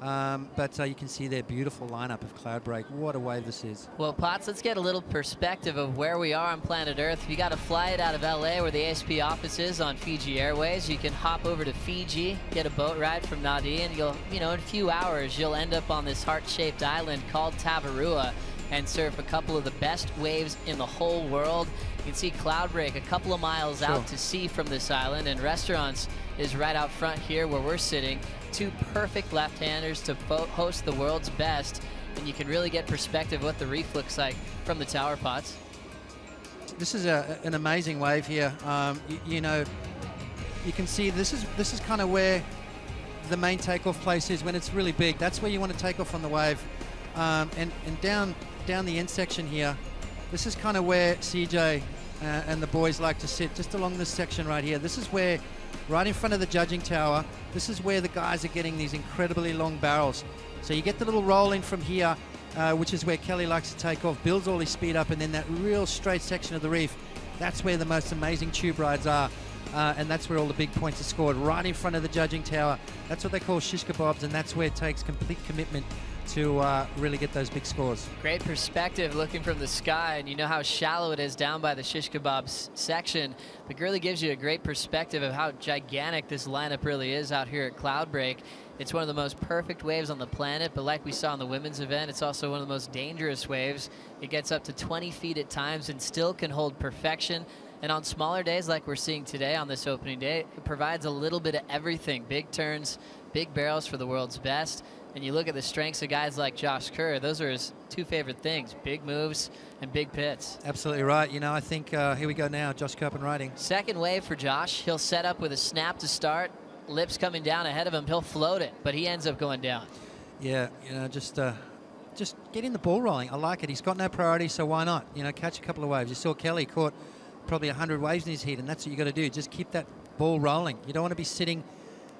But you can see their beautiful lineup of Cloudbreak. What a wave this is.
Well, Potts, let's get a little perspective of where we are on planet Earth. You got a flight out of LA where the ASP office is on Fiji Airways. You can hop over to Fiji, get a boat ride from Nadi, and you'll, you know, in a few hours, you'll end up on this heart-shaped island called Tavarua and surf a couple of the best waves in the whole world. You can see Cloudbreak a couple of miles out to sea from this island, and Restaurants is right out front here where we're sitting. Two perfect left-handers to host the world's best, and you can really get perspective of what the reef looks like from the tower, Potts.
This is an amazing wave here. You know, you can see this is kind of where the main takeoff place is when it's really big. That's where you want to take off on the wave, and down the end section here. This is kind of where CJ and the boys like to sit, just along this section right here. This is where, right in front of the judging tower, this is where the guys are getting these incredibly long barrels. So you get the little roll in from here, which is where Kelly likes to take off, builds all his speed up, and then that real straight section of the reef, that's where the most amazing tube rides are. And that's where all the big points are scored, right in front of the judging tower. That's what they call shish kebabs, and that's where it takes complete commitment to really get those big scores.
Great perspective looking from the sky, and you know how shallow it is down by the shish kebabs section, but really gives you a great perspective of how gigantic this lineup really is out here at Cloudbreak. It's one of the most perfect waves on the planet, but like we saw in the women's event, it's also one of the most dangerous waves. It gets up to 20 feet at times and still can hold perfection And on smaller days like we're seeing today on this opening day, it provides a little bit of everything. Big turns, big barrels for the world's best. And you look at the strengths of guys like Josh Kerr, those are his two favorite things, big moves and big pits.
Absolutely right. You know, I think here we go now, Josh Kerr and riding.
Second wave for Josh. He'll set up with a snap to start. Lips coming down ahead of him. He'll float it, but he ends up going down.
Yeah, you know, just getting the ball rolling. I like it. He's got no priority, so why not? You know, catch a couple of waves. You saw Kelly caught probably 100 waves in his heat, and that's what you got to do. Just keep that ball rolling. You don't want to be sitting,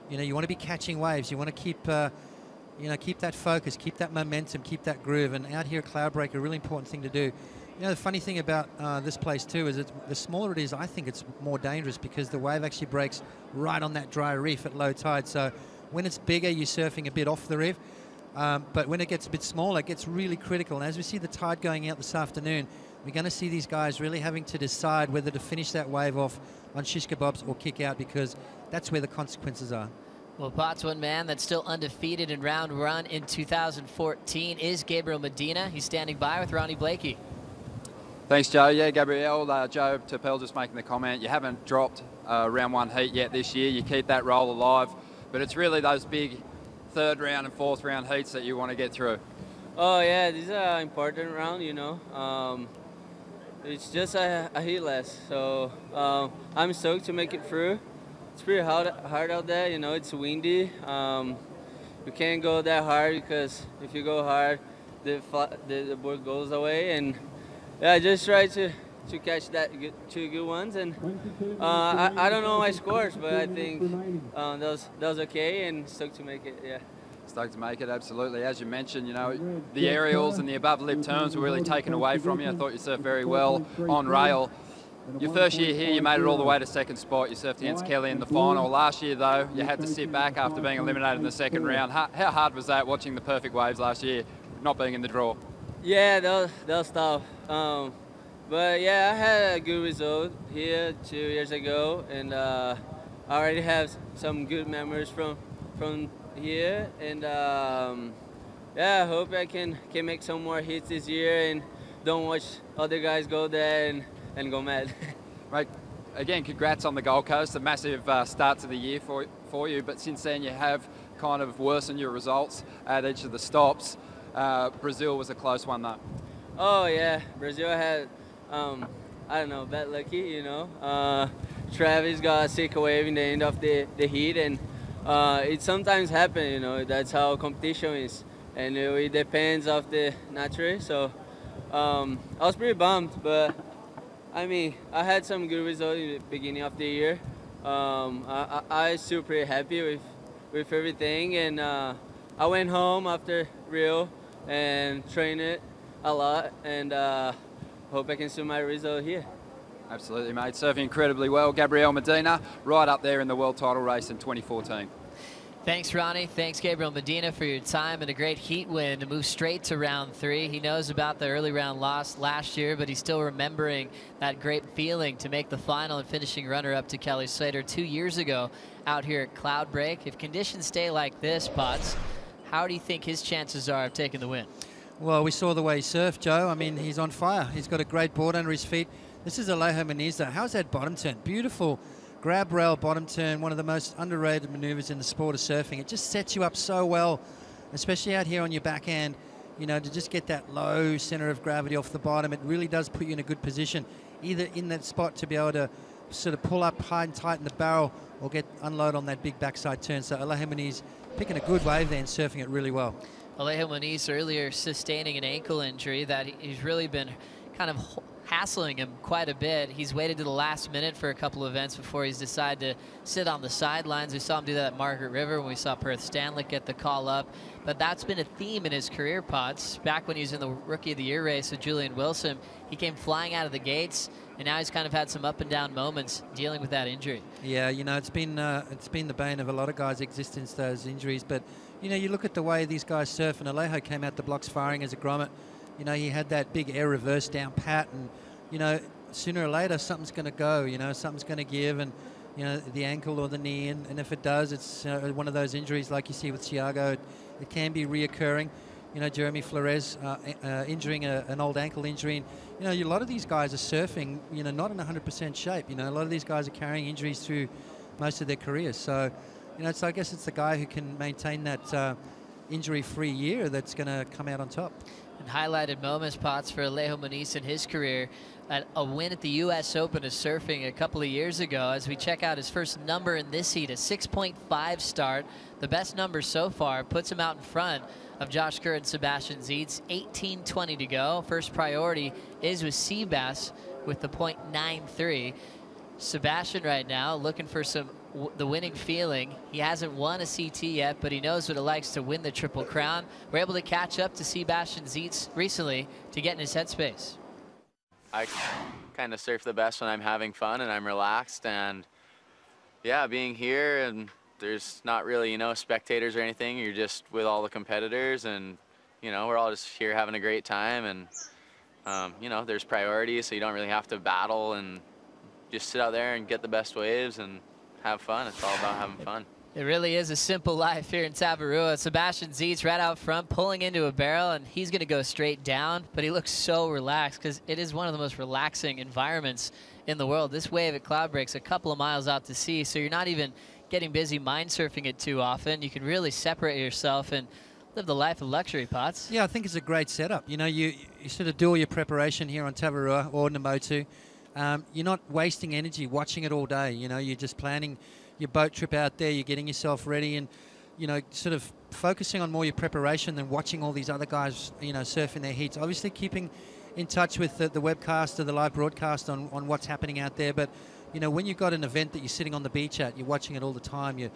you know, you want to be catching waves. You want to keep, you know, keep that focus, keep that momentum, keep that groove. And out here at Cloudbreak, a really important thing to do. You know, the funny thing about this place too is the smaller it is, I think it's more dangerous because the wave actually breaks right on that dry reef at low tide. So when it's bigger, you're surfing a bit off the reef. But when it gets a bit smaller, it gets really critical. And as we see the tide going out this afternoon, we're going to see these guys really having to decide whether to finish that wave off on shish kebabs or kick out, because that's where the consequences are.
Well, Potts, one man that's still undefeated in round one in 2014 is Gabriel Medina. He's standing by with Ronnie Blakey.
Thanks, Joe. Yeah, Gabriel, Joe Turpel just making the comment. You haven't dropped round one heat yet this year. You keep that roll alive, but it's really those big third round and fourth round heats that you want to get through.
Oh yeah, this is an important round, you know. It's just a heat less, so I'm stoked to make it through. It's pretty hard out there, you know. It's windy. You can't go that hard because if you go hard, the board goes away. And yeah, I just try to catch two good ones. And I don't know my scores, but I think that was okay, and stoked to make it. Yeah.
Stoked to make it, absolutely. As you mentioned, you know, the aerials and the above lip turns were really taken away from you. I thought you surfed very well on rail. Your first year here, you made it all the way to second spot. You surfed against Kelly in the final. Last year, though, you had to sit back after being eliminated in the second round. How hard was that, watching the perfect waves last year, not being in the draw?
Yeah, that was tough. But yeah, I had a good result here 2 years ago, and I already have some good memories from here, and yeah, I hope I can make some more hits this year and don't watch other guys go there and go mad.
Right. Again, congrats on the Gold Coast, a massive start to the year for you, but since then you have kind of worsened your results at each of the stops. Brazil was a close one though.
Oh yeah, Brazil had, I don't know, bad lucky, you know. Travis got a sick wave in the end of the heat, and it sometimes happens, you know. That's how competition is, and it depends of the nature. So I was pretty bummed, but I mean, I had some good results in the beginning of the year. I still pretty happy with everything, and I went home after Rio and trained it a lot, and hope I can see my result here.
Absolutely, mate. Surfing incredibly well. Gabriel Medina, right up there in the world title race in 2014.
Thanks, Ronnie. Thanks, Gabriel Medina, for your time and a great heat win to move straight to round 3. He knows about the early round loss last year, but he's still remembering that great feeling to make the final and finishing runner-up to Kelly Slater 2 years ago out here at Cloudbreak. If conditions stay like this, Potts, how do you think his chances are of taking the win?
Well, we saw the way he surfed, Joe. I mean, he's on fire. He's got a great board under his feet. This is Alejo Meniza. How's that bottom turn? Beautiful grab rail bottom turn, one of the most underrated maneuvers in the sport of surfing. It just sets you up so well, especially out here on your backhand, you know, to just get that low center of gravity off the bottom. It really does put you in a good position, either in that spot to be able to sort of pull up high and tighten the barrel or get unload on that big backside turn. So Alejo Meniza picking a good wave there and surfing it really well.
Alejo Meniza earlier sustaining an ankle injury that he's really been kind of hassling him quite a bit. He's waited to the last minute for a couple of events before he's decided to sit on the sidelines. We saw him do that at Margaret River when we saw Perth Stanley get the call up. But that's been a theme in his career, Potts. Back when he was in the Rookie of the Year race with Julian Wilson, he came flying out of the gates, and now he's kind of had some up and down moments dealing with that injury.
Yeah, you know, it's been the bane of a lot of guys' existence, those injuries. But, you know, you look at the way these guys surf, and Alejo came out the blocks firing as a grommet. You know, he had that big air reverse down pat, and, you know, sooner or later something's going to go, you know, something's going to give, and, you know, the ankle or the knee, and if it does, it's one of those injuries like you see with Thiago. It can be reoccurring. you know, Jeremy Flores injuring an old ankle injury. And, you know, a lot of these guys are surfing, you know, not in 100% shape. You know, a lot of these guys are carrying injuries through most of their careers. So, you know, I guess it's the guy who can maintain that injury-free year that's going to come out on top.
And highlighted moments, Potts, for Alejo Muniz in his career. A win at the U.S. Open of surfing a couple of years ago, as we check out his first number in this heat, a 6.5 start. The best number so far, puts him out in front of Josh Kerr and Sebastian Zietz. 18:20 to go. First priority is with Seabass with the .93. Sebastian right now looking for the winning feeling. He hasn't won a CT yet, but he knows what it likes to win the Triple Crown. We're able to catch up to Sebastian Zietz recently to get in his headspace.
I kind of surf the best when I'm having fun and I'm relaxed, and yeah, being here and there's not really, you know, spectators or anything. You're just with all the competitors, and you know, we're all just here having a great time, and you know, there's priorities, so you don't really have to battle and just sit out there and get the best waves and have fun. It's all about having fun.
It really is a simple life here in Tavarua. Sebastian Zietz right out front, pulling into a barrel, and he's going to go straight down, but he looks so relaxed because it is one of the most relaxing environments in the world. This wave at Cloudbreak's a couple of miles out to sea, so you're not even getting busy mind surfing it too often. You can really separate yourself and live the life of luxury, Potts.
Yeah, I think it's a great setup. You know, you sort of do all your preparation here on Tavarua or Namotu. You're not wasting energy watching it all day. You know, you're just planning your boat trip out there, you're getting yourself ready, and, you know, sort of focusing on more your preparation than watching all these other guys, you know, surfing their heats. Obviously keeping in touch with the webcast or the live broadcast on what's happening out there. But, you know, when you've got an event that you're sitting on the beach at, you're watching it all the time,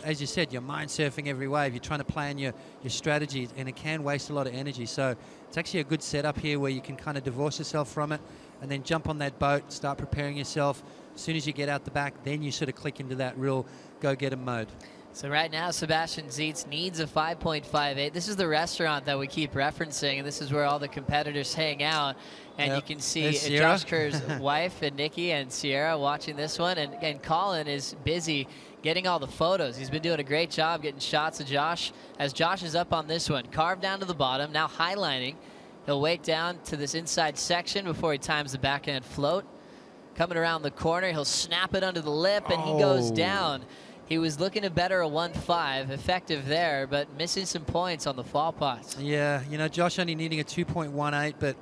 as you said, you're mind surfing every wave. You're trying to plan your strategies, and it can waste a lot of energy. So it's actually a good setup here where you can kind of divorce yourself from it and then jump on that boat, start preparing yourself. As soon as you get out the back, then you sort of click into that real go-get-'em mode.
So right now, Sebastian Zietz needs a 5.58. This is the restaurant that we keep referencing, and this is where all the competitors hang out. And you can see Josh Kerr's wife and Nikki and Sierra watching this one. And Colin is busy getting all the photos. He's been doing a great job getting shots of Josh as Josh is up on this one. Carved down to the bottom, now highlining. He'll wait down to this inside section before he times the backhand float. Coming around the corner, he'll snap it under the lip, and he goes down. He was looking to better a 1.5, effective there, but missing some points on the fall pots.
Yeah, you know, Josh only needing a 2.18, but,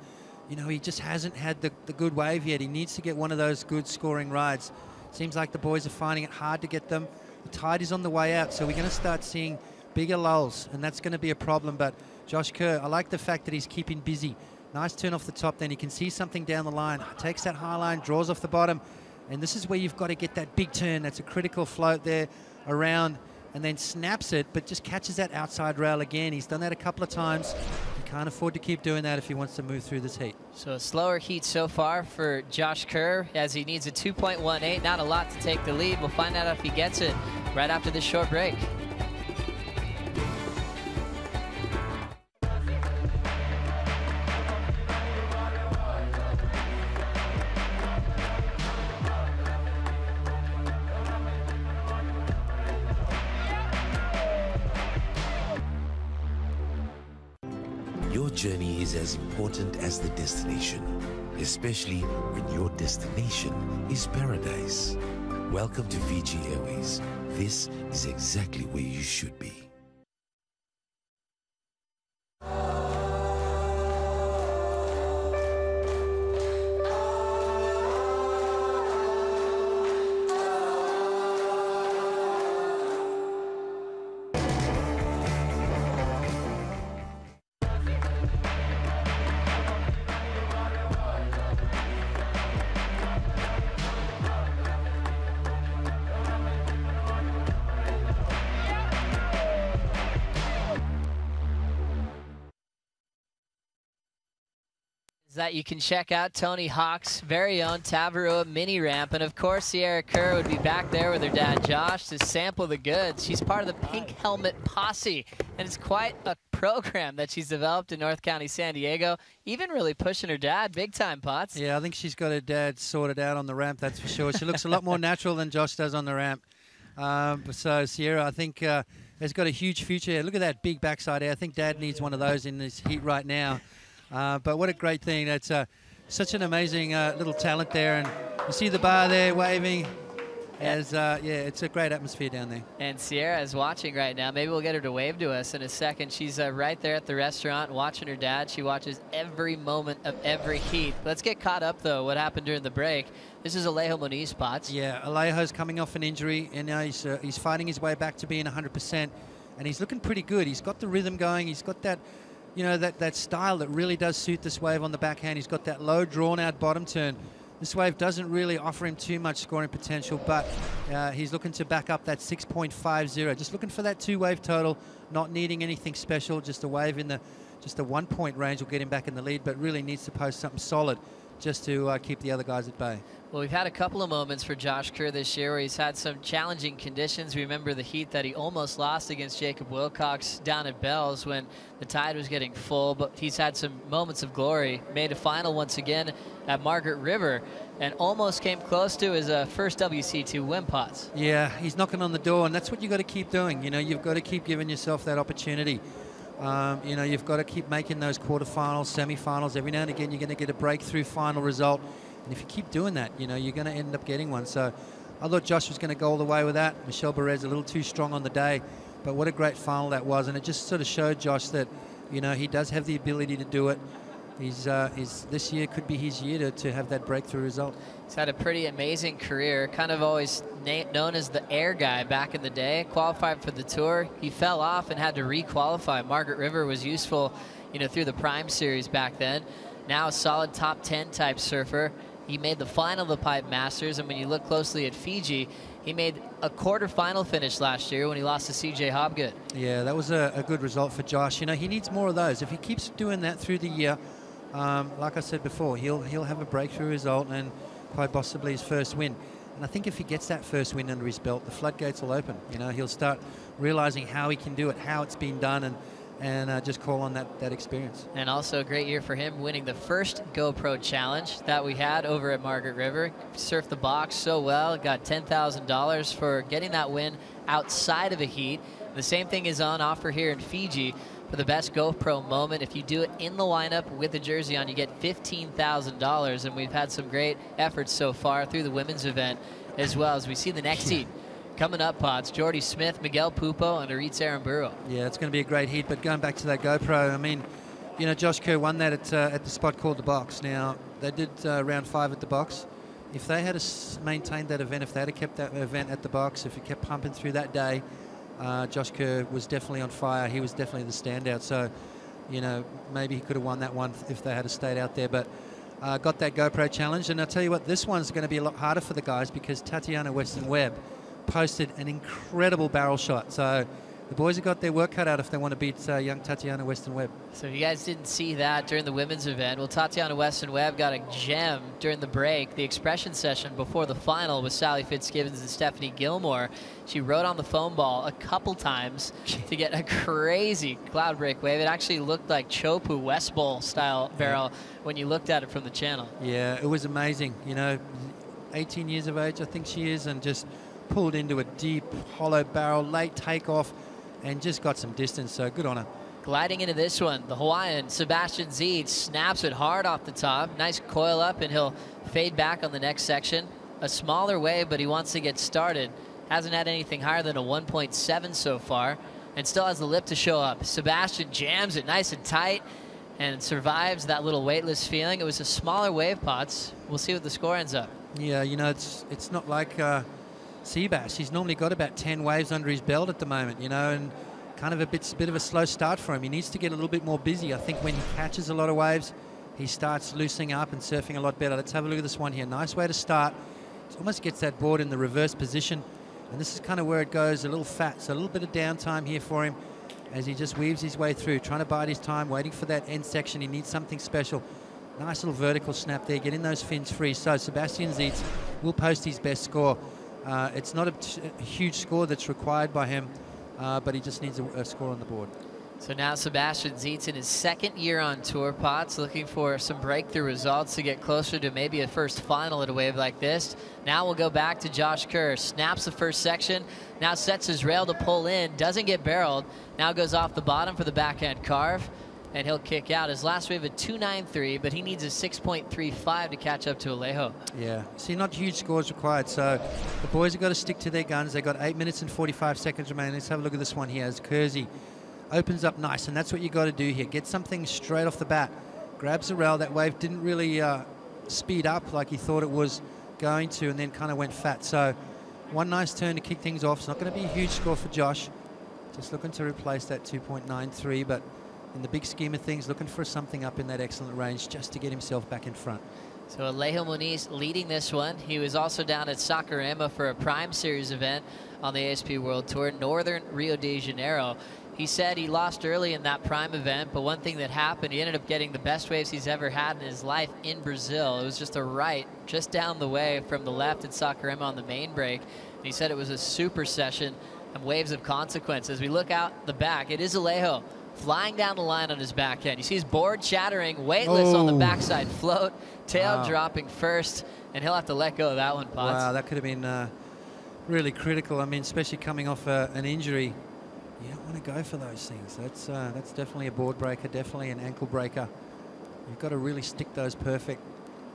you know, he just hasn't had the good wave yet. He needs to get one of those good scoring rides. Seems like the boys are finding it hard to get them. The tide is on the way out, so we're going to start seeing bigger lulls, and that's going to be a problem. But Josh Kerr, I like the fact that he's keeping busy. Nice turn off the top, then you can see something down the line. Takes that high line, draws off the bottom, and this is where you've got to get that big turn. That's a critical float there around, and then snaps it, but just catches that outside rail again. He's done that a couple of times. He can't afford to keep doing that if he wants to move through this heat.
So a slower heat so far for Josh Kerr, as he needs a 2.18. Not a lot to take the lead. We'll find out if he gets it right after this short break.
Your journey is as important as the destination, especially when your destination is paradise. Welcome to Fiji Airways. This is exactly where you should be.
That you can check out Tony Hawk's very own Tavarua mini ramp, and of course Sierra Kerr would be back there with her dad Josh to sample the goods. She's part of the Pink Helmet Posse, and it's quite a program that she's developed in North County, San Diego, even really pushing her dad big time, Potts.
Yeah, I think she's got her dad sorted out on the ramp, that's for sure. She looks a lot more natural than Josh does on the ramp. So Sierra, I think, has got a huge future. Look at that big backside air. I think Dad needs one of those in this heat right now. But what a great thing. That's such an amazing little talent there. And you see the bar there waving. Yeah, it's a great atmosphere down there.
And Sierra is watching right now. Maybe we'll get her to wave to us in a second. She's right there at the restaurant watching her dad. She watches every moment of every heat. Let's get caught up, though, what happened during the break. This is Alejo Moniz, Potts.
Yeah, Alejo's coming off an injury, and now he's fighting his way back to being 100%, and he's looking pretty good. He's got the rhythm going. He's got that, that style that really does suit this wave on the backhand. He's got that low, drawn-out bottom turn. This wave doesn't really offer him too much scoring potential, but he's looking to back up that 6.50. Just looking for that 2-wave total, not needing anything special. Just a wave in just a 1-point range will get him back in the lead, but really needs to post something solid just to keep the other guys at bay.
Well, we've had a couple of moments for Josh Kerr this year where he's had some challenging conditions. Remember the heat that he almost lost against Jacob Wilcox down at Bells when the tide was getting full, but he's had some moments of glory. Made a final once again at Margaret River and almost came close to his first WC2 win, Potts.
Yeah, he's knocking on the door, and that's what you've got to keep doing. You've got to keep giving yourself that opportunity. You've got to keep making those quarterfinals, semifinals. Every now and again, you're going to get a breakthrough final result. And if you keep doing that, you're going to end up getting one. So I thought Josh was going to go all the way with that. Michelle Perez a little too strong on the day. But what a great final that was. And it just sort of showed Josh that, he does have the ability to do it. This year could be his year to have that breakthrough result.
He's had a pretty amazing career, kind of always known as the air guy back in the day. Qualified for the tour. He fell off and had to re-qualify. Margaret River was useful, through the Prime Series back then. Now a solid top 10 type surfer. He made the final of the Pipe Masters, and when you look closely at Fiji, he made a quarterfinal finish last year when he lost to CJ Hobgood.
Yeah, that was a good result for Josh. He needs more of those. If he keeps doing that through the year, like I said before, he'll have a breakthrough result and quite possibly his first win. And I think if he gets that first win under his belt, the floodgates will open. He'll start realizing how he can do it, how it's been done, and just call on that experience.
And also a great year for him, winning the first GoPro challenge that we had over at Margaret River. Surfed the box so well, got $10,000 for getting that win outside of a heat. The same thing is on offer here in Fiji for the best GoPro moment. If you do it in the lineup with the jersey on, you get $15,000. And we've had some great efforts so far through the women's event as well. As we see the next heat coming up, Potts, Jordy Smith, Miguel Pupo, and Aritz Aramburu.
Yeah, it's going to be a great heat. But going back to that GoPro, I mean, Josh Kerr won that at the spot called the Box. Now, they did round 5 at the Box. If they had maintained that event, if they had kept that event at the Box, if it kept pumping through that day, Josh Kerr was definitely on fire. He was definitely the standout. So, maybe he could have won that one if they had stayed out there. But got that GoPro challenge. And I'll tell you what, this one's going to be a lot harder for the guys because Tatiana Weston-Webb posted an incredible barrel shot. So the boys have got their work cut out if they want to beat young Tatiana Weston-Webb.
So if you guys didn't see that during the women's event, well, Tatiana Weston-Webb got a gem during the break, the expression session before the final with Sally Fitzgibbons and Stephanie Gilmore. She rode on the foam ball a couple times to get a crazy Cloudbreak wave. It actually looked like Chopu West Bowl style barrel when you looked at it from the channel.
Yeah, it was amazing. 18 years of age, I think she is, and just pulled into a deep, hollow barrel, late takeoff, and just got some distance, so good on her.
Gliding into this one, the Hawaiian Sebastian Zeed snaps it hard off the top. Nice coil up, and he'll fade back on the next section. A smaller wave, but he wants to get started. Hasn't had anything higher than a 1.7 so far, and still has the lip to show up. Sebastian jams it nice and tight, and survives that little weightless feeling. It was a smaller wave, Potts. We'll see what the score ends up.
Yeah, it's not like Seabass. He's normally got about 10 waves under his belt at the moment, and kind of a bit of a slow start for him. He needs to get a little bit more busy. I think when he catches a lot of waves, he starts loosening up and surfing a lot better. Let's have a look at this one here. Nice way to start. It almost gets that board in the reverse position, and this is kind of where it goes a little fat. So a little bit of downtime here for him as he just weaves his way through, trying to bide his time, waiting for that end section. He needs something special. Nice little vertical snap there, getting those fins free. So Sebastian Zeitz will post his best score. It's not a huge score that's required by him, but he just needs a score on the board.
So now Sebastian Zietz in his second year on tour, Potts, looking for some breakthrough results to get closer to maybe a first final at a wave like this. Now we'll go back to Josh Kerr. Snaps the first section, now sets his rail to pull in, doesn't get barreled, now goes off the bottom for the backhand carve, and he'll kick out. His last wave a 2.93, but he needs a 6.35 to catch up to Alejo.
Yeah, see, not huge scores required, so the boys have got to stick to their guns. They've got 8 minutes and 45 seconds remaining. Let's have a look at this one here as Kersey opens up nice, and that's what you got to do here. Get something straight off the bat. Grabs the rail. That wave didn't really speed up like he thought it was going to, and then kind of went fat. So one nice turn to kick things off. It's not going to be a huge score for Josh. Just looking to replace that 2.93, but in the big scheme of things, looking for something up in that excellent range just to get himself back in front.
So Alejo Muniz leading this one. He was also down at Saquarema for a Prime Series event on the ASP World Tour, Northern Rio de Janeiro. He said he lost early in that Prime event, but one thing that happened, he ended up getting the best waves he's ever had in his life in Brazil. It was just a right, just down the way from the left at Saquarema on the main break. And he said it was a super session and waves of consequence. As we look out the back, it is Alejo flying down the line on his backhand. You see his board chattering, weightless on the backside float, tail dropping first, and he'll have to let go of that one, Potts.
Wow, that could have been really critical. I mean, especially coming off an injury. You don't want to go for those things. That's definitely a board breaker, definitely an ankle breaker. You've got to really stick those perfect.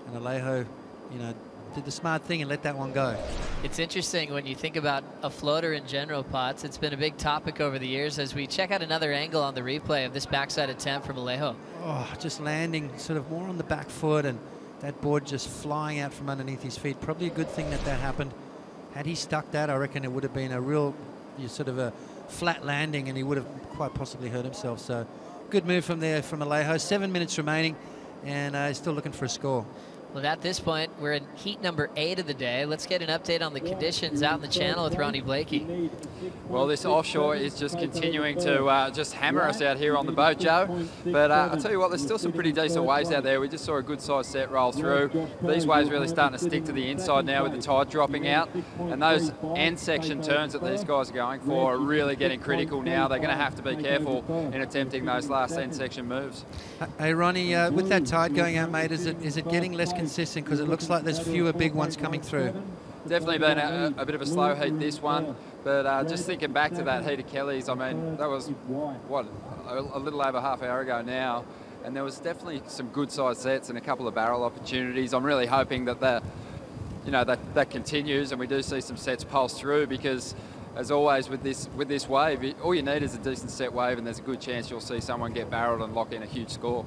And Alejo, you know, did the smart thing and let that one go.
It's interesting when you think about a floater in general, Potts. It's been a big topic over the years as we check out another angle on the replay of this backside attempt from Alejo.
Oh, just landing sort of more on the back foot and that board just flying out from underneath his feet. Probably a good thing that happened. Had he stuck that, I reckon it would have been a real sort of a flat landing and he would have quite possibly hurt himself. So good move from there from Alejo. 7 minutes remaining and he's still looking for a score.
Well, at this point, we're in heat number 8 of the day. Let's get an update on the conditions out in the channel with Ronnie Blakey.
Well, this offshore is just continuing to just hammer us out here on the boat, Joe. But I'll tell you what, there's still some pretty decent waves out there. We just saw a good size set roll through. These waves really starting to stick to the inside now with the tide dropping out. And those end section turns that these guys are going for are really getting critical now. They're going to have to be careful in attempting those last end section moves.
Hey, Ronnie, with that tide going out, mate, is it getting less consistent because it looks like there's fewer big ones coming through?
Definitely been a bit of a slow heat this one, but just thinking back to that heat of Kelly's, I mean, that was, what, a little over half hour ago now, and there was definitely some good size sets and a couple of barrel opportunities. I'm really hoping that that continues and we do see some sets pulse through because, as always with this wave, all you need is a decent set wave and there's a good chance you'll see someone get barreled and lock in a huge score.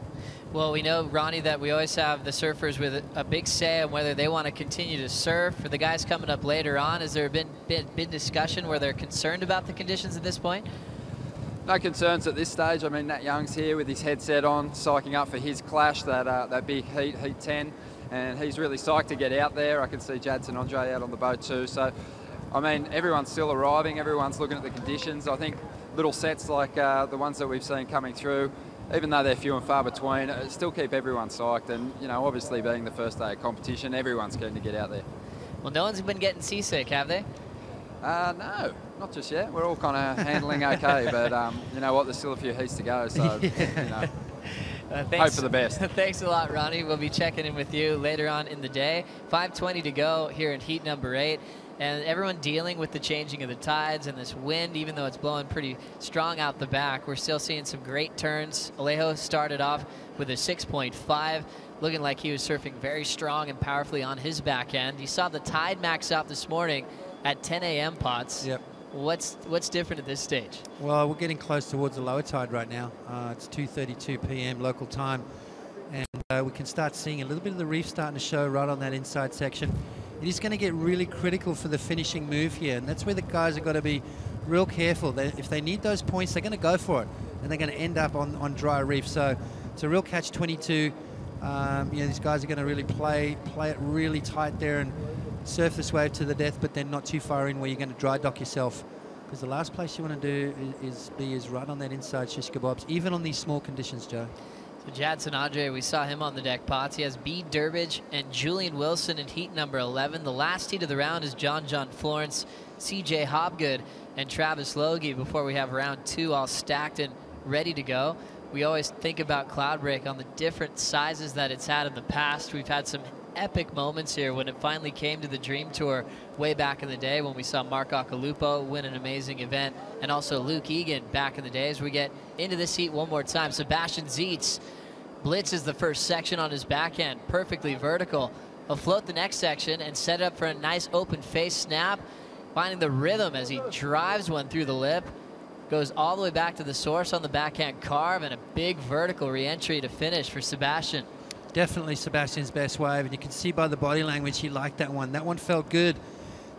Well, we know, Ronnie, that we always have the surfers with a big say on whether they want to continue to surf. For the guys coming up later on, has there been discussion where they're concerned about the conditions at this point?
No concerns at this stage. I mean, Nat Young's here with his headset on, psyching up for his clash, that big heat 10, and he's really psyched to get out there. I can see Jadson Andre out on the boat too. So, I mean, everyone's still arriving. Everyone's looking at the conditions. I think little sets like the ones that we've seen coming through, even though they're few and far between, still keep everyone psyched. And, you know, obviously being the first day of competition, everyone's keen to get out there.
Well, no one's been getting seasick, have they?
No, not just yet. We're all kind of handling okay. But you know what, there's still a few heats to go. So, you know, hope for the best.
Thanks a lot, Ronnie. We'll be checking in with you later on in the day. 5:20 to go here in heat number 8. And everyone dealing with the changing of the tides and this wind, even though it's blowing pretty strong out the back, we're still seeing some great turns. Alejo started off with a 6.5, looking like he was surfing very strong and powerfully on his back end. You saw the tide max out this morning at 10 a.m. Potts.
Yep.
What's different at this stage?
Well, we're getting close towards the lower tide right now. It's 2:32 p.m. local time, and we can start seeing a little bit of the reef starting to show right on that inside section. It is going to get really critical for the finishing move here, and that's where the guys have got to be real careful. If they need those points, they're going to go for it, and they're going to end up on dry reef. So it's a real catch-22. You know, these guys are going to really play it really tight there and surf this wave to the death, but then not too far in where you're going to dry dock yourself. Because the last place you want to do is right on that inside shish kebabs, even on these small conditions, Joe.
So Jadson Andre, we saw him on the deck, Potts. He has B. Durbridge and Julian Wilson in heat number 11. The last heat of the round is John Florence, C.J. Hobgood, and Travis Logie before we have round 2 all stacked and ready to go. We always think about Cloudbreak on the different sizes that it's had in the past. We've had some epic moments here when it finally came to the Dream Tour way back in the day when we saw Mark Occhilupo win an amazing event, and also Luke Egan back in the day. As we get into this heat one more time, Sebastian Zietz blitzes the first section on his backhand, perfectly vertical. He'll float the next section and set it up for a nice open face snap, finding the rhythm as he drives one through the lip, goes all the way back to the source on the backhand carve, and a big vertical re-entry to finish for Sebastian.
Definitely Sebastian's best wave, and you can see by the body language he liked that one. That one felt good.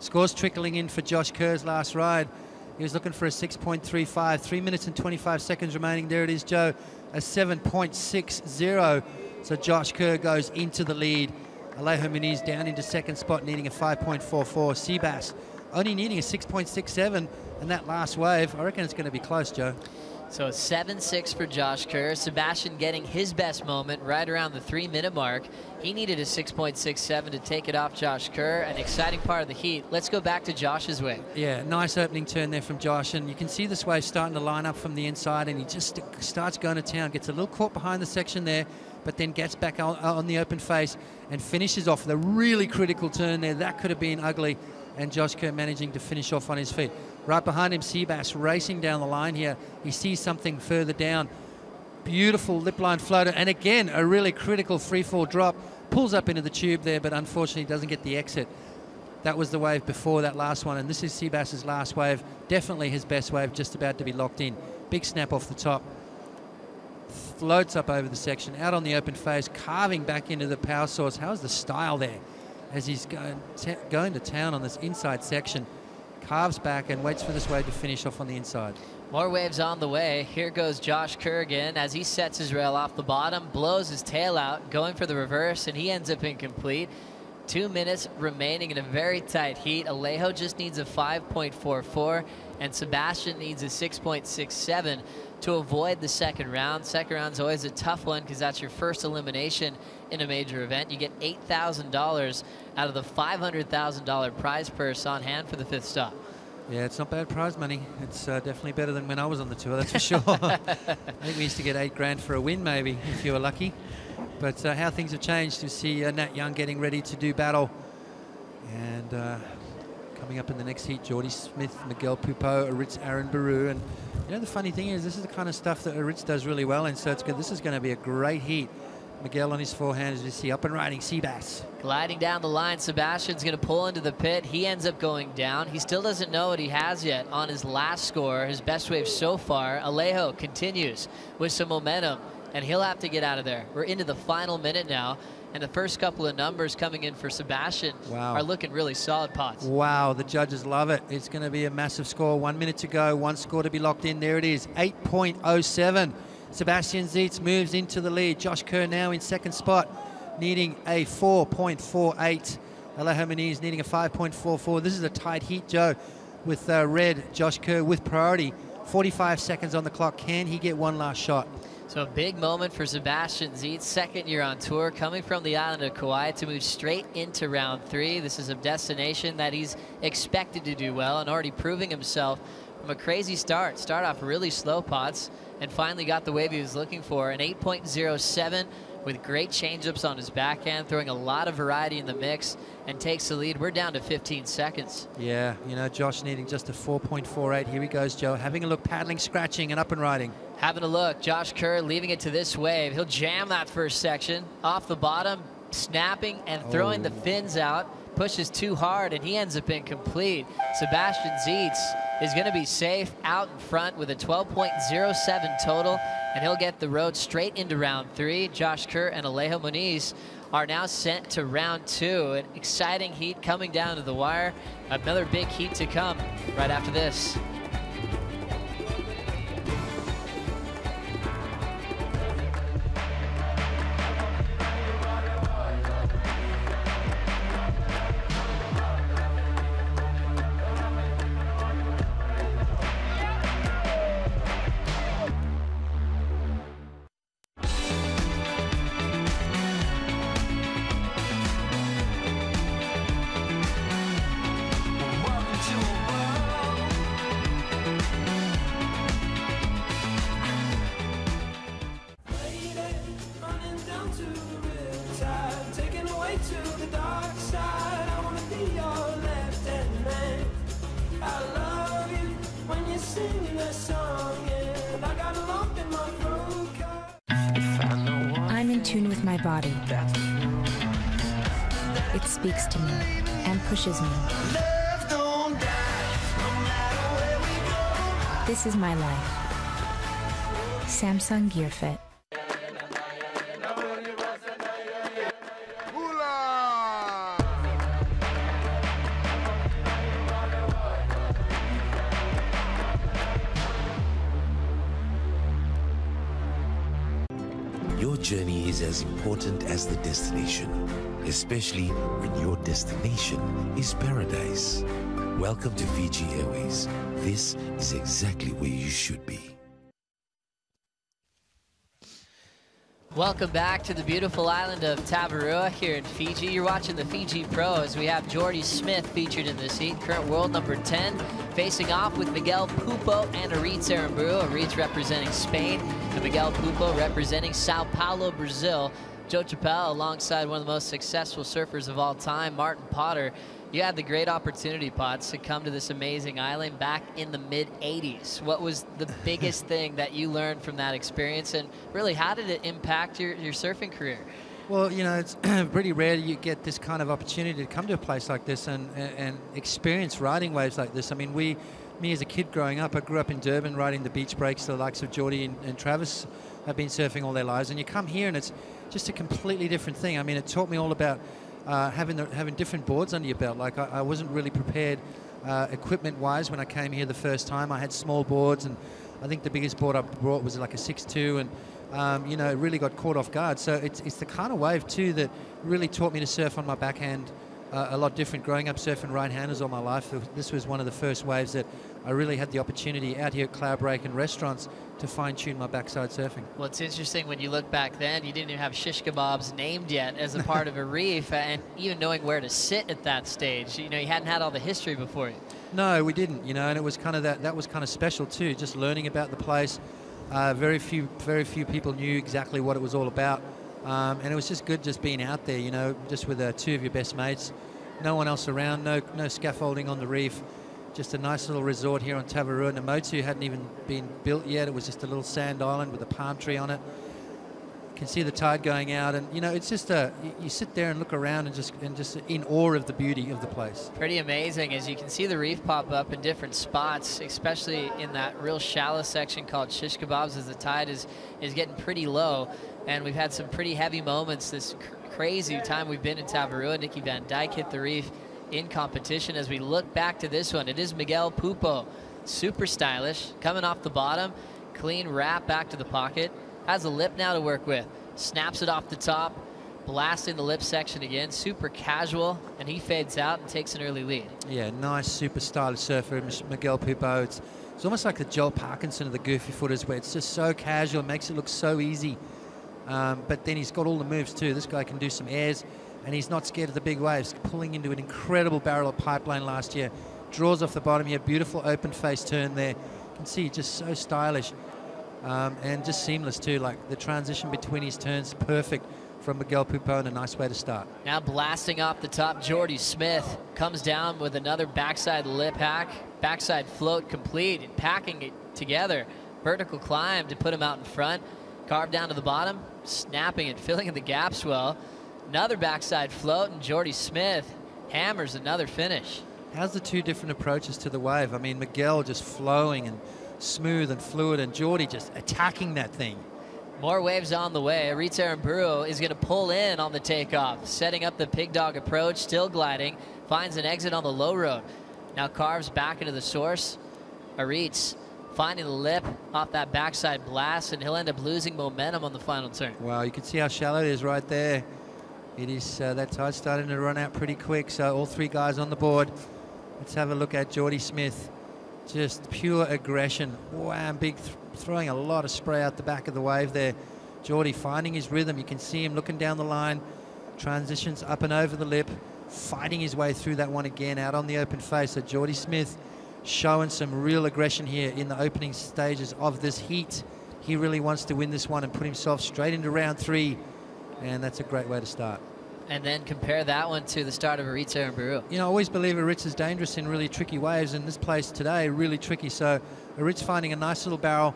Scores trickling in for Josh Kerr's last ride. He was looking for a 6.35, 3 minutes and 25 seconds remaining. There it is, Joe, a 7.60. So Josh Kerr goes into the lead. Alejo Muniz down into second spot, needing a 5.44. Seabass only needing a 6.67, and that last wave, I reckon it's going to be close, Joe.
So 7-6 for Josh Kerr. Sebastian getting his best moment right around the 3-minute mark. He needed a 6.67 to take it off Josh Kerr. An exciting part of the heat. Let's go back to Josh's wave.
Yeah, nice opening turn there from Josh, and you can see this wave starting to line up from the inside, and he just starts going to town, gets a little caught behind the section there, but then gets back on the open face and finishes off with a really critical turn there. That could have been ugly, and Josh Kerr managing to finish off on his feet. Right behind him, Seabass racing down the line here. He sees something further down. Beautiful lip line floater, and again, a really critical free fall drop. Pulls up into the tube there, but unfortunately doesn't get the exit. That was the wave before that last one, and this is Seabass's last wave. Definitely his best wave, just about to be locked in. Big snap off the top. Floats up over the section, out on the open face, carving back into the power source. How's the style there? As he's going to town on this inside section. Carves back and waits for this wave to finish off on the inside.
More waves on the way. Here goes Josh Kerr again as he sets his rail off the bottom, blows his tail out, going for the reverse, and he ends up incomplete. 2 minutes remaining in a very tight heat. Alejo just needs a 5.44, and Sebastian needs a 6.67 to avoid the second round. Second round's always a tough one because that's your first elimination in a major event. You get $8,000 out of the $500,000 prize purse on hand for the fifth stop.
Yeah, it's not bad prize money. It's definitely better than when I was on the tour, that's for sure. I think we used to get $8 grand for a win, maybe, if you were lucky. But how things have changed to see Nat Young getting ready to do battle. And coming up in the next heat, Jordy Smith, Miguel Pupo, Aritz Aaron Baru. And you know, the funny thing is, this is the kind of stuff that Aritz does really well in, so it's good. This is going to be a great heat. Miguel on his forehand, as you see, up and riding Seabass.
Gliding down the line, Sebastian's going to pull into the pit. He ends up going down. He still doesn't know what he has yet on his last score, his best wave so far. Alejo continues with some momentum, and he'll have to get out of there. We're into the final minute now, and the first couple of numbers coming in for Sebastian are looking really solid, Potts.
Wow, the judges love it. It's going to be a massive score. 1 minute to go, one score to be locked in. There it is, 8.07. Sebastian Zietz moves into the lead. Josh Kerr now in second spot, needing a 4.48. Alejo Muniz needing a 5.44. This is a tight heat, Joe, with red. Josh Kerr with priority. 45 seconds on the clock. Can he get one last shot?
So a big moment for Sebastian Zietz, second year on tour, coming from the island of Kauai to move straight into round 3. This is a destination that he's expected to do well and already proving himself from a crazy start. Start off really slow, Potts, and finally got the wave he was looking for. An 8.07 with great changeups on his backhand, throwing a lot of variety in the mix, and takes the lead. We're down to 15 seconds.
Yeah, you know, Josh needing just a 4.48. Here he goes, Joe, having a look, paddling, scratching, and up and riding.
Having a look, Josh Kerr leaving it to this wave. He'll jam that first section off the bottom, snapping and throwing the fins out. Pushes too hard, and he ends up incomplete. Sebastian Zietz is going to be safe out in front with a 12.07 total, and he'll get the road straight into round 3. Josh Kerr and Alejo Muniz are now sent to round 2. An exciting heat coming down to the wire. Another big heat to come right after this.
my body. It speaks to me and pushes me. This is my life. Samsung Gear Fit.
Your journey is as important as the destination, especially when your destination is paradise. Welcome to Fiji Airways. This is exactly where you should be.
Welcome back to the beautiful island of Tavarua here in Fiji. You're watching the Fiji Pro as we have Jordy Smith featured in this heat, current world number 10, facing off with Miguel Pupo and Aritz Aramburu. Aritz representing Spain and Miguel Pupo representing Sao Paulo, Brazil. Joe Chappelle alongside one of the most successful surfers of all time, Martin Potter. You had the great opportunity, Potts, to come to this amazing island back in the mid-'80s. What was the biggest thing that you learned from that experience, and really how did it impact your surfing career?
Well, you know, it's pretty rare you get this kind of opportunity to come to a place like this and experience riding waves like this. I mean, me as a kid growing up, I grew up in Durban riding the beach breaks. The likes of Geordie and Travis have been surfing all their lives, and you come here and it's just a completely different thing. I mean, it taught me all about having different boards under your belt. Like I wasn't really prepared equipment-wise when I came here the first time. I had small boards, and I think the biggest board I brought was like a 6'2", and you know, it really got caught off guard. So it's the kind of wave too that really taught me to surf on my backhand a lot different. Growing up surfing right-handers all my life, this was one of the first waves that I really had the opportunity out here at Cloudbreak and restaurants to fine-tune my backside surfing.
Well, it's interesting when you look back then, you didn't even have shish kebabs named yet as a part of a reef, and even knowing where to sit at that stage. You know, you hadn't had all the history before you.
No, we didn't, you know, and it was kind of that was kind of special too, just learning about the place. Very few people knew exactly what it was all about, and it was just good just being out there, you know, just with two of your best mates, no one else around, no scaffolding on the reef. Just a nice little resort here on Tavarua. Namotu hadn't even been built yet. It was just a little sand island with a palm tree on it. You can see the tide going out, and you know, it's just you sit there and look around and just in awe of the beauty of the place.
Pretty amazing, as you can see the reef pop up in different spots, especially in that real shallow section called shish kebabs, as the tide is getting pretty low, and we've had some pretty heavy moments this crazy time we've been in Tavarua. Nicky Van Dyke hit the reef in competition. As we look back to this one, it is Miguel Pupo, super stylish, coming off the bottom, clean wrap back to the pocket, has a lip now to work with, snaps it off the top, blasting the lip section again, super casual, and he fades out and takes an early lead.
Yeah, nice, super stylish surfer, Miguel Pupo. It's almost like the Joel Parkinson of the goofy footers, where it's just so casual, makes it look so easy. But then he's got all the moves too. This guy can do some airs, and he's not scared of the big waves, pulling into an incredible barrel of pipeline last year. Draws off the bottom here, beautiful open face turn there. You can see just so stylish and just seamless too. Like the transition between his turns, perfect from Miguel Pupo, and a nice way to start.
Now blasting off the top, Jordy Smith comes down with another backside lip hack, backside float complete, and packing it together. Vertical climb to put him out in front. Carved down to the bottom, snapping it, filling in the gaps well. Another backside float, and Jordy Smith hammers another finish.
How's the two different approaches to the wave? I mean, Miguel just flowing and smooth and fluid, and Jordy just attacking that thing.
More waves on the way. Aritz Aramburu is going to pull in on the takeoff, setting up the pig dog approach, still gliding, finds an exit on the low road. Now carves back into the source. Aritz finding the lip off that backside blast, and he'll end up losing momentum on the final turn.
Wow, you can see how shallow it is right there. It is, that tide's starting to run out pretty quick, so all three guys on the board. Let's have a look at Jordy Smith. Just pure aggression. Wow, big, throwing a lot of spray out the back of the wave there. Jordy finding his rhythm. You can see him looking down the line. Transitions up and over the lip, fighting his way through that one again, out on the open face. So Jordy Smith showing some real aggression here in the opening stages of this heat. He really wants to win this one and put himself straight into round 3, and that's a great way to start.
And then compare that one to the start of Aritz Aramburu.
You know, I always believe Aritz is dangerous in really tricky waves, and this place today really tricky. So Aritz finding a nice little barrel,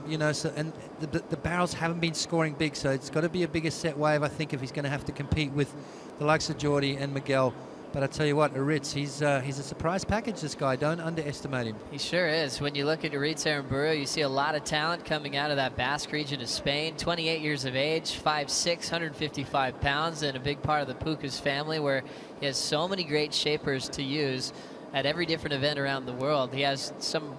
You know, so, and the barrels haven't been scoring big, so it's got to be a bigger set wave, I think, if he's going to have to compete with the likes of Geordie and Miguel. But I tell you what, Aritz, he's a surprise package, this guy. Don't underestimate him.
He sure is. When you look at Aritz Aramburu, you see a lot of talent coming out of that Basque region of Spain. 28 years of age, 5'6", 155 pounds, and a big part of the Pukas family, where he has so many great shapers to use at every different event around the world. He has some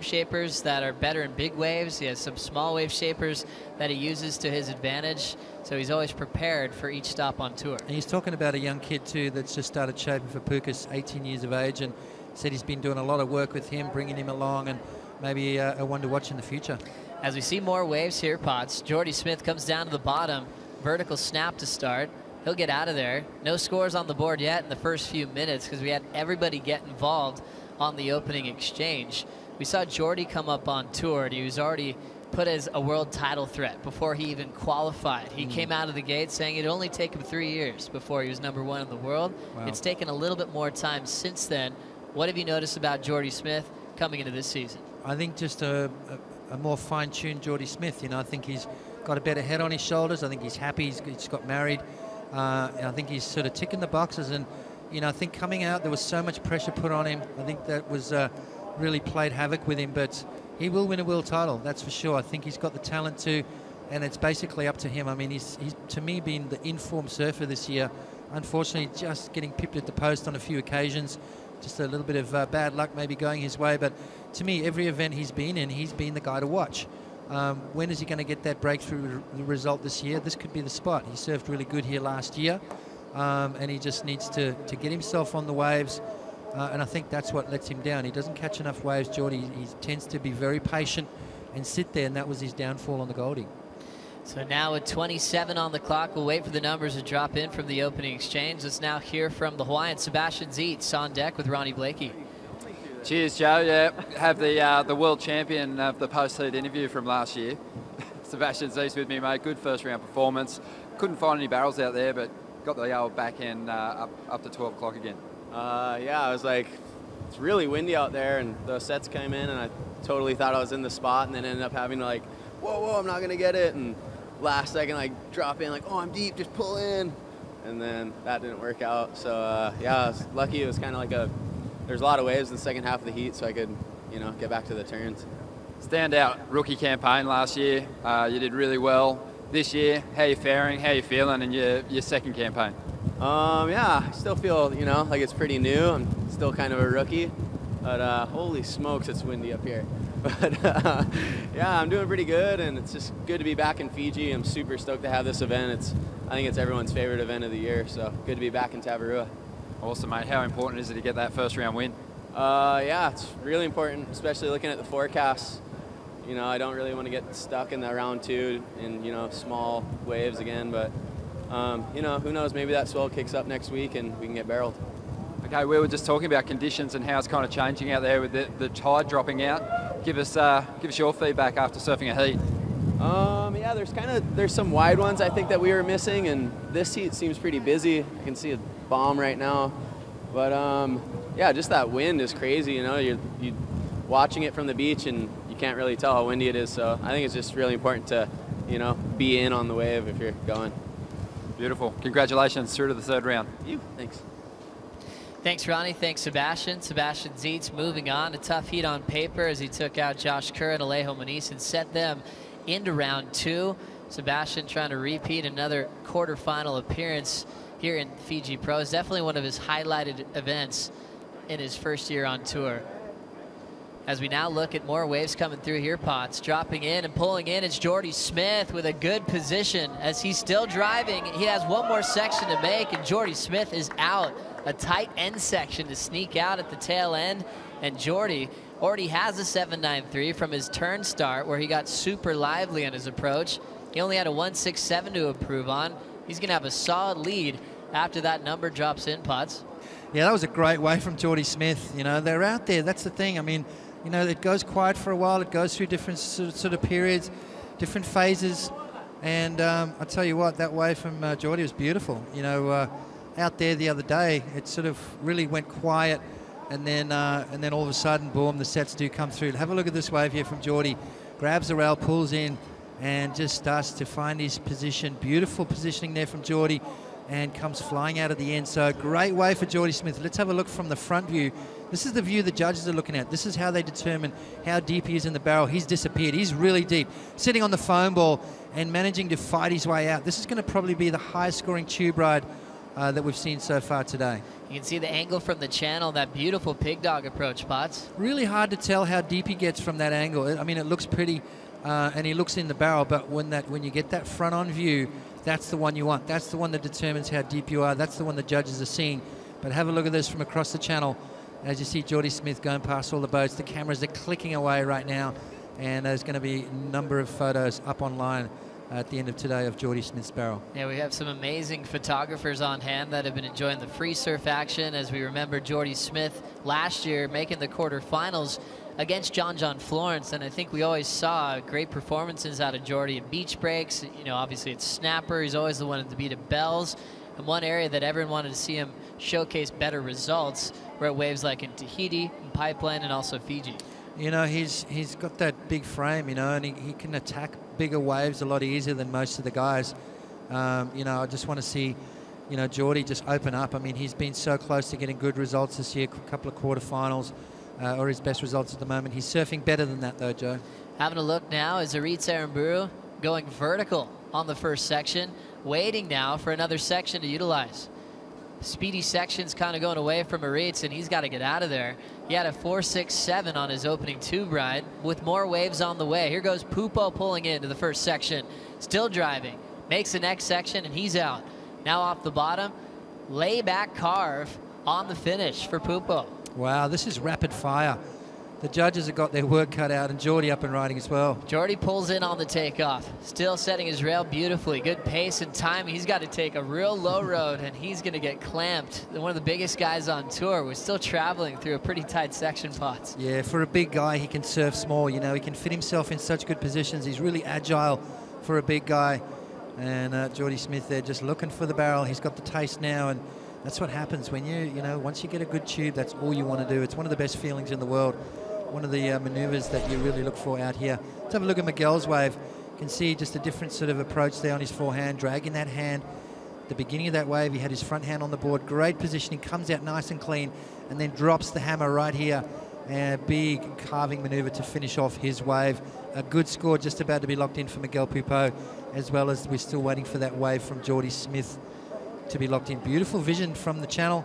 shapers that are better in big waves. He has some small wave shapers that he uses to his advantage. So he's always prepared for each stop on tour.
And he's talking about a young kid too that's just started shaping for Pukas, 18 years of age, and said he's been doing a lot of work with him, bringing him along, and maybe a one to watch in the future.
As we see more waves here, Potts, Geordie Smith comes down to the bottom, vertical snap to start. He'll get out of there. No scores on the board yet in the first few minutes because we had everybody get involved on the opening exchange. We saw Geordie come up on tour, and he was already put as a world title threat before he even qualified. He came out of the gate saying it'd only take him 3 years before he was #1 in the world.
Wow.
It's taken a little bit more time since then. What have you noticed about Geordie Smith coming into this season?
I think just a more fine-tuned Geordie Smith. You know, I think he's got a better head on his shoulders. I think he's happy. He's got married. And I think he's sort of ticking the boxes. And, you know, I think coming out, there was so much pressure put on him. I think that was really played havoc with him. But he will win a world title, that's for sure. I think he's got the talent to, and it's basically up to him. I mean, he's to me been the informed surfer this year. Unfortunately, just getting pipped at the post on a few occasions. Just a little bit of bad luck maybe going his way. But to me, every event he's been in, he's been the guy to watch. When is he going to get that breakthrough result this year? This could be the spot. He surfed really good here last year, and he just needs to get himself on the waves. And I think that's what lets him down. He doesn't catch enough waves, Geordie. He tends to be very patient and sit there, and that was his downfall on the Goldie.
So now with 27 on the clock, we'll wait for the numbers to drop in from the opening exchange. Let's now hear from the Hawaiian, Sebastian Zietz, on deck with Ronnie Blakey.
Cheers, Joe. Yeah, have the world champion of the post-heat interview from last year. Sebastian Zietz with me, mate. Good first round performance. Couldn't find any barrels out there, but got the old back end up to 12 o'clock again.
Yeah, I was like, it's really windy out there, and those sets came in, and I totally thought I was in the spot, and then ended up having to like, whoa, I'm not gonna get it, and last second like drop in like, oh, I'm deep, just pull in, and then that didn't work out. So yeah, I was lucky. It was kind of like there's a lot of waves in the second half of the heat, so I could, you know, get back to the turns.
Standout rookie campaign last year. You did really well. This year, how you faring? How you feeling in your second campaign?
Yeah, I still feel, you know, like it's pretty new. I'm still kind of a rookie, but holy smokes, it's windy up here. But yeah, I'm doing pretty good, and it's just good to be back in Fiji. I'm super stoked to have this event. I think it's everyone's favorite event of the year, so good to be back in Tavarua.
Awesome, mate. How important is it to get that first round win?
Yeah, it's really important, especially looking at the forecast. You know, I don't really want to get stuck in the round 2 in, you know, small waves again, but you know, who knows, maybe that swell kicks up next week and we can get barreled.
Okay, we were just talking about conditions and how it's kind of changing out there with the tide dropping out. Give us your feedback after surfing a heat.
Yeah, there's some wide ones I think that we were missing, and this heat seems pretty busy. I can see a bomb right now, but yeah, just that wind is crazy. You know, you're watching it from the beach and you can't really tell how windy it is. So I think it's just really important to, you know, be in on the wave if you're going.
Beautiful. Congratulations, through to the third round.
Thanks.
Thanks, Ronnie. Thanks, Sebastian. Sebastian Zietz moving on. A tough heat on paper as he took out Josh Kerr and Alejo Moniz and set them into round 2. Sebastian trying to repeat another quarterfinal appearance here in Fiji Pro. It's definitely one of his highlighted events in his first year on tour. As we now look at more waves coming through here, Potts. Dropping in and pulling in, it's Geordie Smith with a good position as he's still driving. He has one more section to make, and Geordie Smith is out. A tight end section to sneak out at the tail end, and Geordie already has a 7.93 from his turn start where he got super lively on his approach. He only had a 1.67 to improve on. He's gonna have a solid lead after that number drops in, Potts.
Yeah, that was a great wave from Geordie Smith. You know, they're out there, that's the thing. I mean, you know, it goes quiet for a while. It goes through different sort of periods, different phases. And I tell you what, that wave from Geordie was beautiful. You know, out there the other day, it sort of really went quiet. And then all of a sudden, boom, the sets do come through. Have a look at this wave here from Geordie. grabs the rail, pulls in, and just starts to find his position. Beautiful positioning there from Geordie, and comes flying out at the end. So great way for Geordie Smith. Let's have a look from the front view. This is the view the judges are looking at. This is how they determine how deep he is in the barrel. He's disappeared. He's really deep. Sitting on the foam ball and managing to fight his way out. This is going to probably be the highest scoring tube ride that we've seen so far today.
You can see the angle from the channel, that beautiful pig dog approach, Potts.
Really hard to tell how deep he gets from that angle. I mean, it looks pretty, and he looks in the barrel, but when you get that front-on view, that's the one you want. That's the one that determines how deep you are. That's the one the judges are seeing. But have a look at this from across the channel. As you see Geordie Smith going past all the boats, the cameras are clicking away right now, and there's going to be a number of photos up online at the end of today of Geordie Smith's barrel.
Yeah, we have some amazing photographers on hand that have been enjoying the free surf action. As we remember Geordie Smith last year making the quarterfinals against John Florence, and I think we always saw great performances out of Geordie in beach breaks. You know, obviously it's snapper. He's always the one to beat at bells. And one area that everyone wanted to see him showcase better results were at waves like in Tahiti, in Pipeline, and also Fiji.
You know, he's got that big frame, you know, and he can attack bigger waves a lot easier than most of the guys. You know, I just want to see, you know, Geordie just open up. I mean, he's been so close to getting good results this year, a couple of quarterfinals, or his best results at the moment. He's surfing better than that, though, Joe.
Having a look now is Aritz Aramburu going vertical on the first section, waiting now for another section to utilize. Speedy section's kind of going away from Aritz, and he's got to get out of there. He had a 4.67 on his opening tube ride with more waves on the way. Here goes Pupo pulling into the first section, still driving, makes the next section, and he's out. Now off the bottom, layback carve on the finish for Pupo.
Wow, this is rapid fire. The judges have got their work cut out, and Geordie up and riding as well.
Geordie pulls in on the takeoff, still setting his rail beautifully. Good pace and timing. He's got to take a real low road, and he's going to get clamped. One of the biggest guys on tour. We're still traveling through a pretty tight section, Potts.
Yeah, for a big guy, he can surf small. You know, he can fit himself in such good positions. He's really agile for a big guy. And Geordie Smith there just looking for the barrel. He's got the taste now, and that's what happens when you know, once you get a good tube, that's all you want to do. It's one of the best feelings in the world. One of the maneuvers that you really look for out here. Let's have a look at Miguel's wave. You can see just a different sort of approach there on his forehand, dragging that hand. At the beginning of that wave, he had his front hand on the board. Great positioning, comes out nice and clean, and then drops the hammer right here. A big carving maneuver to finish off his wave. A good score just about to be locked in for Miguel Pupo, as well as we're still waiting for that wave from Geordie Smith to be locked in. Beautiful vision from the channel.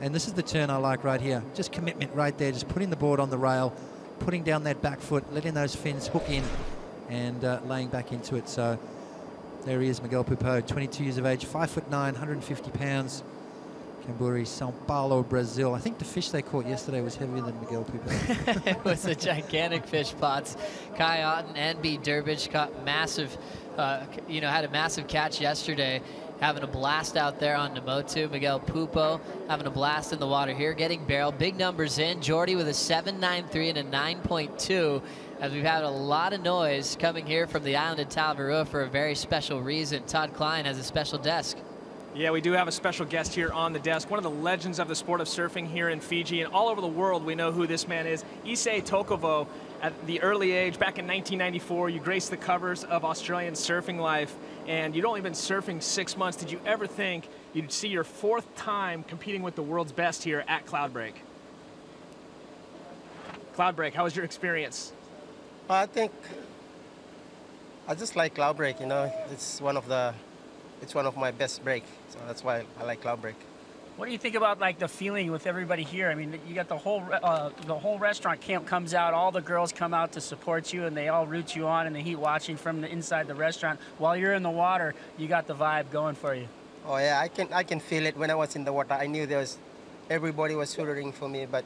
And this is the turn I like right here. Just commitment right there, just putting the board on the rail, putting down that back foot, letting those fins hook in, and laying back into it. So there he is, Miguel Pupo, 22 years of age, 5'9", 150 pounds. Camburi, São Paulo, Brazil. I think the fish they caught yesterday was heavier than Miguel Pupo.
It was a gigantic fish, Potts. Kai Otten and B. Durbridge caught massive, you know, had a massive catch yesterday. Having a blast out there on Namotu. Miguel Pupo having a blast in the water here, getting barrel. Big numbers in. Geordie with a 7.93 and a 9.2. As we've had a lot of noise coming here from the island of Tavarua for a very special reason. Todd Klein has a special desk.
Yeah, we do have a special guest here on the desk, one of the legends of the sport of surfing here in Fiji, and all over the world we know who this man is. Issei Tokovo, at the early age, back in 1994, you graced the covers of Australian Surfing Life, and you'd only been surfing 6 months. Did you ever think you'd see your 4th time competing with the world's best here at Cloudbreak? Cloudbreak, how was your experience?
I think I just like Cloudbreak, you know. It's one of my best break, so that's why I like Cloudbreak.
What do you think about like the feeling with everybody here? I mean, you got the whole restaurant camp comes out, all the girls come out to support you, and they all root you on in the heat, watching from the inside the restaurant. While you're in the water, you got the vibe going for you.
Oh yeah, I can feel it when I was in the water. I knew everybody was rooting for me, but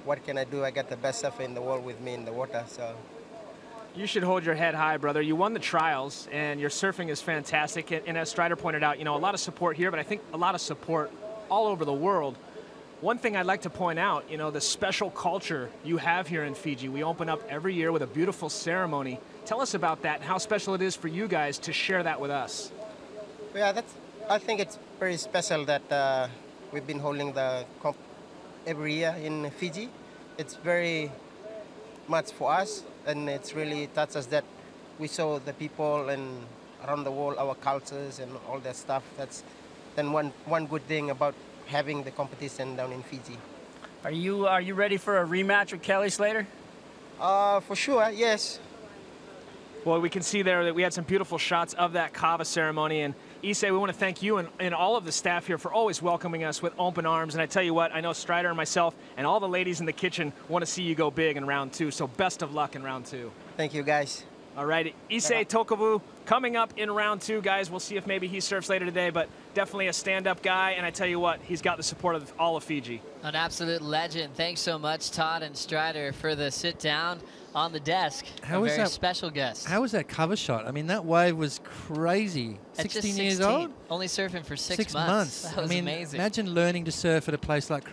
what can I do? I got the best surfer in the world with me in the water, so.
You should hold your head high, brother. You won the trials, and your surfing is fantastic. And as Strider pointed out, you know, a lot of support here, but I think a lot of support all over the world. One thing I'd like to point out, you know, the special culture you have here in Fiji. We open up every year with a beautiful ceremony. Tell us about that and how special it is for you guys to share that with us.
Yeah, I think it's very special that we've been holding the comp every year in Fiji. It's very much for us, and it's really touched us that we saw the people and around the world, our cultures and all that stuff. That's then one good thing about having the competition down in Fiji.
Are you ready for a rematch with Kelly Slater?
For sure, yes.
Well, we can see there that we had some beautiful shots of that kava ceremony. And Issei, we want to thank you and all of the staff here for always welcoming us with open arms. And I tell you what, I know Strider and myself and all the ladies in the kitchen want to see you go big in round 2. So best of luck in round 2.
Thank you, guys.
All right, Issei Tokovu coming up in round 2, guys. We'll see if maybe he surfs later today, but definitely a stand-up guy. And I tell you what, he's got the support of all of Fiji.
An absolute legend. Thanks so much, Todd and Strider, for the sit down on the desk.
How
a
was
very
that
special guest.
How was that cover shot? I mean, that wave was crazy.
At
16
just
years old?
Only surfing for 6
6
months.
months.
That was
I mean,
amazing.
Imagine learning to surf at a place like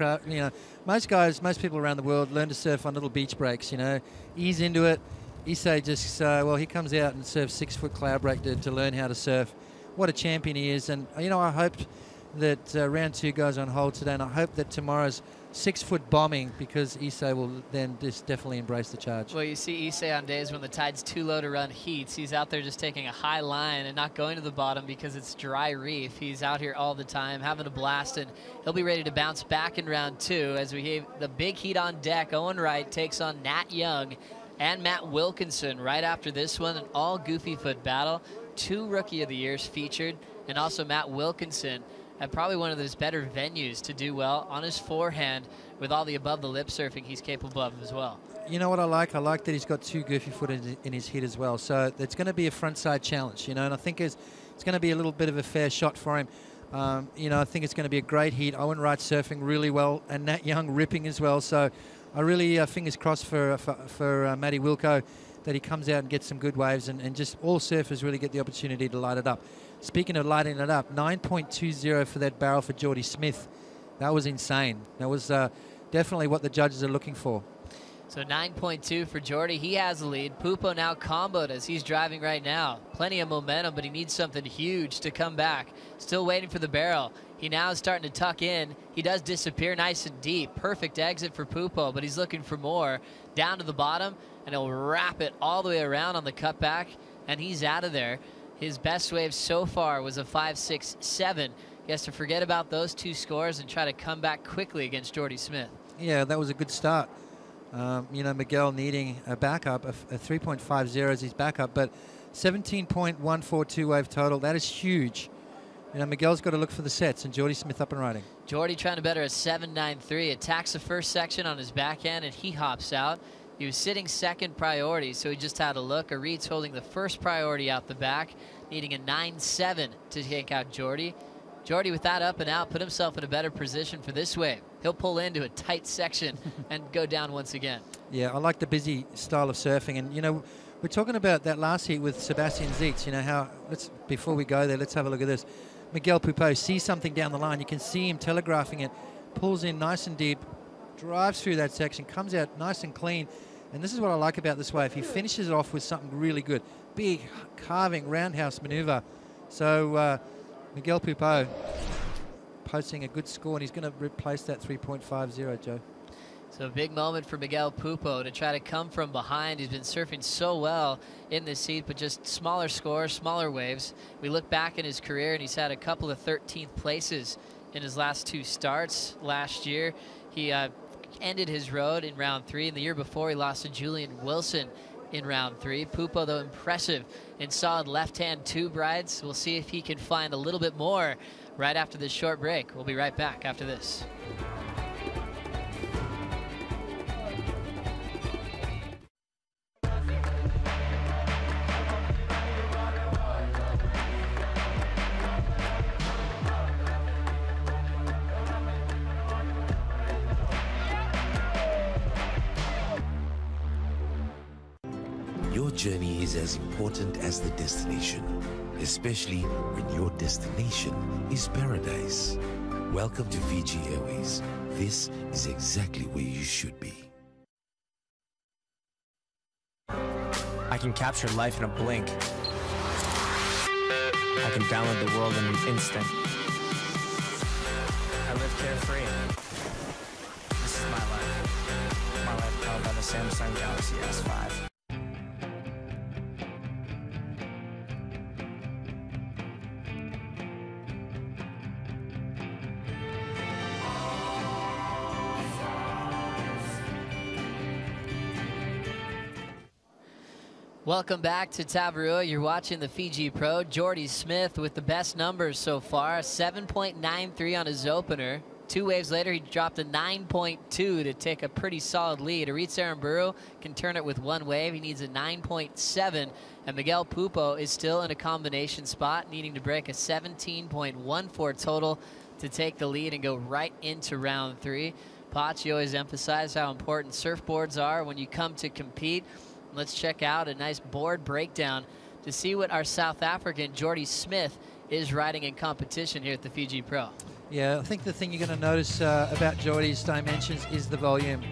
most people around the world learn to surf on little beach breaks, ease into it. Issei just, he comes out and surfs 6-foot Cloudbreak to learn how to surf. What a champion he is. And, I hoped that round 2 goes on hold today, and I hope that tomorrow's 6-foot bombing, because Issei will then just definitely embrace the charge.
Well, you see Issei on days when the tide's too low to run heats. He's out there just taking a high line and not going to the bottom because it's dry reef. He's out here all the time, having a blast, and he'll be ready to bounce back in round 2 as we have the big heat on deck. Owen Wright takes on Nat Young and Matt Wilkinson right after this one, an all goofy foot battle. 2 Rookie of the Years featured, and also Matt Wilkinson at probably one of those better venues to do well on his forehand with all the above the lip surfing he's capable of as well. You know what I like? I like that he's got 2 goofy foot in his hit as well. So it's going to be a frontside challenge, and I think it's going to be a little bit of a fair shot for him. I think it's going to be a great heat. Owen Wright surfing really well, and Nat Young ripping as well. So I really fingers crossed for Matty Wilco that he comes out and gets some good waves, and just all surfers really get the opportunity to light it up. Speaking of lighting it up, 9.20 for that barrel for Jordy Smith. That was insane. That was definitely what the judges are looking for. So 9.2 for Jordy. He has the lead. Pupo now comboed as he's driving right now. Plenty of momentum, but he needs something huge to come back. Still waiting for the barrel. He now is starting to tuck in. He does disappear nice and deep. Perfect exit for Pupo, but he's looking for more. Down to the bottom, and he'll wrap it all the way around on the cutback, and he's out of there. His best wave so far was a 5.67. He has to forget about those 2 scores and try to come back quickly against Jordy Smith. Yeah, that was a good start. Miguel needing a backup, a 3.50 as his backup, but 17.142 wave total. That is huge. Miguel's got to look for the sets, and Jordy Smith up and riding. Jordy trying to better a 7.93, attacks the first section on his backhand, and he hops out. He was sitting second priority, so he just had a look. Arit's holding the first priority out the back, needing a 9.7 to take out Jordy. Jordy, with that up and out, put himself in a better position for this wave. He'll pull into a tight section and go down once again. Yeah, I like the busy style of surfing. And, we're talking about that last heat with Sebastian Zietz. Before we go there, let's have a look at this. Miguel Pupo sees something down the line. You can see him telegraphing it, pulls in nice and deep, drives through that section, comes out nice and clean. And this is what I like about this wave. He finishes it off with something really good. Big, carving, roundhouse maneuver. So Miguel Pupo posting a good score, and he's going to replace that 3.50, Joe. So a big moment for Miguel Pupo to try to come from behind. He's been surfing so well in this heat, but just smaller scores, smaller waves. We look back in his career, and he's had a couple of 13th places in his last 2 starts last year. He ended his road in round 3, and the year before he lost to Julian Wilson in round 3. Pupo, though, impressive in solid left-hand tube rides. We'll see if he can find a little bit more right after this short break. We'll be right back after this.
Your journey is as important as the destination, especially when your destination is paradise. Welcome to Fiji Airways. This is exactly where you should be.
I can capture life in a blink. I can download the world in an instant. I live carefree. This is my life. My life powered by the Samsung Galaxy S5.
Welcome back to Tavarua. You're watching the Fiji Pro. Jordy Smith with the best numbers so far, 7.93 on his opener. 2 waves later, he dropped a 9.2 to take a pretty solid lead. Aritz Aramburu can turn it with 1 wave. He needs a 9.7. And Miguel Pupo is still in a combination spot, needing to break a 17.14 total to take the lead and go right into round 3. Potts, you always emphasize how important surfboards are when you come to compete. Let's check out a nice board breakdown to see what our South African Jordy Smith is riding in competition here at the Fiji Pro.
Yeah, I think the thing you're going to notice about Jordy's dimensions is the volume.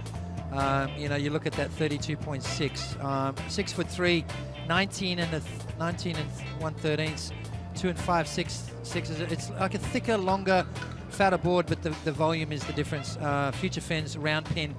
You know, you look at that 32.6, 6'3", 19 and 1/13, 2 and 5/6. It's like a thicker, longer, fatter board, but the volume is the difference. Future Fens round pin.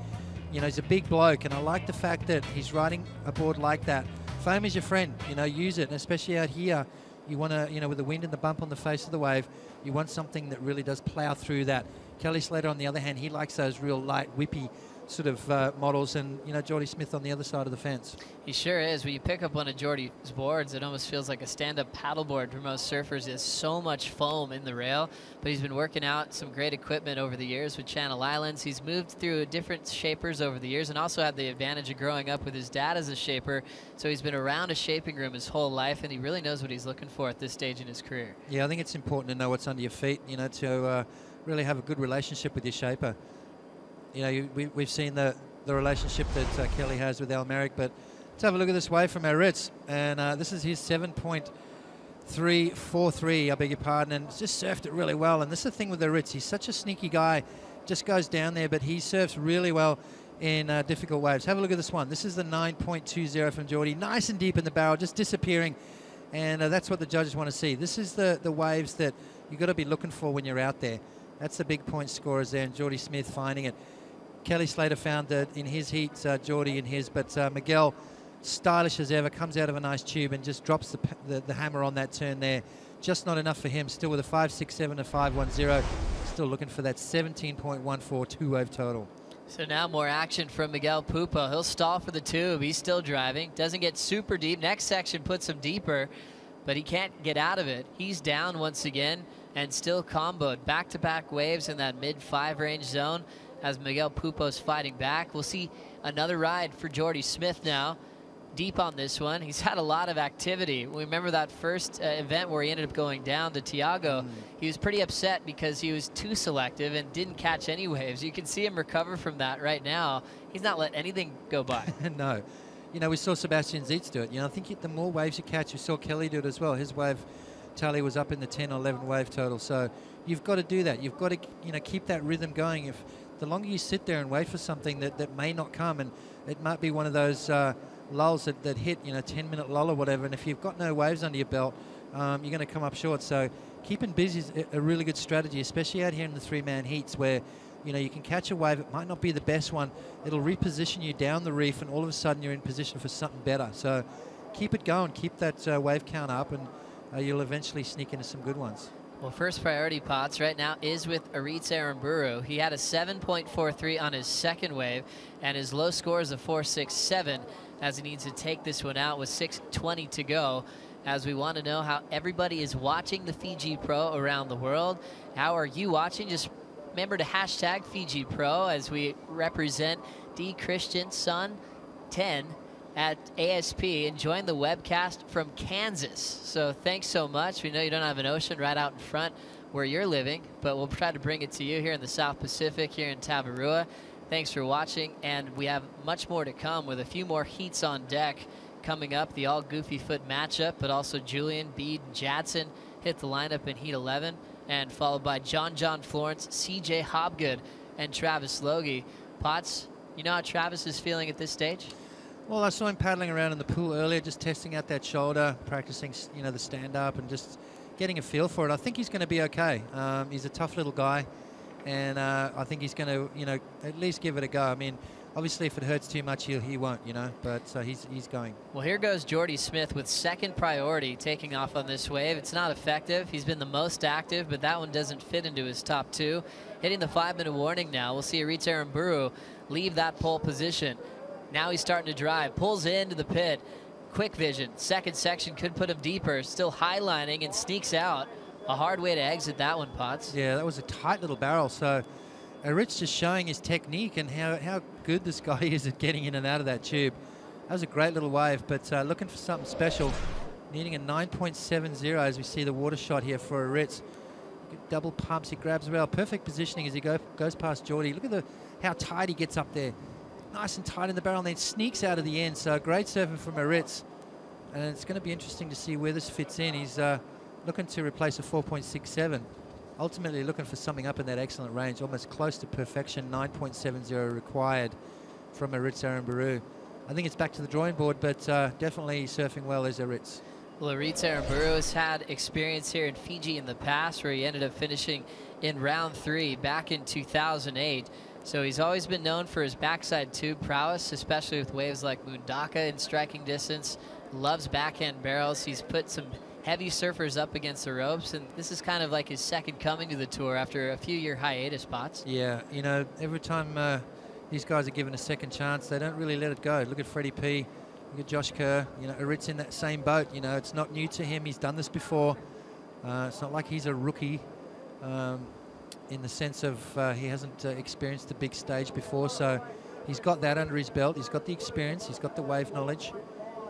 You know, he's a big bloke, and I like the fact that he's riding a board like that. Foam is your friend, you know, use it, and especially out here, you want to, you know, with the wind and the bump on the face of the wave, you want something that really does plow through that. Kelly Slater, on the other hand, he likes those real light, whippy sort of models, and, you know, Jordy Smith on the other side of the fence.
He sure is. When you pick up one of Jordy's boards, it almost feels like a stand-up paddleboard for most surfers. There's so much foam in the rail, but he's been working out some great equipment over the years with Channel Islands. He's moved through different shapers over the years and also had the advantage of growing up with his dad as a shaper, so he's been around a shaping room his whole life, and he really knows what he's looking for at this stage in his career.
Yeah, I think it's important to know what's under your feet, you know, to really have a good relationship with your shaper. You know, we've seen the relationship that Kelly has with Al Merrick, but let's have a look at this wave from Aritz, and this is his 7.343, I beg your pardon, and just surfed it really well. And this is the thing with Aritz, he's such a sneaky guy, just goes down there, but he surfs really well in difficult waves. Have a look at this one. This is the 9.20 from Jordy, nice and deep in the barrel, just disappearing, and that's what the judges want to see. This is the waves that you've got to be looking for when you're out there. That's the big point scorers there, and Jordy Smith finding it. Kelly Slater found that in his heat, Jordy in his, but Miguel, stylish as ever, comes out of a nice tube and just drops the hammer on that turn there. Just not enough for him, still with a 5.67, a 5.10. Still looking for that 17.14 two-wave total.
So now more action from Miguel Pupo. He'll stall for the tube. He's still driving. Doesn't get super deep. Next section puts him deeper, but he can't get out of it. He's down once again and still comboed. Back-to-back waves in that mid-5 range zone as Miguel Pupo's fighting back. We'll see another ride for Jordy Smith now. Deep on this one. He's had a lot of activity. We remember that first event where he ended up going down to Tiago. He was pretty upset because he was too selective and didn't catch any waves. You can see him recover from that right now. He's not let anything go by.
No. You know, we saw Sebastian Zietz do it. You know, I think the more waves you catch, you saw Kelly do it as well. His wave tally was up in the 10 or 11 wave total. So you've got to do that. You've got to, you know, keep that rhythm going. If the longer you sit there and wait for something that may not come, and it might be one of those lulls that hit, you know, 10-minute lull or whatever, and if you've got no waves under your belt, you're going to come up short. So keeping busy is a really good strategy, especially out here in the 3-man heats where, you know, you can catch a wave. It might not be the best one. It'll reposition you down the reef, and all of a sudden you're in position for something better. So keep it going. Keep that wave count up, and you'll eventually sneak into some good ones.
Well, first priority, Potts, right now is with Aritz Aramburu. He had a 7.43 on his second wave, and his low score is a 4.67 as he needs to take this one out with 6:20 to go. As we want to know how everybody is watching the Fiji Pro around the world. How are you watching? Just remember to hashtag Fiji Pro as we represent D. Christian Son 10 at ASP, enjoying the webcast from Kansas. So thanks so much. We know you don't have an ocean right out in front where you're living, but we'll try to bring it to you here in the South Pacific, here in Tavarua. Thanks for watching, and we have much more to come with a few more heats on deck coming up. The all Goofy Foot matchup, but also Julian, Bede, and Jadson hit the lineup in Heat 11, and followed by John Florence, CJ Hobgood, and Travis Logie. Potts, you know how Travis is feeling at this stage?
Well, I saw him paddling around in the pool earlier, just testing out that shoulder, practicing, you know, the stand-up, and just getting a feel for it. I think he's going to be okay. He's a tough little guy, and I think he's going to, you know, at least give it a go. I mean, Obviously, if it hurts too much, he won't, you know, but he's going.
Well, here goes Jordy Smith with second priority taking off on this wave. It's not effective. He's been the most active, but that one doesn't fit into his top 2. Hitting the 5-minute warning now. We'll see Aritz Aramburu leave that pole position. Now he's starting to drive, pulls into the pit. Quick vision, second section could put him deeper, still highlining and sneaks out. A hard way to exit that one, Potts.
Yeah, that was a tight little barrel. So Aritz just showing his technique and how good this guy is at getting in and out of that tube. That was a great little wave, but looking for something special. Needing a 9.70 as we see the water shot here for Aritz. Double pumps, he grabs well. Perfect positioning as he goes past Jordy. Look at how tight he gets up there. Nice and tight in the barrel and then sneaks out of the end. So great surfing from Aritz. And it's going to be interesting to see where this fits in. He's looking to replace a 4.67. Ultimately looking for something up in that excellent range, almost close to perfection. 9.70 required from Aritz Aramburu. I think it's back to the drawing board, but definitely surfing well as Aritz.
Well, Aritz Aramburu has had experience here in Fiji in the past, where he ended up finishing in round 3 back in 2008. So he's always been known for his backside tube prowess, especially with waves like Mundaka in striking distance. Loves backhand barrels. He's put some heavy surfers up against the ropes, and this is kind of like his second coming to the tour after a few-year hiatus, spots.
Yeah, you know, every time these guys are given a second chance, they don't really let it go. Look at Freddie P. Look at Josh Kerr. You know, Aritz in that same boat. You know, it's not new to him. He's done this before. It's not like he's a rookie. In the sense of he hasn't experienced the big stage before, so he's got that under his belt. He's got the experience, he's got the wave knowledge.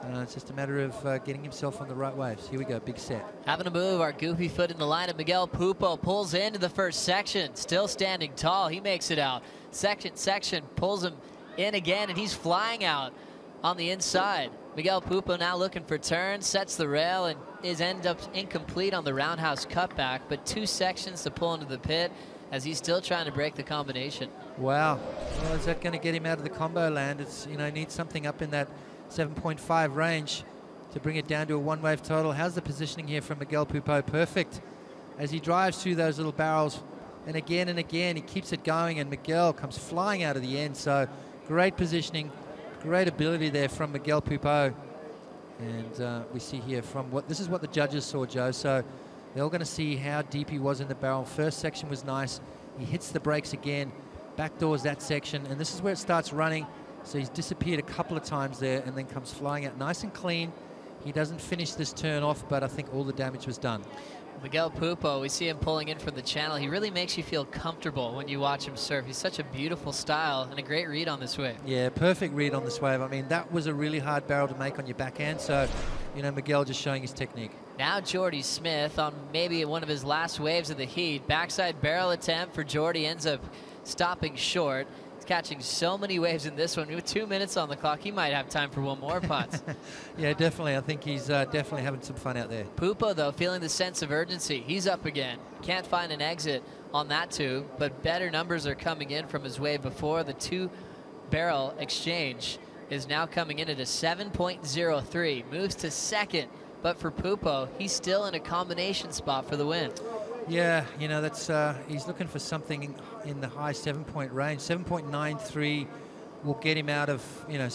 It's just a matter of getting himself on the right waves. Here we go, big set.
Having to move our goofy foot in the line of Miguel Pupo, pulls into the first section, still standing tall. He makes it out. Second section pulls him in again, and he's flying out on the inside. Miguel Pupo now looking for turns, sets the rail, and ends up incomplete on the roundhouse cutback, but 2 sections to pull into the pit as he's still trying to break the combination.
Wow. Well, is that going to get him out of the combo land? It's, you know, needs something up in that 7.5 range to bring it down to a 1-wave total. How's the positioning here from Miguel Pupo? Perfect. As he drives through those little barrels, and again, he keeps it going, and Miguel comes flying out of the end. So great positioning, great ability there from Miguel Pupo. And we see here from this is what the judges saw, Joe. So they're all going to see how deep he was in the barrel. First section was nice. He hits the brakes again, backdoors that section, and this is where it starts running. So he's disappeared a couple of times there and then comes flying out nice and clean. He doesn't finish this turn off, but I think all the damage was done.
Miguel Pupo, we see him pulling in from the channel. He really makes you feel comfortable when you watch him surf. He's such a beautiful style and a great read on this wave.
Yeah, perfect read on this wave. I mean, that was a really hard barrel to make on your backhand. So, you know, Miguel just showing his technique.
Now Jordy Smith on maybe one of his last waves of the heat. Backside barrel attempt for Jordy, ends up stopping short. He's catching so many waves in this one. With 2 minutes on the clock, he might have time for one more putt.
Yeah, definitely. I think he's definitely having some fun out there.
Pupo, though, feeling the sense of urgency. He's up again. Can't find an exit on that tube, but better numbers are coming in from his wave before. The 2-barrel exchange is now coming in at a 7.03. Moves to second, but for Pupo, he's still in a combination spot for the win.
Yeah, you know, that's he's looking for something in the high 7-point range. 7.93 will get him out of, you know,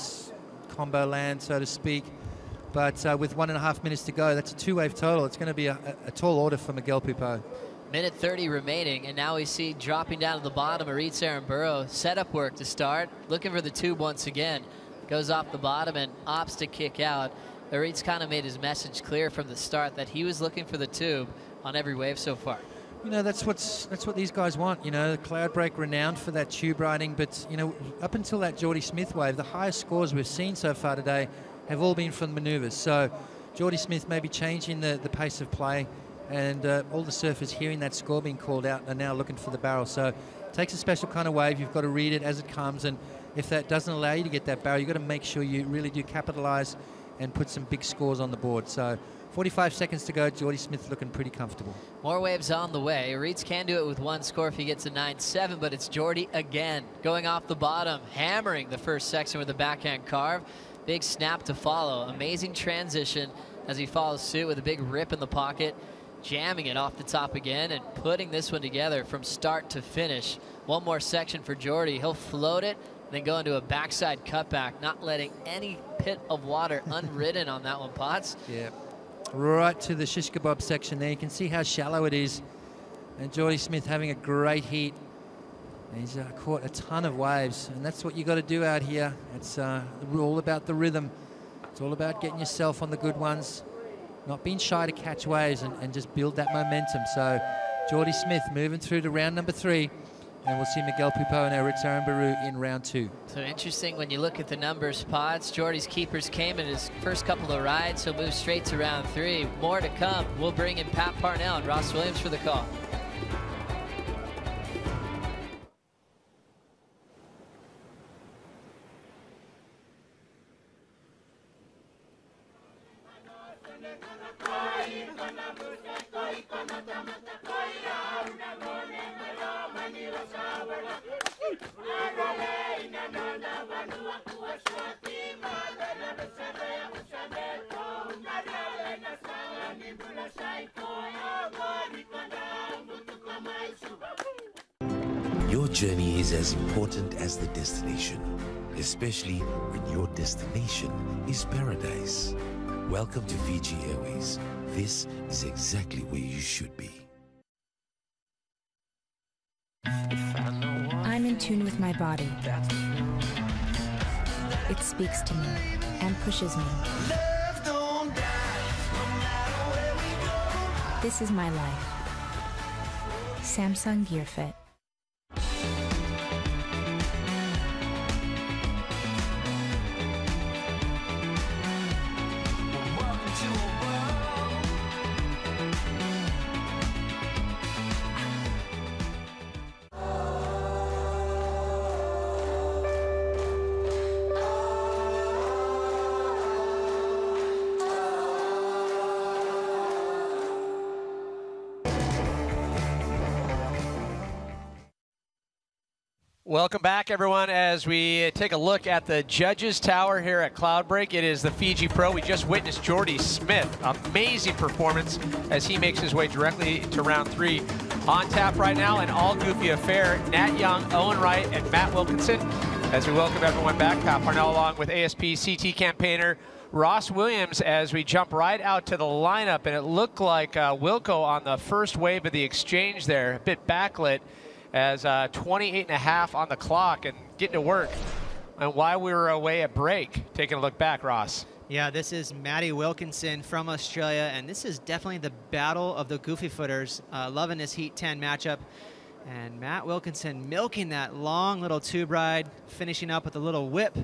combo land, so to speak. But with 1.5 minutes to go, that's a 2-wave total. It's going to be a tall order for Miguel Pupo.
Minute 30 remaining, and now we see dropping down to the bottom, Aritz Aramburu. Setup work to start, looking for the tube once again. Goes off the bottom and opts to kick out. Aritz kind of made his message clear from the start that he was looking for the tube on every wave so far.
You know, that's what these guys want. You know, Cloudbreak renowned for that tube riding, but you know, up until that Jordy Smith wave, the highest scores we've seen so far today have all been from maneuvers. So Jordy Smith may be changing the pace of play, and all the surfers hearing that score being called out are now looking for the barrel. So it takes a special kind of wave. You've got to read it as it comes, and if that doesn't allow you to get that barrel, you've got to make sure you really do capitalize and put some big scores on the board. So 45 seconds to go. Jordy Smith looking pretty comfortable.
More waves on the way. Aritz can do it with 1 score if he gets a 9-7, but it's Jordy again. Going off the bottom, hammering the first section with a backhand carve. Big snap to follow. Amazing transition as he follows suit with a big rip in the pocket. Jamming it off the top again and putting this one together from start to finish. One more section for Jordy. He'll float it then go into a backside cutback, not letting any pit of water unridden on that one, Potts.
Yeah, right to the shish kebab section there. You can see how shallow it is. And Geordie Smith having a great heat. He's caught a ton of waves, and that's what you got to do out here. It's all about the rhythm. It's all about getting yourself on the good ones, not being shy to catch waves and just build that momentum. So Geordie Smith moving through to round number 3, and we'll see Miguel Pupo and Eritz Arambaru in round 2.
So interesting when you look at the numbers, Pods. Geordie's keepers came in his first couple of rides. He'll move straight to round 3. More to come. We'll bring in Pat Parnell and Ross Williams for the call.
Your journey is as important as the destination, especially when your destination is paradise. Welcome to Fiji Airways. This is exactly where you should be.
I'm in tune with my body. It speaks to me and pushes me. This is my life. Samsung Gear Fit.
Welcome back, everyone, as we take a look at the Judges Tower here at Cloudbreak. It is the Fiji Pro. We just witnessed Geordie Smith. Amazing performance as he makes his way directly to round 3. On tap right now, an all-goofy affair. Nat Young, Owen Wright, and Matt Wilkinson. As we welcome everyone back, Pat Parnell along with ASP CT campaigner Ross Williams as we jump right out to the lineup. And it looked like Wilco on the first wave of the exchange there, a bit backlit, as 28.5 on the clock and getting to work. And while we were away at break, taking a look back, Ross.
Yeah, this is Matty Wilkinson from Australia, and this is definitely the battle of the goofy footers. Loving this Heat 10 matchup. And Matt Wilkinson milking that long little tube ride, finishing up with a little whip.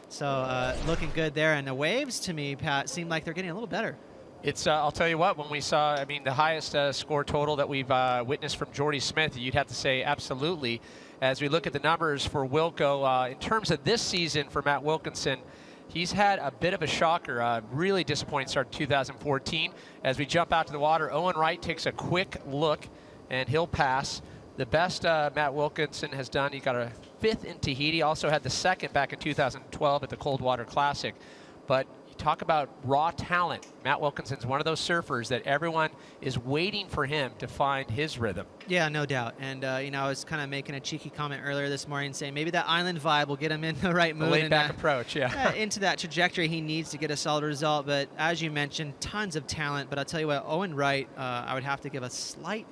So looking good there. And the waves, to me, Pat, seem like they're getting a little better.
It's, I'll tell you what, when we saw, I mean, the highest score total that we've witnessed from Geordie Smith, you'd have to say absolutely. As we look at the numbers for Wilco, in terms of this season for Matt Wilkinson, he's had a bit of a shocker, really disappointing start in 2014. As we jump out to the water, Owen Wright takes a quick look, and he'll pass. The best Matt Wilkinson has done, he got a 5th in Tahiti, also had the 2nd back in 2012 at the Coldwater Classic. But talk about raw talent. Matt Wilkinson's one of those surfers that everyone is waiting for him to find his rhythm.
Yeah, no doubt. And, you know, I was kind of making a cheeky comment earlier this morning saying maybe that island vibe will get him in the right mood.
Laid-back approach, yeah.
Into that trajectory he needs to get a solid result. But as you mentioned, tons of talent. But I'll tell you what, Owen Wright, I would have to give a slight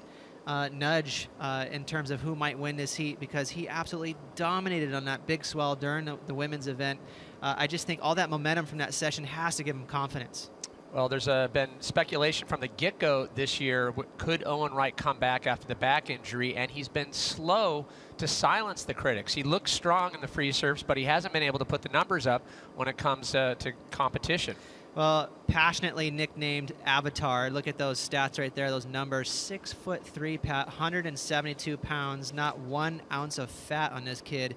nudge in terms of who might win this heat because he absolutely dominated on that big swell during the women's event. I just think all that momentum from that session has to give him confidence.
Well, there's been speculation from the get-go this year. Could Owen Wright come back after the back injury? And he's been slow to silence the critics. He looks strong in the free surfs, but he hasn't been able to put the numbers up when it comes to competition.
Well, passionately nicknamed Avatar. Look at those stats right there, those numbers. 6'3", Pat, 172 pounds, not 1 ounce of fat on this kid.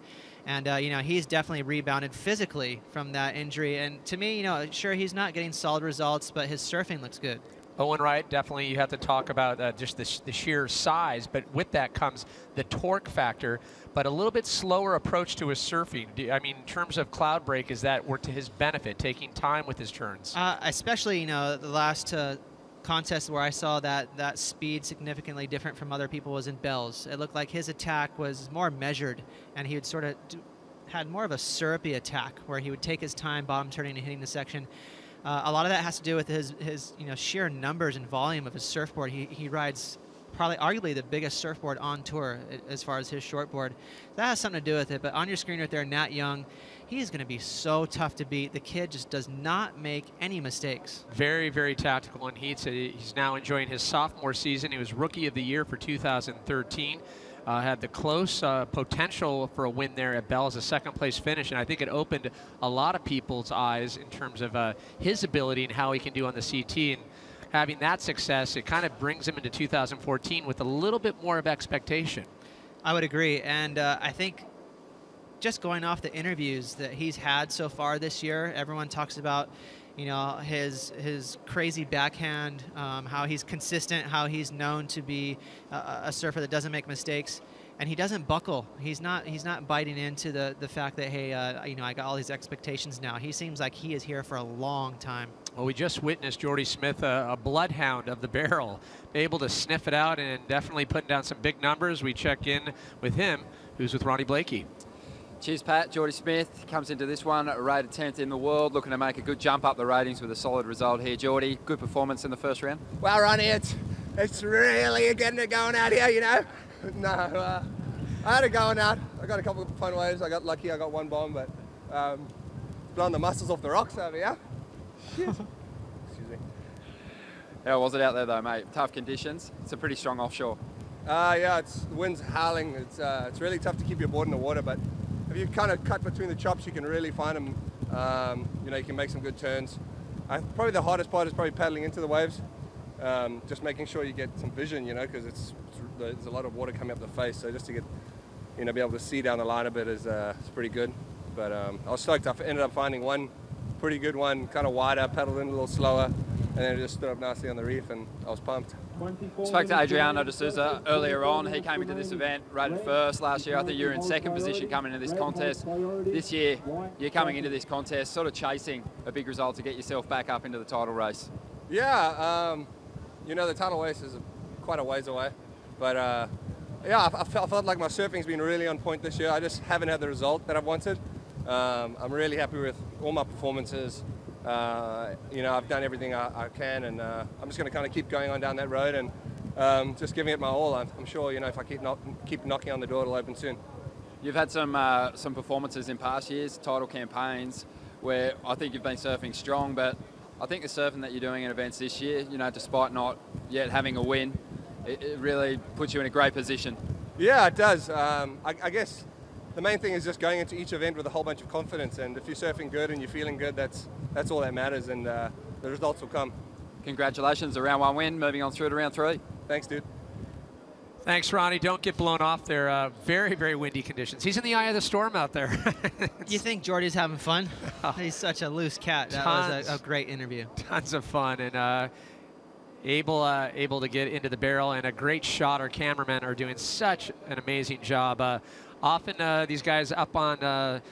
And, you know, he's definitely rebounded physically from that injury. And to me, you know, sure, he's not getting solid results, but his surfing looks good.
Owen Wright, definitely you have to talk about just the sheer size, but with that comes the torque factor, but a little bit slower approach to his surfing. I mean, in terms of Cloudbreak, is that work to his benefit, taking time with his turns?
Especially, you know, the last contest where I saw that speed significantly different from other people was in Bells. It looked like his attack was more measured, and he would sort of had more of a syrupy attack where he would take his time bottom turning and hitting the section. A lot of that has to do with his sheer numbers and volume of his surfboard. He rides probably arguably the biggest surfboard on tour as far as his shortboard. That has something to do with it. But on your screen right there, Nat Young, he is going to be so tough to beat. The kid just does not make any mistakes.
Very, very tactical in heats. He's now enjoying his sophomore season. He was Rookie of the Year for 2013. Had the close potential for a win there at Bell as a second-place finish, and I think it opened a lot of people's eyes in terms of his ability and how he can do on the CT. And having that success, it kind of brings him into 2014 with a little bit more of expectation.
I would agree, and I think just going off the interviews that he's had so far this year, everyone talks about his crazy backhand, how he's consistent, how he's known to be a surfer that doesn't make mistakes, and he doesn't buckle. He's not biting into the fact that, hey, I got all these expectations now. He seems like he is here for a long time.
Well, we just witnessed Jordy Smith, a bloodhound of the barrel, able to sniff it out and definitely putting down some big numbers. We check in with him, who's with Ronnie Blakey.
Cheers, Pat. Jordy Smith comes into this one rated 10th in the world, looking to make a good jump up the ratings with a solid result here. Jordy, good performance in the first round?
Well, Ronnie, it's really getting it going out here, No, I had it going out. I got a couple of fun waves. I got lucky. I got one bomb, but blowing the muscles off the rocks over here. Excuse me.
How was it out there, though, mate? Tough conditions. It's a pretty strong offshore.
Yeah, the wind's howling. It's really tough to keep your board in the water, but if you kind of cut between the chops, you can really find them. You can make some good turns. Probably the hardest part is probably paddling into the waves, just making sure you get some vision, because there's a lot of water coming up the face. So just to get, be able to see down the line a bit is pretty good. But I was stoked. I ended up finding one pretty good one, kind of wider, paddled in a little slower, and then it just stood up nicely on the reef, and I was pumped.
Spoke to Adriano de Souza earlier on. He came into this event rated first last year. I think you were in second position coming into this contest. This year, you're coming into this contest sort of chasing a big result to get yourself back up into the title race.
Yeah, the title race is quite a ways away. But yeah, I felt like my surfing's been really on point this year. I just haven't had the result that I've wanted. I'm really happy with all my performances. I've done everything I can, and I'm just going to kind of keep going on down that road and just giving it my all. I'm sure, if I keep knocking on the door, it'll open soon.
You've had some performances in past years, title campaigns, where I think you've been surfing strong, but I think the surfing that you're doing in events this year, despite not yet having a win, it really puts you in a great position.
Yeah, it does. I guess the main thing is just going into each event with a whole bunch of confidence, and if you're surfing good and you're feeling good, that's all that matters, and the results will come.
Congratulations, a round one win, moving on through to round three.
Thanks, dude.
Thanks, Ronnie. Don't get blown off there. Very, very windy conditions. He's in the eye of the storm out there.
You think Jordy's having fun? He's such a loose cat. That was a great interview.
Tons of fun, and able to get into the barrel, and a great shot. Our cameramen are doing such an amazing job. Often these guys up on,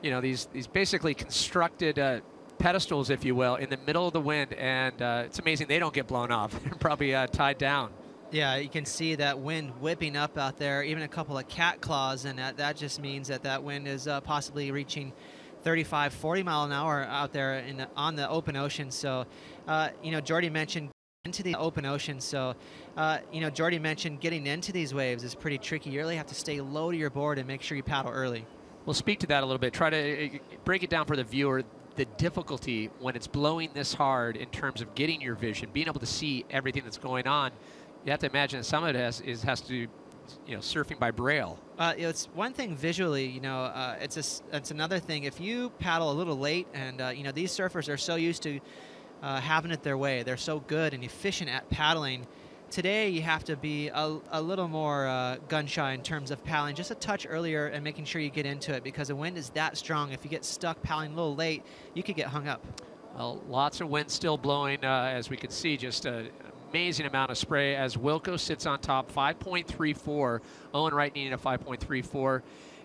these basically constructed pedestals, if you will, in the middle of the wind, and it's amazing they don't get blown off. They're probably tied down.
Yeah, you can see that wind whipping up out there, even a couple of cat claws, and that just means that wind is possibly reaching 35, 40 mile an hour out there on the open ocean. So, Jordy mentioned into the open ocean. So, Jordy mentioned getting into these waves is pretty tricky. You really have to stay low to your board and make sure you paddle early.
We'll speak to that a little bit. Try to break it down for the viewer, the difficulty when it's blowing this hard in terms of getting your vision, being able to see everything that's going on. You have to imagine that some of it has to do, surfing by braille.
It's one thing visually, it's another thing if you paddle a little late, and these surfers are so used to having it their way. They're so good and efficient at paddling. Today you have to be a little more gun-shy in terms of paddling, just a touch earlier and making sure you get into it, because the wind is that strong. If you get stuck paddling a little late, you could get hung up.
Well, lots of wind still blowing, as we can see, just an amazing amount of spray as Wilco sits on top, 5.34. Owen Wright needing a 5.34.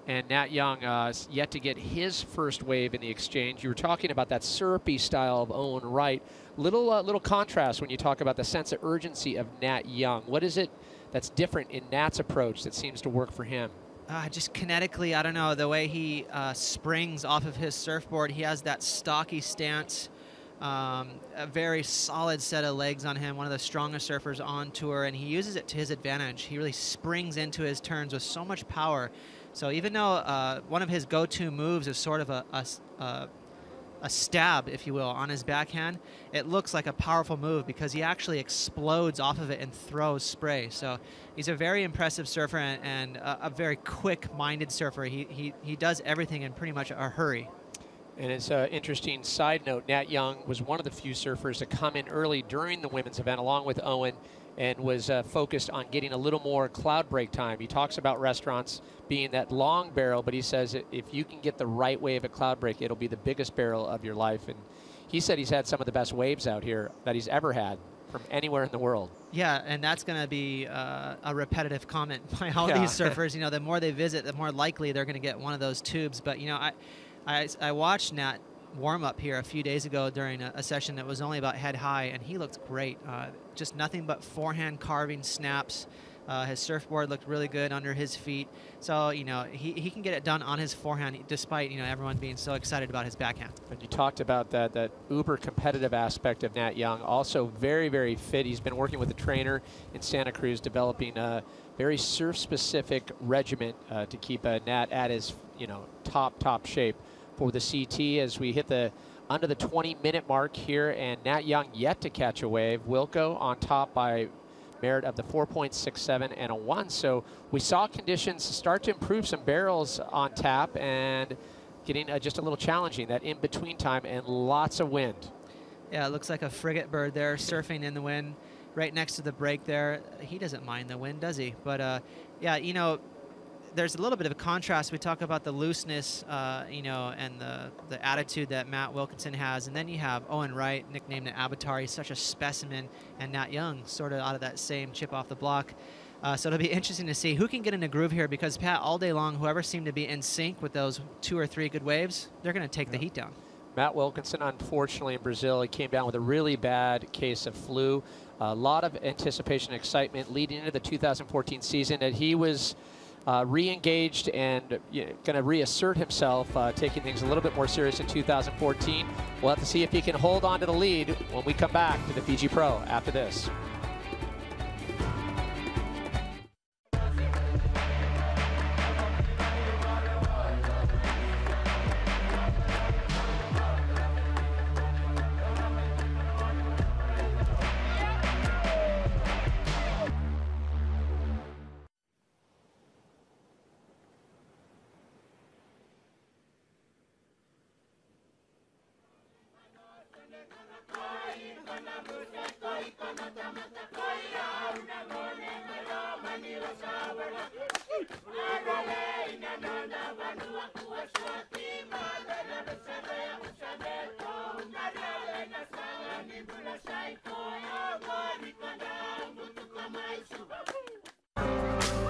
And Nat Young yet to get his first wave in the exchange. You were talking about that syrupy style of Owen Wright. Little contrast when you talk about the sense of urgency of Nat Young. What is it that's different in Nat's approach that seems to work for him?
just kinetically, I don't know, the way he springs off of his surfboard, he has that stocky stance, a very solid set of legs on him, one of the strongest surfers on tour, and he uses it to his advantage. He really springs into his turns with so much power. So even though one of his go-to moves is sort of a stab, if you will, on his backhand, it looks like a powerful move because he actually explodes off of it and throws spray. So he's a very impressive surfer and a very quick-minded surfer. He does everything in pretty much a hurry.
And it's an interesting side note, Nat Young was one of the few surfers to come in early during the women's event along with Owen and was focused on getting a little more Cloudbreak time. He talks about restaurants being that long barrel, but he says if you can get the right wave at Cloudbreak, it'll be the biggest barrel of your life. And he said he's had some of the best waves out here that he's ever had from anywhere in the world.
Yeah, and that's going to be a repetitive comment by all these surfers. You know, the more they visit, the more likely they're going to get one of those tubes. But, you know, I watched Nat warm up here a few days ago during a session that was only about head high, and he looked great. Just nothing but forehand carving snaps. His surfboard looked really good under his feet. So, you know, he can get it done on his forehand despite, you know, everyone being so excited about his backhand.
And you talked about that uber competitive aspect of Nat Young. Also very, very fit. He's been working with a trainer in Santa Cruz developing a very surf-specific regimen to keep Nat at his, you know, top shape for the CT as we hit the under the 20-minute mark here, and Nat Young yet to catch a wave. Wilco on top by merit of the 4.67 and a 1. So we saw conditions start to improve, some barrels on tap and getting just a little challenging, that in-between time, and lots of wind.
Yeah, it looks like a frigate bird there surfing in the wind right next to the break there. He doesn't mind the wind, does he? But yeah, you know, there's a little bit of a contrast. We talk about the looseness, you know, and the attitude that Matt Wilkinson has, and then you have Owen Wright, nicknamed the Avatar. He's such a specimen, and Nat Young, sort of out of that same chip off the block. So it'll be interesting to see who can get in a groove here, because Pat, all day long, whoever seemed to be in sync with those 2 or 3 good waves, they're going to take the heat down.
Matt Wilkinson, unfortunately, in Brazil, he came down with a really bad case of flu. A lot of anticipation and excitement leading into the 2014 season, and he was re-engaged and going to reassert himself, taking things a little bit more serious in 2014. We'll have to see if he can hold on to the lead when we come back to the Fiji Pro after this.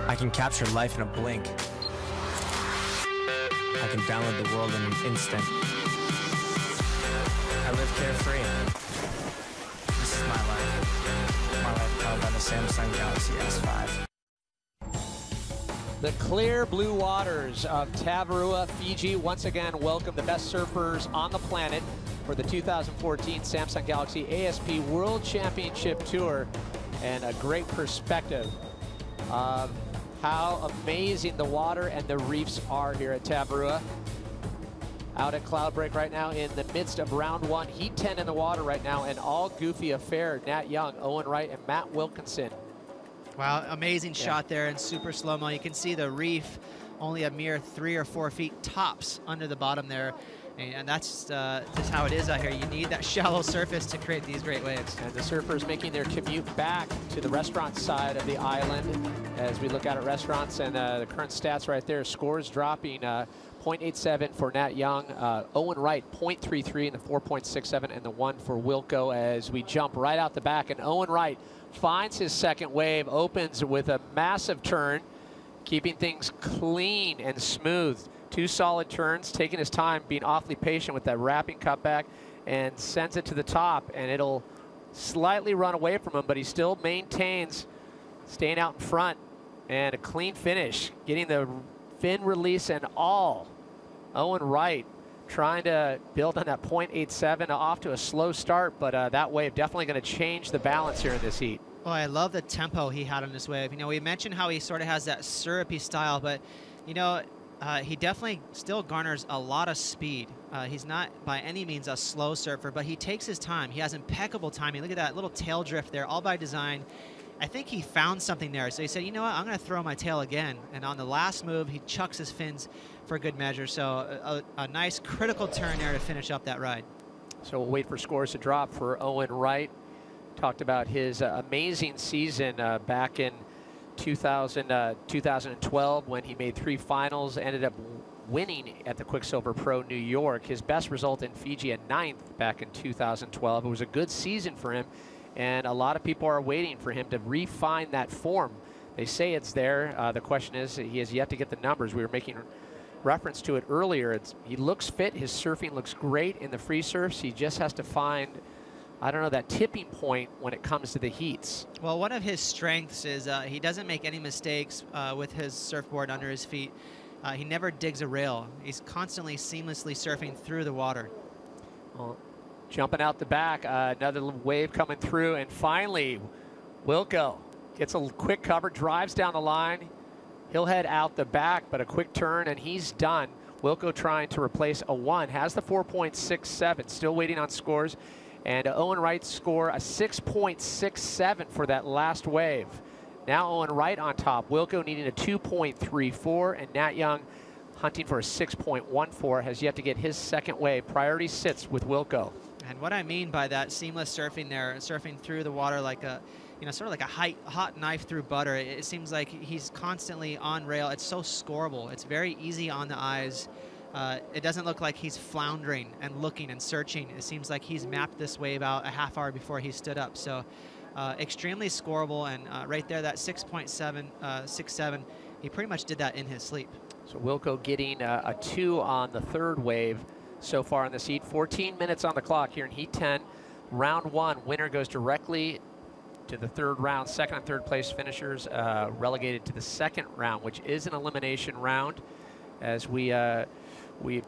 I can capture life in a blink. I can download the world in an instant. I live carefree. This is my life. My life powered by the Samsung Galaxy S5.
The clear blue waters of Tavarua, Fiji, once again welcome the best surfers on the planet for the 2014 Samsung Galaxy ASP World Championship Tour, and a great perspective of how amazing the water and the reefs are here at Tavarua. Out at Cloudbreak right now in the midst of round 1, heat 10 in the water right now, and all goofy affair. Nat Young, Owen Wright, and Matt Wilkinson.
Wow, amazing shot there in super slow-mo. You can see the reef only a mere 3 or 4 feet tops under the bottom there. And that's just how it is out here. You need that shallow surface to create these great waves.
And the surfers making their commute back to the restaurant side of the island as we look out at restaurants, and the current stats right there. Scores dropping 0.87 for Nat Young, Owen Wright 0.33 and the 4.67 and the 1 for Wilco, as we jump right out the back. And Owen Wright finds his second wave, opens with a massive turn, keeping things clean and smooth. 2 solid turns, taking his time, being awfully patient with that wrapping cutback, and sends it to the top, and it'll slightly run away from him, but he still maintains staying out in front, and a clean finish, getting the fin release and all. Owen Wright trying to build on that .87, off to a slow start, but that wave definitely going to change the balance here in this heat.
Oh, I love the tempo he had on this wave. You know, we mentioned how he sort of has that syrupy style, but, you know, he definitely still garners a lot of speed. He's not by any means a slow surfer, but he takes his time. He has impeccable timing. Look at that little tail drift there, all by design. I think he found something there. So he said, you know what, I'm going to throw my tail again. And on the last move, he chucks his fins for good measure. So a nice critical turn there to finish up that ride.
So we'll wait for scores to drop for Owen Wright. Talked about his amazing season back in 2012 when he made 3 finals, ended up winning at the Quicksilver Pro New York. His best result in Fiji at 9th back in 2012. It was a good season for him, and a lot of people are waiting for him to refine that form. They say it's there. The question is, he has yet to get the numbers. We were making reference to it earlier. He looks fit. His surfing looks great in the free surfs. He just has to find, I don't know, that tipping point when it comes to the heats.
Well, one of his strengths is he doesn't make any mistakes with his surfboard under his feet. He never digs a rail. He's constantly seamlessly surfing through the water.
Well, jumping out the back, another wave coming through, and finally, Wilco gets a quick cover, drives down the line. He'll head out the back, but a quick turn, and he's done. Wilco trying to replace a 1, has the 4.67, still waiting on scores. And Owen Wright score a 6.67 for that last wave. Now Owen Wright on top. Wilco needing a 2.34, and Nat Young hunting for a 6.14, has yet to get his second wave. Priority sits with Wilco.
And what I mean by that seamless surfing there, surfing through the water like a, you know, sort of like a hot knife through butter. It seems like he's constantly on rail. It's so scoreable. It's very easy on the eyes. It doesn't look like he's floundering and looking and searching. It seems like he's mapped this wave out a half hour before he stood up. So extremely scoreable, and right there, that 6.67, he pretty much did that in his sleep.
So Wilco getting a 2 on the third wave so far in this heat. 14 minutes on the clock here in Heat 10. Round 1, winner goes directly to the third round. Second and third place finishers relegated to the second round, which is an elimination round, as we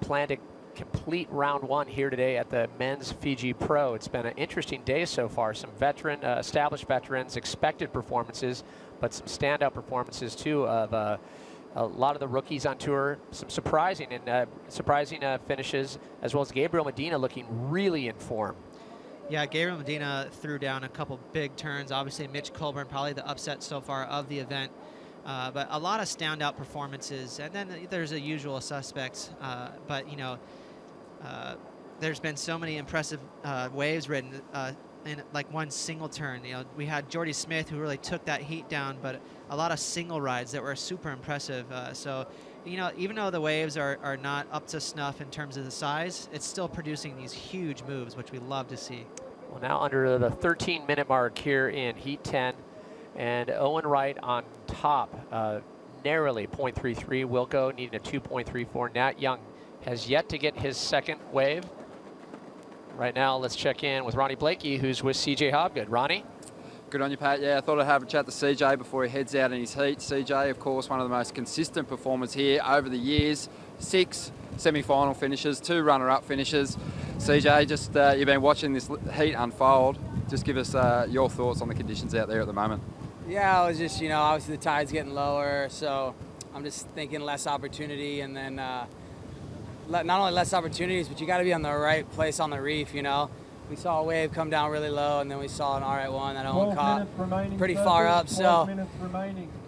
plan to complete round 1 here today at the men's Fiji Pro. It's been an interesting day so far. Some established veterans, expected performances, but some standout performances too of a lot of the rookies on tour. Some surprising finishes, as well as Gabriel Medina looking really in form.
Yeah, Gabriel Medina threw down a couple big turns. Obviously, Mitch Colburn, probably the upset so far of the event. But a lot of standout performances, and then there's the usual suspects. But you know, there's been so many impressive waves ridden in like one single turn. You know, we had Jordy Smith, who really took that heat down, but a lot of single rides that were super impressive. So, you know, even though the waves are not up to snuff in terms of the size, it's still producing these huge moves, which we love to see.
Well, now under the 13-minute mark here in Heat 10. And Owen Wright on top, narrowly 0.33. Wilco needing a 2.34. Nat Young has yet to get his second wave. Right now, let's check in with Ronnie Blakey, who's with CJ Hobgood. Ronnie?
Good on you, Pat. Yeah, I thought I'd have a chat to CJ before he heads out in his heat. CJ, of course, one of the most consistent performers here over the years. 6 semi-final finishes, 2 runner-up finishes. CJ, just you've been watching this heat unfold. Just give us your thoughts on the conditions out there at the moment.
Yeah, I was just, you know, obviously the tide's getting lower, so I'm just thinking less opportunity, and then not only less opportunities, but you got to be on the right place on the reef, you know. We saw a wave come down really low, and then we saw an RA1 that Owen caught pretty far up, so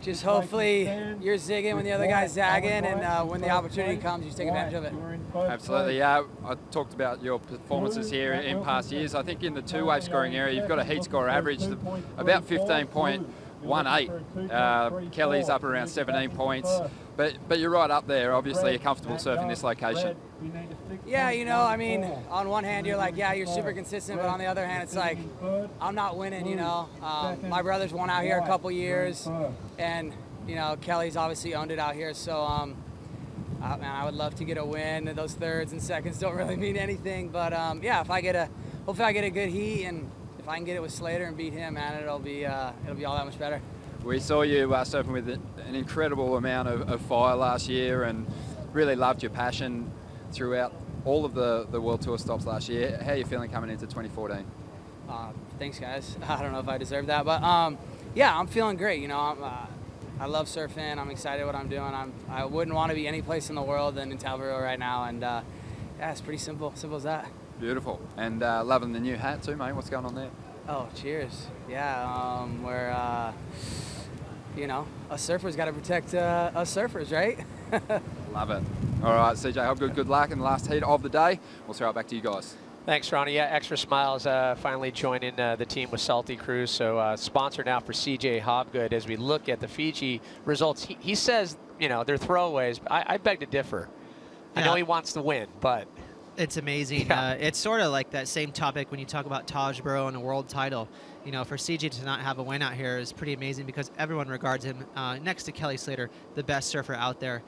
just hopefully you're zigging when the other guy's zagging, and when the opportunity comes, you just take advantage of it.
Absolutely, yeah. I talked about your performances here in past years. I think in the 2-wave scoring area, you've got a heat score average of about 15.18. Kelly's up around 17 points. But you're right up there. Obviously, you're comfortable surfing this location.
Yeah, you know, I mean, on one hand, you're like, yeah, you're super consistent, but on the other hand, it's like, I'm not winning, you know. My brother's won out here a couple years, and, you know, Kelly's obviously owned it out here, so, man, I would love to get a win. Those thirds and seconds don't really mean anything, but, yeah, hopefully I get a good heat, and if I can get it with Slater and beat him, man, it'll be all that much better.
We saw you surfing with an incredible amount of fire last year, and really loved your passion throughout all of the World Tour stops last year. How are you feeling coming into 2014?
Thanks, guys. I don't know if I deserve that, but yeah, I'm feeling great. You know, I love surfing. I'm excited what I'm doing. I wouldn't want to be any place in the world than in Tabarua right now, and yeah, it's pretty simple as that.
Beautiful. And loving the new hat too, mate. What's going on there?
Oh, cheers. Yeah, we're you know, us surfers got to protect us surfers, right?
Love it. All right, CJ, hope good luck in the last heat of the day. We'll throw it back to you guys.
Thanks, Ronnie. Yeah, Extra Smiles finally joining the team with Salty Cruise. So sponsor now for CJ Hobgood as we look at the Fiji results. He says, you know, they're throwaways. I beg to differ. Yeah. I know he wants to win, but...
It's amazing. Yeah. It's sort of like that same topic when you talk about Taj Burrow and a world title. You know, for CJ to not have a win out here is pretty amazing because everyone regards him, next to Kelly Slater, the best surfer out there.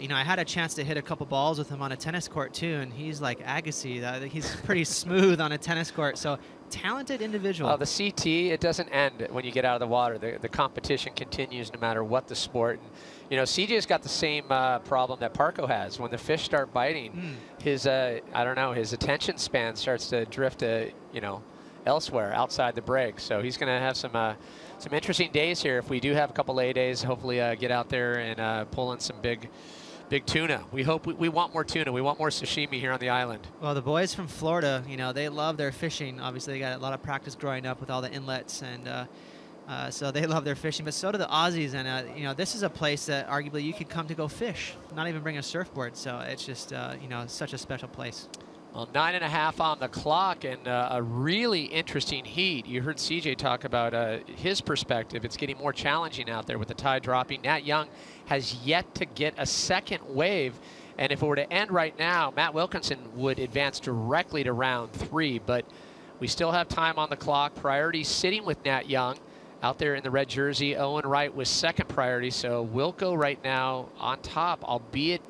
You know, I had a chance to hit a couple balls with him on a tennis court too, and he's like Agassi. He's pretty smooth on a tennis court. So talented individual.
The CT, it doesn't end when you get out of the water. The competition continues no matter what the sport. And, you know, CJ's got the same problem that Parko has. When the fish start biting, his I don't know, his attention span starts to drift to, you know, elsewhere outside the break. So he's going to have some interesting days here. If we do have a couple lay days, hopefully get out there and pull in some big tuna. We hope we want more tuna. We want more sashimi here on the island.
Well, the boys from Florida, you know, they love their fishing. Obviously, they got a lot of practice growing up with all the inlets, and so they love their fishing. But so do the Aussies, and you know, this is a place that arguably you could come to go fish, not even bring a surfboard. So it's just you know, such a special place.
Well, 9.5 on the clock, and a really interesting heat. You heard CJ talk about his perspective. It's getting more challenging out there with the tide dropping. Nat Young has yet to get a second wave, and if it were to end right now, Matt Wilkinson would advance directly to round 3, but we still have time on the clock. Priority sitting with Nat Young out there in the red jersey. Owen Wright was second priority, so Wilco right now on top, albeit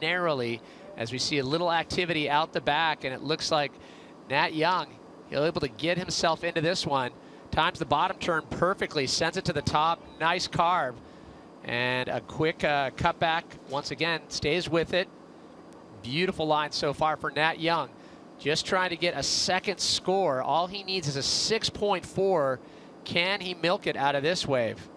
narrowly, as we see a little activity out the back, and it looks like Nat Young, he'll be able to get himself into this one. Times the bottom turn perfectly, sends it to the top. Nice carve. And a quick cutback. Once again, stays with it. Beautiful line so far for Nat Young. Just trying to get a second score. All he needs is a 6.4. Can he milk it out of this wave?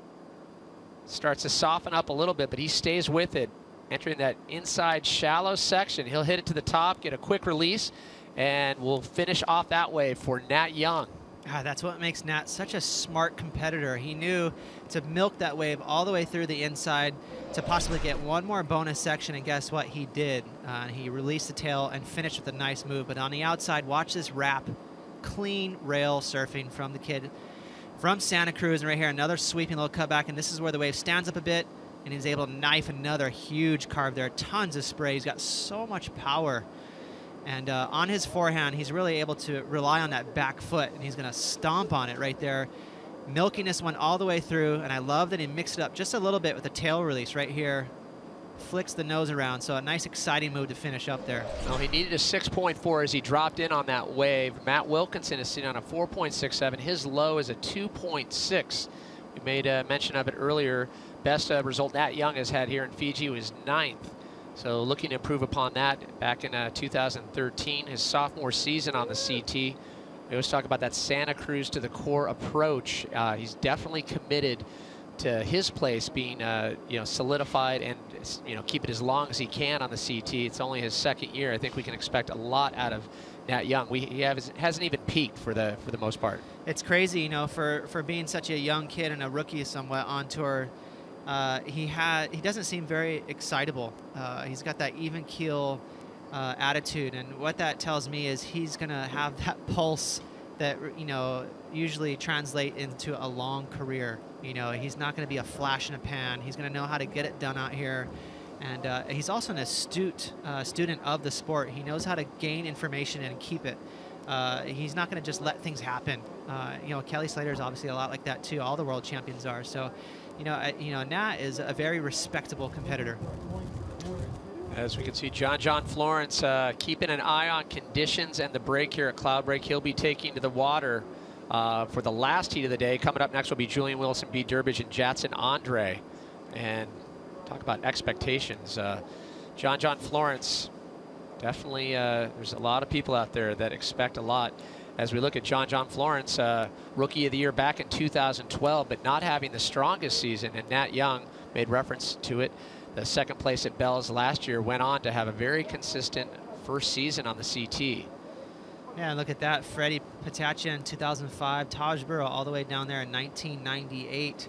Starts to soften up a little bit, but he stays with it. Entering that inside shallow section. He'll hit it to the top, get a quick release, and we'll finish off that wave for Nat Young.
That's what makes Nat such a smart competitor. He knew to milk that wave all the way through the inside to possibly get one more bonus section, and guess what? He did. He released the tail and finished with a nice move, but on the outside, watch this wrap. Clean rail surfing from the kid from Santa Cruz, and right here, another sweeping little cutback, and this is where the wave stands up a bit, and he's able to knife another huge carve there. Tons of spray. He's got so much power. And on his forehand, he's really able to rely on that back foot, and he's going to stomp on it right there, milking this one all the way through. And I love that he mixed it up just a little bit with the tail release right here. Flicks the nose around, so a nice, exciting move to finish up there.
Well, he needed a 6.4 as he dropped in on that wave. Matt Wilkinson is sitting on a 4.67. His low is a 2.6. We made a mention of it earlier. Best result Nat Young has had here in Fiji was 9th. So looking to improve upon that back in 2013, his sophomore season on the CT. We always talk about that Santa Cruz to the core approach. He's definitely committed to his place being you know, solidified and, you know, keep it as long as he can on the CT. It's only his second year. I think we can expect a lot out of Nat Young. He hasn't even peaked for the most part.
It's crazy, you know, for being such a young kid and a rookie somewhat on tour. He doesn't seem very excitable. He's got that even keel attitude, and what that tells me is he's gonna have that pulse that, you know, usually translate into a long career. You know, he's not gonna be a flash in a pan. He's gonna know how to get it done out here, and he's also an astute student of the sport. He knows how to gain information and keep it. He's not gonna just let things happen. You know, Kelly Slater is obviously a lot like that too. All the world champions are. So, you know, Nat is a very respectable competitor.
As we can see, John Florence keeping an eye on conditions and the break here at Cloudbreak. He'll be taking to the water for the last heat of the day. Coming up next will be Julian Wilson, B. Durbridge, and Jatson Andre. And talk about expectations. John Florence, definitely there's a lot of people out there that expect a lot. As we look at John Florence, Rookie of the Year back in 2012, but not having the strongest season. And Nat Young made reference to it. The second place at Bell's last year went on to have a very consistent first season on the CT.
Yeah, look at that. Freddie Patachia in 2005, Taj Burrow all the way down there in 1998.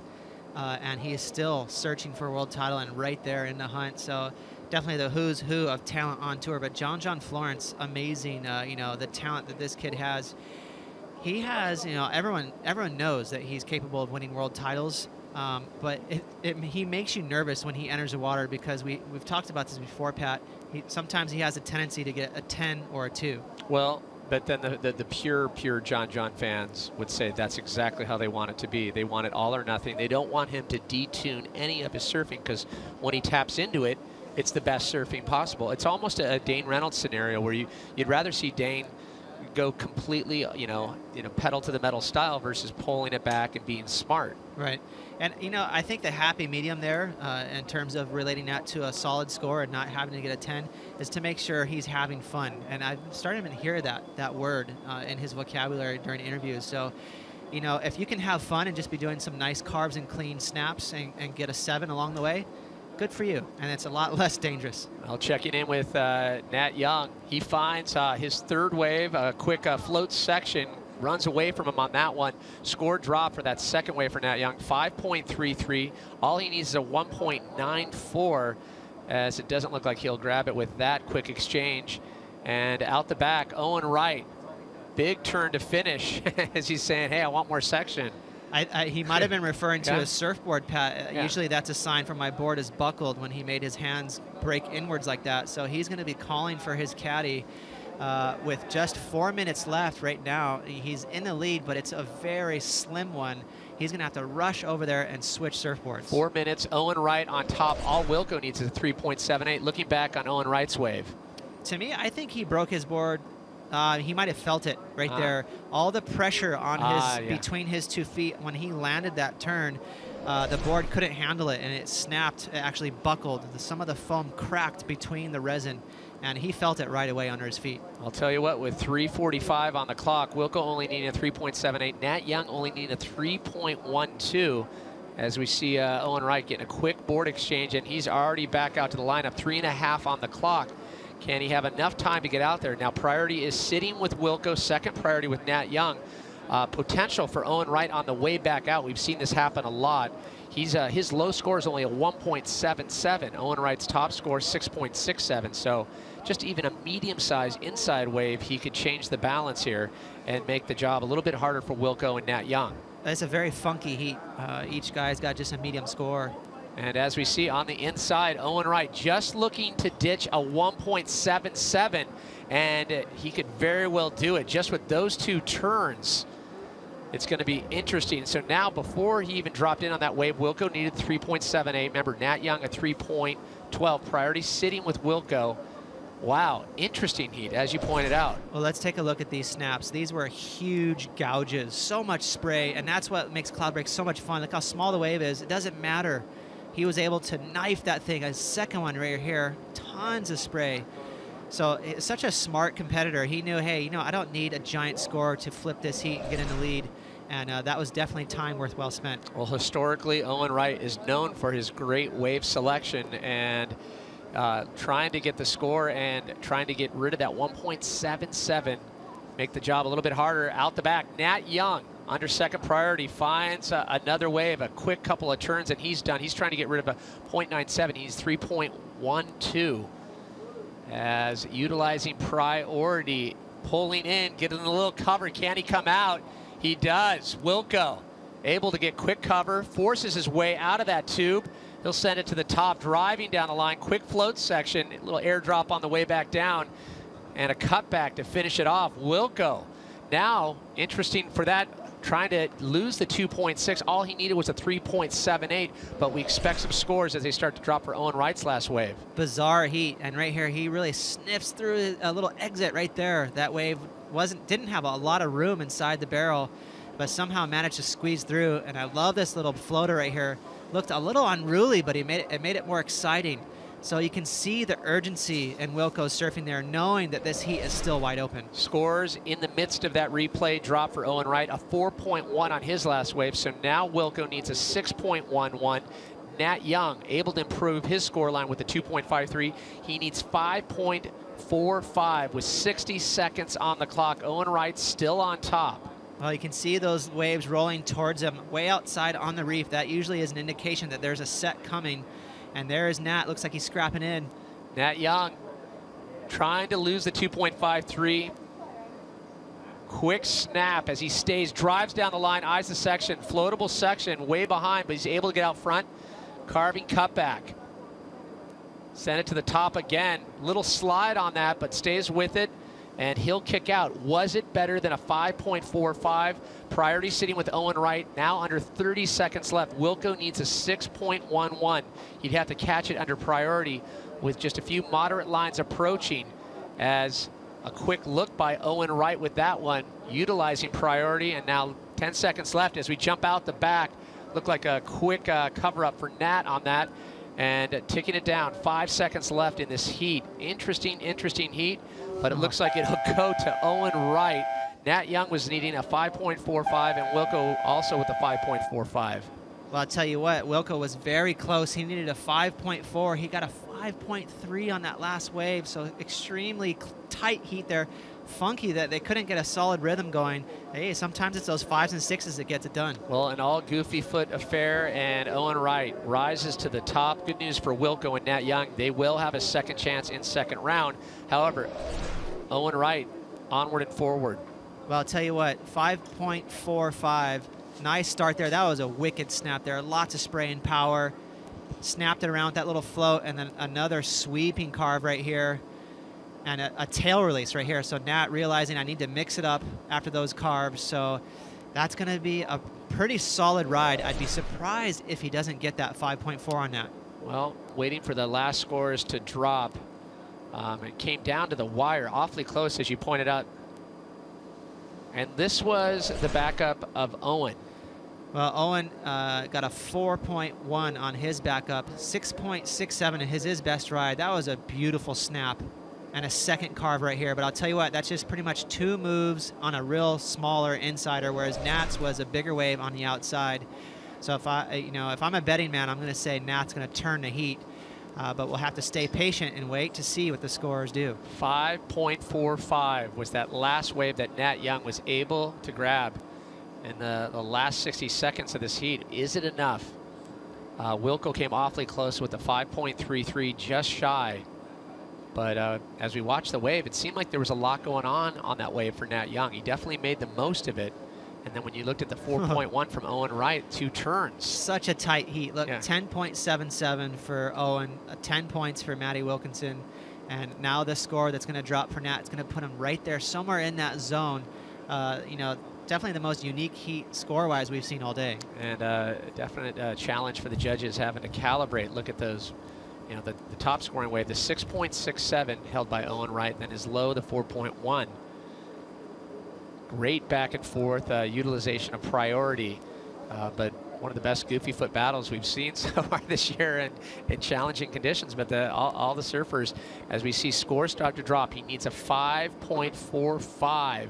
And he is still searching for a world title and right there in the hunt. So definitely the who's who of talent on tour. But John Florence, amazing, you know, the talent that this kid has. He has, you know, everyone knows that he's capable of winning world titles. But he makes you nervous when he enters the water because we've talked about this before, Pat. Sometimes he has a tendency to get a 10 or a 2.
Well, but then the pure John fans would say that's exactly how they want it to be. They want it all or nothing. They don't want him to detune any of his surfing because when he taps into it, it's the best surfing possible. It's almost a Dane Reynolds scenario where you'd rather see Dane go completely, you know, pedal to the metal style versus pulling it back and being smart.
Right. And, you know, I think the happy medium there in terms of relating that to a solid score and not having to get a 10 is to make sure he's having fun. And I've started to hear that word in his vocabulary during interviews. So, you know, if you can have fun and just be doing some nice carves and clean snaps and get a 7 along the way, good for you. And it's a lot less dangerous.
Well, checking in with Nat Young. He finds his third wave, a quick float section, runs away from him on that one. Score drop for that second wave for Nat Young, 5.33. All he needs is a 1.94, as it doesn't look like he'll grab it with that quick exchange. And out the back, Owen Wright, big turn to finish as he's saying, hey, I want more section.
He might have been referring to
Yeah.
a surfboard, Pat.
Yeah.
Usually that's a sign for my board is buckled when he made his hands break inwards like that. So he's going to be calling for his caddy with just 4 minutes left right now. He's in the lead, but it's a very slim one. He's going to have to rush over there and switch surfboards.
4 minutes, Owen Wright on top. All Wilco needs is a 3.78. Looking back on Owen Wright's wave.
To me, I think he broke his board. He might have felt it right there. All the pressure on between his 2 feet when he landed that turn, the board couldn't handle it and it snapped. It actually buckled. Some of the foam cracked between the resin, and he felt it right away under his feet.
I'll tell you what, with 3:45 on the clock, Wilco only needing a 3.78. Nat Young only needing a 3.12. As we see Owen Wright getting a quick board exchange, and he's already back out to the lineup. 3.5 on the clock. Can he have enough time to get out there? Now, priority is sitting with Wilco, second priority with Nat Young. Potential for Owen Wright on the way back out. We've seen this happen a lot. His low score is only a 1.77. Owen Wright's top score, 6.67. So just even a medium-sized inside wave, he could change the balance here and make the job a little bit harder for Wilco and Nat Young.
It's a very funky heat. Each guy's got just a medium score.
And as we see on the inside, Owen Wright just looking to ditch a 1.77, and he could very well do it just with those 2 turns. It's going to be interesting. So now, before he even dropped in on that wave, Wilco needed 3.78. Remember, Nat Young a 3.12. Priority sitting with Wilco. Wow, interesting heat, as you pointed out.
Well, let's take a look at these snaps. These were huge gouges, so much spray, and that's what makes Cloudbreak so much fun. Look how small the wave is. It doesn't matter. He was able to knife that thing. A second one right here, tons of spray. So such a smart competitor. He knew, hey, you know, I don't need a giant score to flip this heat and get in the lead. And that was definitely time well spent.
Well, historically, Owen Wright is known for his great wave selection and trying to get the score and trying to get rid of that 1.77, make the job a little bit harder. Out the back, Nat Young under second priority finds another wave, a quick couple of turns, and he's done. He's trying to get rid of a 0.97. He's 3.12 as utilizing priority, pulling in, getting a little cover. Can he come out? He does. Wilco able to get quick cover, forces his way out of that tube. He'll send it to the top, driving down the line. Quick float section, a little airdrop on the way back down, and a cutback to finish it off. Wilco, now interesting for that, trying to lose the 2.6. All he needed was a 3.78, but we expect some scores as they start to drop for Owen Wright's last wave.
Bizarre heat, and right here he really sniffs through a little exit right there. That wave didn't have a lot of room inside the barrel, but somehow managed to squeeze through. And I love this little floater right here. Looked a little unruly, but it made it more exciting. So you can see the urgency in Wilco surfing there, knowing that this heat is still wide open.
Scores in the midst of that replay drop for Owen Wright, a 4.1 on his last wave. So now Wilco needs a 6.11. Nat Young able to improve his score line with a 2.53. He needs 5.45 with 60 seconds on the clock. Owen Wright still on top.
Well, you can see those waves rolling towards him way outside on the reef. That usually is an indication that there's a set coming. And there is Nat. Looks like he's scrapping in.
Nat Young trying to lose the 2.53. Quick snap as he stays, drives down the line, eyes the section, floatable section, way behind, but he's able to get out front. Carving cutback. Send it to the top again. Little slide on that, but stays with it. And he'll kick out. Was it better than a 5.45? Priority sitting with Owen Wright. Now under 30 seconds left. Wilco needs a 6.11. He'd have to catch it under priority with just a few moderate lines approaching. As a quick look by Owen Wright with that one, utilizing priority. And now 10 seconds left as we jump out the back. Looked like a quick cover up for Nat on that. And ticking it down. 5 seconds left in this heat. Interesting heat. But it looks like it'll go to Owen Wright. Nat Young was needing a 5.45, and Wilco also with a 5.45.
Well, I'll tell you what, Wilco was very close. He needed a 5.4. He got a 5.3 on that last wave, so extremely tight heat there. Funky that they couldn't get a solid rhythm going. Hey, sometimes it's those 5s and 6s that gets it done.
Well, an all goofy foot affair, and Owen Wright rises to the top. Good news for Wilco and Nat Young. They will have a second chance in second round. However, Owen Wright onward and forward.
Well, I'll tell you what, 5.45. Nice start there. That was a wicked snap there. Lots of spray and power. Snapped it around with that little float, and then another sweeping carve right here. And a tail release right here. So Nat realizing I need to mix it up after those carves. So that's going to be a pretty solid ride. I'd be surprised if he doesn't get that 5.4 on that.
Well, waiting for the last scores to drop. It came down to the wire, awfully close, as you pointed out. And this was the backup of Owen.
Well, Owen got a 4.1 on his backup, 6.67 in his best ride. That was a beautiful snap. And a second carve right here. But I'll tell you what, that's just pretty much 2 moves on a real smaller insider, whereas Nat's was a bigger wave on the outside. So if I'm a betting man, I'm going to say Nat's going to turn the heat. But we'll have to stay patient and wait to see what the scores do.
5.45 was that last wave that Nat Young was able to grab in the last 60 seconds of this heat. Is it enough? Wilco came awfully close with the 5.33, just shy. But as we watched the wave, it seemed like there was a lot going on that wave for Nat Young. He definitely made the most of it. And then when you looked at the 4.1 from Owen Wright, 2 turns.
Such a tight heat. Look, 10.77 for Owen, 10 points for Matty Wilkinson. And now the score that's going to drop for Nat, it's going to put him right there, somewhere in that zone. Definitely the most unique heat score-wise we've seen all day. And
definite challenge for the judges having to calibrate. Look at those. The top scoring wave, the 6.67 held by Owen Wright, then his low, the 4.1. Great back and forth utilization of priority, but one of the best goofy foot battles we've seen so far this year in challenging conditions. But all the surfers, as we see scores start to drop, he needs a 5.45.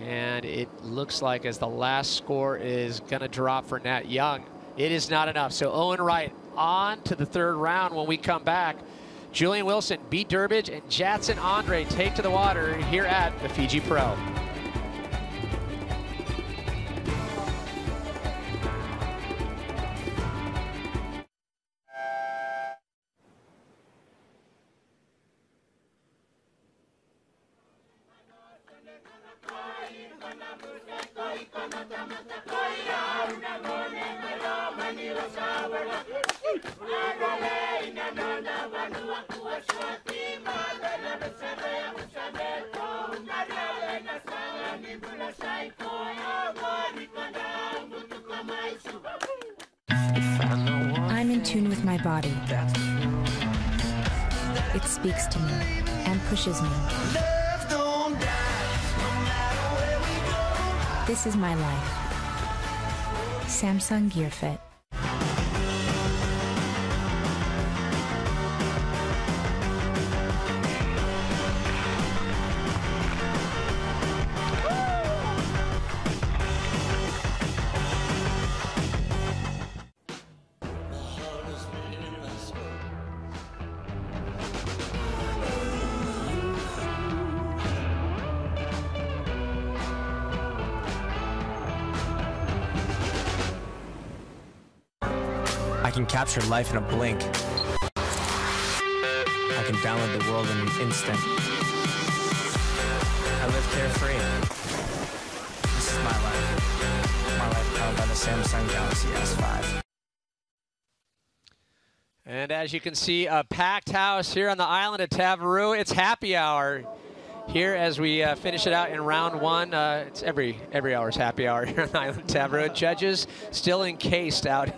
And it looks like as the last score is going to drop for Nat Young, it is not enough. So Owen Wright on to the third round. When we come back, Julian Wilson, Beat Durbridge, and Jadson Andre take to the water here at the Fiji Pro.
I'm in tune with my body. It speaks to me and pushes me. This is my life. Samsung Gear Fit.
I can capture life in a blink. I can download the world in an instant. I live carefree. This is my life. My life powered by the Samsung Galaxy S5.
And as you can see, a packed house here on the island of Tavarua. It's happy hour here as we finish it out in round one. It's every hour's happy hour here on the island of Tavarua. Judges still encased out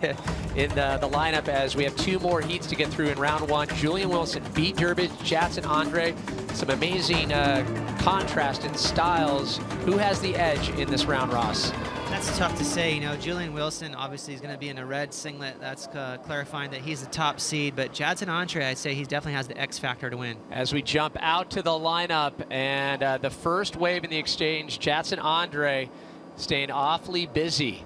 in the lineup as we have 2 more heats to get through in round one. Julian Wilson, Beat Durbidge, Jadson Andre. Some amazing contrast in styles. Who has the edge in this round, Ross?
That's tough to say. You know, Julian Wilson obviously is going to be in a red singlet. That's clarifying that he's the top seed. But Jadson Andre, I'd say he definitely has the X factor to win. As
we jump out to the lineup and the first wave in the exchange, Jadson Andre staying awfully busy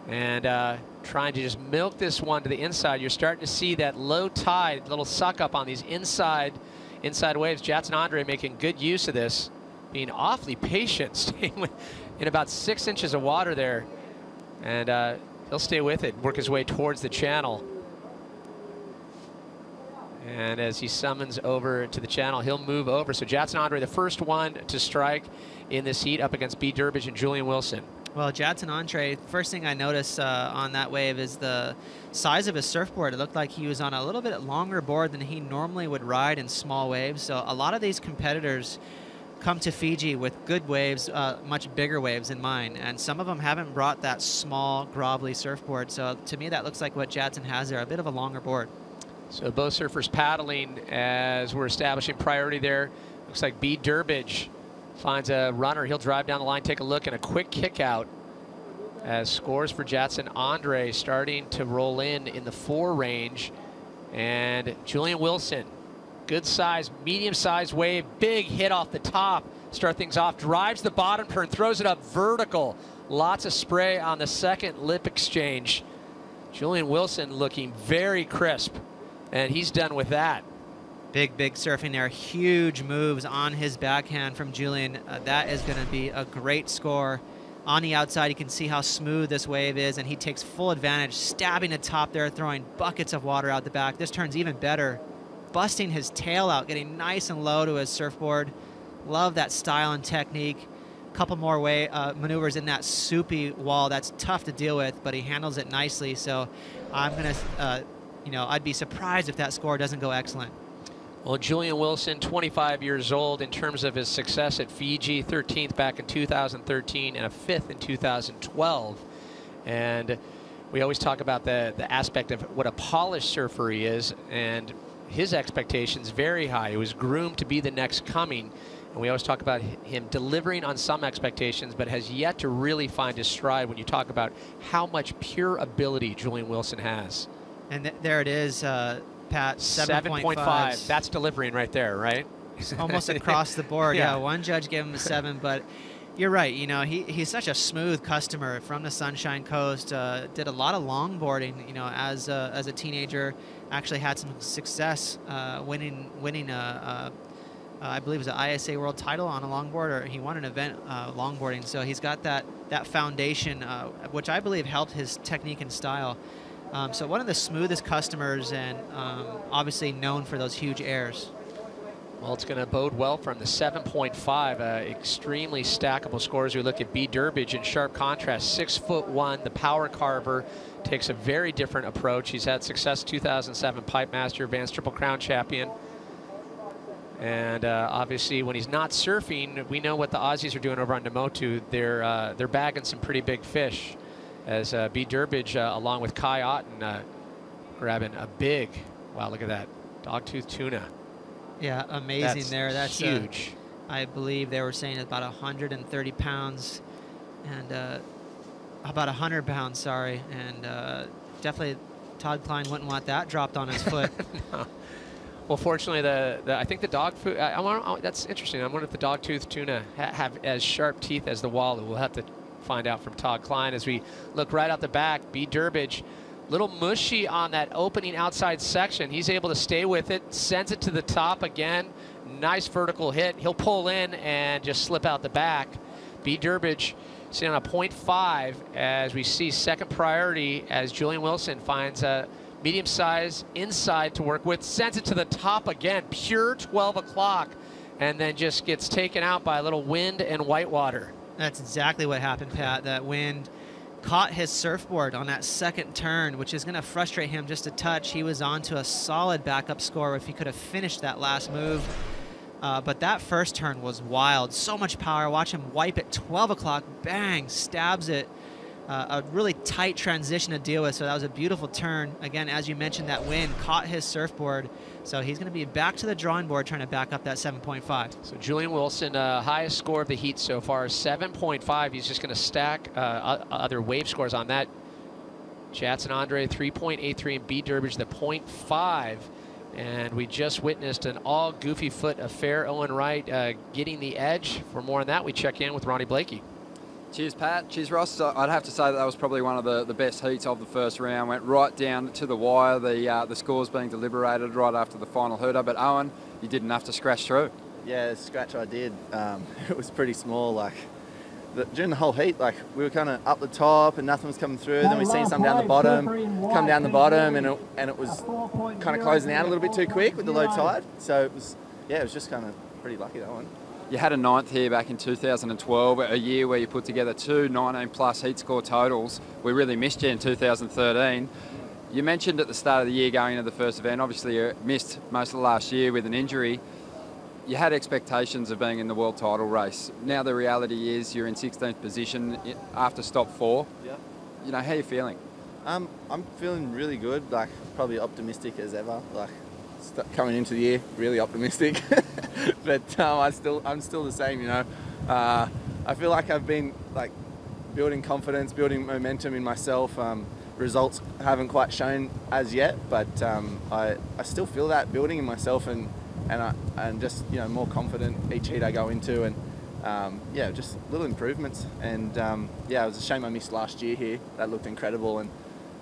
and trying to just milk this one to the inside. You're starting to see that low tide, little suck up on these inside waves. Jadson Andre making good use of this, being awfully patient, staying in about 6 inches of water there, and he'll stay with it, work his way towards the channel. And as he summons over to the channel, he'll move over. So Jadson Andre, the first one to strike in this heat up against Beat Durbidge and Julian Wilson.
Well, Jadson Andre, first thing I noticed on that wave is the size of his surfboard. It looked like he was on a little bit longer board than he normally would ride in small waves. So a lot of these competitors come to Fiji with good waves, much bigger waves than mine, and some of them haven't brought that small, grovelly surfboard. So to me, that looks like what Jadson has there, a bit of a longer board.
So both surfers paddling as we're establishing priority there. Looks like Beat Durbidge finds a runner. He'll drive down the line, take a look, and a quick kick out as scores for Jadson Andre starting to roll in the 4 range. And Julian Wilson, good size, medium size wave, big hit off the top, start things off, drives the bottom turn, throws it up vertical. Lots of spray on the second lip exchange. Julian Wilson looking very crisp, and he's done with that.
Big surfing there, huge moves on his backhand from Julian. That is going to be a great score. On the outside, you can see how smooth this wave is, and he takes full advantage, stabbing the top there, throwing buckets of water out the back. This turns even better, busting his tail out, getting nice and low to his surfboard. Love that style and technique. A couple more maneuvers in that soupy wall. That's tough to deal with, but he handles it nicely. So I'm going to, I'd be surprised if that score doesn't go excellent.
Well, Julian Wilson, 25 years old in terms of his success at Fiji, 13th back in 2013 and a 5th in 2012. And we always talk about the aspect of what a polished surfer he is, and his expectations very high. He was groomed to be the next coming, and we always talk about him delivering on some expectations, but has yet to really find his stride when you talk about how much pure ability Julian Wilson has.
And there it is, Pat,
7.5. That's delivering right there, right?
Almost across the board.
Yeah.
Yeah, one judge gave him a 7, but you're right. You know, he's such a smooth customer from the Sunshine Coast. Did a lot of longboarding. You know, as a teenager, actually had some success winning I believe it was an ISA World title on a longboard, or he won an event longboarding. So he's got that foundation, which I believe helped his technique and style. So one of the smoothest customers, and obviously known for those huge airs.
Well, it's going to bode well for him. The 7.5, extremely stackable scores. We look at Beat Durbidge in sharp contrast, 6'1", the power carver, takes a very different approach. He's had success 2007 Pipe Master, Advanced Triple Crown champion. And obviously, when he's not surfing, we know what the Aussies are doing over on Namotu. They're bagging some pretty big fish. As Beat Durbidge, along with Kai Otten, grabbing a big, wow, look at that, dogtooth tuna.
Yeah, amazing. That's
huge.
I believe they were saying about 130 pounds. and about 100 pounds, sorry. And definitely Todd Klein wouldn't want that dropped on his foot.
No. Well, fortunately, I think the dog food, that's interesting. I wonder if the dog-tooth tuna have as sharp teeth as the walleye. We'll have to find out from Todd Klein as we look right out the back. B. Durbridge, little mushy on that opening outside section. He's able to stay with it, sends it to the top again. Nice vertical hit. He'll pull in and just slip out the back. B. Durbridge sitting on a 0.5 as we see second priority as Julian Wilson finds a medium size inside to work with, sends it to the top again, pure 12 o'clock, and then just gets taken out by a little wind and whitewater.
That's exactly what happened, Pat. That wind caught his surfboard on that second turn, which is going to frustrate him just a touch. He was on to a solid backup score if he could have finished that last move. But that first turn was wild. So much power. Watch him wipe at 12 o'clock. Bang, stabs it. A really tight transition to deal with, so that was a beautiful turn. Again, as you mentioned, that wind caught his surfboard, so he's going to be back to the drawing board trying to back up that 7.5.
So Julian Wilson, highest score of the heat so far, 7.5. He's just going to stack other wave scores on that. Jadson Andre, 3.83, and B. Durbridge, the 0.5. And we just witnessed an all goofy foot affair. Owen Wright getting the edge. For more on that, we check in with Ronnie Blakey.
Cheers, Pat. Cheers, Ross. I'd have to say that was probably one of the best heats of the first round. Went right down to the wire. The scores being deliberated right after the final hooter. But Owen, you didn't have to scratch through.
Yeah, the scratch I did. It was pretty small. Like during the whole heat, like we were kind of up the top and nothing was coming through. Then we seen some down the bottom, come down the bottom, and it was kind of closing out a little bit too quick with the low tide. So it was just kind of pretty lucky, that one.
You had a ninth here back in 2012, a year where you put together two 19-plus heat score totals. We really missed you in 2013. You mentioned at the start of the year going into the first event, obviously you missed most of the last year with an injury. You had expectations of being in the world title race. Now the reality is you're in 16th position after stop 4.
Yeah.
You know, how are you feeling?
I'm feeling really good, like probably optimistic as ever. Like coming into the year, really optimistic. But I'm still the same, you know. I feel like I've been like building confidence, building momentum in myself. Results haven't quite shown as yet, but I still feel that building in myself and just, you know, more confident each heat I go into, and yeah, just little improvements. And yeah, it was a shame I missed last year here. That looked incredible, and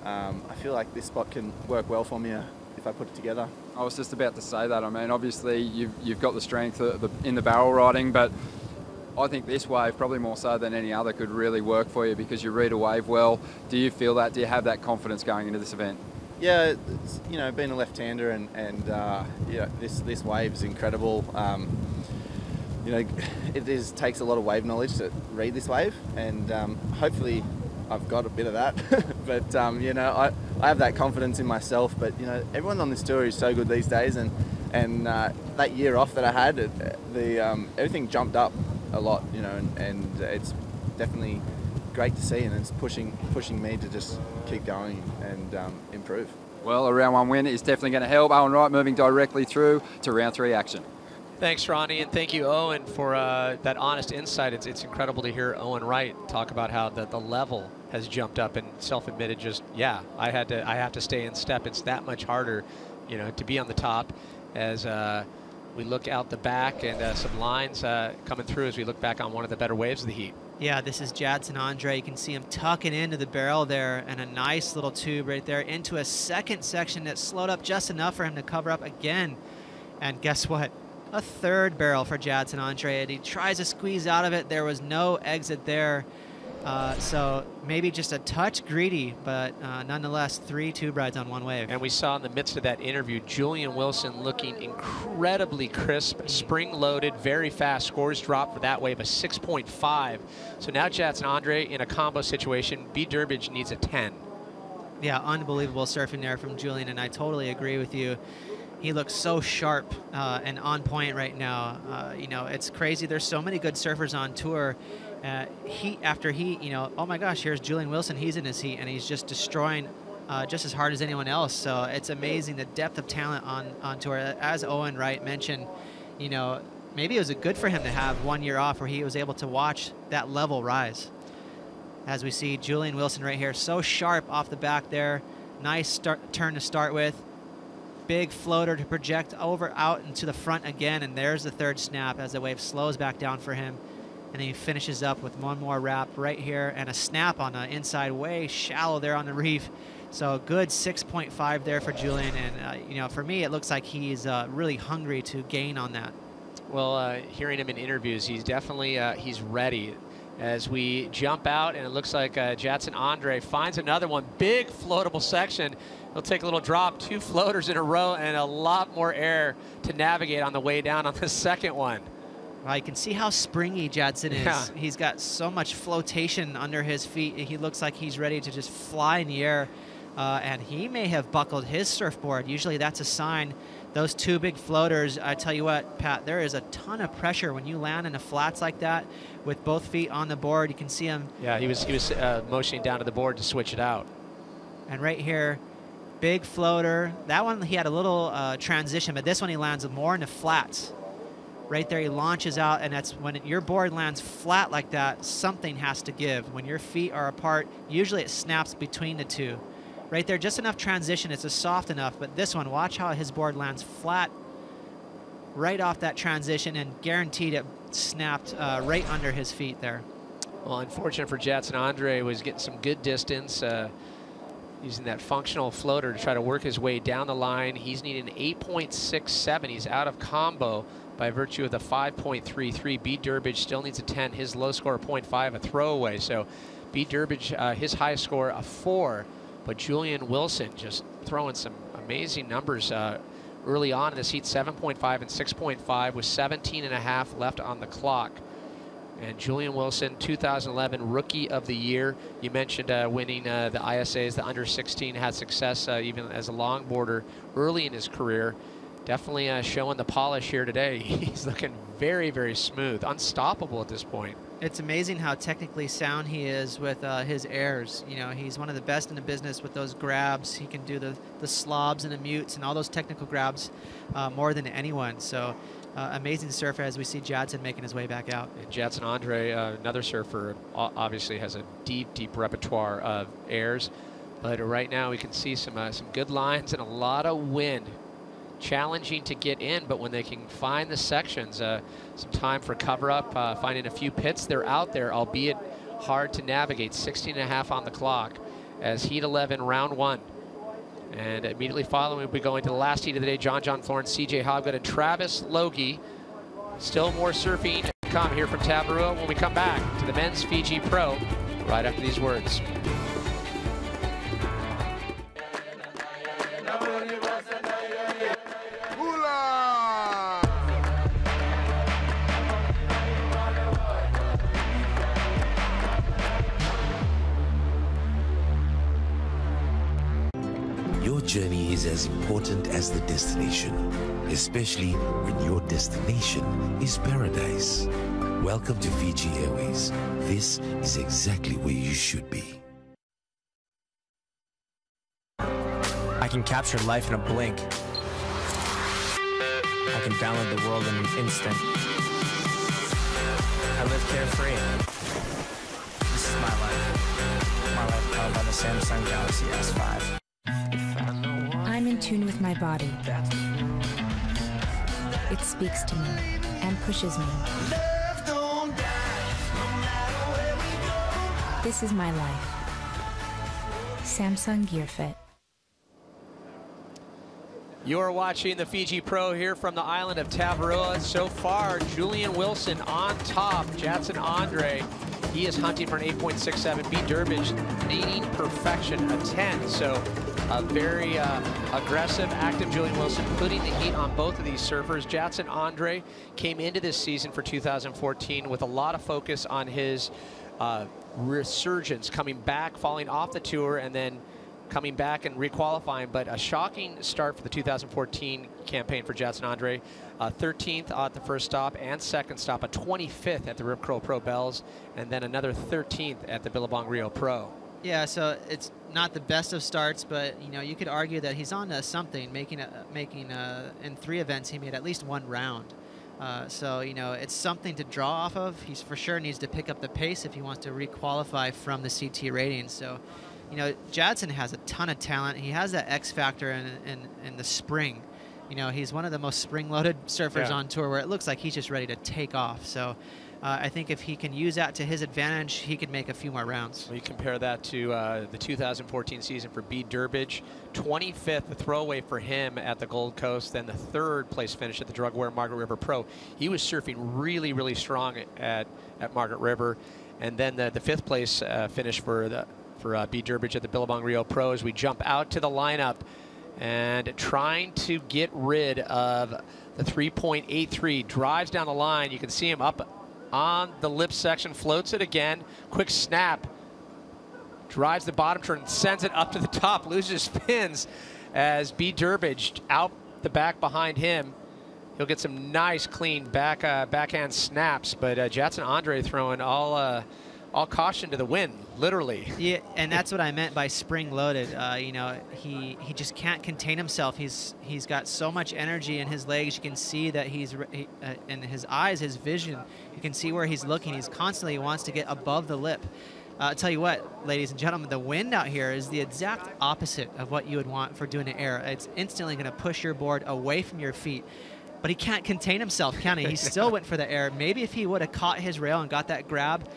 I feel like this spot can work well for me if I put it together.
I was just about to say that. I mean, obviously you've got the strength in the barrel riding, but I think this wave, probably more so than any other, could really work for you because you read a wave well. Do you feel that? Do you have that confidence going into this event?
Yeah, it's, you know, being a left-hander and yeah, this wave is incredible. You know, it takes a lot of wave knowledge to read this wave, and hopefully I've got a bit of that. But you know, I have that confidence in myself. But you know, everyone on this tour is so good these days, and that year off that I had, everything jumped up a lot, you know, and it's definitely great to see, and it's pushing me to just keep going and improve.
Well, a round 1 win is definitely going to help. Owen Wright moving directly through to round 3 action.
Thanks, Ronnie, and thank you, Owen, for that honest insight. It's incredible to hear Owen Wright talk about how the level has jumped up, and self-admitted just, yeah, I have to stay in step. It's that much harder, you know, to be on the top as we look out the back, and some lines coming through as we look back on one of the better waves of the heat.
Yeah, this is Jadson Andre. You can see him tucking into the barrel there, and a nice little tube right there into a second section that slowed up just enough for him to cover up again. And guess what? A third barrel for Jadson Andre, and he tries to squeeze out of it. There was no exit there. So maybe just a touch greedy, but nonetheless, 3 tube rides on one wave.
And we saw in the midst of that interview, Julian Wilson looking incredibly crisp, spring-loaded, very fast. Scores dropped for that wave, a 6.5. So now Jadson Andre in a combo situation. B. Durbridge needs a 10.
Yeah, unbelievable surfing there from Julian, and I totally agree with you. He looks so sharp and on point right now. You know, it's crazy. There's so many good surfers on tour. Heat after heat, you know, oh my gosh, here's Julian Wilson. He's in his heat, and he's just destroying just as hard as anyone else. So it's amazing the depth of talent on tour. As Owen Wright mentioned, you know, maybe it was good for him to have 1 year off where he was able to watch that level rise. as we see Julian Wilson right here, so sharp off the back there. Nice turn to start with. Big floater to project over out into the front again, and there's the third snap as the wave slows back down for him. And then he finishes up with one more wrap right here and a snap on the inside, way shallow there on the reef. So good 6.5 there for Julian, and you know, for me, it looks like he's really hungry to gain on that.
Well, hearing him in interviews, he's definitely he's ready. As we jump out, and it looks like Jadson Andre finds another one, big floatable section. He'll take a little drop, 2 floaters in a row, and a lot more air to navigate on the way down on the second one.
Well, you can see how springy Jadson is.
Yeah.
He's got so much flotation under his feet. He looks like he's ready to just fly in the air. And he may have buckled his surfboard. Usually that's a sign. Those 2 big floaters, I tell you what, Pat, there is a ton of pressure when you land in the flats like that with both feet on the board. You can see him.
Yeah, he was motioning down to the board to switch it out.
And right here, big floater. That one, he had a little transition, but this one he lands more in the flats. Right there, he launches out, and that's when your board lands flat like that, something has to give. When your feet are apart, usually it snaps between the 2. Right there, just enough transition, it's just soft enough, but this one, watch how his board lands flat right off that transition, and guaranteed it snapped right under his feet there.
Well, unfortunate for Jadson Andre, was getting some good distance, using that functional floater to try to work his way down the line. He's needing an 8.67. He's out of combo by virtue of the 5.33. B. Durbridge still needs a 10. His low score, 0.5, a throwaway. So B. Durbridge, his high score, a 4. But Julian Wilson just throwing some amazing numbers early on in this heat, 7.5 and 6.5 with 17.5 left on the clock. And Julian Wilson, 2011 Rookie of the Year. You mentioned winning the ISAs, the under-16, had success even as a longboarder early in his career. Definitely showing the polish here today. He's looking very, very smooth, unstoppable at this point.
It's amazing how technically sound he is with his airs. You know, he's one of the best in the business with those grabs. He can do the slobs and the mutes and all those technical grabs more than anyone. So amazing surfer as we see Jadson making his way back out.
And Jadson Andre, another surfer, obviously has a deep, deep repertoire of airs. But right now we can see some good lines and a lot of wind. Challenging to get in, but when they can find the sections, some time for cover up, finding a few pits, they're out there, albeit hard to navigate. 16.5 on the clock as heat 11, round 1. And immediately following, we'll be going to the last heat of the day. John Florence, CJ Hobgood, and Travis Logie. Still more surfing to come here from Tabarua when we come back to the men's Fiji Pro right after these words.
Your journey is as important as the destination, especially when your destination is paradise. Welcome to Fiji Airways. This is exactly where you should be.
I can capture life in a blink. I can download the world in an instant. I live carefree. This is my life. My life powered by the Samsung Galaxy S5.
I'm in tune with my body. It speaks to me and pushes me. This is my life. Samsung Gear Fit.
You're watching the Fiji Pro here from the island of Tabarua. So far, Julian Wilson on top. Jadson Andre, he is hunting for an 8.67. B. Durbridge needing perfection, a 10. So a very aggressive, active Julian Wilson putting the heat on both of these surfers. Jadson Andre came into this season for 2014 with a lot of focus on his resurgence, coming back, falling off the tour, and then coming back and requalifying, but a shocking start for the 2014 campaign for Jadson Andre. 13th at the first stop and second stop, a 25th at the Rip Curl Pro Bells, and then another 13th at the Billabong Rio Pro.
Yeah, so it's not the best of starts, but you know, you could argue that he's on to something, making in 3 events he made at least 1 round. So, you know, it's something to draw off of. He's for sure needs to pick up the pace if he wants to requalify from the CT rating. So, you know, Jadson has a ton of talent. He has that X factor in the spring. You know, he's one of the most spring-loaded surfers on tour where it looks like he's just ready to take off. So I think if he can use that to his advantage, he could make a few more rounds.
Well, you compare that to the 2014 season for Bede Durbridge, 25th, the throwaway for him at the Gold Coast, then the 3rd place finish at the Drugware Margaret River Pro. He was surfing really, really strong at Margaret River, and then the 5th place finish for Bede Durbridge at the Billabong Rio Pro. As we jump out to the lineup and trying to get rid of the 3.83, drives down the line. You can see him up on the lip section, floats it again, quick snap, drives the bottom turn, sends it up to the top, loses spins as Bede Durbridge out the back behind him. He'll get some nice clean backhand snaps, but Jadson Andre throwing all caution to the wind, literally.
Yeah, and that's what I meant by spring-loaded. You know, he just can't contain himself. He's got so much energy in his legs. You can see that in his eyes, his vision. You can see where he's looking. He's constantly wants to get above the lip. I'll tell you what, ladies and gentlemen, the wind out here is the exact opposite of what you would want for doing an air. It's instantly going to push your board away from your feet. But he can't contain himself, can he? He still went for the air. Maybe if he would have caught his rail and got that grab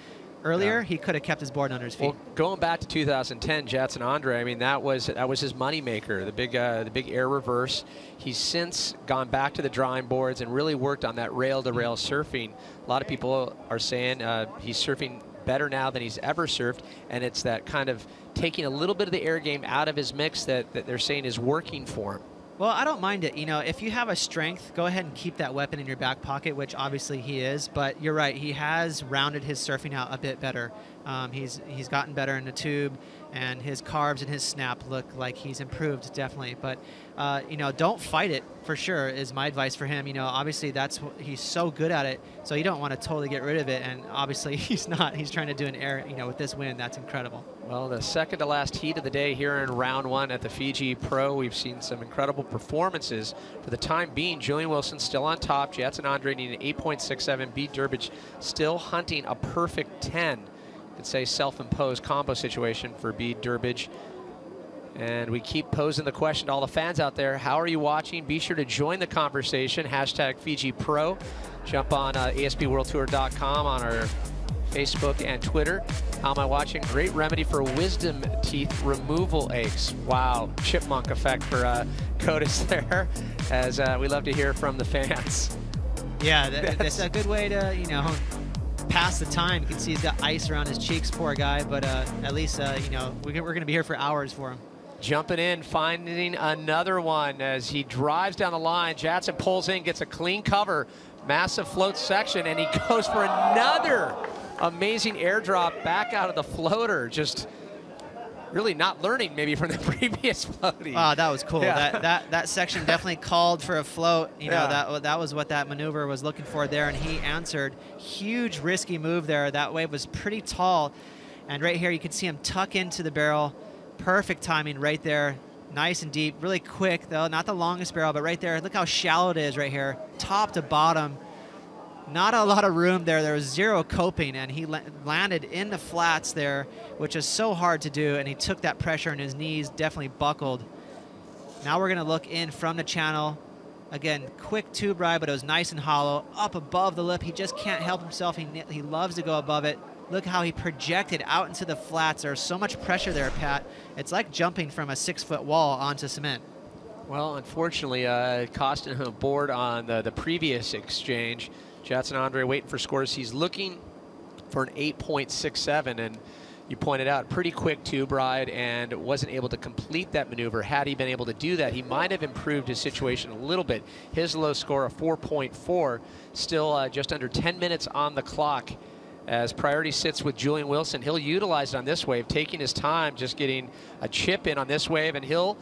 earlier, he could have kept his board under his feet.
Well, going back to 2010, Jadson Andre, I mean, that was his moneymaker, the big air reverse. He's since gone back to the drawing boards and really worked on that rail-to-rail surfing. A lot of people are saying he's surfing better now than he's ever surfed, and it's that kind of taking a little bit of the air game out of his mix that they're saying is working for him.
Well, I don't mind it. You know, if you have a strength, go ahead and keep that weapon in your back pocket, which obviously he is. But you're right, he has rounded his surfing out a bit better. He's gotten better in the tube, and his carbs and his snap look like he's improved, definitely. But, you know, don't fight it, for sure, is my advice for him. You know, obviously he's so good at it, so you don't want to totally get rid of it. And obviously he's not. He's trying to do an air, you know, with this wind. That's incredible.
Well, the second to last heat of the day here in round 1 at the Fiji Pro. We've seen some incredible performances. For the time being, Julian Wilson still on top. Jadson Andre needing 8.67. Bede Durbridge still hunting a perfect 10. You could say self-imposed combo situation for Bede Durbridge. And we keep posing the question to all the fans out there. How are you watching? Be sure to join the conversation. Hashtag Fiji Pro. Jump on ASPWorldTour.com on our Facebook and Twitter. How am I watching? Great remedy for wisdom teeth removal aches. Wow, chipmunk effect for Codis there, as we love to hear from the fans.
Yeah, that's a good way to, you know, pass the time. You can see he's got ice around his cheeks, poor guy, but at least, you know, we're going to be here for hours for him.
Jumping in, finding another one as he drives down the line. Jadson pulls in, gets a clean cover, massive float section, and he goes for another amazing airdrop back out of the floater. Just really not learning maybe from the previous floating.
Wow, that was cool.
Yeah.
That section definitely called for a float. You know, that was what that maneuver was looking for there, and he answered. Huge risky move there. That wave was pretty tall, and right here you can see him tuck into the barrel. Perfect timing right there. Nice and deep, really quick though. Not the longest barrel, but right there. Look how shallow it is right here, top to bottom. Not a lot of room there. There was zero coping, and he landed in the flats there, which is so hard to do, and he took that pressure, and his knees definitely buckled. Now we're going to look in from the channel. Again, quick tube ride, but it was nice and hollow. Up above the lip, he just can't help himself. He loves to go above it. Look how he projected out into the flats. There's so much pressure there, Pat. It's like jumping from a 6-foot wall onto cement.
Well, unfortunately, it cost him a board on the previous exchange. Jadson Andre waiting for scores. He's looking for an 8.67, and you pointed out, pretty quick tube ride, and wasn't able to complete that maneuver. Had he been able to do that, he might have improved his situation a little bit. His low score of 4.4, still just under 10 minutes on the clock as priority sits with Julian Wilson. He'll utilize it on this wave, taking his time, just getting a chip in on this wave, and he'll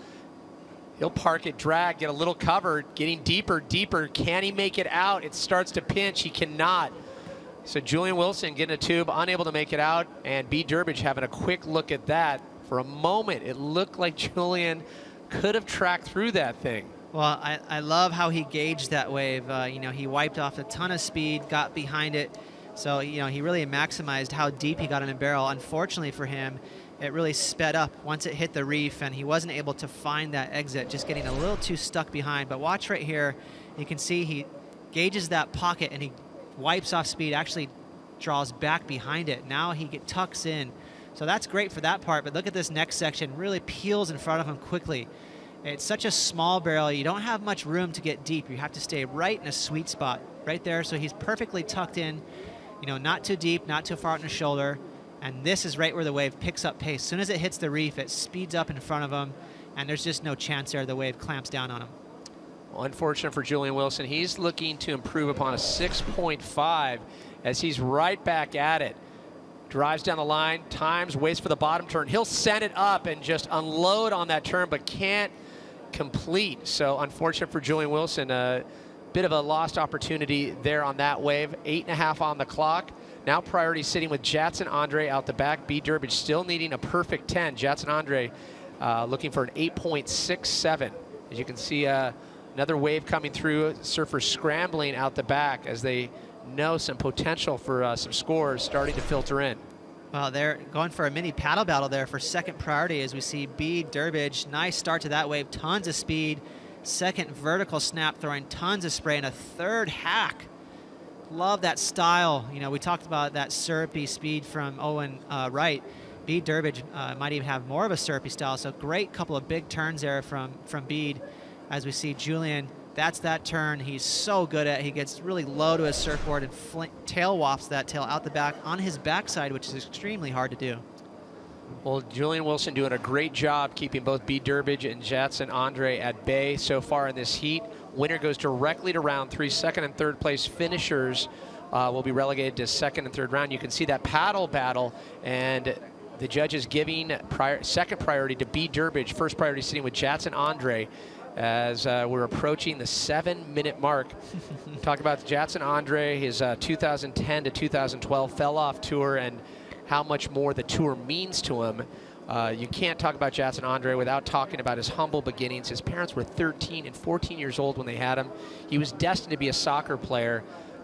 park it, drag, get a little cover, getting deeper, deeper. Can he make it out? It starts to pinch. He cannot. So Julian Wilson getting a tube, unable to make it out, and Bede Durbridge having a quick look at that. For a moment, it looked like Julian could have tracked through that thing.
Well, I love how he gauged that wave. You know, he wiped off a ton of speed, got behind it. So, you know, he really maximized how deep he got in a barrel. Unfortunately for him, it really sped up once it hit the reef, and he wasn't able to find that exit, just getting a little too stuck behind. But watch right here. You can see he gauges that pocket, and he wipes off speed, actually draws back behind it. Now he tucks in. So that's great for that part, but look at this next section. Really peels in front of him quickly. It's such a small barrel. You don't have much room to get deep. You have to stay right in a sweet spot right there. So he's perfectly tucked in, you know, not too deep, not too far out in the shoulder. And this is right where the wave picks up pace. As soon as it hits the reef, it speeds up in front of him, and there's just no chance there. The wave clamps down on him.
Well, unfortunate for Julian Wilson. He's looking to improve upon a 6.5 as he's right back at it. Drives down the line, times, waits for the bottom turn. He'll send it up and just unload on that turn, but can't complete. So unfortunate for Julian Wilson. A bit of a lost opportunity there on that wave. 8.5 on the clock. Now priority sitting with Jatson Andre out the back. B. Durbridge still needing a perfect 10. Jatson Andre looking for an 8.67. As you can see, another wave coming through. Surfers scrambling out the back as they know some potential for some scores starting to filter in.
Well, they're going for a mini paddle battle there for second priority as we see B. Durbridge. Nice start to that wave, tons of speed. Second vertical snap, throwing tons of spray, and a third hack. Love that style. You know, we talked about that syrupy speed from Owen Wright. B. Durbridge might even have more of a syrupy style, so great couple of big turns there from Bede. As we see Julian, that's that turn he's so good at. He gets really low to his surfboard and tail wafts that tail out the back on his backside, which is extremely hard to do.
Well, Julian Wilson doing a great job keeping both B. Durbridge and Jatson Andre at bay so far in this heat. Winner goes directly to round 3. Second and third place finishers will be relegated to second and third round. You can see that paddle battle, and the judges giving second priority to B. Durbridge, first priority sitting with Jatson Andre as we're approaching the 7-minute mark. Talk about Jatson Andre, his 2010 to 2012 fell off tour, and how much more the tour means to him. You can't talk about Jatson Andre without talking about his humble beginnings. His parents were 13 and 14 years old when they had him. He was destined to be a soccer player,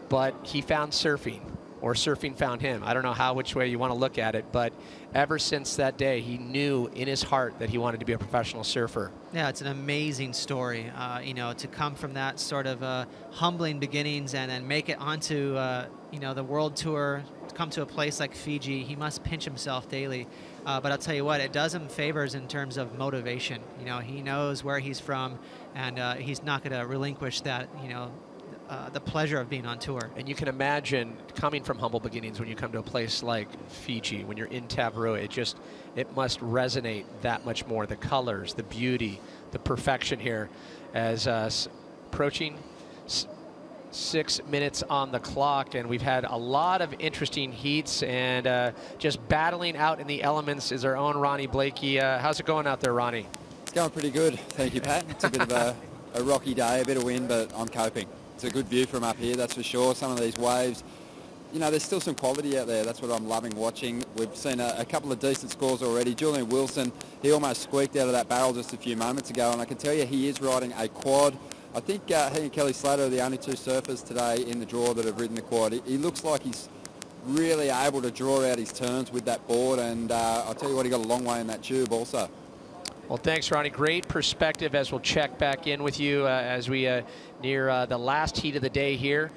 but he found surfing, or surfing found him. I don't know which way you want to look at it, but ever since that day, he knew in his heart that he wanted to be a professional surfer.
Yeah, it's an amazing story, you know, to come from that sort of humbling beginnings and then make it onto, you know, the world tour, to come to a place like Fiji. He must pinch himself daily. But I'll tell you what, it does him favors in terms of motivation. You know, he knows where he's from, and he's not going to relinquish that, you know, the pleasure of being on tour.
And you can imagine coming from humble beginnings when you come to a place like Fiji, when you're in Tavarua, it must resonate that much more. The colors, the beauty, the perfection here as approaching 6 minutes on the clock, and we've had a lot of interesting heats, and just battling out in the elements is our own Ronnie Blakey. How's it going out there, Ronnie?
It's going pretty good, thank you, Pat. It's a bit of a rocky day, a bit of wind, but I'm coping. It's a good view from up here, that's for sure. Some of these waves, you know, there's still some quality out there. That's what I'm loving watching. We've seen a couple of decent scores already. Julian Wilson, he almost squeaked out of that barrel just a few moments ago, and I can tell you he is riding a quad. I think he and Kelly Slater are the only two surfers today in the draw that have ridden the quad. He looks like he's really able to draw out his turns with that board, and I'll tell you what, he got a long way in that tube also.
Well, thanks, Ronnie. Great perspective as we'll check back in with you as we near the last heat of the day here.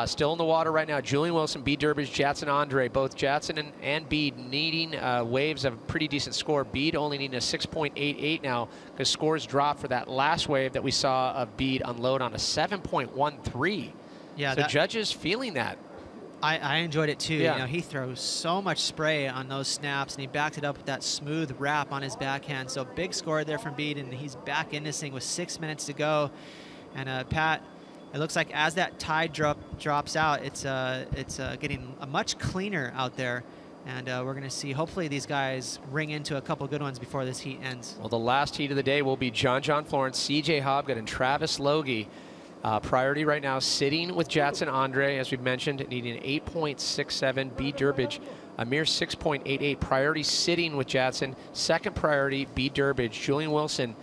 Still in the water right now, Julian Wilson, B. Durbridge, Jatson Andre. Both Jatson and Bede needing waves of a pretty decent score. Bede only needing a 6.88 now because scores dropped for that last wave that we saw of Bede unload on a 7.13.
Yeah,
so judges feeling that.
I enjoyed it too.
Yeah.
You know, he throws so much spray on those snaps, and he backed it up with that smooth wrap on his backhand. So big score there from Bede, and he's back in this thing with 6 minutes to go. And Pat, it looks like as that tide drops out, it's getting much cleaner out there. And we're going to see, hopefully, these guys ring into a couple good ones before this heat ends.
Well, the last heat of the day will be John Florence, C.J. Hobgood, and Travis Logie. Priority right now sitting with Jatson Andre, as we've mentioned, needing an 8.67. B. Durbridge, a mere 6.88. Priority sitting with Jatson. Second priority, B. Durbridge. Julian Wilson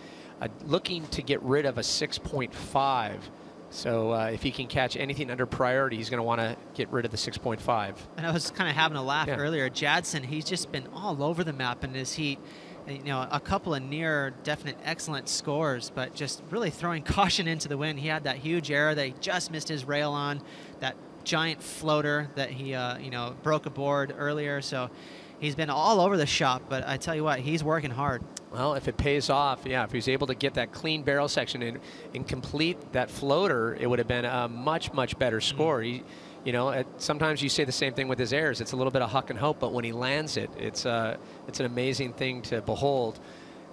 looking to get rid of a 6.5. So if he can catch anything under priority, he's going to want to get rid of the 6.5.
And I was kind of having a laugh
Yeah.
earlier. Jadson, he's just been all over the map in his heat. You know, a couple of near definite excellent scores, but just really throwing caution into the wind. He had that huge error that he just missed his rail on, that giant floater that he, you know, broke aboard earlier. So he's been all over the shop, but I tell you what, he's working hard.
Well, if it pays off, yeah, if he's able to get that clean barrel section and complete that floater, it would have been a much, much better score. He, you know, sometimes you say the same thing with his airs. It's a little bit of huck and hope, but when he lands it, it's an amazing thing to behold.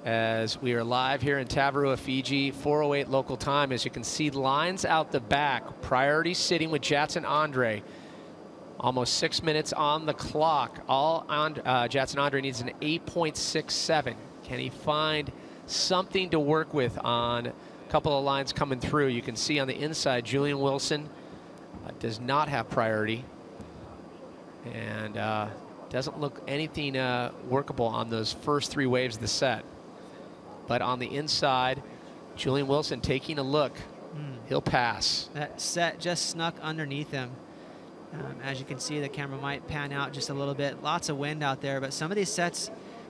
As we are live here in Tavarua, Fiji, 4:08 local time. As you can see, lines out the back. Priority sitting with Jadson Andre. Almost 6 minutes on the clock. Jadson Andre needs an 8.67. Can he find something to work with on a couple of lines coming through? You can see on the inside, Julian Wilson does not have priority, and doesn't look anything workable on those first 3 waves of the set. But on the inside, Julian Wilson taking a look. He'll pass.
That set just snuck underneath him. As you can see, the camera might pan out just a little bit. Lots of wind out there, but some of these sets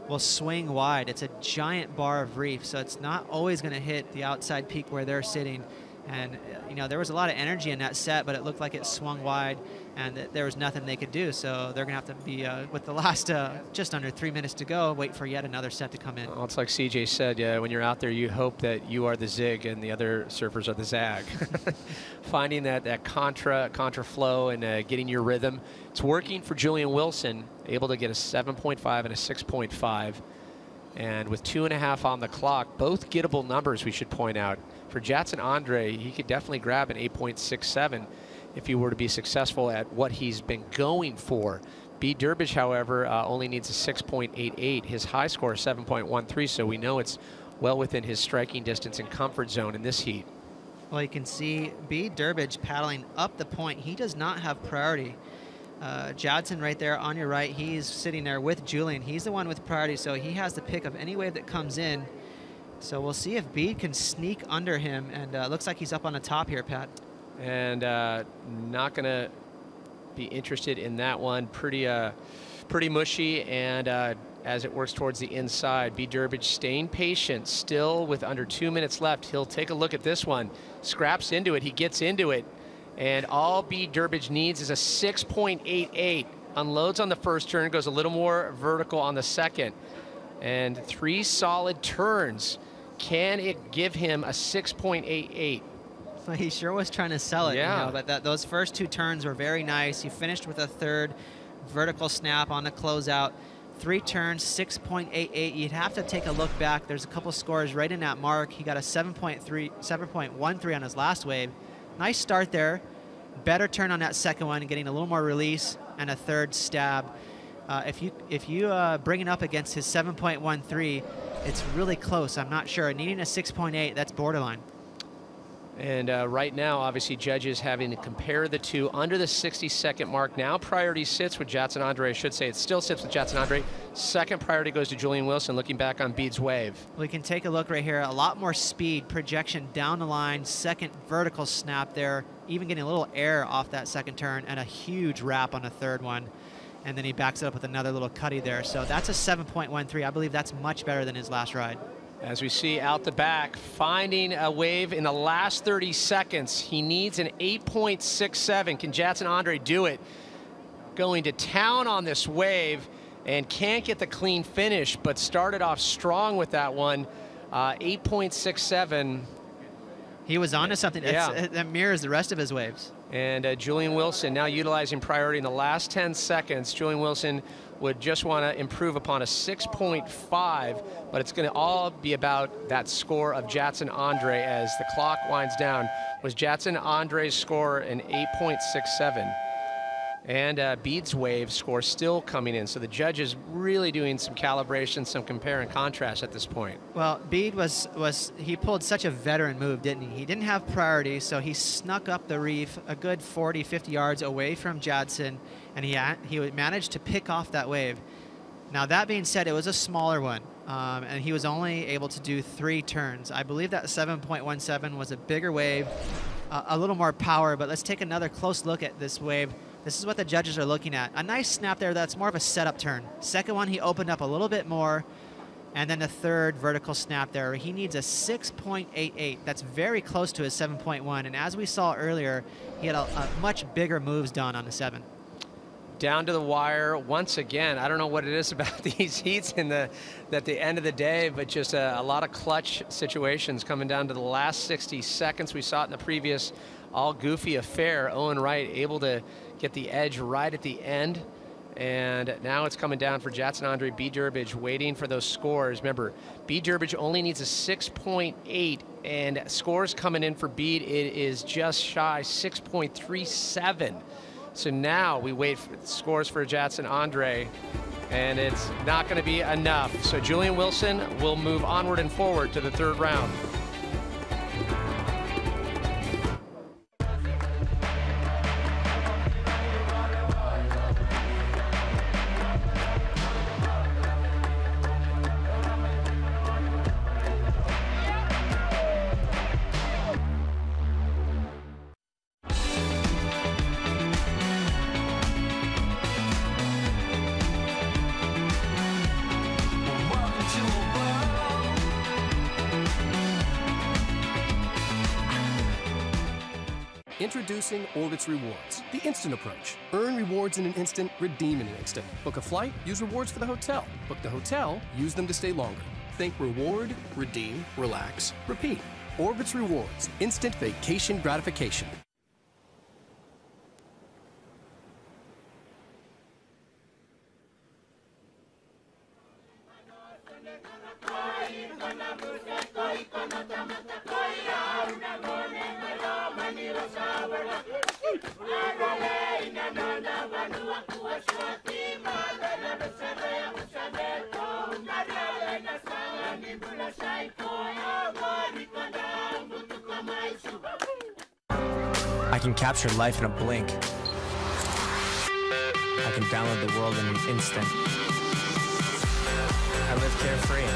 will swing wide. It's a giant bar of reef, so it's not always going to hit the outside peak where they're sitting. And, you know, there was a lot of energy in that set, but it looked like it swung wide, and there was nothing they could do. So they're going to have to be, with the last just under 3 minutes to go, wait for yet another set to come in.
Well, it's like CJ said, yeah, when you're out there, you hope that you are the zig and the other surfers are the zag. Finding that contra flow and getting your rhythm. It's working for Julian Wilson, able to get a 7.5 and a 6.5. And with 2.5 on the clock, both gettable numbers, we should point out. For Jadson Andre, he could definitely grab an 8.67 if he were to be successful at what he's been going for. B. Durbridge, however, only needs a 6.88. His high score is 7.13, so we know it's well within his striking distance and comfort zone in this heat.
Well, you can see B. Durbridge paddling up the point. He does not have priority. Jadson right there on your right, he's sitting there with Julian. He's the one with priority, so he has the pick of any wave that comes in. So we'll see if Bede can sneak under him, and looks like he's up on the top here, Pat.
And not going to be interested in that one. Pretty mushy, and as it works towards the inside, B. Durbridge staying patient, still with under 2 minutes left. He'll take a look at this one, scraps into it, he gets into it, and all B. Durbridge needs is a 6.88. Unloads on the first turn, goes a little more vertical on the second, and 3 solid turns. Can it give him a 6.88?
Well, he sure was trying to sell it,
yeah.
You know, but those first 2 turns were very nice. He finished with a 3rd vertical snap on the closeout. 3 turns, 6.88. You'd have to take a look back. There's a couple scores right in that mark. He got a 7.13 on his last wave. Nice start there. Better turn on that second one, getting a little more release, and a 3rd stab. If you bring it up against his 7.13, it's really close. I'm not sure. Needing a 6.8, that's borderline.
And right now, obviously, judges having to compare the two under the 60-second mark. Now priority sits with Jadson Andre. I should say it still sits with Jadson Andre. Second priority goes to Julian Wilson, looking back on Bede's wave.
We can take a look right here. A lot more speed, projection down the line, second vertical snap there, even getting a little air off that second turn, and a huge wrap on a 3rd one. And then he backs it up with another little cutty there. So that's a 7.13. I believe that's much better than his last ride.
As we see out the back, finding a wave in the last 30 seconds. He needs an 8.67. Can Jadson Andre do it? Going to town on this wave and can't get the clean finish, but started off strong with that one. 8.67.
He was onto something.
Yeah.
That mirrors the rest of his waves.
And Julian Wilson now utilizing priority in the last 10 seconds. Julian Wilson would just want to improve upon a 6.5, but it's going to all be about that score of Jadson Andre as the clock winds down. Was Jadson Andre's score an 8.67? And Bede's wave score still coming in. So the judges really doing some calibration, some compare and contrast at this point.
Well, Bede he pulled such a veteran move, didn't he? He didn't have priority, so he snuck up the reef a good 40, 50 yards away from Jadson, and he managed to pick off that wave. Now, that being said, it was a smaller one. and he was only able to do 3 turns. I believe that 7.17 was a bigger wave, a little more power, but let's take another close look at this wave. This is what the judges are looking at. A nice snap there, that's more of a setup turn. Second one, he opened up a little bit more, and then the third vertical snap there. He needs a 6.88. That's very close to his 7.1, and as we saw earlier, he had a much bigger moves done on the 7.
Down to the wire once again. I don't know what it is about these heats at the end of the day, but just a lot of clutch situations coming down to the last 60 seconds. We saw it in the previous all goofy affair. Owen Wright able to get the edge right at the end. And now it's coming down for Jatson-Andre B. Durbridge, waiting for those scores. Remember, B. Durbridge only needs a 6.8, and scores coming in for Bede, it is just shy, 6.37. So now we wait for scores for Jatson-Andre, and it's not going to be enough. So Julian Wilson will move onward and forward to the 3rd round.
Introducing Orbitz Rewards, the instant approach. Earn rewards in an instant, redeem in an instant. Book a flight, use rewards for the hotel. Book the hotel, use them to stay longer. Think reward, redeem, relax, repeat. Orbitz Rewards, instant vacation gratification.
I can capture life in a blink. I can download the world in an instant. I live carefree.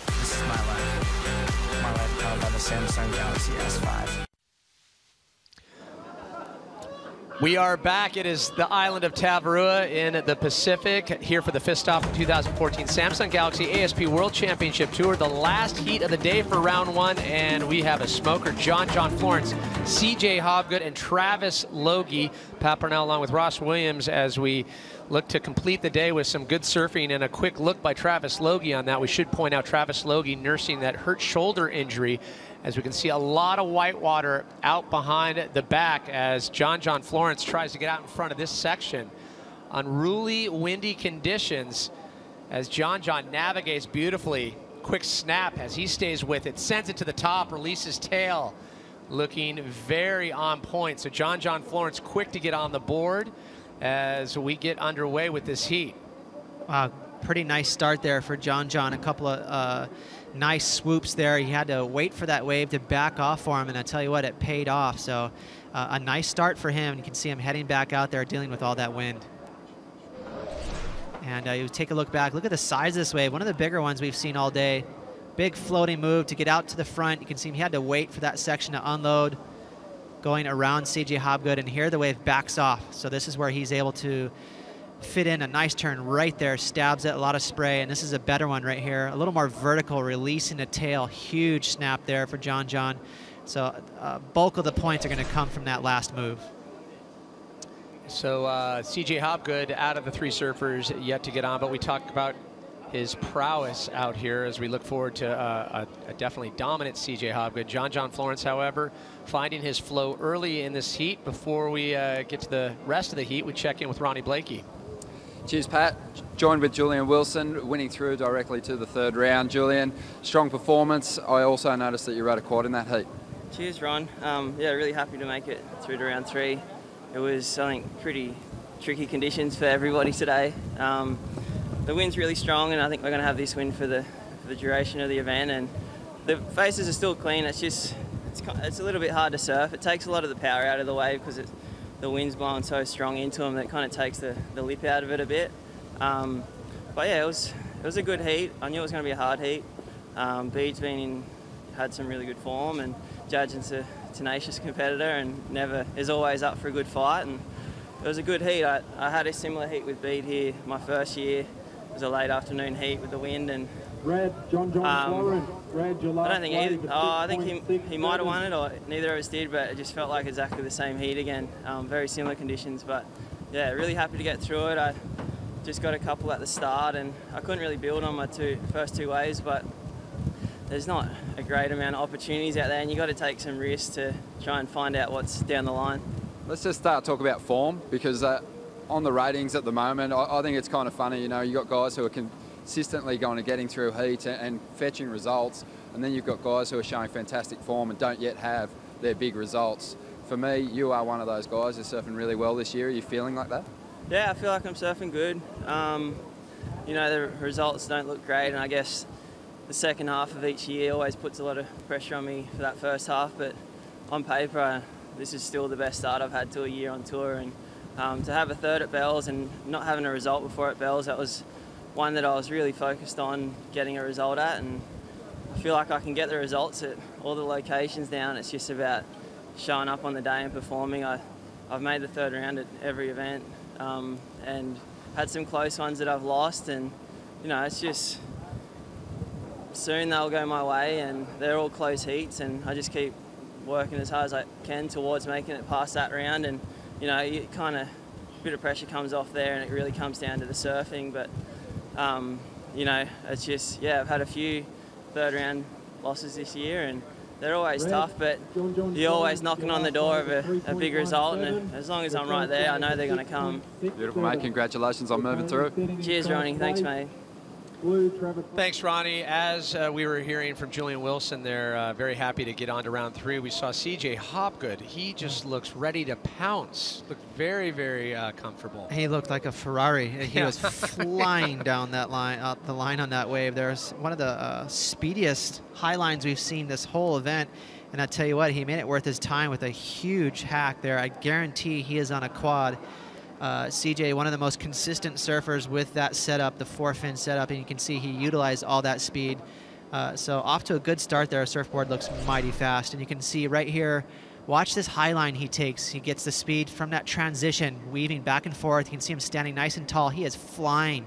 This is my life. My life powered by the Samsung Galaxy S5.
We are back. It is the island of Tavarua in the Pacific, here for the 5th stop of 2014 Samsung Galaxy ASP World Championship Tour. The last heat of the day for round 1, and we have a smoker. John Florence, CJ Hobgood, and Travis Logie. Pat Purnell along with Ross Williams as we look to complete the day with some good surfing and a quick look by Travis Logie on that. We should point out Travis Logie nursing that hurt shoulder injury. As we can see, a lot of white water out behind the back as John Florence tries to get out in front of this section. Unruly, windy conditions as John navigates beautifully. Quick snap as he stays with it, sends it to the top, releases tail. Looking very on point. So John Florence quick to get on the board as we get underway with this heat.
Wow, pretty nice start there for John. A couple of nice swoops there. He had to wait for that wave to back off for him, and I tell you what, it paid off. So a nice start for him. You can see him heading back out there dealing with all that wind. And you take a look back. Look at the size of this wave. One of the bigger ones we've seen all day. Big floating move to get out to the front. You can see him, he had to wait for that section to unload, going around CJ Hobgood, and here the wave backs off. So this is where he's able to fit in a nice turn right there, stabs it, a lot of spray, and this is a better one right here. A little more vertical, releasing the tail. Huge snap there for John. So bulk of the points are going to come from that last move.
So CJ Hobgood out of the 3 surfers yet to get on, but we talked about his prowess out here as we look forward to a definitely dominant CJ Hobgood. John Florence, however, finding his flow early in this heat. Before we get to the rest of the heat, we check in with Ronnie Blakey.
Cheers, Pat. Joined with Julian Wilson, winning through directly to the 3rd round. Julian, strong performance. I also noticed that you rode a quad in that heat.
Cheers, Ron. Yeah, really happy to make it through to round 3. It was, I think, pretty tricky conditions for everybody today. The wind's really strong, and I think we're going to have this wind for the duration of the event. And the faces are still clean. It's just it's a little bit hard to surf. It takes a lot of the power out of the wave because the wind's blowing so strong into them that it kind of takes the lip out of it a bit. But yeah, it it was a good heat. I knew it was going to be a hard heat. Bede's had some really good form, and Judging's a tenacious competitor and is always up for a good fight. And it was a good heat. I had a similar heat with Bede here my first year. It was a late afternoon heat with the wind, and
Red, John Florence. Red, your last
I don't think either. I think he might have
6.67.
won it, or neither of us did, but it just felt like exactly the same heat again. Very similar conditions, but yeah, really happy to get through it. I just got a couple at the start, and I couldn't really build on my first two waves, but there's not a great amount of opportunities out there, and you got to take some risks to try and find out what's down the line.
Let's just talk about form, because on the ratings at the moment, I think it's kind of funny. You know, you got guys who are consistently going and getting through heat and fetching results, and then you've got guys who are showing fantastic form and don't yet have their big results. For me, you are one of those guys who's surfing really well this year. Are you feeling like that?
Yeah, I feel like I'm surfing good. You know, the results don't look great, and I guess the second half of each year always puts a lot of pressure on me for that first half, but on paper, this is still the best start I've had to a year on tour, and to have a third at Bells and not having a result before at Bells, that was one that I was really focused on getting a result at, and I feel like I can get the results at all the locations now, and it's just about showing up on the day and performing. I've made the third round at every event, and had some close ones that I've lost, and you know, it's just soon they'll go my way, and they're all close heats, and I just keep working as hard as I can towards making it past that round. And you know, you kind of a bit of pressure comes off there, and it really comes down to the surfing. But you know, it's just, yeah, I've had a few third round losses this year, and they're always tough, but you're always knocking on the door of a big result, and as long as I'm right there, I know they're going to come.
Beautiful, mate. Congratulations on moving through.
Cheers, Ronnie. Thanks, mate.
Thanks, Ronnie. As we were hearing from Julian Wilson, they're very happy to get on to round 3. We saw CJ Hopgood. He just looks ready to pounce. Looked very, very comfortable.
He looked like a Ferrari. He was flying down that line, the line on that wave. There's one of the speediest high lines we've seen this whole event. And I tell you what, he made it worth his time with a huge hack there. I guarantee he is on a quad. CJ, one of the most consistent surfers with that setup, the 4-fin setup, and you can see he utilized all that speed. So off to a good start there. Surfboard looks mighty fast, and you can see right here, watch this high line he takes. He gets the speed from that transition, weaving back and forth. You can see him standing nice and tall. He is flying,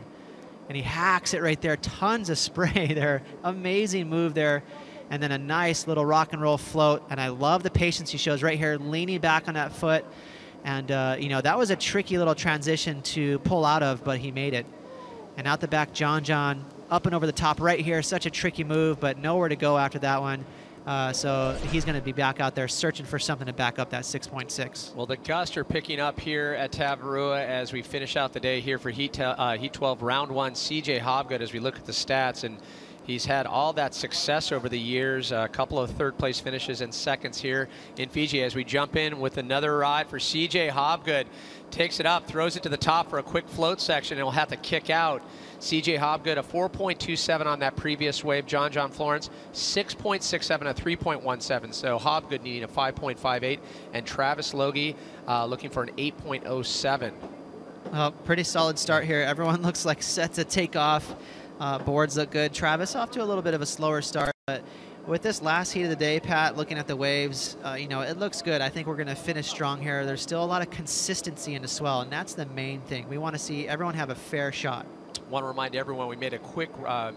and he hacks it right there. Tons of spray there. Amazing move there. And then a nice little rock and roll float, and I love the patience he shows right here, leaning back on that foot. And, you know, that was a tricky little transition to pull out of, but he made it. And out the back, John, up and over the top right here. Such a tricky move, but nowhere to go after that one. So he's going to be back out there searching for something to back up that 6.6.
Well, the gusts are picking up here at Tavarua as we finish out the day here for Heat 12, Round 1. CJ Hopgood, as we look at the stats, and he's had all that success over the years, a couple of third-place finishes and seconds here in Fiji. As we jump in with another ride for CJ Hopgood, takes it up, throws it to the top for a quick float section, and will have to kick out. CJ Hopgood, a 4.27 on that previous wave. John Florence, 6.67, a 3.17. So Hopgood needing a 5.58, and Travis Logie looking for an 8.07.
Pretty solid start here. Everyone looks like set to take off. Boards look good. Travis off to a little bit of a slower start, but with this last heat of the day, Pat, looking at the waves, you know, it looks good. I think we're going to finish strong here. There's still a lot of consistency in the swell, and that's the main thing. We want to see everyone have a fair shot.
Want to remind everyone, we made a quick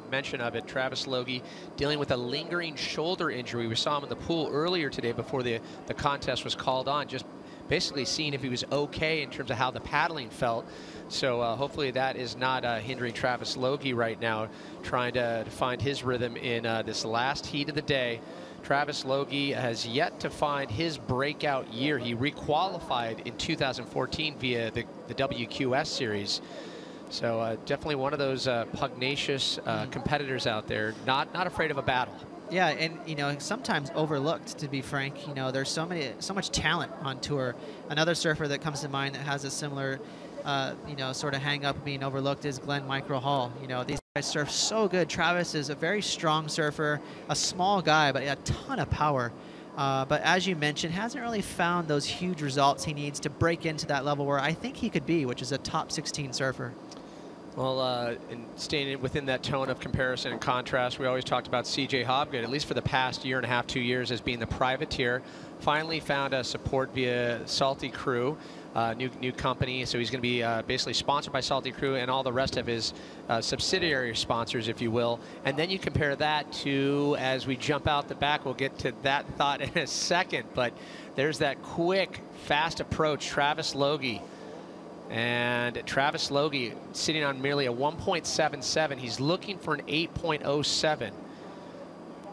mention of it. Travis Logie dealing with a lingering shoulder injury. We saw him in the pool earlier today before the contest was called on, just basically seeing if he was okay in terms of how the paddling felt. So hopefully that is not hindering Travis Logie right now, trying to find his rhythm in this last heat of the day. Travis Logie has yet to find his breakout year. He requalified in 2014 via the WQS series. So definitely one of those pugnacious competitors out there, not afraid of a battle.
Yeah, and you know, sometimes overlooked, to be frank. You know, there's so much talent on tour. Another surfer that comes to mind that has a similar you know, sort of hang up being overlooked is Glenn Micro Hall. You know, these guys surf so good. Travis is a very strong surfer, a small guy, but a ton of power. But as you mentioned, hasn't really found those huge results he needs to break into that level where I think he could be, which is a top 16 surfer.
Well, and staying within that tone of comparison and contrast, we always talked about C.J. Hobgood, at least for the past year and a half, 2 years, as being the privateer. Finally found a support via Salty Crew, new company. So he's going to be basically sponsored by Salty Crew and all the rest of his subsidiary sponsors, if you will. And then you compare that to, as we jump out the back, we'll get to that thought in a second, but there's that quick, fast approach, Travis Logie. And Travis Logie sitting on merely a 1.77. He's looking for an 8.07.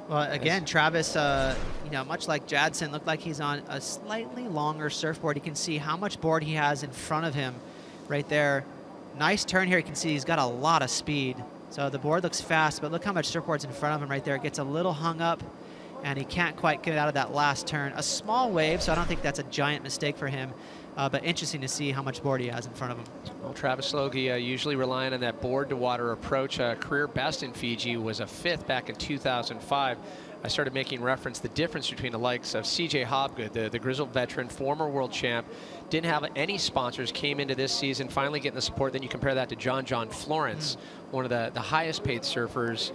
Well, again, Travis, you know, much like Jadson, looked like he's on a slightly longer surfboard. You can see how much board he has in front of him right there. Nice turn here. You can see he's got a lot of speed. So the board looks fast, but look how much surfboard's in front of him right there. It gets a little hung up, and he can't quite get out of that last turn. A small wave, so I don't think that's a giant mistake for him. But interesting to see how much board he has in front of him.
Well, Travis Logie usually relying on that board-to-water approach. Career best in Fiji was a 5th back in 2005. I started making reference the difference between the likes of C.J. Hobgood, the grizzled veteran, former world champ, didn't have any sponsors, came into this season, finally getting the support. Then you compare that to John Florence, one of the highest paid surfers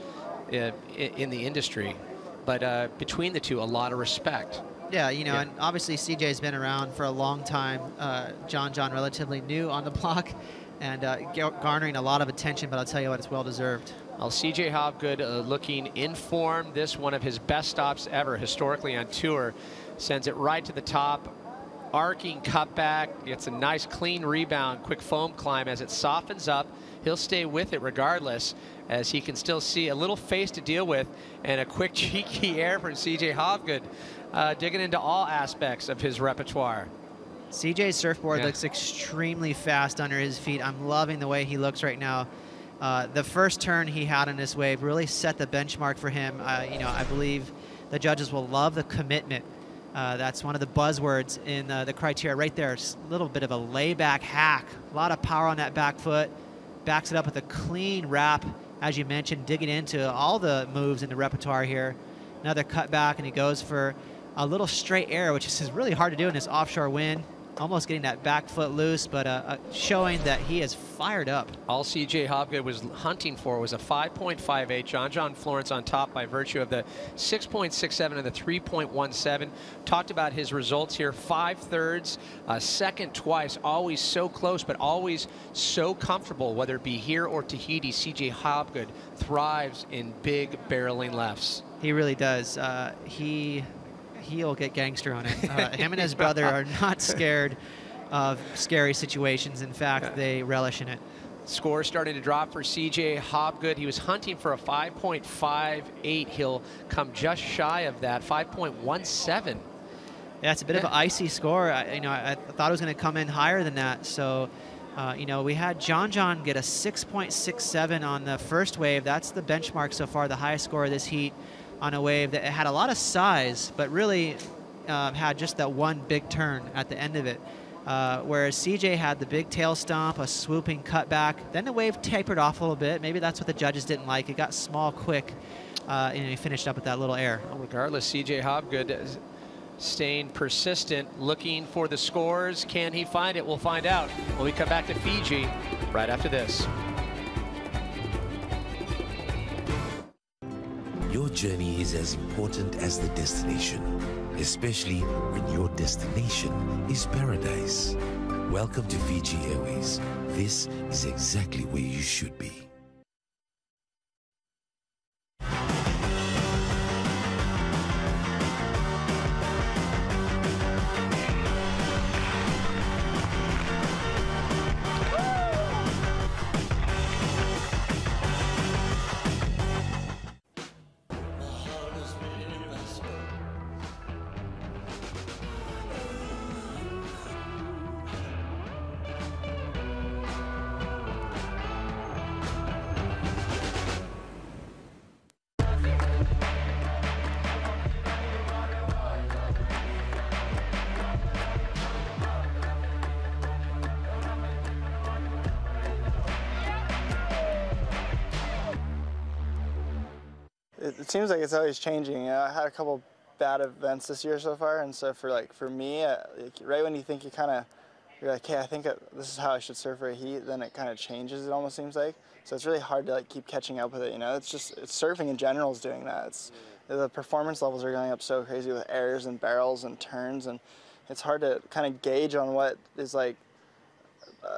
in the industry. But between the two, a lot of respect.
Yeah, you know, and obviously CJ's been around for a long time. John relatively new on the block and garnering a lot of attention, but I'll tell you what, it's well-deserved.
Well, C.J. Hobgood looking in form. This one of his best stops ever historically on tour. Sends it right to the top. Arcing cutback. Gets a nice clean rebound. Quick foam climb as it softens up. He'll stay with it regardless, as he can still see a little face to deal with, and a quick cheeky air from C.J. Hobgood. Digging into all aspects of his repertoire.
CJ's surfboard looks extremely fast under his feet. I'm loving the way he looks right now. The first turn he had on this wave really set the benchmark for him. You know, I believe the judges will love the commitment. That's one of the buzzwords in the criteria right there. It's a little bit of a layback hack. A lot of power on that back foot. Backs it up with a clean wrap, as you mentioned, digging into all the moves in the repertoire here. Another cutback, and he goes for a little straight air, which is really hard to do in this offshore wind. Almost getting that back foot loose, but showing that he is fired up.
All C.J. Hobgood was hunting for was a 5.58. John Florence on top by virtue of the 6.67 and the 3.17. Talked about his results here. 5/3, second twice. Always so close, but always so comfortable, whether it be here or Tahiti. C.J. Hobgood thrives in big barreling lefts.
He really does. He'll get gangster on it. Him and his brother are not scared of scary situations. In fact, they relish in it.
Score starting to drop for C.J. Hobgood. He was hunting for a 5.58. He'll come just shy of that, 5.17.
Yeah, it's a bit of an icy score. I thought it was going to come in higher than that. So, you know, we had John get a 6.67 on the first wave. That's the benchmark so far, the highest score of this heat, on a wave that had a lot of size, but really had just that one big turn at the end of it. Whereas CJ had the big tail stomp, a swooping cutback. Then the wave tapered off a little bit. Maybe that's what the judges didn't like. It got small quick, and he finished up with that little air.
Well, regardless, CJ Hobgood staying persistent, looking for the scores. Can he find it? We'll find out when we come back to Fiji right after this.
Your journey is as important as the destination, especially when your destination is paradise. Welcome to Fiji Airways. This is exactly where you should be.
It seems like it's always changing. You know, I had a couple bad events this year so far, and so for me, right when you think you kind of you're like, hey, I think this is how I should surf for a heat, then it kind of changes, it almost seems like. So it's really hard to like keep catching up with it, you know? It's surfing in general is doing that. The performance levels are going up so crazy with airs and barrels and turns, and it's hard to kind of gauge on what is like,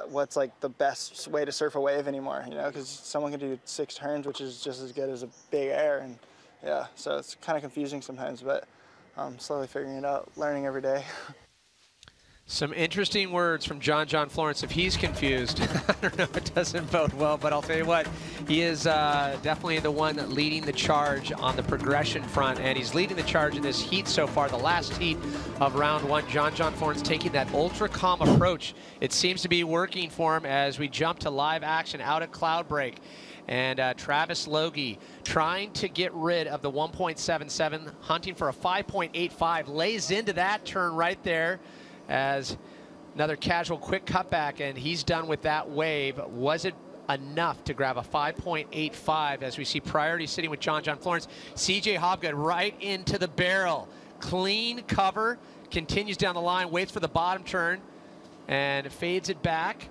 what's like the best way to surf a wave anymore, you know? Because someone can do 6 turns, which is just as good as a big air, and yeah, so it's kind of confusing sometimes, but I'm slowly figuring it out, learning every day.
Some interesting words from John Florence. If he's confused, I don't know, it doesn't bode well, but I'll tell you what, he is definitely the one leading the charge on the progression front, and he's leading the charge in this heat so far, the last heat of round 1. John Florence taking that ultra calm approach. It seems to be working for him as we jump to live action out at Cloudbreak. And Travis Logie trying to get rid of the 1.77, hunting for a 5.85, lays into that turn right there as another casual quick cutback, and he's done with that wave. Was it enough to grab a 5.85 as we see priority sitting with John Florence? CJ Hobgood right into the barrel. Clean cover, continues down the line, waits for the bottom turn, and fades it back.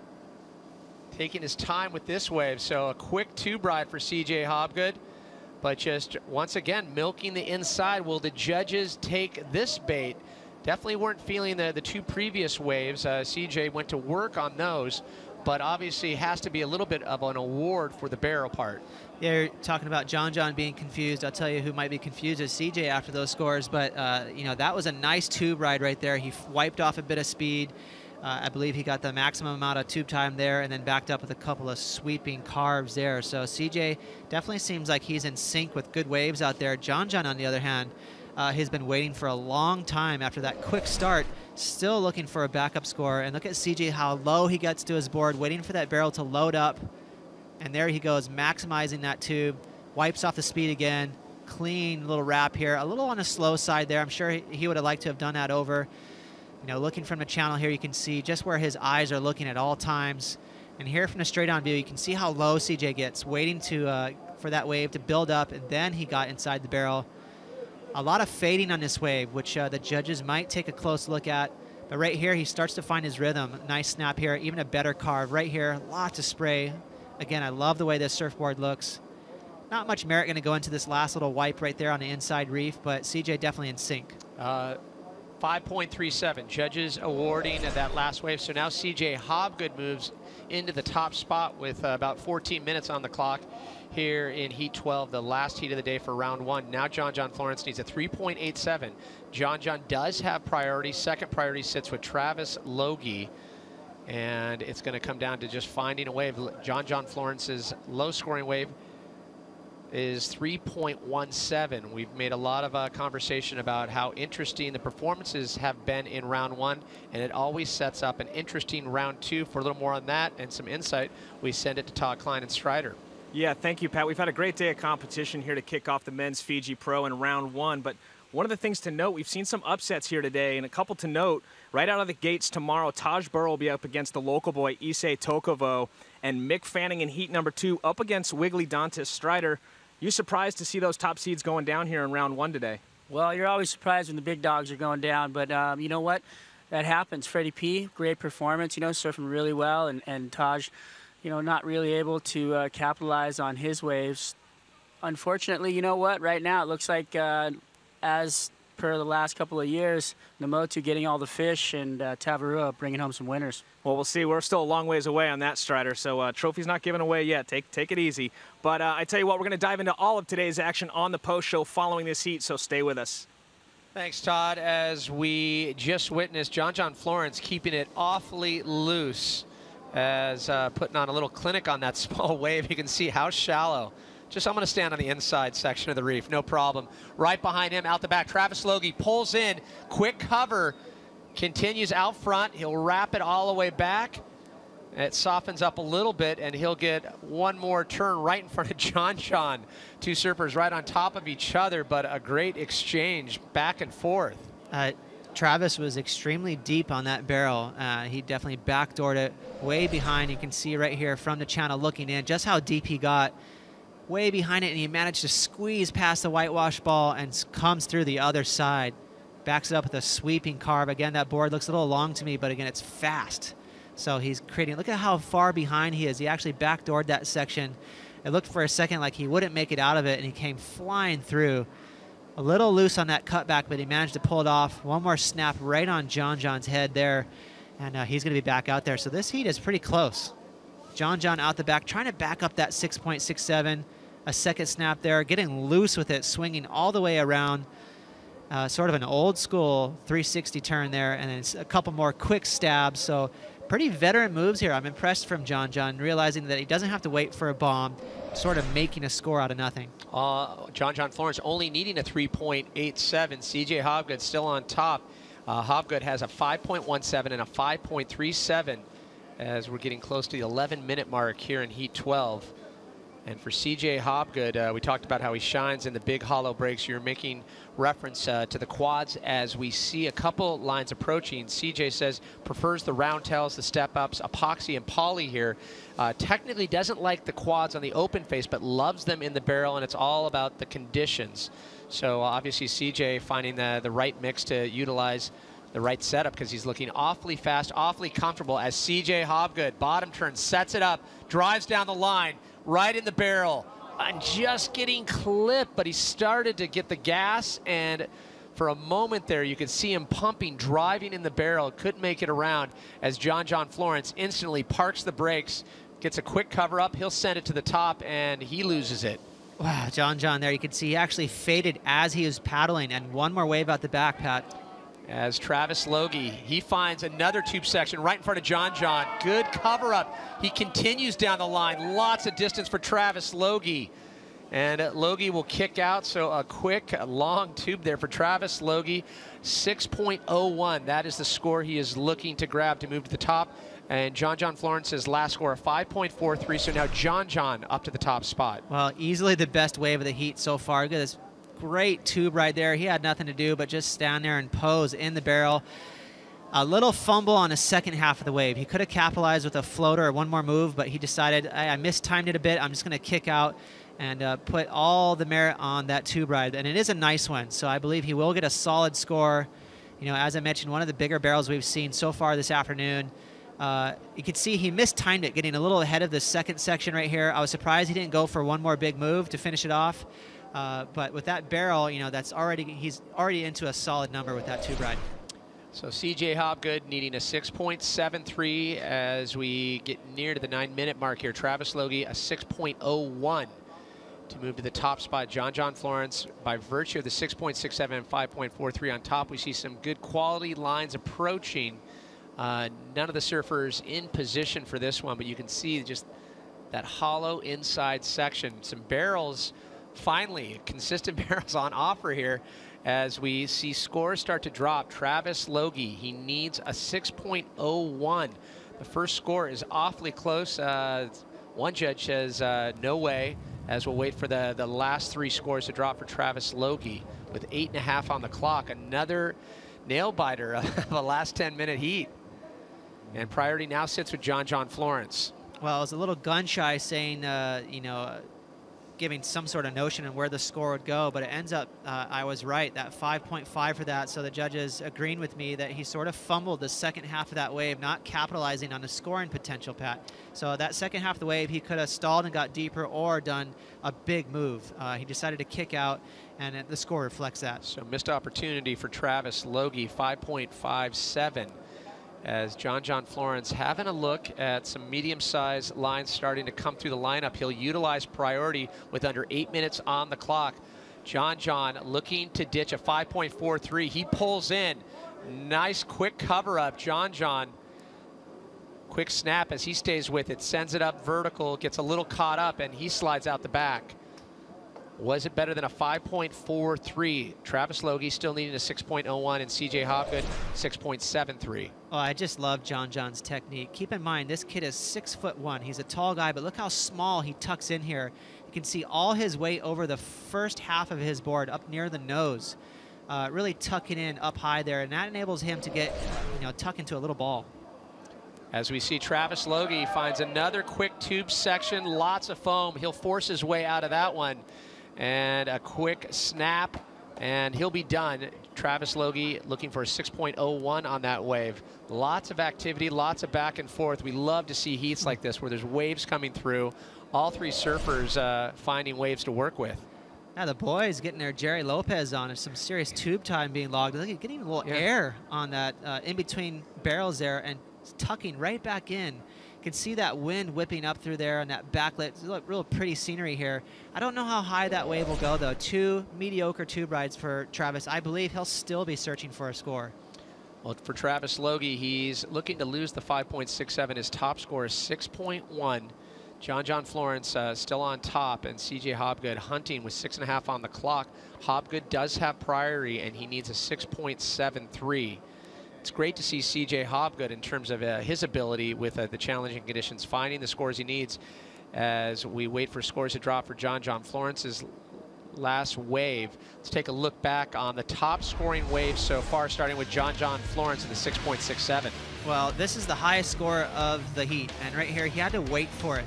Taking his time with this wave, so a quick tube ride for CJ Hobgood, but just once again milking the inside. Will the judges take this bait? Definitely weren't feeling the 2 previous waves. CJ went to work on those, but obviously has to be a little bit of an award for the barrel part.
Yeah, you're talking about John being confused. I'll tell you who might be confused is CJ after those scores, but you know, that was a nice tube ride right there. He wiped off a bit of speed. I believe he got the maximum amount of tube time there and then backed up with a couple of sweeping carves there. So CJ definitely seems like he's in sync with good waves out there. John, on the other hand, has been waiting for a long time after that quick start, still looking for a backup score. And look at CJ, how low he gets to his board, waiting for that barrel to load up. And there he goes, maximizing that tube, wipes off the speed again. Clean little wrap here, a little on the slow side there. I'm sure he would have liked to have done that over. You know, looking from the channel here, you can see just where his eyes are looking at all times. And here from the straight-on view, you can see how low CJ gets, waiting for that wave to build up, and then he got inside the barrel. A lot of fading on this wave, which the judges might take a close look at. But right here, he starts to find his rhythm. Nice snap here, even a better carve. Right here, lots of spray. Again, I love the way this surfboard looks. Not much merit going to go into this last little wipe right there on the inside reef, but CJ definitely in sync.
5.37, judges awarding that last wave. So now CJ Hobgood moves into the top spot with about 14 minutes on the clock here in Heat 12, the last heat of the day for round 1. Now John Florence needs a 3.87. John does have priority. Second priority sits with Travis Logie, and it's going to come down to just finding a wave. John Florence's low-scoring wave is 3.17. We've made a lot of conversation about how interesting the performances have been in round 1, and it always sets up an interesting round 2. For a little more on that and some insight, we send it to Todd Klein and Strider.
Yeah, thank you, Pat. We've had a great day of competition here to kick off the men's Fiji Pro in round 1, but one of the things to note, we've seen some upsets here today, and a couple to note. Right out of the gates tomorrow, Taj Burrow will be up against the local boy, Issei Tokovo, and Mick Fanning in heat number 2 up against Wiggly Dantas. Strider, you surprised to see those top seeds going down here in round 1 today?
Well, you're always surprised when the big dogs are going down, but you know what? That happens. Freddie P, great performance, you know, surfing really well, and Taj, you know, not really able to capitalize on his waves. Unfortunately, you know what? Right now it looks like, as per the last couple of years, Namotu getting all the fish and Tavarua bringing home some winners.
Well, we'll see. We're still a long ways away on that, Strider, so trophy's not given away yet. Take it easy. But I tell you what, we're going to dive into all of today's action on the post show following this heat, so stay with us.
Thanks, Todd. As we just witnessed, John Florence keeping it awfully loose as putting on a little clinic on that small wave. You can see how shallow. Just, I'm going to stand on the inside section of the reef, no problem. Right behind him, out the back, Travis Logie pulls in, quick cover, continues out front. He'll wrap it all the way back. It softens up a little bit, and he'll get one more turn right in front of John. Two surfers right on top of each other, but a great exchange back and forth.
Travis was extremely deep on that barrel. He definitely backdoored it way behind. You can see right here from the channel looking in just how deep he got. Way behind it, and he managed to squeeze past the whitewash ball and comes through the other side. Backs it up with a sweeping carve. Again, that board looks a little long to me, but again, it's fast. So he's creating, look at how far behind he is. He actually backdoored that section. It looked for a second like he wouldn't make it out of it, and he came flying through. A little loose on that cutback, but he managed to pull it off. One more snap right on John's head there, and he's going to be back out there. So this heat is pretty close. John out the back, trying to back up that 6.67. A second snap there, getting loose with it, swinging all the way around. Sort of an old school 360 turn there, and then a couple more quick stabs. So pretty veteran moves here. I'm impressed from John, realizing that he doesn't have to wait for a bomb, sort of making a score out of nothing.
John Florence only needing a 3.87. CJ Hobgood still on top. Hobgood has a 5.17 and a 5.37 as we're getting close to the 11-minute mark here in Heat 12. And for CJ Hobgood, we talked about how he shines in the big hollow breaks. You're making reference to the quads as we see a couple lines approaching. CJ says prefers the round tails, the step-ups, epoxy and poly here. Technically doesn't like the quads on the open face, but loves them in the barrel, and it's all about the conditions. So obviously CJ finding the right mix to utilize the right setup, because he's looking awfully fast, awfully comfortable as CJ Hobgood, bottom turn, sets it up, drives down the line, right in the barrel, and just getting clipped, but he started to get the gas, and for a moment there you could see him pumping, driving in the barrel, couldn't make it around as John Florence instantly parks the brakes, gets a quick cover up, he'll send it to the top, and he loses it.
Wow, John there, you can see he actually faded as he was paddling, and one more wave out the back, Pat.
As Travis Logie, he finds another tube section right in front of John. Good cover up. He continues down the line. Lots of distance for Travis Logie. And Logie will kick out, so a quick, long tube there for Travis Logie. 6.01, that is the score he is looking to grab to move to the top. And John Florence's last score of 5.43, so now John up to the top spot.
Well, easily the best wave of the heat so far. Look at this great tube right there. He had nothing to do but just stand there and pose in the barrel. A little fumble on the second half of the wave. He could have capitalized with a floater or one more move, but he decided, I mistimed it a bit. I'm just going to kick out and put all the merit on that tube ride. And it is a nice one, so I believe he will get a solid score. You know, as I mentioned, one of the bigger barrels we've seen so far this afternoon. You can see he mistimed it, getting a little ahead of the second section right here. I was surprised he didn't go for one more big move to finish it off. But with that barrel, you know, he's already into a solid number with that tube ride.
So CJ Hobgood needing a 6.73 as we get near to the 9-minute mark here. Travis Logie a 6.01 to move to the top spot. John Florence, by virtue of the 6.67 and 5.43 on top, we see some good quality lines approaching. None of the surfers in position for this one, but you can see just that hollow inside section. Some barrels, finally, consistent barrels on offer here as we see scores start to drop. Travis Logie, he needs a 6.01. The first score is awfully close. One judge says no way, as we'll wait for the last three scores to drop for Travis Logie with 8.5 on the clock. Another nail biter of a last 10-minute heat. And priority now sits with John Florence.
Well, it was a little gun shy saying, giving some sort of notion of where the score would go, but it ends up, I was right, that 5.5 for that. So the judges agreeing with me that he sort of fumbled the second half of that wave, not capitalizing on the scoring potential, Pat. So that second half of the wave, he could have stalled and got deeper or done a big move. He decided to kick out, and the score reflects that.
So missed opportunity for Travis Logie, 5.57. As John Florence having a look at some medium-sized lines starting to come through the lineup. He'll utilize priority with under 8 minutes on the clock. John looking to ditch a 5.43. He pulls in. Nice quick cover up. John. Quick snap as he stays with it. Sends it up vertical. Gets a little caught up and he slides out the back. Was it better than a 5.43? Travis Logie still needing a 6.01 and CJ Hobgood 6.73.
Oh, I just love John's technique. Keep in mind, this kid is 6'1". He's a tall guy, but look how small he tucks in here. You can see all his weight over the first half of his board up near the nose. Really tucking in up high there, and that enables him to get, tuck into a little ball.
As we see Travis Logie finds another quick tube section, lots of foam. He'll force his way out of that one. And a quick snap And he'll be done. Travis Logie looking for a 6.01 on that wave. Lots of activity, lots of back and forth. We love to see heats like this where there's waves coming through. All three surfers finding waves to work with.
Yeah, the boys getting their Jerry Lopez on. There's some serious tube time being logged. Look at getting a little air on that in between barrels there and tucking right back in. You can see that wind whipping up through there and that backlit. Look, real pretty scenery here. I don't know how high that wave will go, though. 2 mediocre tube rides for Travis. I believe he'll still be searching for a score.
Well, for Travis Logie, he's looking to lose the 5.67. His top score is 6.1. John Florence still on top, and CJ Hobgood hunting with 6.5 on the clock. Hobgood does have priority, and he needs a 6.73. It's great to see CJ Hobgood in terms of his ability with the challenging conditions, finding the scores he needs as we wait for scores to drop for John Florence's last wave. Let's take a look back on the top scoring waves so far, starting with John Florence in the 6.67.
Well, this is the highest score of the heat, and right here he had to wait for it.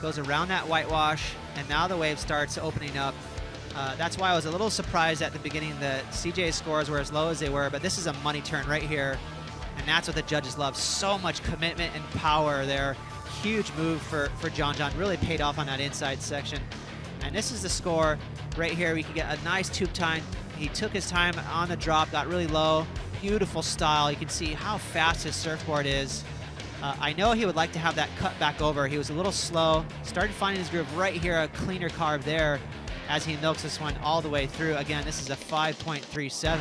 Goes around that whitewash, and now the wave starts opening up. That's why I was a little surprised at the beginning that CJ's scores were as low as they were, but this is a money turn right here, and that's what the judges love. So much commitment and power there. Huge move for John. Really paid off on that inside section. And this is the score right here. We can get a nice tube time. He took his time on the drop, got really low. Beautiful style. You can see how fast his surfboard is. I know he would like to have that cut back over. He was a little slow. Started finding his groove right here, a cleaner carve there as he milks this one all the way through. Again, this is a 5.37.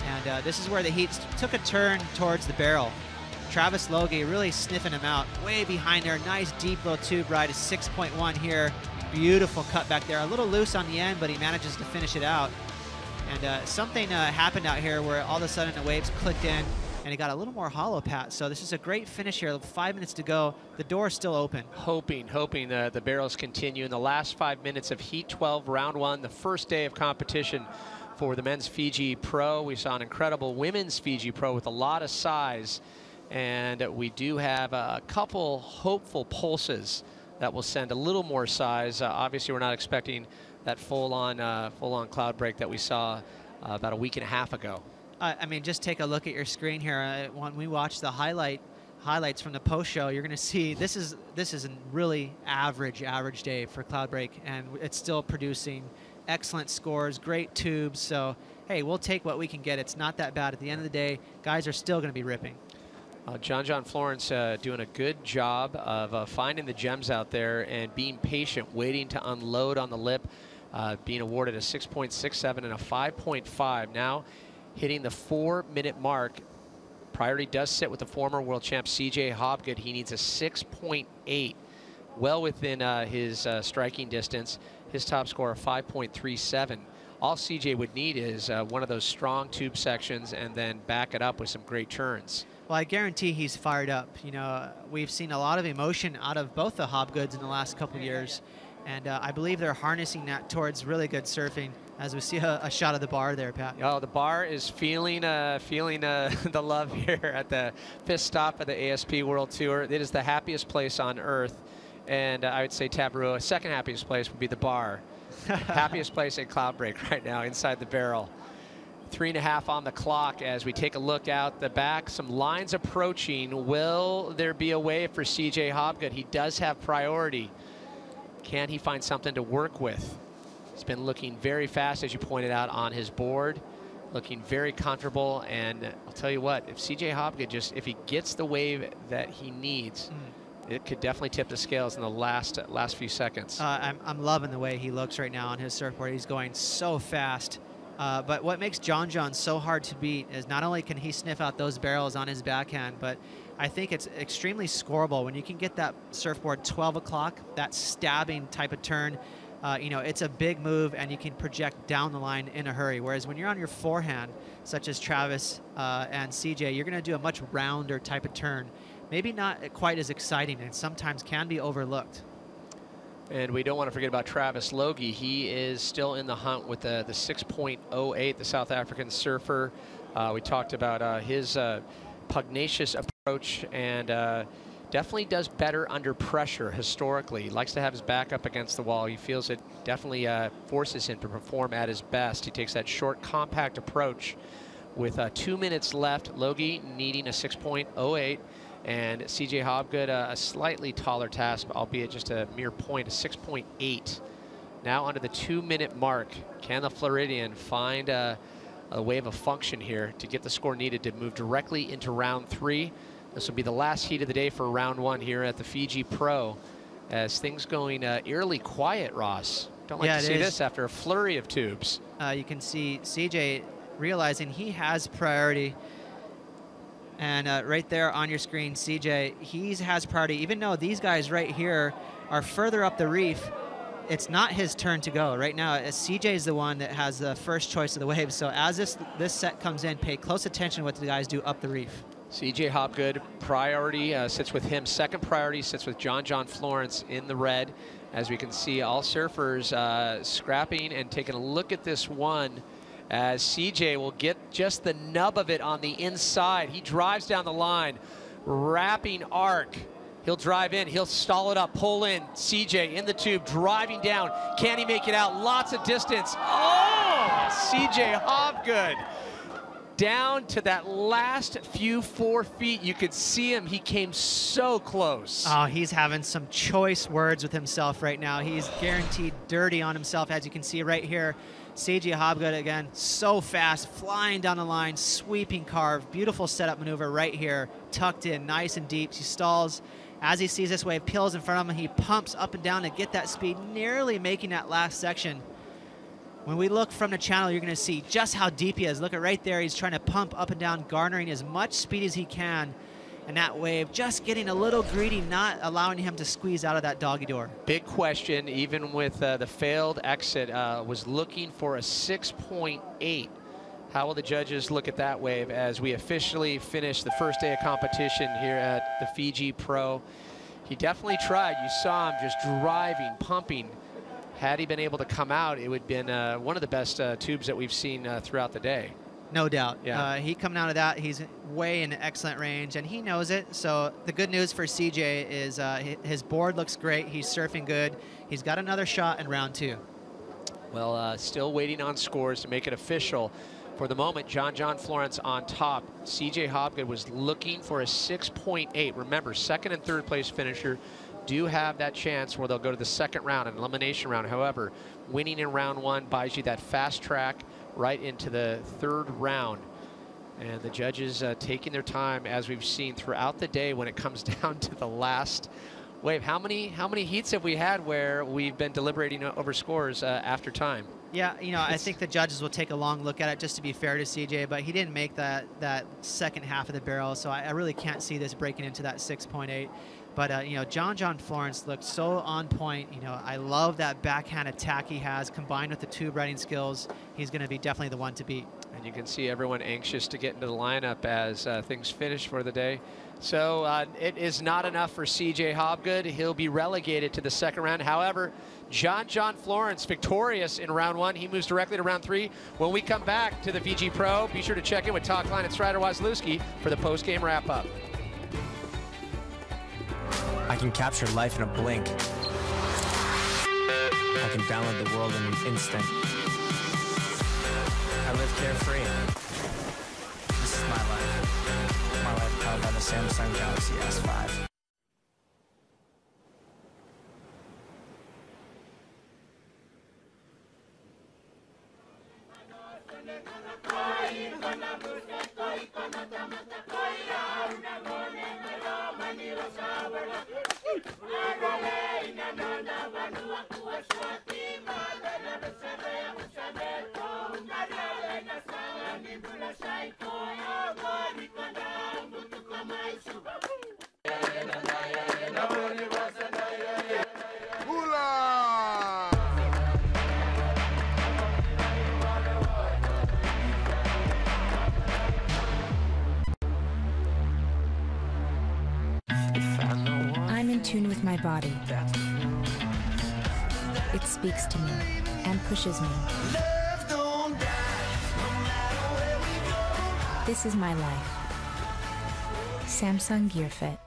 And this is where the heat took a turn towards the barrel. Travis Logie really sniffing him out. Way behind there. Nice deep little tube ride, a 6.1 here. Beautiful cut back there. A little loose on the end, but he manages to finish it out. And something happened out here where all of a sudden the waves clicked in and it got a little more hollow, Pat. So this is a great finish here. 5 minutes to go. The door's still open.
Hoping the barrels continue. In the last 5 minutes of Heat 12, round 1, the first day of competition for the men's Fiji Pro. We saw an incredible women's Fiji Pro with a lot of size. And we do have a couple hopeful pulses that will send a little more size. Obviously, we're not expecting that full-on Cloudbreak that we saw about a week and a half ago.
I mean, just take a look at your screen here. When we watch the highlights from the post show, you're going to see this is a really average day for Cloudbreak, and it's still producing excellent scores, great tubes. So hey, we'll take what we can get. It's not that bad. At the end of the day, guys are still going to be ripping.
John Florence doing a good job of finding the gems out there and being patient, waiting to unload on the lip, being awarded a 6.67 and a 5.5. Now hitting the 4-minute mark. Priority does sit with the former world champ CJ Hobgood. He needs a 6.8, well within his striking distance. His top score of 5.37. All CJ would need is one of those strong tube sections and then back it up with some great turns.
Well, I guarantee he's fired up. You know, we've seen a lot of emotion out of both the Hobgoods in the last couple of years, and I believe they're harnessing that towards really good surfing. As we see a shot of the bar there, Pat.
Oh, the bar is feeling the love here at the 5th stop of the ASP World Tour. It is the happiest place on earth, and I would say Tabarua, second happiest place would be the bar. Happiest place in Cloudbreak right now inside the barrel. 3.5 on the clock as we take a look out the back. Some lines approaching. Will there be a way for CJ Hobgood? He does have priority. Can he find something to work with? He's been looking very fast, as you pointed out, on his board, looking very comfortable. And I'll tell you what, if CJ Hobgood if he gets the wave that he needs, it could definitely tip the scales in the last few seconds.
I'm loving the way he looks right now on his surfboard. He's going so fast. But what makes John so hard to beat is not only can he sniff out those barrels on his backhand, but I think it's extremely scoreable. When you can get that surfboard 12 o'clock, that stabbing type of turn, you know, it's a big move and you can project down the line in a hurry. Whereas when you're on your forehand, such as Travis and CJ, you're going to do a much rounder type of turn. Maybe not quite as exciting and sometimes can be overlooked.
And we don't want to forget about Travis Logie. He is still in the hunt with the 6.08, the South African surfer. We talked about his pugnacious approach and definitely does better under pressure historically. He likes to have his back up against the wall. He feels it definitely forces him to perform at his best. He takes that short, compact approach. With 2 minutes left, Logie needing a 6.08, and CJ Hobgood a slightly taller task, albeit just a mere point, a 6.8. Now under the 2-minute mark, can the Floridian find a wave of function here to get the score needed to move directly into round 3? This will be the last heat of the day for round 1 here at the Fiji Pro, as things going eerily quiet, Ross. Don't like to see this after a flurry of tubes.
You can see CJ realizing he has priority. And right there on your screen, CJ, he has priority. Even though these guys right here are further up the reef, it's not his turn to go. Right now, CJ is the one that has the first choice of the wave. So as this set comes in, pay close attention to what the guys do up the reef.
CJ Hobgood, priority sits with him. Second priority sits with John Florence in the red. As we can see, all surfers scrapping and taking a look at this one, as CJ will get just the nub of it on the inside. He drives down the line, wrapping arc. He'll drive in, he'll stall it up, pull in. CJ in the tube, driving down. Can he make it out? Lots of distance. Oh, CJ Hobgood. Down to that last few 4 feet. You could see him. He came so close.
Oh, he's having some choice words with himself right now. He's guaranteed dirty on himself, as you can see right here. CJ Hobgood again, so fast, flying down the line, sweeping carve, beautiful setup maneuver right here, tucked in, nice and deep. He stalls. As he sees this wave, peels in front of him, he pumps up and down to get that speed, nearly making that last section. When we look from the channel, you're going to see just how deep he is. Look at right there. He's trying to pump up and down, garnering as much speed as he can. And that wave just getting a little greedy, not allowing him to squeeze out of that doggy door.
Big question, even with the failed exit, was looking for a 6.8. How will the judges look at that wave as we officially finish the first day of competition here at the Fiji Pro? He definitely tried. You saw him just driving, pumping. Had he been able to come out, it would have been one of the best tubes that we've seen throughout the day.
No doubt.
Yeah.
He coming out of that, he's way in excellent range, and he knows it. So the good news for CJ is his board looks great. He's surfing good. He's got another shot in round 2.
Well, still waiting on scores to make it official. For the moment, John Florence on top. CJ Hobgood was looking for a 6.8. Remember, second and third place finisher do have that chance where they'll go to the second round, an elimination round. However, winning in round 1 buys you that fast track right into the third round. And the judges taking their time, as we've seen throughout the day when it comes down to the last wave. How many heats have we had where we've been deliberating over scores after time?
Yeah, you know, I think the judges will take a long look at it just to be fair to CJ, but he didn't make that second half of the barrel, so I really can't see this breaking into that 6.8. But, you know, John Florence looked so on point. You know, I love that backhand attack he has combined with the tube riding skills. He's going to be definitely the one to beat.
And you can see everyone anxious to get into the lineup as things finish for the day. So it is not enough for CJ Hobgood. He'll be relegated to the second round. However, John Florence victorious in round 1. He moves directly to round 3. When we come back to the Fiji Pro, be sure to check in with Todd Klein and Strider Wasilewski for the post-game wrap-up.
I can capture life in a blink. I can download the world in an instant. I live carefree. This is my life. My life powered by the Samsung Galaxy S5.
I'm in tune with my body. It speaks to me and pushes me. This is my life. Samsung Gear Fit.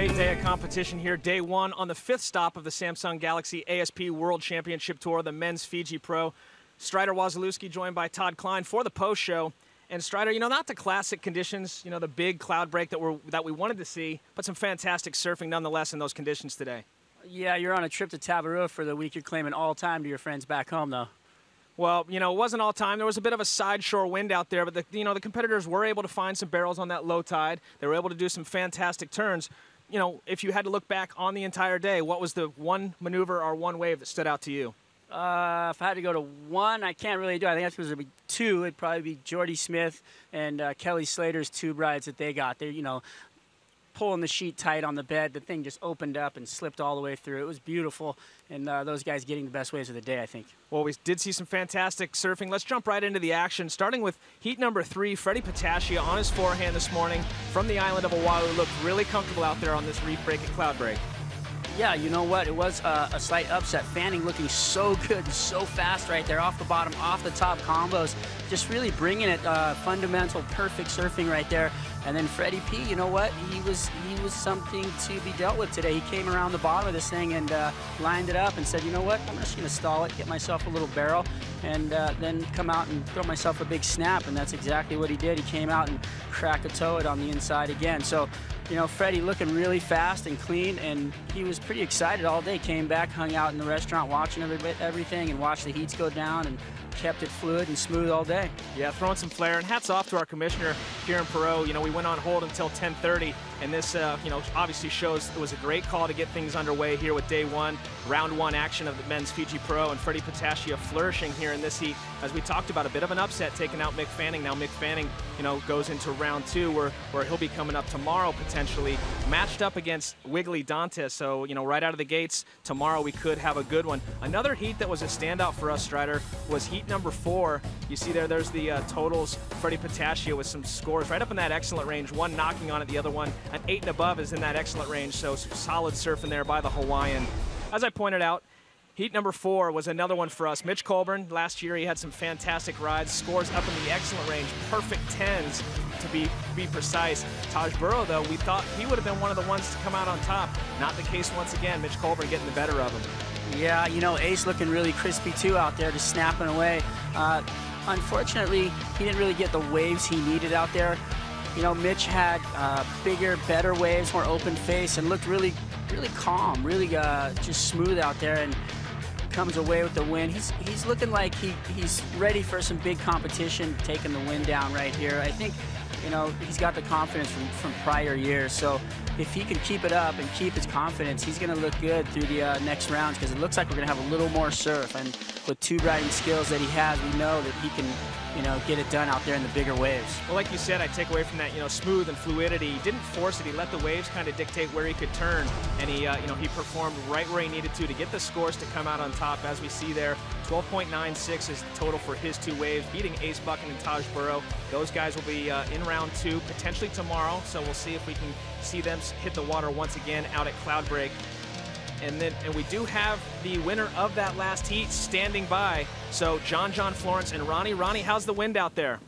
great day of competition here. Day one on the 5th stop of the Samsung Galaxy ASP World Championship Tour, the men's Fiji Pro. Strider Wasilewski joined by Todd Klein for the post show. And Strider, you know, not the classic conditions, you know, the big cloud break that we wanted to see, but some fantastic surfing nonetheless in those conditions today.
Yeah, you're on a trip to Tabarua for the week. You're claiming all time to your friends back home, though.
Well, you know, it wasn't all time. There was a bit of a side shore wind out there, but the competitors were able to find some barrels on that low tide. They were able to do some fantastic turns. You know, if you had to look back on the entire day, what was the one maneuver or one wave that stood out to you?
If I had to go to one, I can't really do it. I think that's going to be two. It'd probably be Jordy Smith and Kelly Slater's tube rides that they got. They're, you know, pulling the sheet tight on the bed. The thing just opened up and slipped all the way through. It was beautiful, and those guys getting the best waves of the day, I think.
Well, we did see some fantastic surfing. Let's jump right into the action, starting with heat number 3. Freddie Patashia on his forehand this morning from the island of Oahu. Looked really comfortable out there on this reef break at Cloudbreak.
Yeah, you know what? It was a slight upset. Fanning looking so good and so fast right there, off the bottom, off the top combos. Just really bringing it, fundamental, perfect surfing right there. And then Freddie P, you know what? He was something to be dealt with today. He came around the bottom of this thing and lined it up and said, you know what? I'm just going to stall it, get myself a little barrel, and then come out and throw myself a big snap. And that's exactly what he did. He came out and crack-a-toe it on the inside again. So, you know, Freddie looking really fast and clean, and he was pretty excited all day. Came back, hung out in the restaurant, watching everything, and watched the heats go down, and kept it fluid and smooth all day.
Yeah, throwing some flair, and hats off to our commissioner, Kieran Perot. You know, we went on hold until 10:30, and this, you know, obviously shows it was a great call to get things underway here with day one, round one action of the men's Fiji Pro, and Freddie Patashia flourishing here in this heat. As we talked about, a bit of an upset taking out Mick Fanning. Now Mick Fanning, you know, goes into round 2 where he'll be coming up tomorrow potentially, matched up against Wiggly Dantes. So, you know, right out of the gates tomorrow we could have a good one. Another heat that was a standout for us, Strider, was heat number 4. You see there's the totals. Freddie Patashia with some scores right up in that excellent range. One knocking on it, the other one an 8 and above is in that excellent range. So solid surfing there by the Hawaiian. As I pointed out, heat number 4 was another one for us. Mitch Colburn, last year he had some fantastic rides, scores up in the excellent range, perfect 10s to be precise. Taj Burrow, though, we thought he would have been one of the ones to come out on top. Not the case once again. Mitch Colburn getting the better of him.
Yeah, you know, Ace looking really crispy too out there, just snapping away. Unfortunately, he didn't really get the waves he needed out there. You know, Mitch had bigger, better waves, more open face, and looked really calm, really just smooth out there, and comes away with the win. He's looking like he's ready for some big competition, taking the win down right here. I think, you know, he's got the confidence from prior years, so if he can keep it up and keep his confidence, he's going to look good through the next rounds, because it looks like we're going to have a little more surf, and with tube riding skills that he has, we know that he can, you know, get it done out there in the bigger waves.
Well, like you said, I take away from that, you know, smooth and fluidity. He didn't force it. He let the waves kind of dictate where he could turn, and he, you know, he performed right where he needed to get the scores to come out on top. As we see there, 12.96 is the total for his 2 waves, beating Ace Buchan and Taj Burrow. Those guys will be in round 2 potentially tomorrow, so we'll see if we can see them hit the water once again out at Cloudbreak. And we do have the winner of that last heat standing by. So John Florence and Ronnie. Ronnie, how's the wind out there?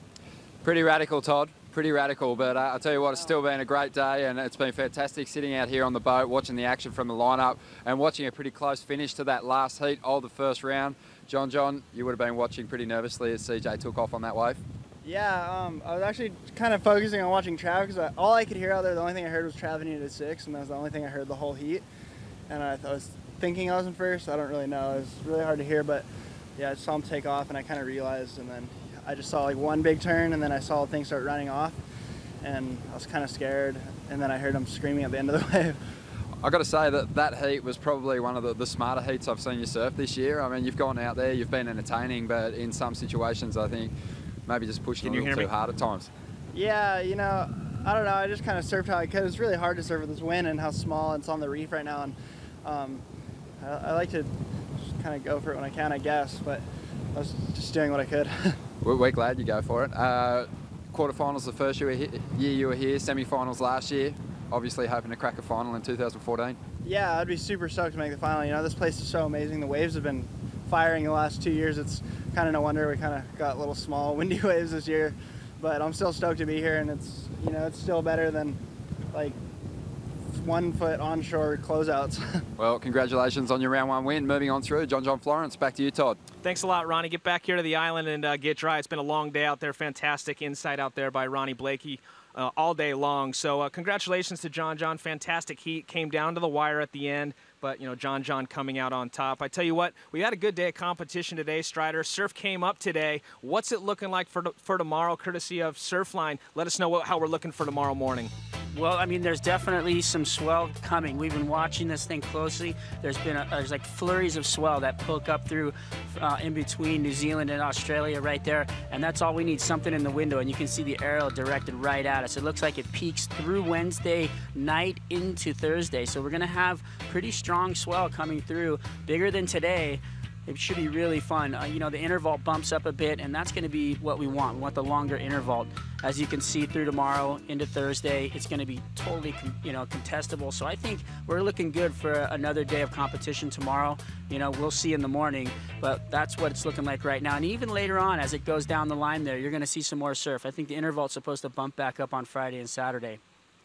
Pretty radical, Todd. Pretty radical, but I'll tell you what, it's still been a great day, and it's been fantastic sitting out here on the boat, watching the action from the lineup, and watching a pretty close finish to that last heat of the first round. John, you would have been watching pretty nervously as CJ took off on that wave.
Yeah, I was actually kind of focusing on watching Trav, because all I could hear out there, the only thing I heard was Trav needed a 6, and that was the only thing I heard the whole heat. And I was thinking I was in first. I don't really know. It was really hard to hear, but yeah, I saw him take off, and I kind of realized, and then I just saw like one big turn, and then I saw things start running off, and I was kind of scared, and then I heard him screaming at the end of the wave.
I've got to say that heat was probably one of the smarter heats I've seen you surf this year. I mean, you've gone out there, you've been entertaining, but in some situations, I think maybe just pushing a little too hard at times.
Yeah, you know, I don't know. I just kind of surfed how I could. It's really hard to surf with this wind and how small it's on the reef right now, and I like to just kind of go for it when I can, I guess, but I was just doing what I could.
We're glad you go for it. Quarterfinals the first year you were here, semi-finals last year, obviously hoping to crack a final in 2014.
Yeah, I'd be super stoked to make the final. You know, this place is so amazing. The waves have been firing the last 2 years. It's kind of no wonder we kind of got little small windy waves this year, but I'm still stoked to be here, and it's, you know, it's still better than like 1 foot onshore closeouts.
Well, congratulations on your round 1 win. Moving on through, John Florence, back to you, Todd.
Thanks a lot, Ronnie. Get back here to the island and get dry. It's been a long day out there. Fantastic insight out there by Ronnie Blakey all day long. So congratulations to John. Fantastic heat. Came down to the wire at the end. But, you know, John coming out on top. I tell you what, we had a good day of competition today, Strider. Surf came up today. What's it looking like for tomorrow, courtesy of Surfline? Let us know how we're looking for tomorrow morning.
Well, I mean, there's definitely some swell coming. We've been watching this thing closely. There's been there's like flurries of swell that poke up through in between New Zealand and Australia right there, and that's all we need, something in the window, and you can see the arrow directed right at us. It looks like it peaks through Wednesday night into Thursday, so we're going to have pretty strong swell coming through, bigger than today. It should be really fun. You know, the interval bumps up a bit, and that's going to be what we want. We want the longer interval. As you can see through tomorrow into Thursday, it's going to be totally, contestable. So I think we're looking good for another day of competition tomorrow. You know, we'll see in the morning, but that's what it's looking like right now. And even later on, as it goes down the line there, you're going to see some more surf. I think the interval is supposed to bump back up on Friday and Saturday.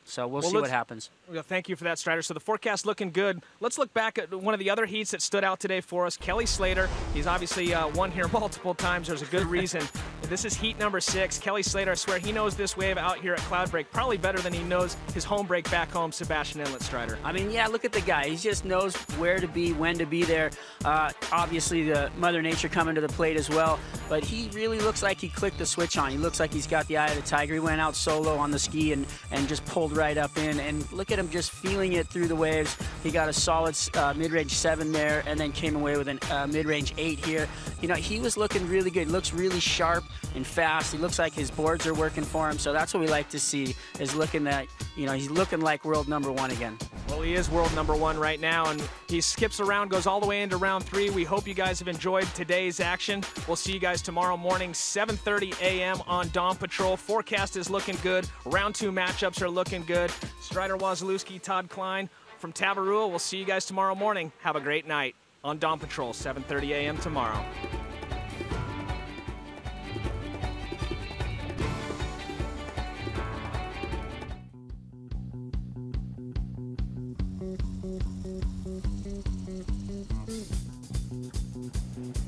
So we'll see what happens.
Well, thank you for that, Strider. So the forecast looking good. Let's look back at one of the other heats that stood out today for us. Kelly Slater. He's obviously won here multiple times. There's a good reason. This is heat number 6. Kelly Slater, I swear, he knows this wave out here at Cloudbreak probably better than he knows his home break back home, Sebastian Inlet, Strider.
I mean, yeah, look at the guy. He just knows where to be, when to be there. Obviously, the Mother Nature coming to the plate as well. But he really looks like he clicked the switch on. He looks like he's got the eye of the tiger. He went out solo on the ski and just pulled right up in. And look at him just feeling it through the waves. He got a solid mid-range 7 there and then came away with a mid-range 8 here. You know, he was looking really good. He looks really sharp and fast. He looks like his boards are working for him. So that's what we like to see, is looking that, you know, he's looking like world #1 again.
Well, he is world #1 right now, and he skips around, goes all the way into round 3. We hope you guys have enjoyed today's action. We'll see you guys tomorrow morning, 7:30 a.m. on Dawn Patrol. Forecast is looking good. Round 2 matchups are looking good. Strider Wasilewski, Todd Klein from Tavarua. We'll see you guys tomorrow morning. Have a great night on Dawn Patrol, 7:30 a.m. tomorrow.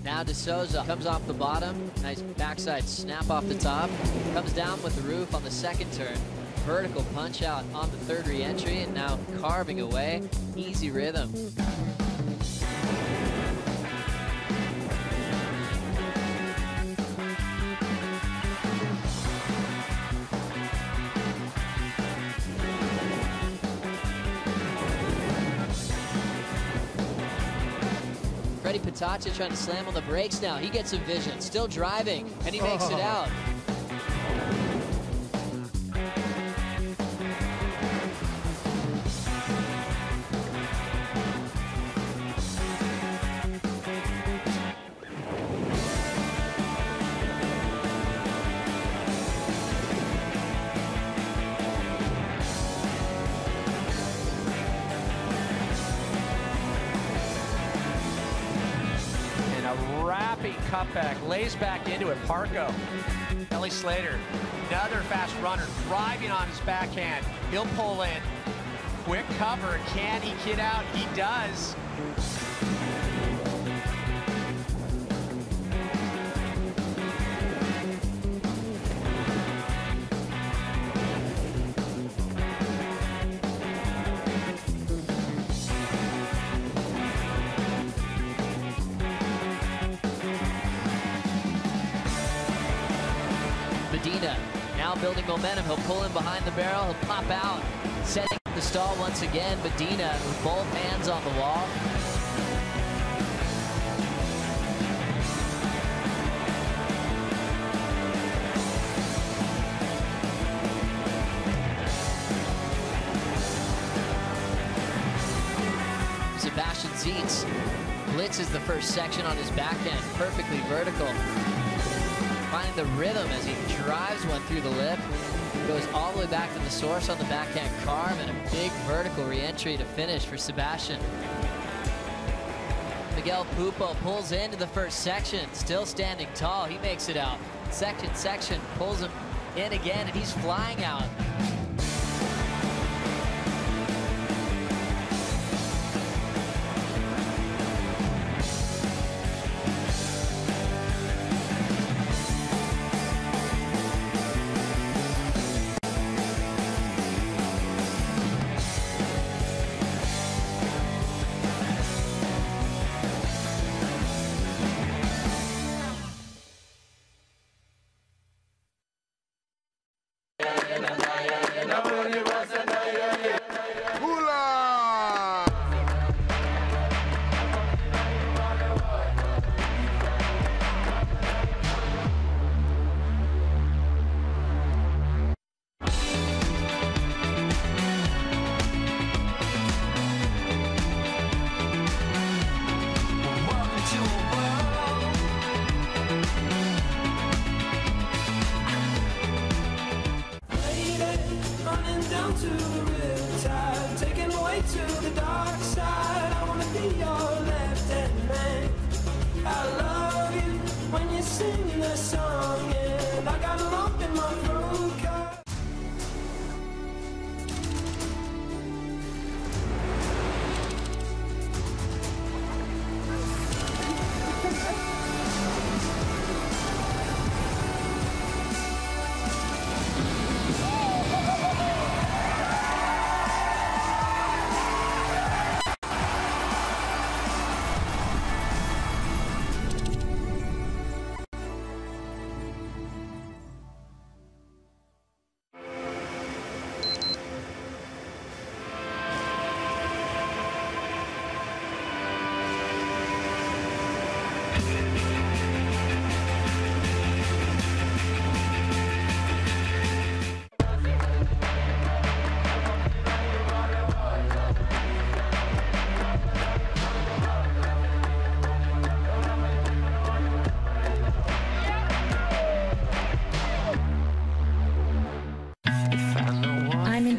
Now DeSouza comes off the bottom, nice backside snap off the top, comes down with the roof on the second turn, vertical punch out on the third re-entry, and now carving away, easy rhythm. Patacha trying to slam on the brakes now. He gets a vision, still driving, and he makes it out.
Cutback, lays back into it, Parko. Kelly Slater, another fast runner, driving on his backhand. He'll pull in. Quick cover, can he get out? He does.
Now building momentum, he'll pull in behind the barrel, he'll pop out, setting the stall once again. Medina with both hands on the wall. Sebastian Zietz blitzes the first section on his backhand, perfectly vertical. Finding the rhythm as he drives one through the lip, goes all the way back to the source on the backhand carve, and a big vertical re-entry to finish for Sebastian. Miguel Pupo pulls into the first section, still standing tall. He makes it out. Section, pulls him in again, and he's flying out.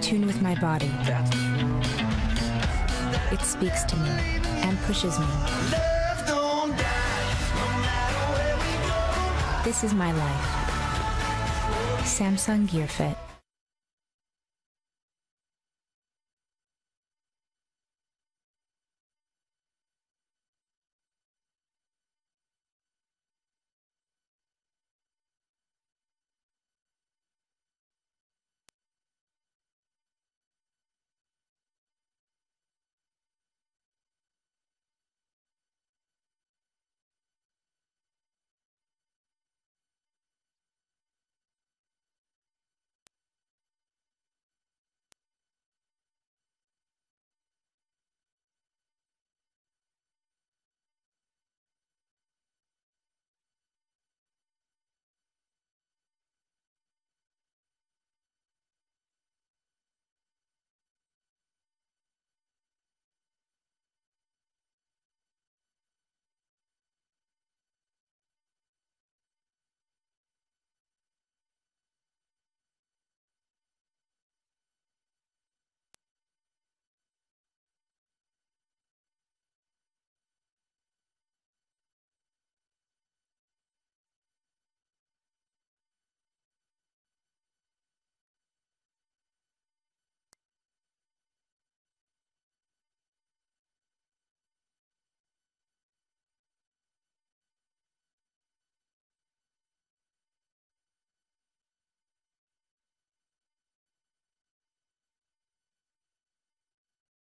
tune with my body. It speaks to me and pushes me. This is my life. Samsung Gear Fit.